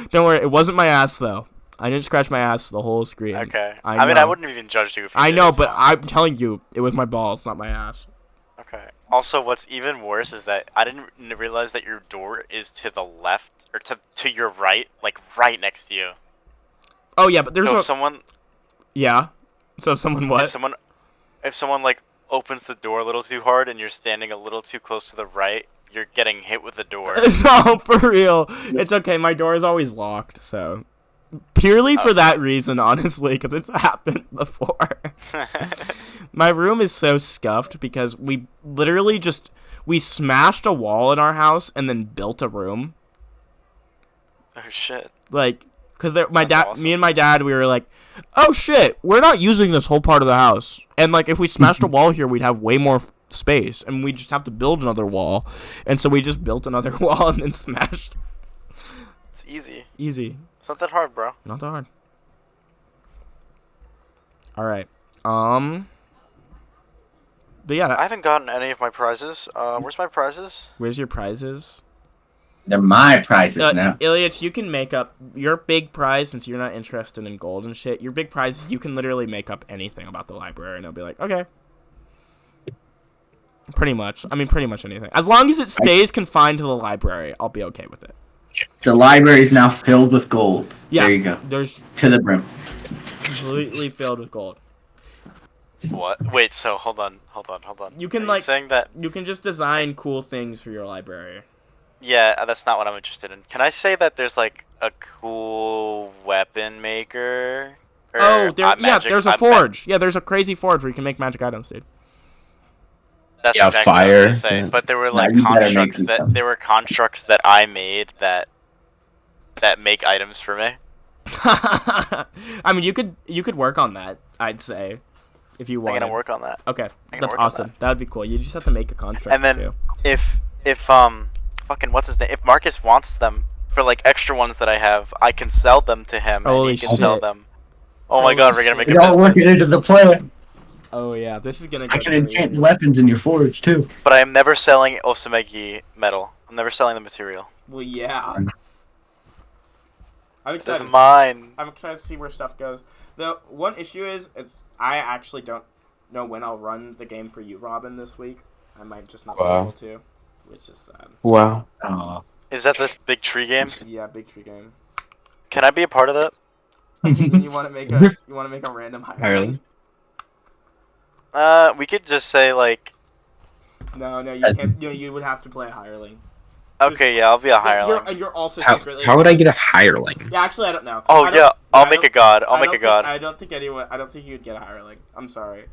Don't worry. It wasn't my ass though. I didn't scratch my ass the whole screen. Okay. I mean, I know. wouldn't even judge you if you I did, know, it's but fine. I'm telling you, it was my balls, not my ass. Okay. Also, what's even worse is that I didn't realize that your door is to the left or to your right, like right next to you. Oh yeah, but there's So a if someone yeah. So if someone what? if someone like opens the door a little too hard and you're standing a little too close to the right, you're getting hit with the door. No, for real. It's okay. My door is always locked, so purely for that reason, honestly, because it's happened before. My room is so scuffed because we literally we smashed a wall in our house and then built a room. Oh shit. Like, because That's awesome. me and my dad, we were like, oh shit, we're not using this whole part of the house. And like, if we smashed a wall here, we'd have way more space, and we just have to build another wall. And so we just built another wall and then smashed. It's easy. Easy. It's not that hard, bro. Not that hard. All right. But yeah, I haven't gotten any of my prizes. Where's my prizes? where's your prizes? They're my prizes now. Ilyich, you can make up your big prize since you're not interested in gold and shit. Your big prize, you can literally make up anything about the library, and they'll be like, okay. Pretty much. I mean, pretty much anything. As long as it stays confined to the library, I'll be okay with it. The library is now filled with gold. Yeah, There you go. There's To the brim. completely filled with gold. What? Wait, so hold on. You can, Are like- saying that. You can just design cool things for your library. Yeah, that's not what I'm interested in. Can I say that there's like a cool weapon maker? Or, magic- there's a forge. Yeah, there's a crazy forge where you can make magic items, dude. That's Yeah, exactly what I was fire. gonna say. Yeah. But there were Nah, like you better make constructs me that some. there were constructs that I made that make items for me. I mean, you could work on that, I'd say, if you I'm wanted. gonna work on that. Okay, I'm gonna that's work on awesome. That'd be cool. You just have to make a construct. And then too. if fucking what's his name? If Marcus wants them for like extra ones that I have, I can sell them to him Holy and he can sell shit. them. Oh Holy my god, we're gonna make shit. a You're all business. working into the plan. Oh yeah, this is gonna. I Go can crazy. enchant weapons in your forge too. But I am never selling Osamegi metal. I'm never selling the material. Well, yeah. I'm This excited. is mine. I'm excited to see where stuff goes. The one issue is, I actually don't know when I'll run the game for you, Robin, this week. I might just not be Wow. able to, which is sad. Wow. Oh. Is that the big tree game? Yeah, big tree game. Can I be a part of that? You want to make a random hireling? We could just say like, No, you can't. No, you would have to play a hireling. okay, yeah, I'll be a hireling. And you're also How, secretly. how would I get a hireling? Yeah, actually, I don't know. Oh I don't- yeah, I'll I make don't- a god. I'll I make don't a god. I don't think you would get a hireling. I'm sorry.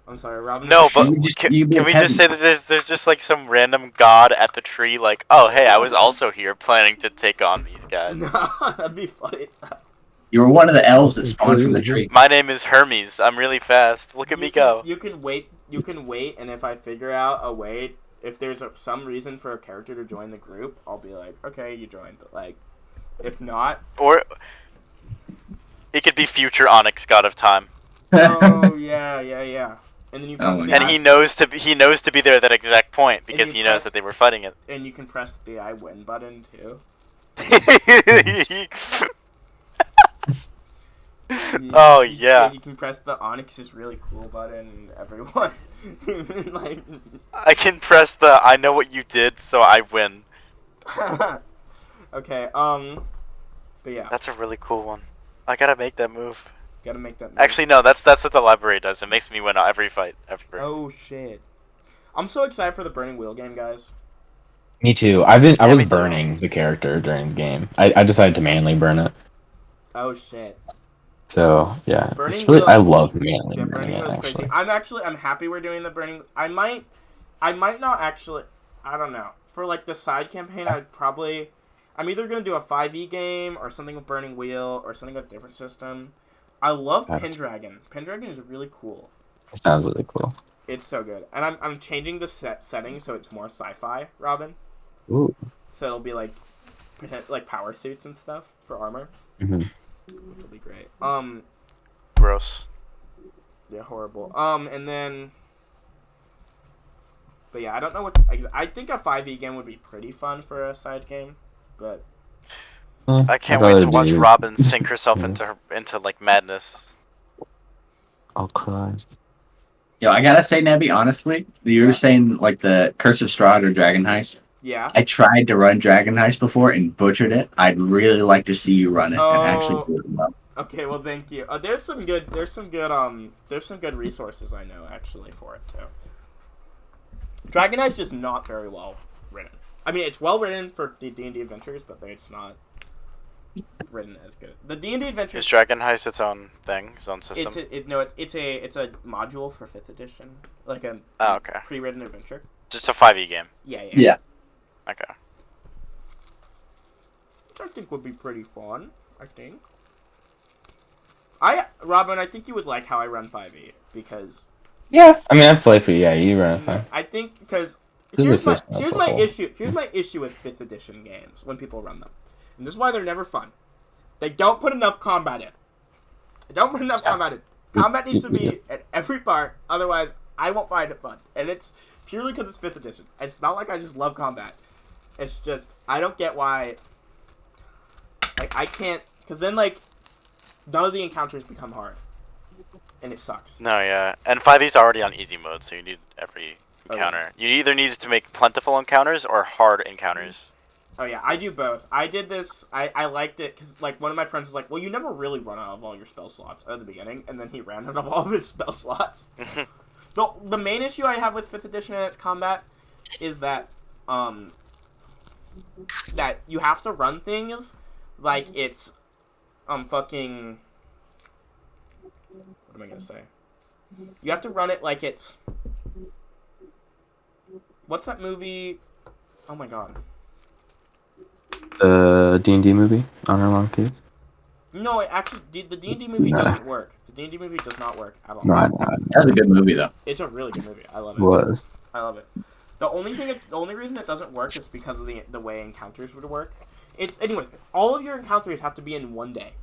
I'm sorry, Robin. No, but You just- can you we be just say that there's just like some random god at the tree, like, oh hey, I was also here planning to take on these guys. No, that'd be funny. You were one of the elves that spawned from the tree. My name is Hermes. I'm really fast. Look at me go. You can wait. You can wait, and if I figure out a way, if there's some reason for a character to join the group, I'll be like, okay, you joined. But like, if not, Or it could be future Onyx, God of Time, oh yeah. And then you press Oh my the and I, he knows to be there at that exact point because you he knows press- that they were fighting it. and you can press the I win button too. Oh, yeah. You can press the Onyx is really cool button, and everyone like. I can press the I know what you did, so I win. Okay. But yeah, That's a really cool one. I gotta make that move. gotta make that. Move. Actually, no, that's what the library does. It makes me win every fight ever. Oh shit! I'm so excited for the Burning Wheel game, guys. Me too. I me was too. burning the character during the game. I decided to manually burn it. Oh shit! So yeah, Burning it's really Wheel- I love manually Yeah, burning Burning it Wheel's crazy. actually. I'm happy we're doing the Burning. I might I might not actually. I don't know. For like the side campaign, I'm either gonna do a 5e game or something with Burning Wheel or something with a different system. I love Pendragon. Pendragon is really cool. It sounds really cool. It's so good, and I'm changing the settings so it's more sci-fi, Robin. Ooh. So it'll be like power suits and stuff for armor, Mm-hmm. which will be great. Gross. Yeah, horrible. And then, but yeah, I don't know what. I think a 5e game would be pretty fun for a side game, but I can't wait to watch Robin sink herself into like madness. I'll cry. Yo, I gotta say, Nebby, honestly, you were saying like the Curse of Strahd or Dragon Heist. yeah. I tried to run Dragon Heist before and butchered it. I'd really like to see you run it and actually do it well. Okay, well, thank you. There's some good resources I know actually for it too. Dragon Heist is not very well written. I mean, it's well written for the D&D adventures, but it's not written as good. The D&D adventures. Is Dragon Heist its own thing, its own system? It's a module for 5th edition, like a okay. pre-written adventure. Just a 5e game. Yeah. Okay. Which I think would be pretty fun. I think. Robin, I think you would like how I run 5e because. Yeah, I mean, I play for you run it fine. I think because Here's my issue. Here's my issue with 5th edition games when people run them, and this is why they're never fun. They don't put enough combat in. Combat in. Combat needs to be at every part, otherwise I won't find it fun. And it's purely because it's 5th edition. It's not like I just love combat. It's just I don't get why. Like I can't, because then like none of the encounters become hard, and it sucks. No, yeah, and 5e's already on easy mode, so you need every encounter. You either need to make plentiful encounters or hard encounters. Oh yeah, I do both. I did this. I liked it because like one of my friends was like, "Well, you never really run out of all your spell slots at the beginning," and then he ran out of all of his spell slots. The main issue I have with 5th edition and its combat is that that you have to run things like it's fucking. What am I gonna say? You have to run it like it's. What's that movie? Oh my god. The D&D movie, Honor Among Thieves? No, actually, the D&D movie doesn't work. The D&D movie does not work at all. No, That's a good movie, though. It's a really good movie. I love it. was. I love it. The only reason it doesn't work is because of the way encounters would work. Anyways, all of your encounters have to be in one day.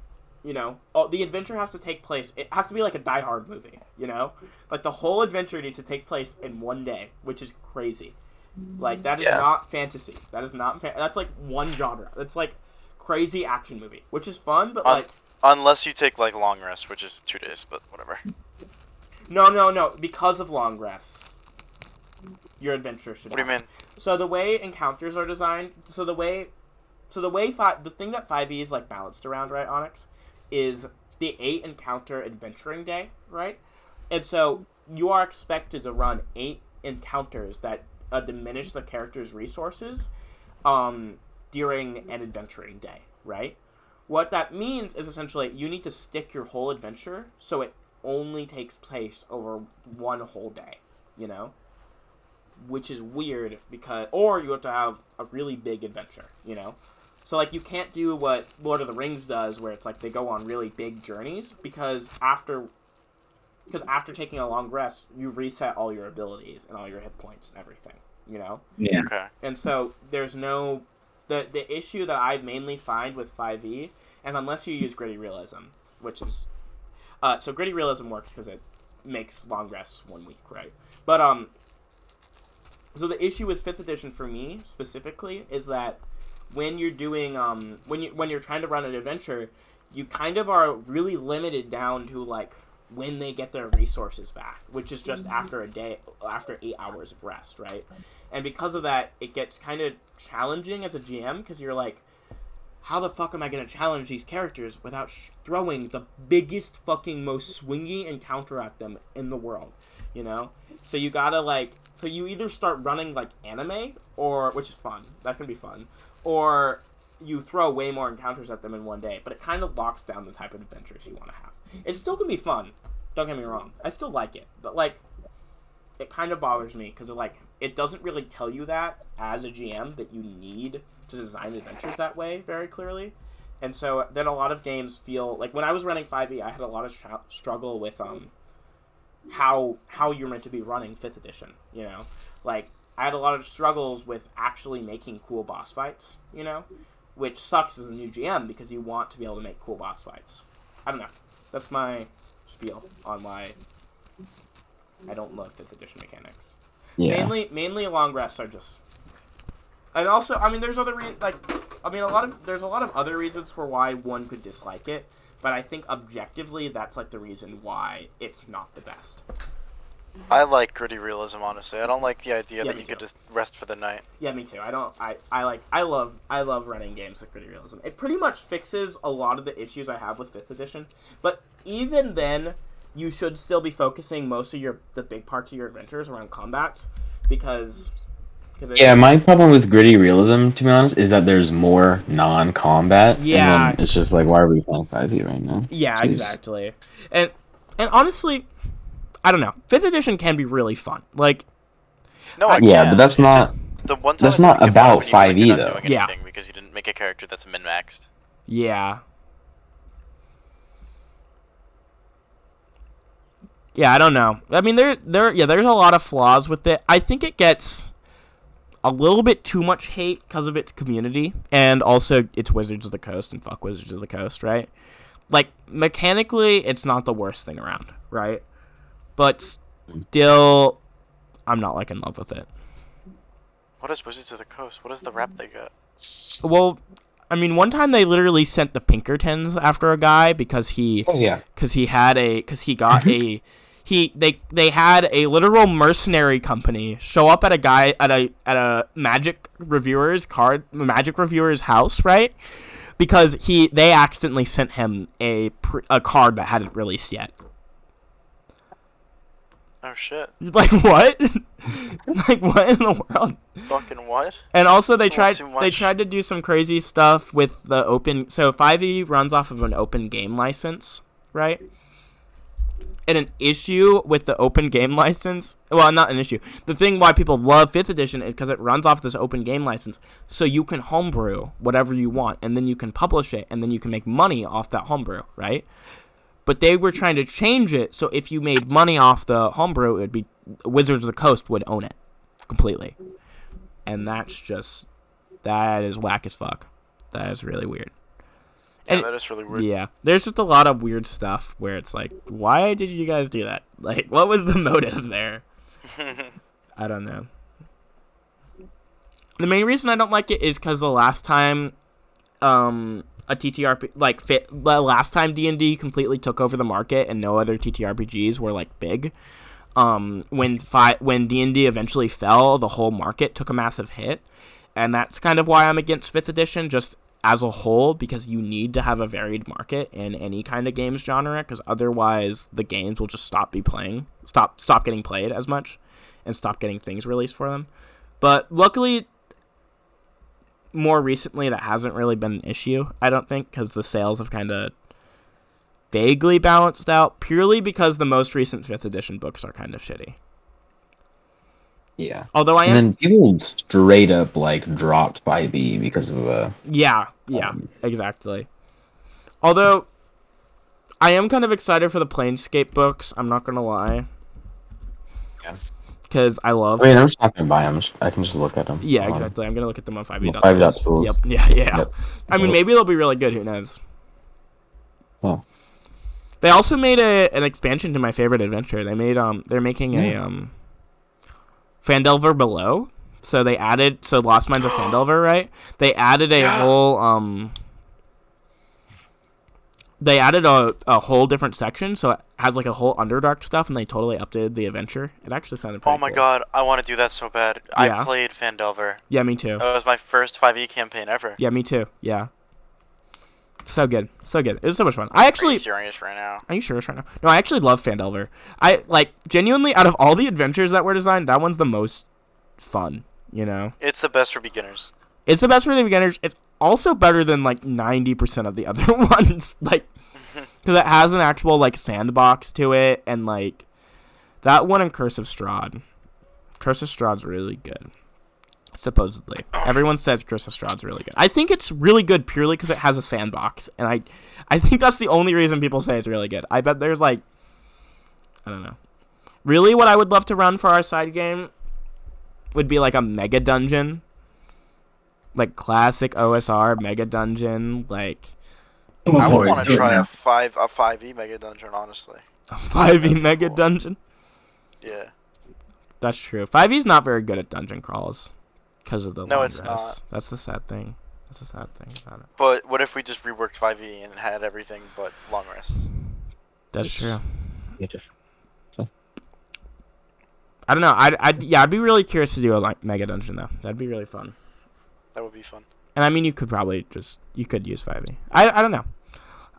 You know, the adventure has to take place. It has to be like a Die Hard movie. You know, like the whole adventure needs to take place in one day, which is crazy. Like that is not fantasy. That is not. That's like one genre. That's like crazy action movie, which is fun, but like unless you take like long rest, which is 2 days, but whatever. No. Because of long rests, your adventure should. What do you mean? So the way encounters are designed. The thing that 5e is like balanced around, right, Onyx, is the 8 encounter adventuring day, right? And so you are expected to run 8 encounters that diminish the character's resources during an adventuring day, right? What that means is essentially you need to stick your whole adventure so it only takes place over one whole day, you know? Which is weird or you have to have a really big adventure, you know? So, like, you can't do what Lord of the Rings does, where it's like they go on really big journeys, because after taking a long rest, you reset all your abilities and all your hit points and everything, you know? Yeah. Okay. And so, there's no... The issue that I mainly find with 5e, and unless you use Gritty Realism, which is... so Gritty Realism works because it makes long rests 1 week, right? But, so the issue with 5th edition for me, specifically, is that when you're doing when you're trying to run an adventure, you kind of are really limited down to like when they get their resources back, which is just after 8 hours of rest, right? And because of that, it gets kind of challenging as a GM because you're like, how the fuck am I gonna challenge these characters without throwing the biggest fucking most swingy encounter at them in the world, you know? So you gotta so you either start running like anime, which is fun, that can be fun, or you throw way more encounters at them in one day, but it kind of locks down the type of adventures you want to have. It still can be fun, don't get me wrong. I still like it, but like, it kind of bothers me because like it doesn't really tell you that as a GM that you need to design adventures that way very clearly. And so then a lot of games feel like when I was running 5e, I had a lot of struggle with how you're meant to be running 5th edition, you know? Like I had a lot of struggles with actually making cool boss fights, you know? Which sucks as a new GM because you want to be able to make cool boss fights. I don't know. That's my spiel on why I don't love 5th edition mechanics. Yeah. Mainly long rests are just, and also I mean there's other there's a lot of other reasons for why one could dislike it, but I think objectively that's like the reason why it's not the best. I like gritty realism, honestly. I don't like the idea that me you could too. just rest for the night. Yeah, me too. I love running games with gritty realism. It pretty much fixes a lot of the issues I have with 5th edition, but even then, you should still be focusing most of the big parts of your adventures around combats, because Yeah, my problem with gritty realism, to be honest, is that there's more non-combat. Yeah. And then it's just like, why are we playing 5e right now? Yeah, Jeez. exactly. And honestly, I don't know. 5th edition can be really fun. Like, No, I Yeah, can't. but that's It's not. just the one time that's I not think about when you feel like you're 5e not though. doing Yeah. anything because you didn't make a character that's min-maxed. yeah. Yeah, I don't know. I mean, there's a lot of flaws with it. I think it gets a little bit too much hate because of its community, and also it's Wizards of the Coast, and fuck Wizards of the Coast, right? Like, mechanically, it's not the worst thing around, right? But still, I'm not, like, in love with it. What is Wizards of the Coast? What is the rap they got? Well, I mean, one time they literally sent the Pinkertons after a guy because he... Oh, yeah. Because he got a... They had a literal mercenary company show up at a guy at a magic reviewer's house, right? Because they accidentally sent him a card that hadn't released yet. Oh shit. Like what? Like what in the world? Fucking what? And also they That's tried too much. to do some crazy stuff with the open. So 5e runs off of an open game license, right? And an issue with the open game license, well, not an issue. The thing why people love 5th edition is because it runs off this open game license, so you can homebrew whatever you want, and then you can publish it, and then you can make money off that homebrew, right? But they were trying to change it, so if you made money off the homebrew, it would be Wizards of the Coast would own it completely. And that is whack as fuck. That is really weird. Yeah, And that is really weird. yeah, there's just a lot of weird stuff where it's like, why did you guys do that? Like, what was the motive there? I don't know. The main reason I don't like it is because the last time, a TTRP the last time D&D completely took over the market and no other TTRPGs were like big. When D&D eventually fell, the whole market took a massive hit, and that's kind of why I'm against 5th edition, just as a whole, because you need to have a varied market in any kind of games genre, because otherwise the games will just stop getting played as much, and stop getting things released for them. But luckily, more recently, that hasn't really been an issue, I don't think, because the sales have kind of vaguely balanced out, purely because the most recent 5th edition books are kind of shitty. Yeah. Although I am... And then people straight up, like, dropped 5e because of the... Yeah, exactly. Although, I am kind of excited for the Planescape books, I'm not gonna lie. Yeah. Because I love... I mean, I'm just not going to buy them. I can just look at them. Yeah, exactly. I'm gonna look at them on 5e. 5e.tools. Yep, yeah. Yep. I mean, maybe they'll be really good, who knows. Oh. They also made an expansion to my favorite adventure. They're making a, Phandelver Below. So Lost Mines of Phandelver, right? They added a whole, they added a whole different section, so it has like a whole Underdark stuff, and they totally updated the adventure. It actually sounded pretty Oh my cool. god, I want to do that so bad. Yeah. I played Phandelver. Yeah, me too. That was my first 5e campaign ever. Yeah, me too. Yeah. So good. So good. It was so much fun. I actually... Are you serious right now? Are you serious right now? No, I actually love Phandelver. Genuinely, out of all the adventures that were designed, that one's the most fun, you know? It's the best for beginners. It's the best for the beginners. It's also better than, 90% of the other ones. Because it has an actual, sandbox to it, and, That one and Curse of Strahd. Curse of Strahd's really good. Supposedly. Everyone says Curse of Strahd's really good. I think it's really good purely because it has a sandbox. And I think that's the only reason people say it's really good. I bet there's like... I don't know. Really, what I would love to run for our side game would be like a mega dungeon. Like classic OSR mega dungeon. Like... I would want to try a 5e mega dungeon, honestly. A 5e mega dungeon? Yeah. That's true. 5e's not very good at dungeon crawls because of the No, long it's rests. not. That's the sad thing. That's the sad thing about it. But what if we just reworked 5e and had everything but long rests? That's true. Yeah, I don't know. I'd be really curious to do a like mega dungeon though. That'd be really fun. That would be fun. And I mean, you could use 5e. I don't know.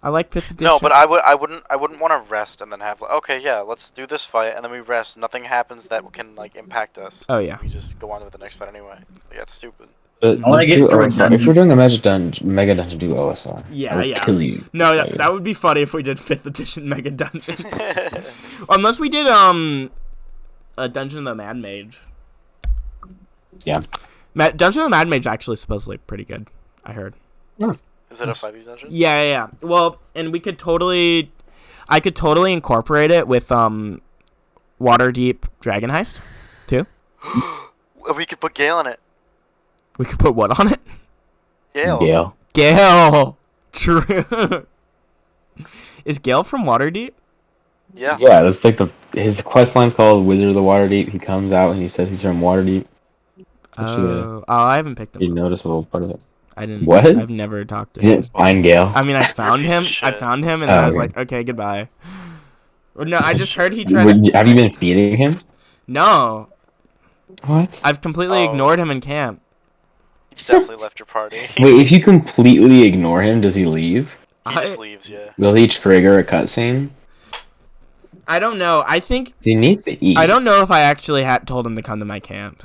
I like 5th edition. No, but I wouldn't want to rest and then have like, okay, yeah, let's do this fight, and then we rest. Nothing happens that can like impact us. Oh yeah. We just go on with the next fight anyway. Yeah, it's stupid. But I wanna get do through a OSR. dungeon. If we're doing a mega dungeon, do OSR. Yeah, I would yeah. kill you. No, that would be funny if we did 5th edition mega dungeon. Unless we did a Dungeon of the Mad Mage. Yeah. Dungeon of the Mad Mage is actually supposedly pretty good. I heard. Is it a 5e dungeon? Yeah. Well, and I could totally incorporate it with Waterdeep Dragon Heist, too. We could put Gale in it. We could put what on it? Gale. Gale. True. Is Gale from Waterdeep? Yeah. Yeah, that's like his quest line's called Wizard of the Waterdeep. He comes out and he says he's from Waterdeep. Oh, I haven't picked him You up. noticeable part of it. I didn't. What? I've never talked to You him. didn't find Gale. I mean, I found Piece him. of shit. And Oh, I was okay. like, okay, goodbye. Well, no, I just heard he tried to. Have you been feeding him? No, What? I've completely Oh. ignored him in camp. He's definitely left your party. Wait, if you completely ignore him, does he leave? He just leaves, yeah. Will he trigger a cutscene? I don't know. I think He needs to eat. I don't know if I actually had told him to come to my camp.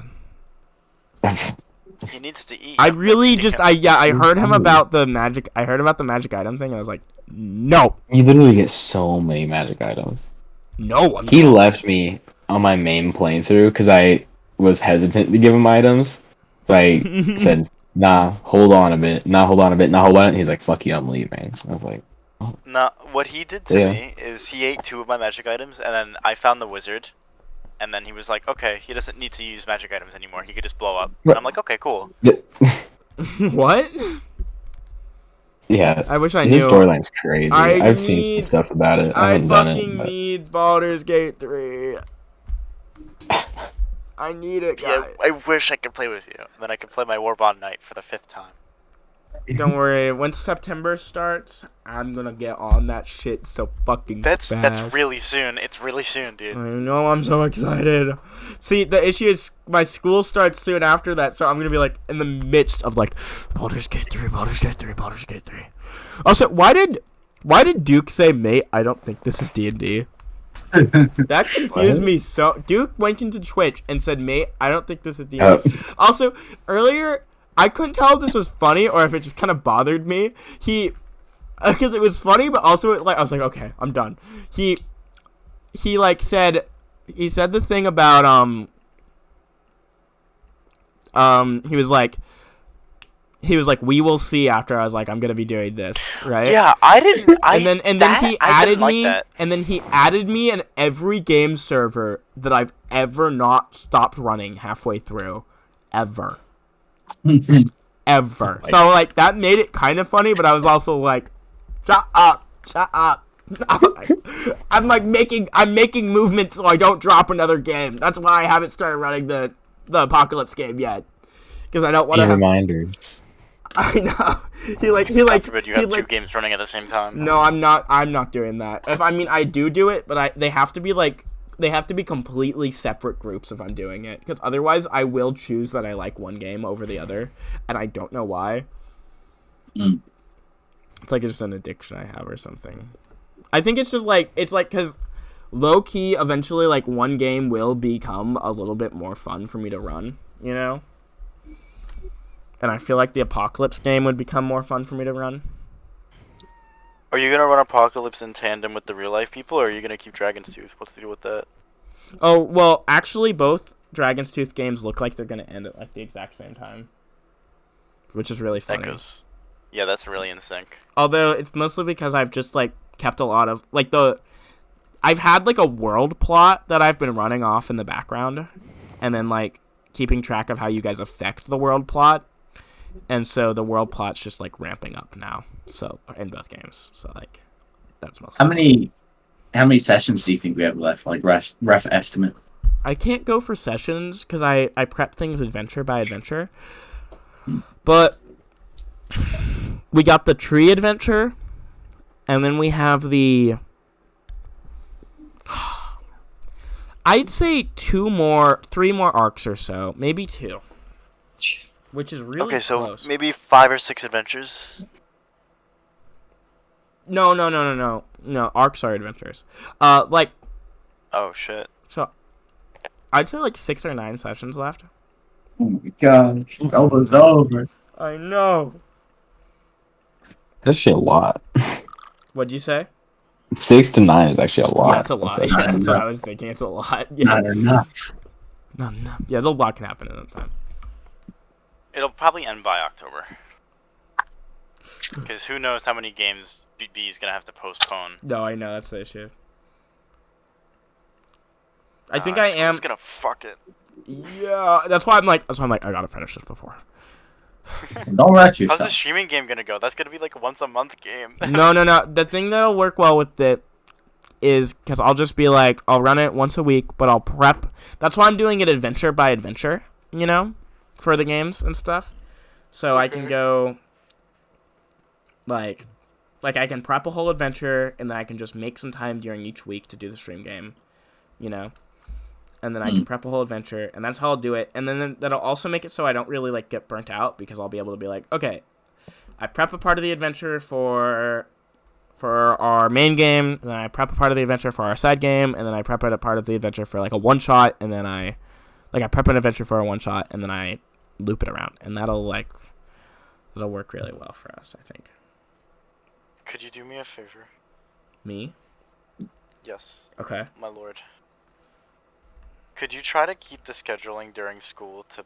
He needs to eat. I really just I heard him about the magic. I heard about the magic item thing, and I was like, no, You literally get so many magic items. no. He left me on my main playthrough because I was hesitant to give him items. So I said, nah, hold on a bit. He's like, fuck you, I'm leaving. I was like, No, what he did to Yeah. me is he ate 2 of my magic items, and then I found the wizard, and then he was like, okay, he doesn't need to use magic items anymore. He could just blow up. And I'm like, okay, cool. What? yeah. I wish I His knew. storyline's crazy. I've seen need- some stuff about it. I I haven't done fucking it. But... need Baldur's Gate 3. I need it, Yeah, guys. I wish I could play with you. And then I could play my Warbond Knight for the 5th time. Don't worry. Once September starts, I'm gonna get on that shit so fucking That's fast. really soon. It's really soon, dude. I know, I'm so excited. See, the issue is my school starts soon after that, so I'm gonna be like in the midst of like Baldur's Gate 3. Also, why did Duke say, "Mate, I don't think this is D&D"? That confused me so. Duke went into Twitch and said, "Mate, I don't think this is D&D." Also, earlier I couldn't tell if this was funny or if it just kind of bothered me. Because it was funny, but also I was like, okay, I'm done. He said the thing about he was like, we will see after. I was like, I'm gonna be doing this, right? Yeah, I didn't. And then he added me, and then he added me in every game server that I've ever not stopped running halfway through, ever. Ever. So like that made it kind of funny, but I was also like, shut up. I'm making movements so I don't drop another game. That's why I haven't started running the Apocalypse game yet, because I don't want to have reminders. I know. God forbid you have 2 games running at the same time. No, I'm not doing that. I do it, but they have to be completely separate groups if I'm doing it, because otherwise I will choose that I like one game over the other, and I don't know why. It's like just an addiction I have or something. I think it's just because low key eventually like one game will become a little bit more fun for me to run, you know? And I feel like the Apocalypse game would become more fun for me to run. Are you gonna run Apocalypse in tandem with the real life people, or are you gonna keep Dragon's Tooth? What's the deal with that? Oh, well, actually, both Dragon's Tooth games look like they're going to end at like the exact same time, which is really funny. Yeah, that's really in sync. Although it's mostly because I've just like kept a lot of like I've had like a world plot that I've been running off in the background, and then like keeping track of how you guys affect the world plot, and so the world plot's just like ramping up now. So in both games, so like that's mostly. How many sessions do you think we have left? Like rough estimate. I can't go for sessions because I prep things adventure by adventure, but we got the tree adventure, and then we have the. I'd say 3 more arcs or so, maybe 2, which is really okay. So close. maybe 5 or 6 adventures. No. Arcs are adventures. Like. Oh shit. So, I'd say like 6 or 9 sessions left. Oh my god, it's almost over. I know. That's actually a lot. What'd you say? 6 to 9 is actually a lot. Yeah, it's a lot. Yeah, that's what I was thinking. It's a lot. Yeah. Not enough. Not enough. Yeah, a lot can happen in that time. It'll probably end by October. Because who knows how many games B is gonna have to postpone. No, I know that's the issue. I think I am gonna fuck it. Yeah, that's why I'm like I gotta finish this before. Don't rush How's yourself. the streaming game gonna go? That's gonna be like a once a month game. No. The thing that'll work well with it is because I'll just be like, I'll run it once a week, but I'll prep. That's why I'm doing it adventure by adventure, you know, for the games and stuff. So I can go, like I can prep a whole adventure, and then I can just make some time during each week to do the stream game, you know. And then I can prep a whole adventure, and that's how I'll do it. And then that'll also make it so I don't really like get burnt out, because I'll be able to be like, okay, I prep a part of the adventure for our main game, and then I prep a part of the adventure for our side game, and then I prep a part of the adventure for like a one shot, and then I prep an adventure for a one shot, and then I loop it around, and that'll work really well for us, I think. Could you do me a favor? Me? Yes, Okay. my lord. Could you try to keep the scheduling during school to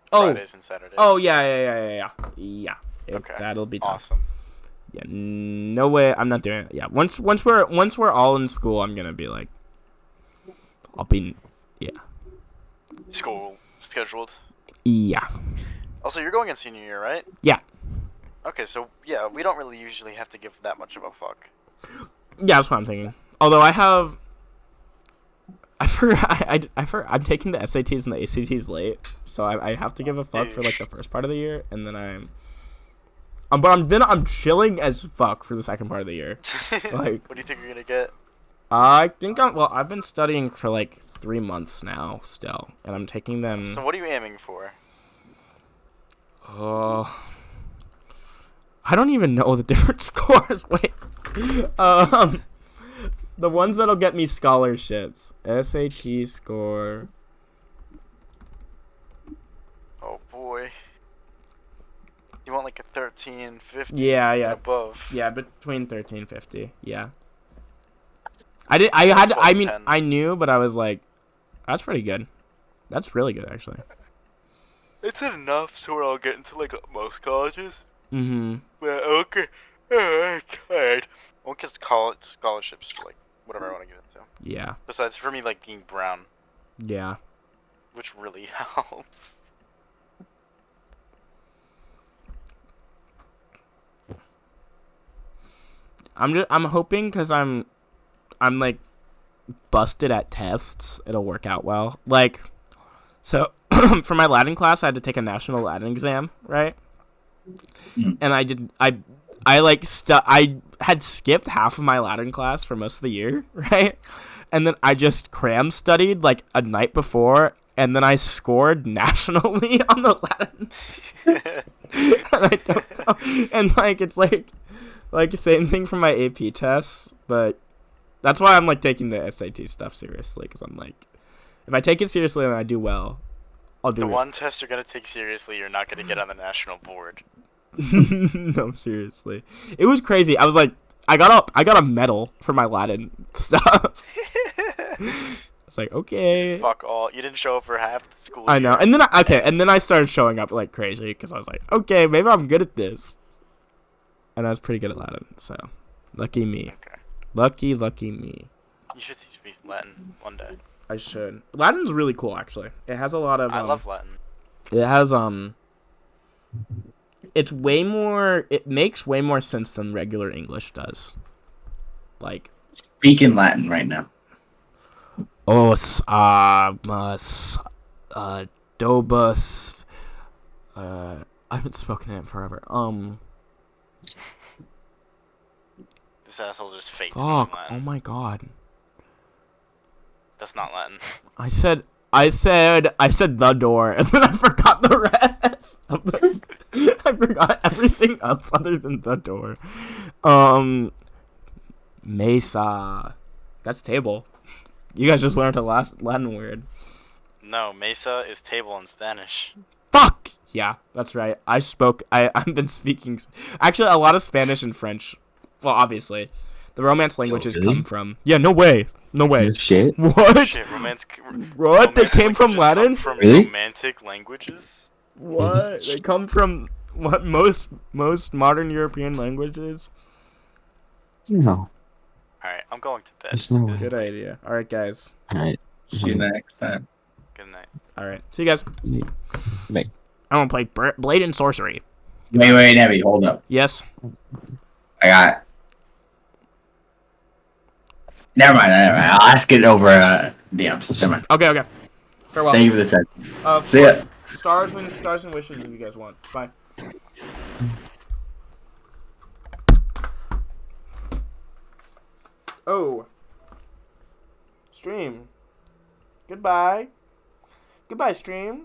Fridays and Saturdays? Oh yeah. Yeah. Okay. That'll be tough. Awesome. Yeah, no way. I'm not doing it. Yeah, once we're all in school, I'm gonna be like, School scheduled. Yeah. Also, you're going in senior year, right? Yeah. Okay, so yeah, we don't really usually have to give that much of a fuck. Yeah, that's what I'm thinking. Although I'm taking the SATs and the ACTs late, so I have to give a fuck for like the first part of the year, and then I'm chilling as fuck for the second part of the year. Like, what do you think you're gonna get? I think I've been studying for like 3 months now still, and I'm taking them. So what are you aiming for? I don't even know the different scores. Wait. The ones that'll get me scholarships. SAT score. Oh boy. You want like a 13, 15 Yeah. and above. Yeah, between 13 and 50. Yeah. I knew, but I was like, that's pretty good. That's really good, actually. It's enough so we're all getting to like most colleges. Mm-hmm. But okay. Alright. I won't get college scholarships for like whatever I want to get into. Yeah. Besides for me like being brown, Yeah. which really helps. I'm hoping because I'm like busted at tests. It'll work out well. Like, so for my Latin class, I had to take a national Latin exam, right? And I had skipped half of my Latin class for most of the year, right? And then I just cram studied like a night before, and then I scored nationally on the Latin. And I don't know. And like it's like same thing for my AP tests, but that's why I'm like taking the SAT stuff seriously, because I'm like, if I take it seriously and I do well, I'll do The it. one test you're gonna take seriously, you're not gonna get on the national board. No, seriously. It was crazy. I was like, I got a medal for my Latin stuff. It's like, okay. Fuck all. You didn't show up for half the school. I know. year. And then I started showing up like crazy because I was like, okay, maybe I'm good at this. And I was pretty good at Latin, so lucky me. Okay. Lucky me. You should teach me Latin one day. I should. Latin's really cool, actually. It has a lot of. I love Latin. It has It's way more. It makes way more sense than regular English does. Like. Speak in Latin right now. Dobus. I haven't spoken it in forever. This asshole just faked Fuck. speaking Oh Latin. my god. That's not Latin. I said the door, and then I forgot the rest. I forgot everything else other than the door. Mesa. That's table. You guys just learned a last Latin word. No, mesa is table in Spanish. Fuck! Yeah, that's right. I've been speaking... Actually, a lot of Spanish and French. Well, obviously. The Romance languages really? come from... Yeah, no way. No way. Shit. What? Shit, What? They came from languages Latin? come from Really? romantic languages? What? They come from what most modern European languages? No. Alright, I'm going to bed. There's no way. Good idea. All right, guys. Alright. See you next time. Good night. All right. See you guys. Bye. I want to play Blade and Sorcery. Wait, Abby, hold up. Yes. I got. Never mind. I'll ask it over DMs. Never mind. Okay. Farewell. Thank you for the set. See ya. Stars and wishes if you guys want. Bye. Oh. Stream. Goodbye. Goodbye, stream.